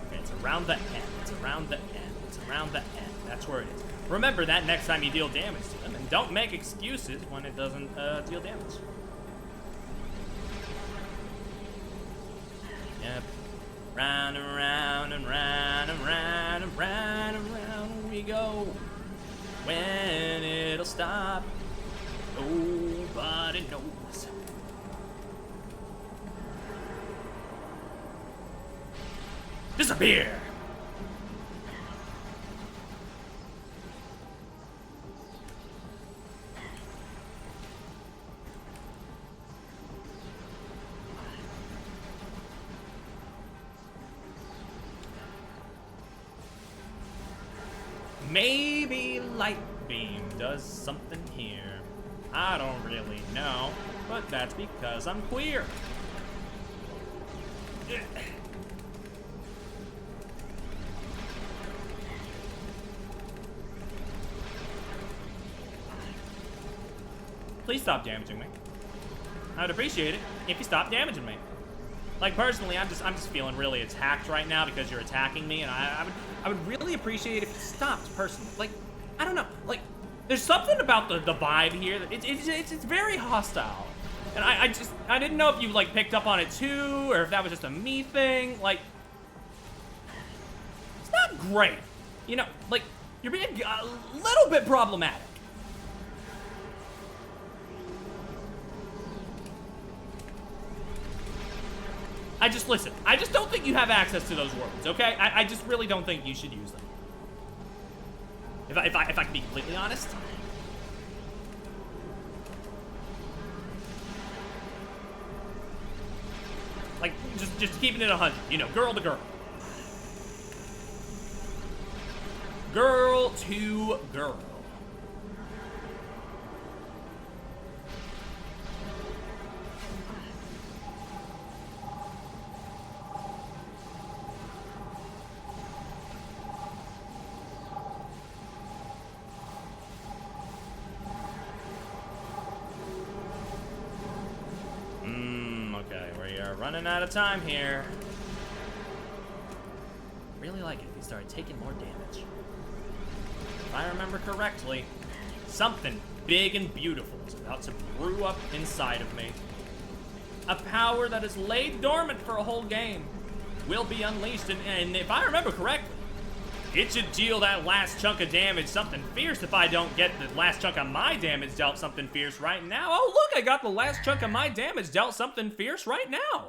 Okay, it's around the end. It's around the end. It's around the end. That's where it is. Remember that next time you deal damage to them, and don't make excuses when it doesn't deal damage. Yep. Round and round and round and round and round and round we go. When it'll stop, nobody knows. Disappear! Maybe Light Beam does something here. I don't really know, but that's because I'm queer. Please stop damaging me. I'd appreciate it if you stopped damaging me. Like personally, I'm just feeling really attacked right now because you're attacking me, and I would really appreciate it if you stopped personally. Like, I don't know, like there's something about the vibe here that it's very hostile, and I didn't know if you like picked up on it too, or if that was just a me thing. Like, it's not great, you know. Like, you're being a little bit problematic. Listen, I just don't think you have access to those words, okay? I just really don't think you should use them. If I can be completely honest. Like, just keeping it 100, you know, girl to girl. Girl to girl. Running out of time here. Really like it if he started taking more damage. If I remember correctly, Something big and beautiful is about to brew up inside of me. A power that has laid dormant for a whole game will be unleashed, and if I remember correctly, it should deal that last chunk of damage something fierce if I don't get the last chunk of my damage dealt something fierce right now. Oh, look, I got the last chunk of my damage dealt something fierce right now.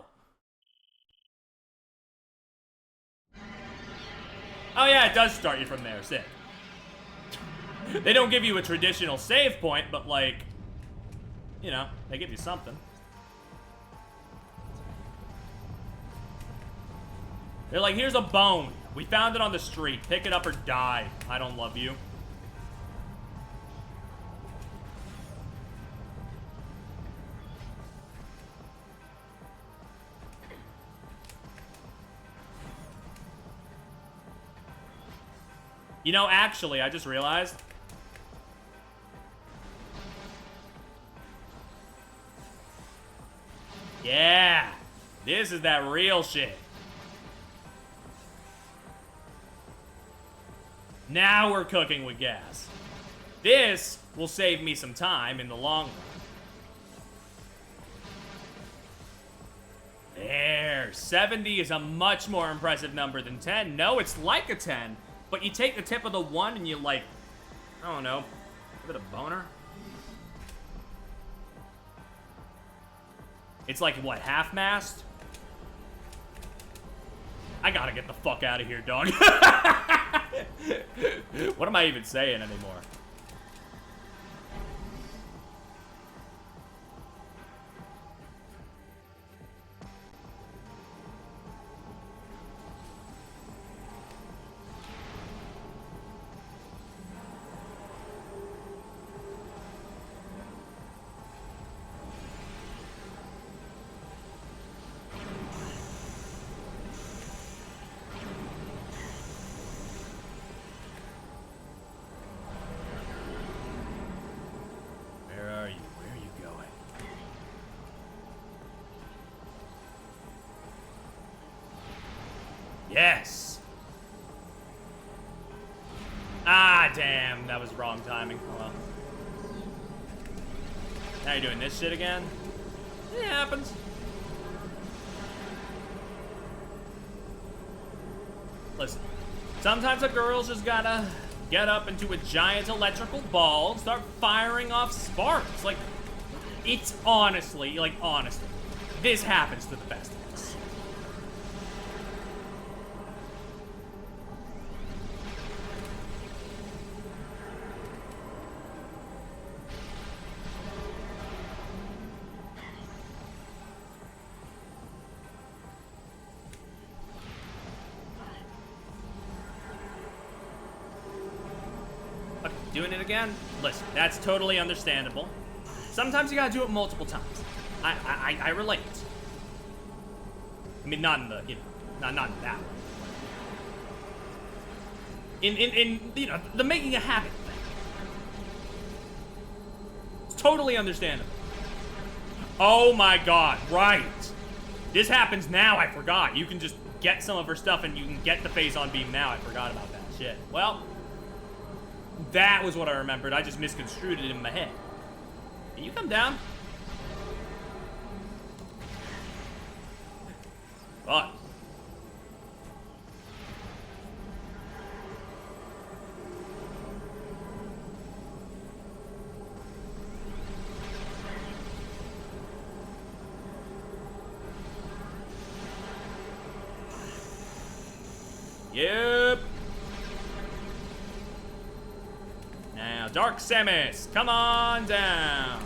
Oh yeah, it does start you from there, sick. They don't give you a traditional save point, but like, you know, they give you something. They're like, here's a bone. We found it on the street. Pick it up or die. I don't love you. You know, actually, I just realized. Yeah. This is that real shit. Now we're cooking with gas. This will save me some time in the long run. There. 70 is a much more impressive number than 10. No, it's like a 10. But you take the tip of the 1 and you like, I don't know, give it a boner? It's like, what, half-mast? I gotta get the fuck out of here, dog. What am I even saying anymore? Yes! Ah, damn. That was wrong timing. Oh, well. Now you're doing this shit again? It happens. Listen. Sometimes a girl's just gotta get up into a giant electrical ball and start firing off sparks. Like, it's honestly, this happens to the best of us. Doing it again? Listen, that's totally understandable. Sometimes you gotta do it multiple times. I relate. I mean, not in the, you know, not in that way. In you know, the making a habit thing. It's totally understandable. Oh my god, right. This happens now, I forgot. You can just get some of her stuff and you can get the phase on beam now. I forgot about that shit. Well, that was what I remembered. I just misconstrued it in my head. Can you come down? Fuck. Yep. Now, Dark Samus, come on down.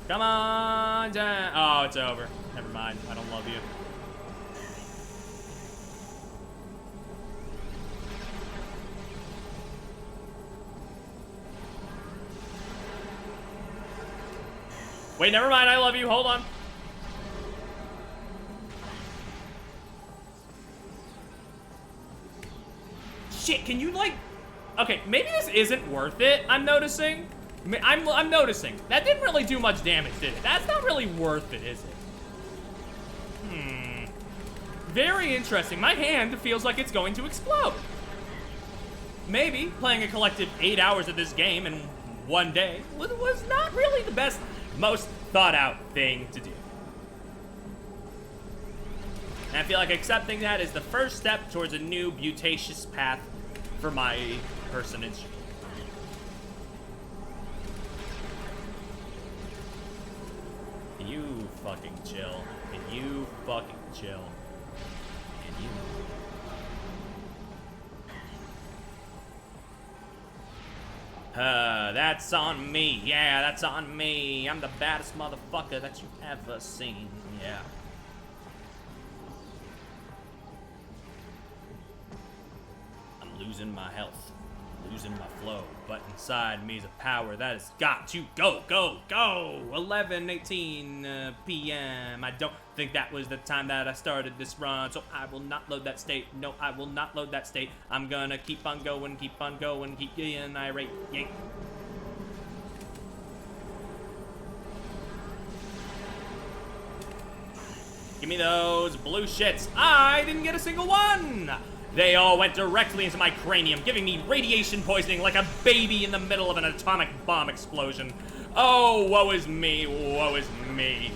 Come on down. Oh, it's over. Never mind. I don't love you. Wait, never mind. I love you. Hold on. Shit, can you, like... Okay, maybe this isn't worth it, I'm noticing. I'm noticing. That didn't really do much damage, did it? That's not really worth it, is it? Very interesting. My hand feels like it's going to explode. Maybe playing a collective 8 hours of this game in one day was not really the best, most thought out thing to do. And I feel like accepting that is the first step towards a new beautacious path for my personage. Can you fucking chill? Can you fucking chill? Can you? That's on me. Yeah, that's on me. I'm the baddest motherfucker that you've ever seen. Yeah. I'm losing my health, losing my flow, but inside me is a power that has got to go, go, go. 11:18 p.m. I don't think that was the time that I started this run, so I will not load that state. No, I will not load that state. I'm gonna keep on going, keep getting irate. Yank. Give me those blue shits. I didn't get a single one. They all went directly into my cranium, giving me radiation poisoning like a baby in the middle of an atomic bomb explosion. Oh, woe is me, woe is me.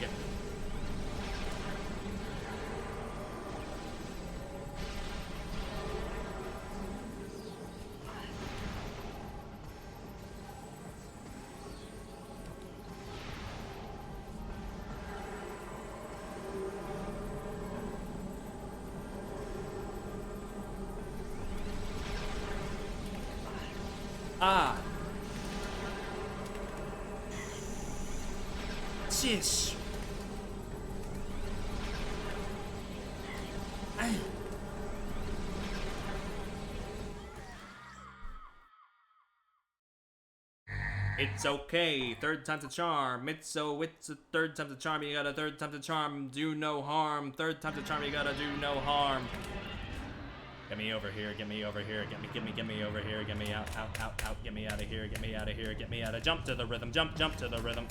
Ah. Shish. It's okay, third time's a charm. It's a third time's a charm. You got a third time's a charm. Do no harm. Third time's a charm. You gotta do no harm. Get me over here, get me over here, get me over here, get me out, get me out of here, get me out of here, get me out of, jump to the rhythm, jump to the rhythm.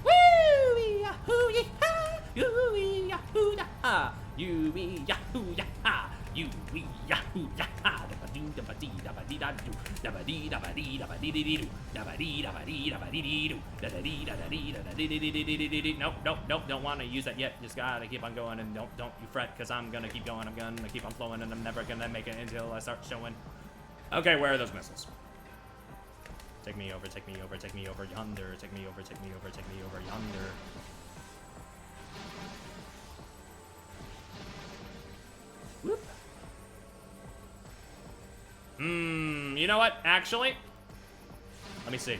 Woo-wee-yahoo-yah-ha, you-wee-yahoo-yah-ha, you-wee-yahoo-yah-ha, you-wee-yahoo-yah-ha, da-ba-dee-da-ba-dee-da-ba-dee-da-doo, da-ba-dee-da-ba-dee-da-ba-dee-dee-doo, da-ba-dee-da-ba-dee-da-ba-dee-dee-doo, da-da-dee-da-da-dee-da-da-dee-dee-dee-dee. Nope, don't want to use that yet. Just gotta keep on going, and don't you fret, because I'm gonna keep going. I'm gonna keep on flowing, and I'm never gonna make it until I start showing. Okay, where are those missiles? Take me over yonder. Take me over yonder. Whoop. You know what? Actually, let me see.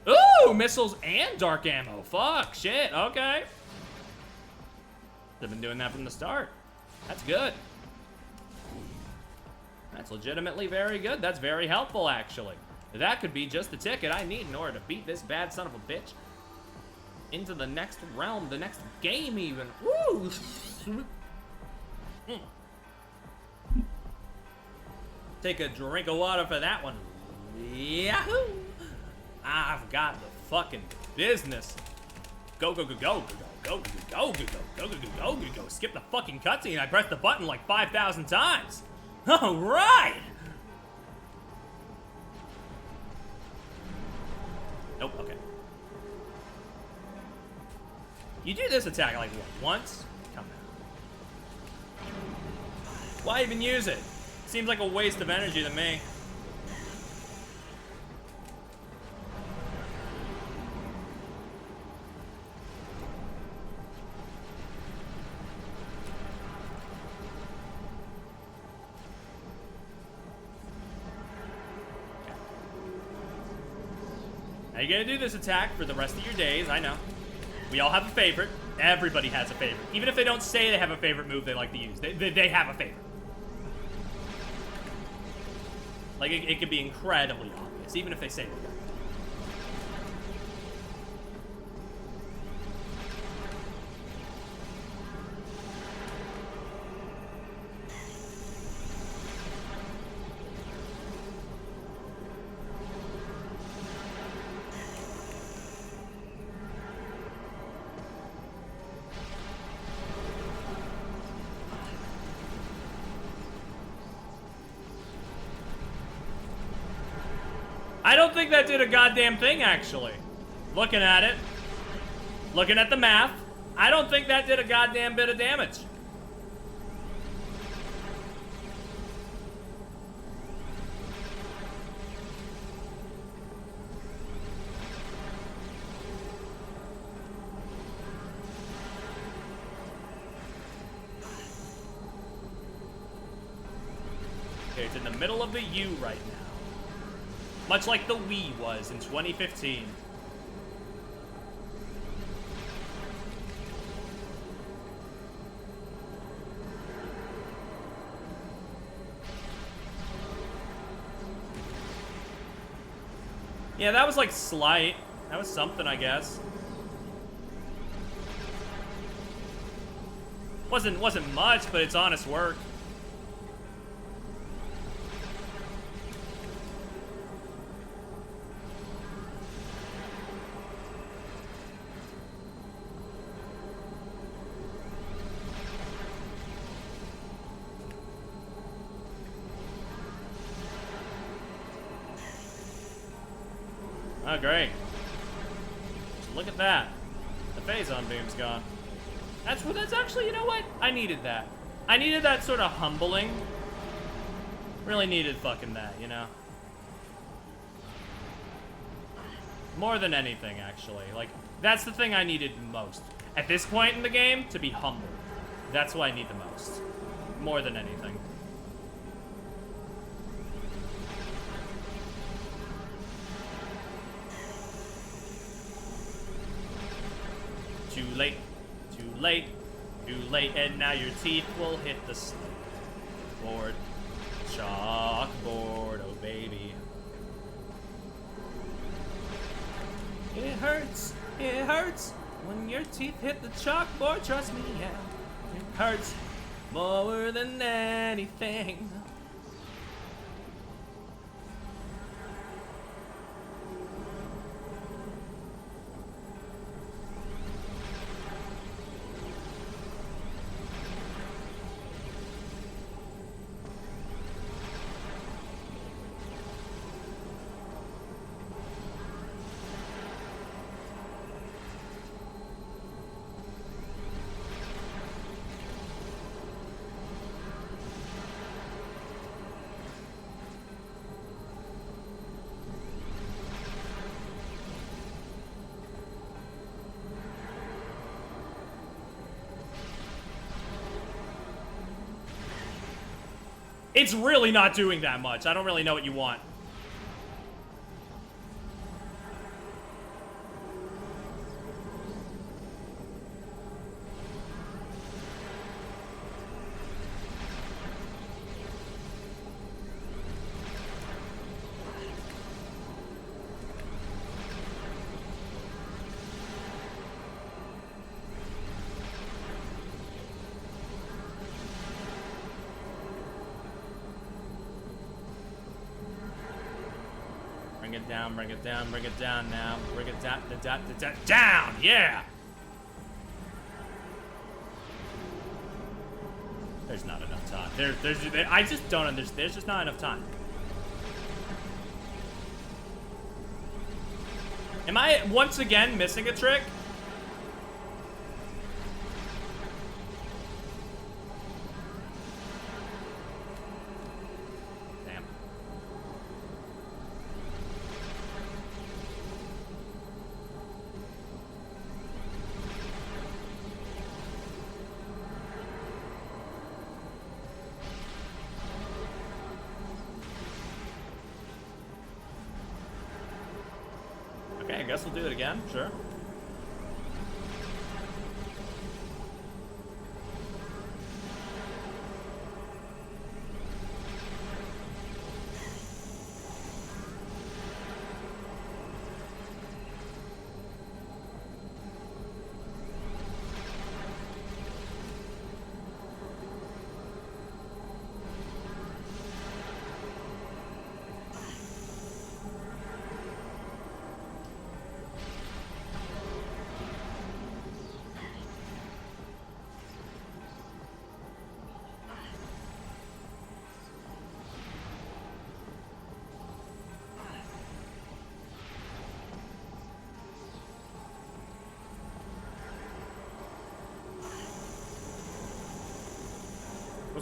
Ooh, missiles and dark ammo. Fuck, shit, okay. They've been doing that from the start. That's good. That's legitimately very good. That's very helpful, actually. That could be just the ticket I need in order to beat this bad son of a bitch into the next realm, the next game even. Woo! Take a drink of water for that one. Yahoo! I've got the fucking business. Go. Skip the fucking cutscene. I pressed the button like 5,000 times. All right. Nope, okay. You do this attack like what, once? Come on. Why even use it? Seems like a waste of energy to me. Now you're gonna do this attack for the rest of your days, I know. We all have a favorite. Everybody has a favorite. Even if they don't say they have a favorite move they like to use, they have a favorite. Like, it could be incredibly obvious, even if they say they don't. I don't think that did a goddamn thing, actually. Looking at it. Looking at the math. I don't think that did a goddamn bit of damage. Okay, it's in the middle of the U right now. Much like the Wii was in 2015. Yeah, that was like slight. That was something, I guess. Wasn't much, but it's honest work. Oh, great. Look at that. The Phazon beam's gone. That's actually, you know what? I needed that. I needed that sort of humbling. Really needed fucking that, you know? More than anything, actually. Like, that's the thing I needed most. At this point in the game, to be humble. That's what I need the most. More than anything. Too late, too late, too late, and now your teeth will hit the board. Chalkboard, oh baby. It hurts when your teeth hit the chalkboard, trust me, yeah. It hurts more than anything. It's really not doing that much. I don't really know what you want. Bring it down, bring it down now. Bring it down, down, yeah! There's not enough time. I just don't understand. There's just not enough time. Am I once again missing a trick? I guess we'll do it again, sure.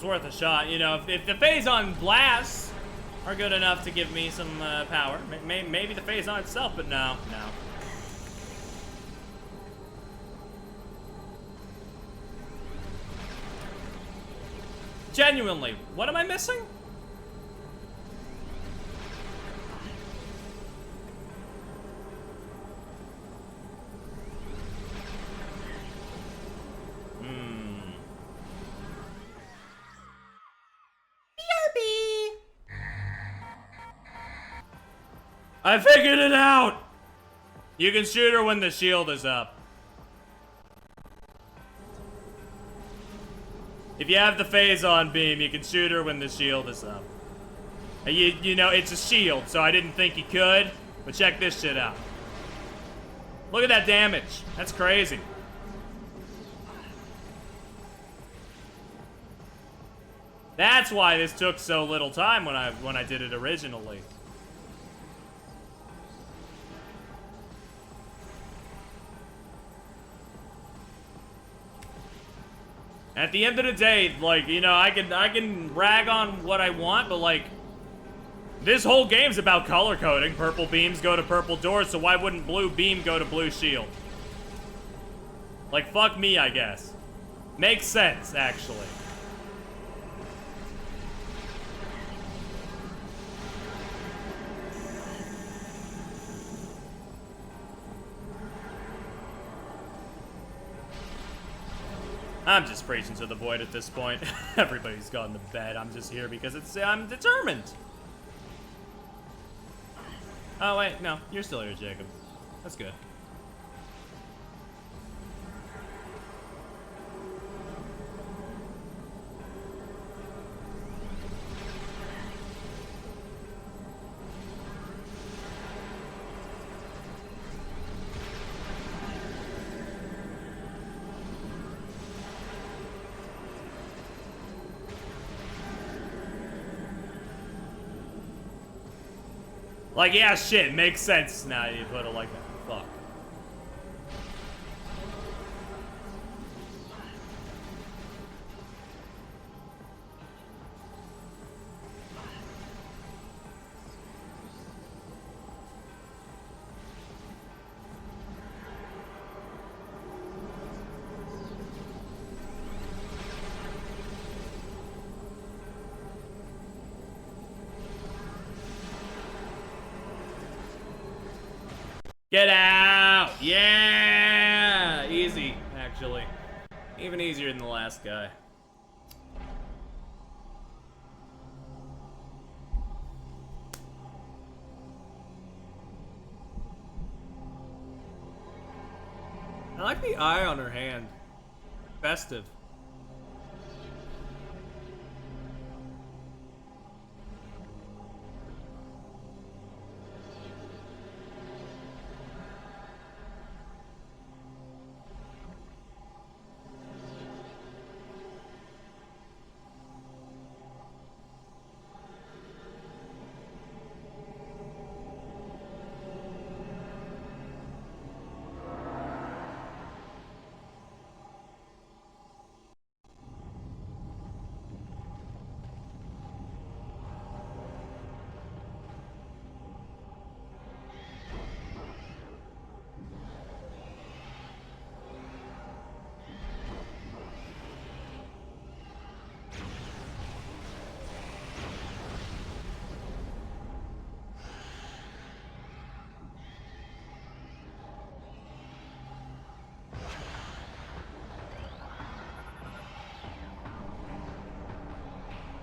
was worth a shot. You know, if the Phazon blasts are good enough to give me some power, maybe the Phazon itself, but no. Genuinely, what am I missing? I figured it out! You can shoot her when the shield is up. If you have the Phazon beam, you can shoot her when the shield is up. You know, it's a shield, so I didn't think you could, but check this shit out. Look at that damage. That's crazy. That's why this took so little time when I did it originally. At the end of the day, like, you know, I can rag on what I want, but like, this whole game's about color coding. Purple beams go to purple doors, so why wouldn't blue beam go to blue shield? Like, fuck me, I guess. Makes sense, actually. I'm just preaching to the void at this point. Everybody's gone to bed. I'm just here because I'm determined. Oh, wait, no. You're still here, Jacob. That's good. Like, yeah, shit, makes sense now you put it like that. Fuck. Get out! Yeah! Easy, actually. Even easier than the last guy. I like the eye on her hand. Festive.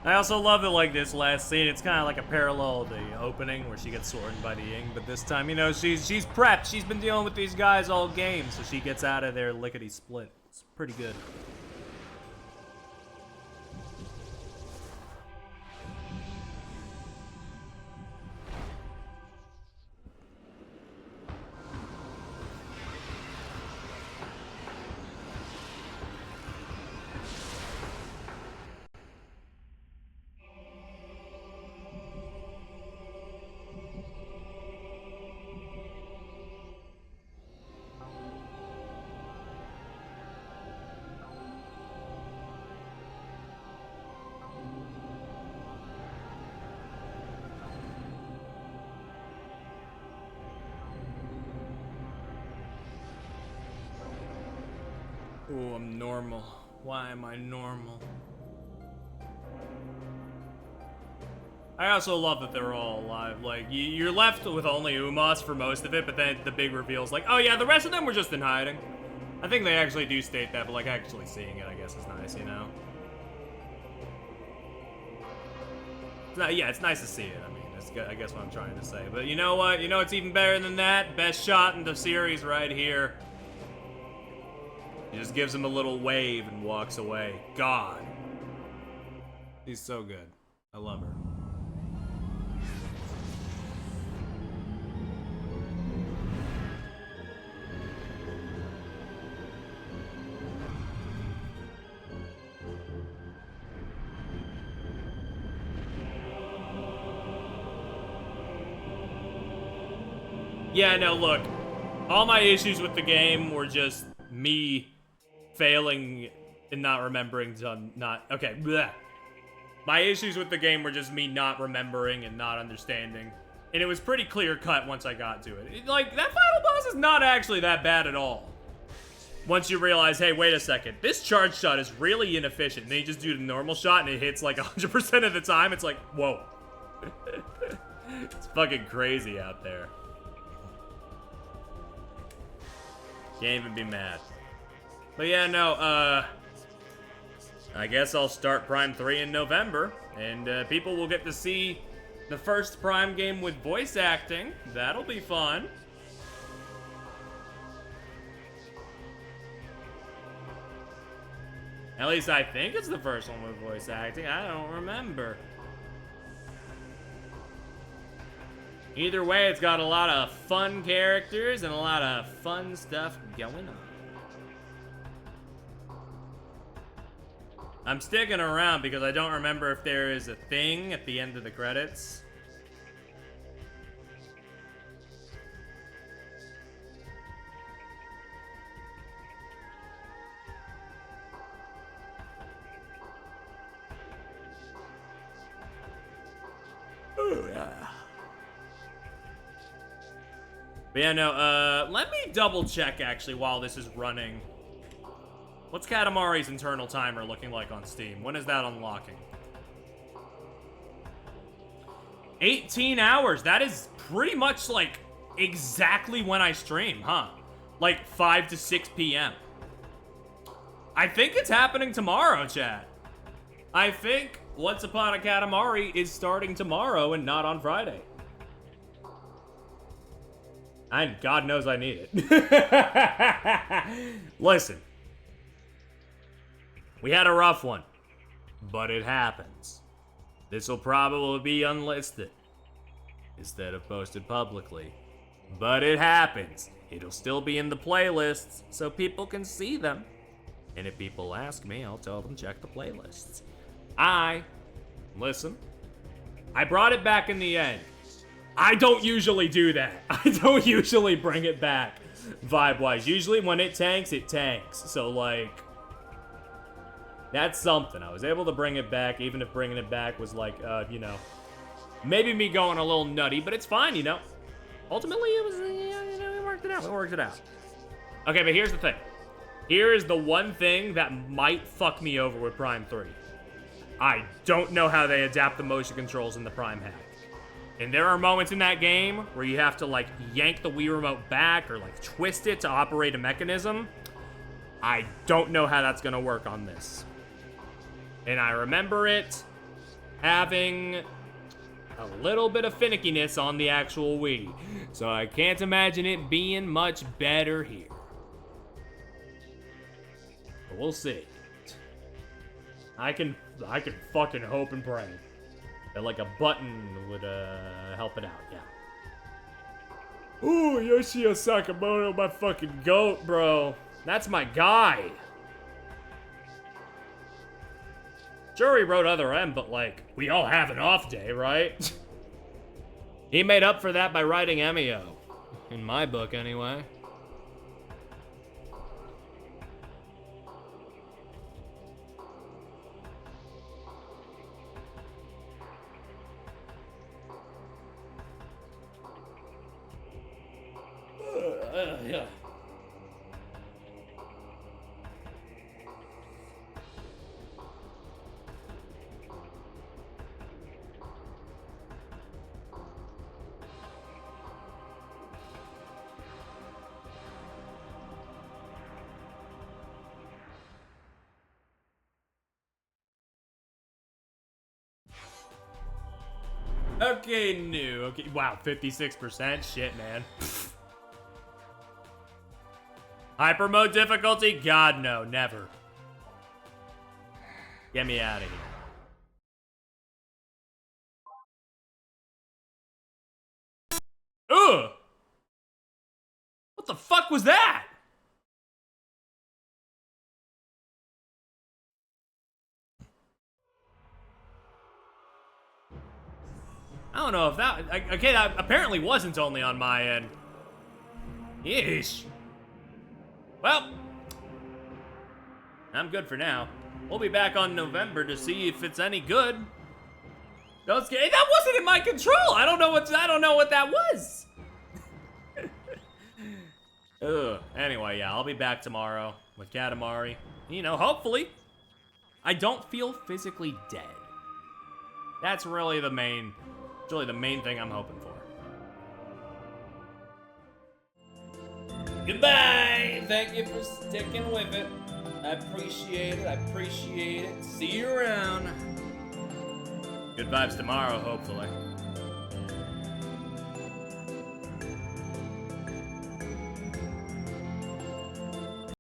I also love that, like, this last scene, it's kind of like a parallel to the opening where she gets sworded by the Ying, but this time, you know, she's prepped. She's been dealing with these guys all game, so she gets out of there lickety-split. It's pretty good. Ooh, I'm normal. Why am I normal? I also love that they're all alive. Like, you're left with only Umos for most of it, but then the big reveal's like, oh yeah, the rest of them were just in hiding. I think they actually do state that, but like actually seeing it, I guess, is nice, you know? Yeah, it's nice to see it. I mean, that's I guess what I'm trying to say. But you know what? You know what's even better than that? Best shot in the series right here. He just gives him a little wave and walks away. God. He's so good. I love her. Yeah, no, look. All my issues with the game were just me failing and not remembering to not... Okay, bleh. My issues with the game were just me not remembering and not understanding. And it was pretty clear-cut once I got to it. Like, that final boss is not actually that bad at all. Once you realize, hey, wait a second. This charge shot is really inefficient. And then you just do the normal shot and it hits like 100% of the time. It's like, whoa. It's fucking crazy out there. Can't even be mad. But yeah, no, I guess I'll start Prime 3 in November, and people will get to see the first Prime game with voice acting. That'll be fun. At least I think it's the first one with voice acting. I don't remember. Either way, it's got a lot of fun characters and a lot of fun stuff going on. I'm sticking around because I don't remember if there is a thing at the end of the credits. Ooh, yeah. But yeah, no, let me double check actually while this is running. What's Katamari's internal timer looking like on Steam? When is that unlocking? 18 hours. That is pretty much like exactly when I stream, huh? Like 5 to 6 p.m. I think it's happening tomorrow, chat. I think Once Upon a Katamari is starting tomorrow and not on Friday. And God knows I need it. Listen. We had a rough one. But it happens. This will probably be unlisted instead of posted publicly. But it happens. It'll still be in the playlists so people can see them. And if people ask me, I'll tell them check the playlists. Listen, I brought it back in the end. I don't usually do that. I don't usually bring it back vibe-wise. Usually when it tanks, it tanks. So, like, that's something. I was able to bring it back, even if bringing it back was like, you know, maybe me going a little nutty, but it's fine, you know. Ultimately, it was, you know, we worked it out. We worked it out. Okay, but here's the thing. Here is the one thing that might fuck me over with Prime 3. I don't know how they adapt the motion controls in the Prime hack. And there are moments in that game where you have to, like, yank the Wii Remote back or, like, twist it to operate a mechanism. I don't know how that's gonna work on this. And I remember it having a little bit of finickiness on the actual Wii. So I can't imagine it being much better here. But we'll see. I can fucking hope and pray that like a button would help it out, yeah. Ooh, Yoshio Sakamoto, my fucking goat, bro. That's my guy. Sure, he wrote Other M, but like, we all have an off day, right? He made up for that by writing Emio. In my book, anyway. Yeah. Okay, new. Okay, wow, 56%. Shit, man. Hyper mode difficulty? God, no, never. Get me out of here. Ugh! What the fuck was that? I don't know if that... Okay, that apparently wasn't only on my end. Yeesh. Well, I'm good for now. We'll be back on November to see if it's any good. Don't scare. That wasn't in my control. I don't know what that was. Ugh. Anyway, yeah, I'll be back tomorrow with Katamari. You know, hopefully, I don't feel physically dead. That's really the main thing I'm hoping for. Goodbye! Thank you for sticking with it. I appreciate it. See you around. Good vibes tomorrow, hopefully.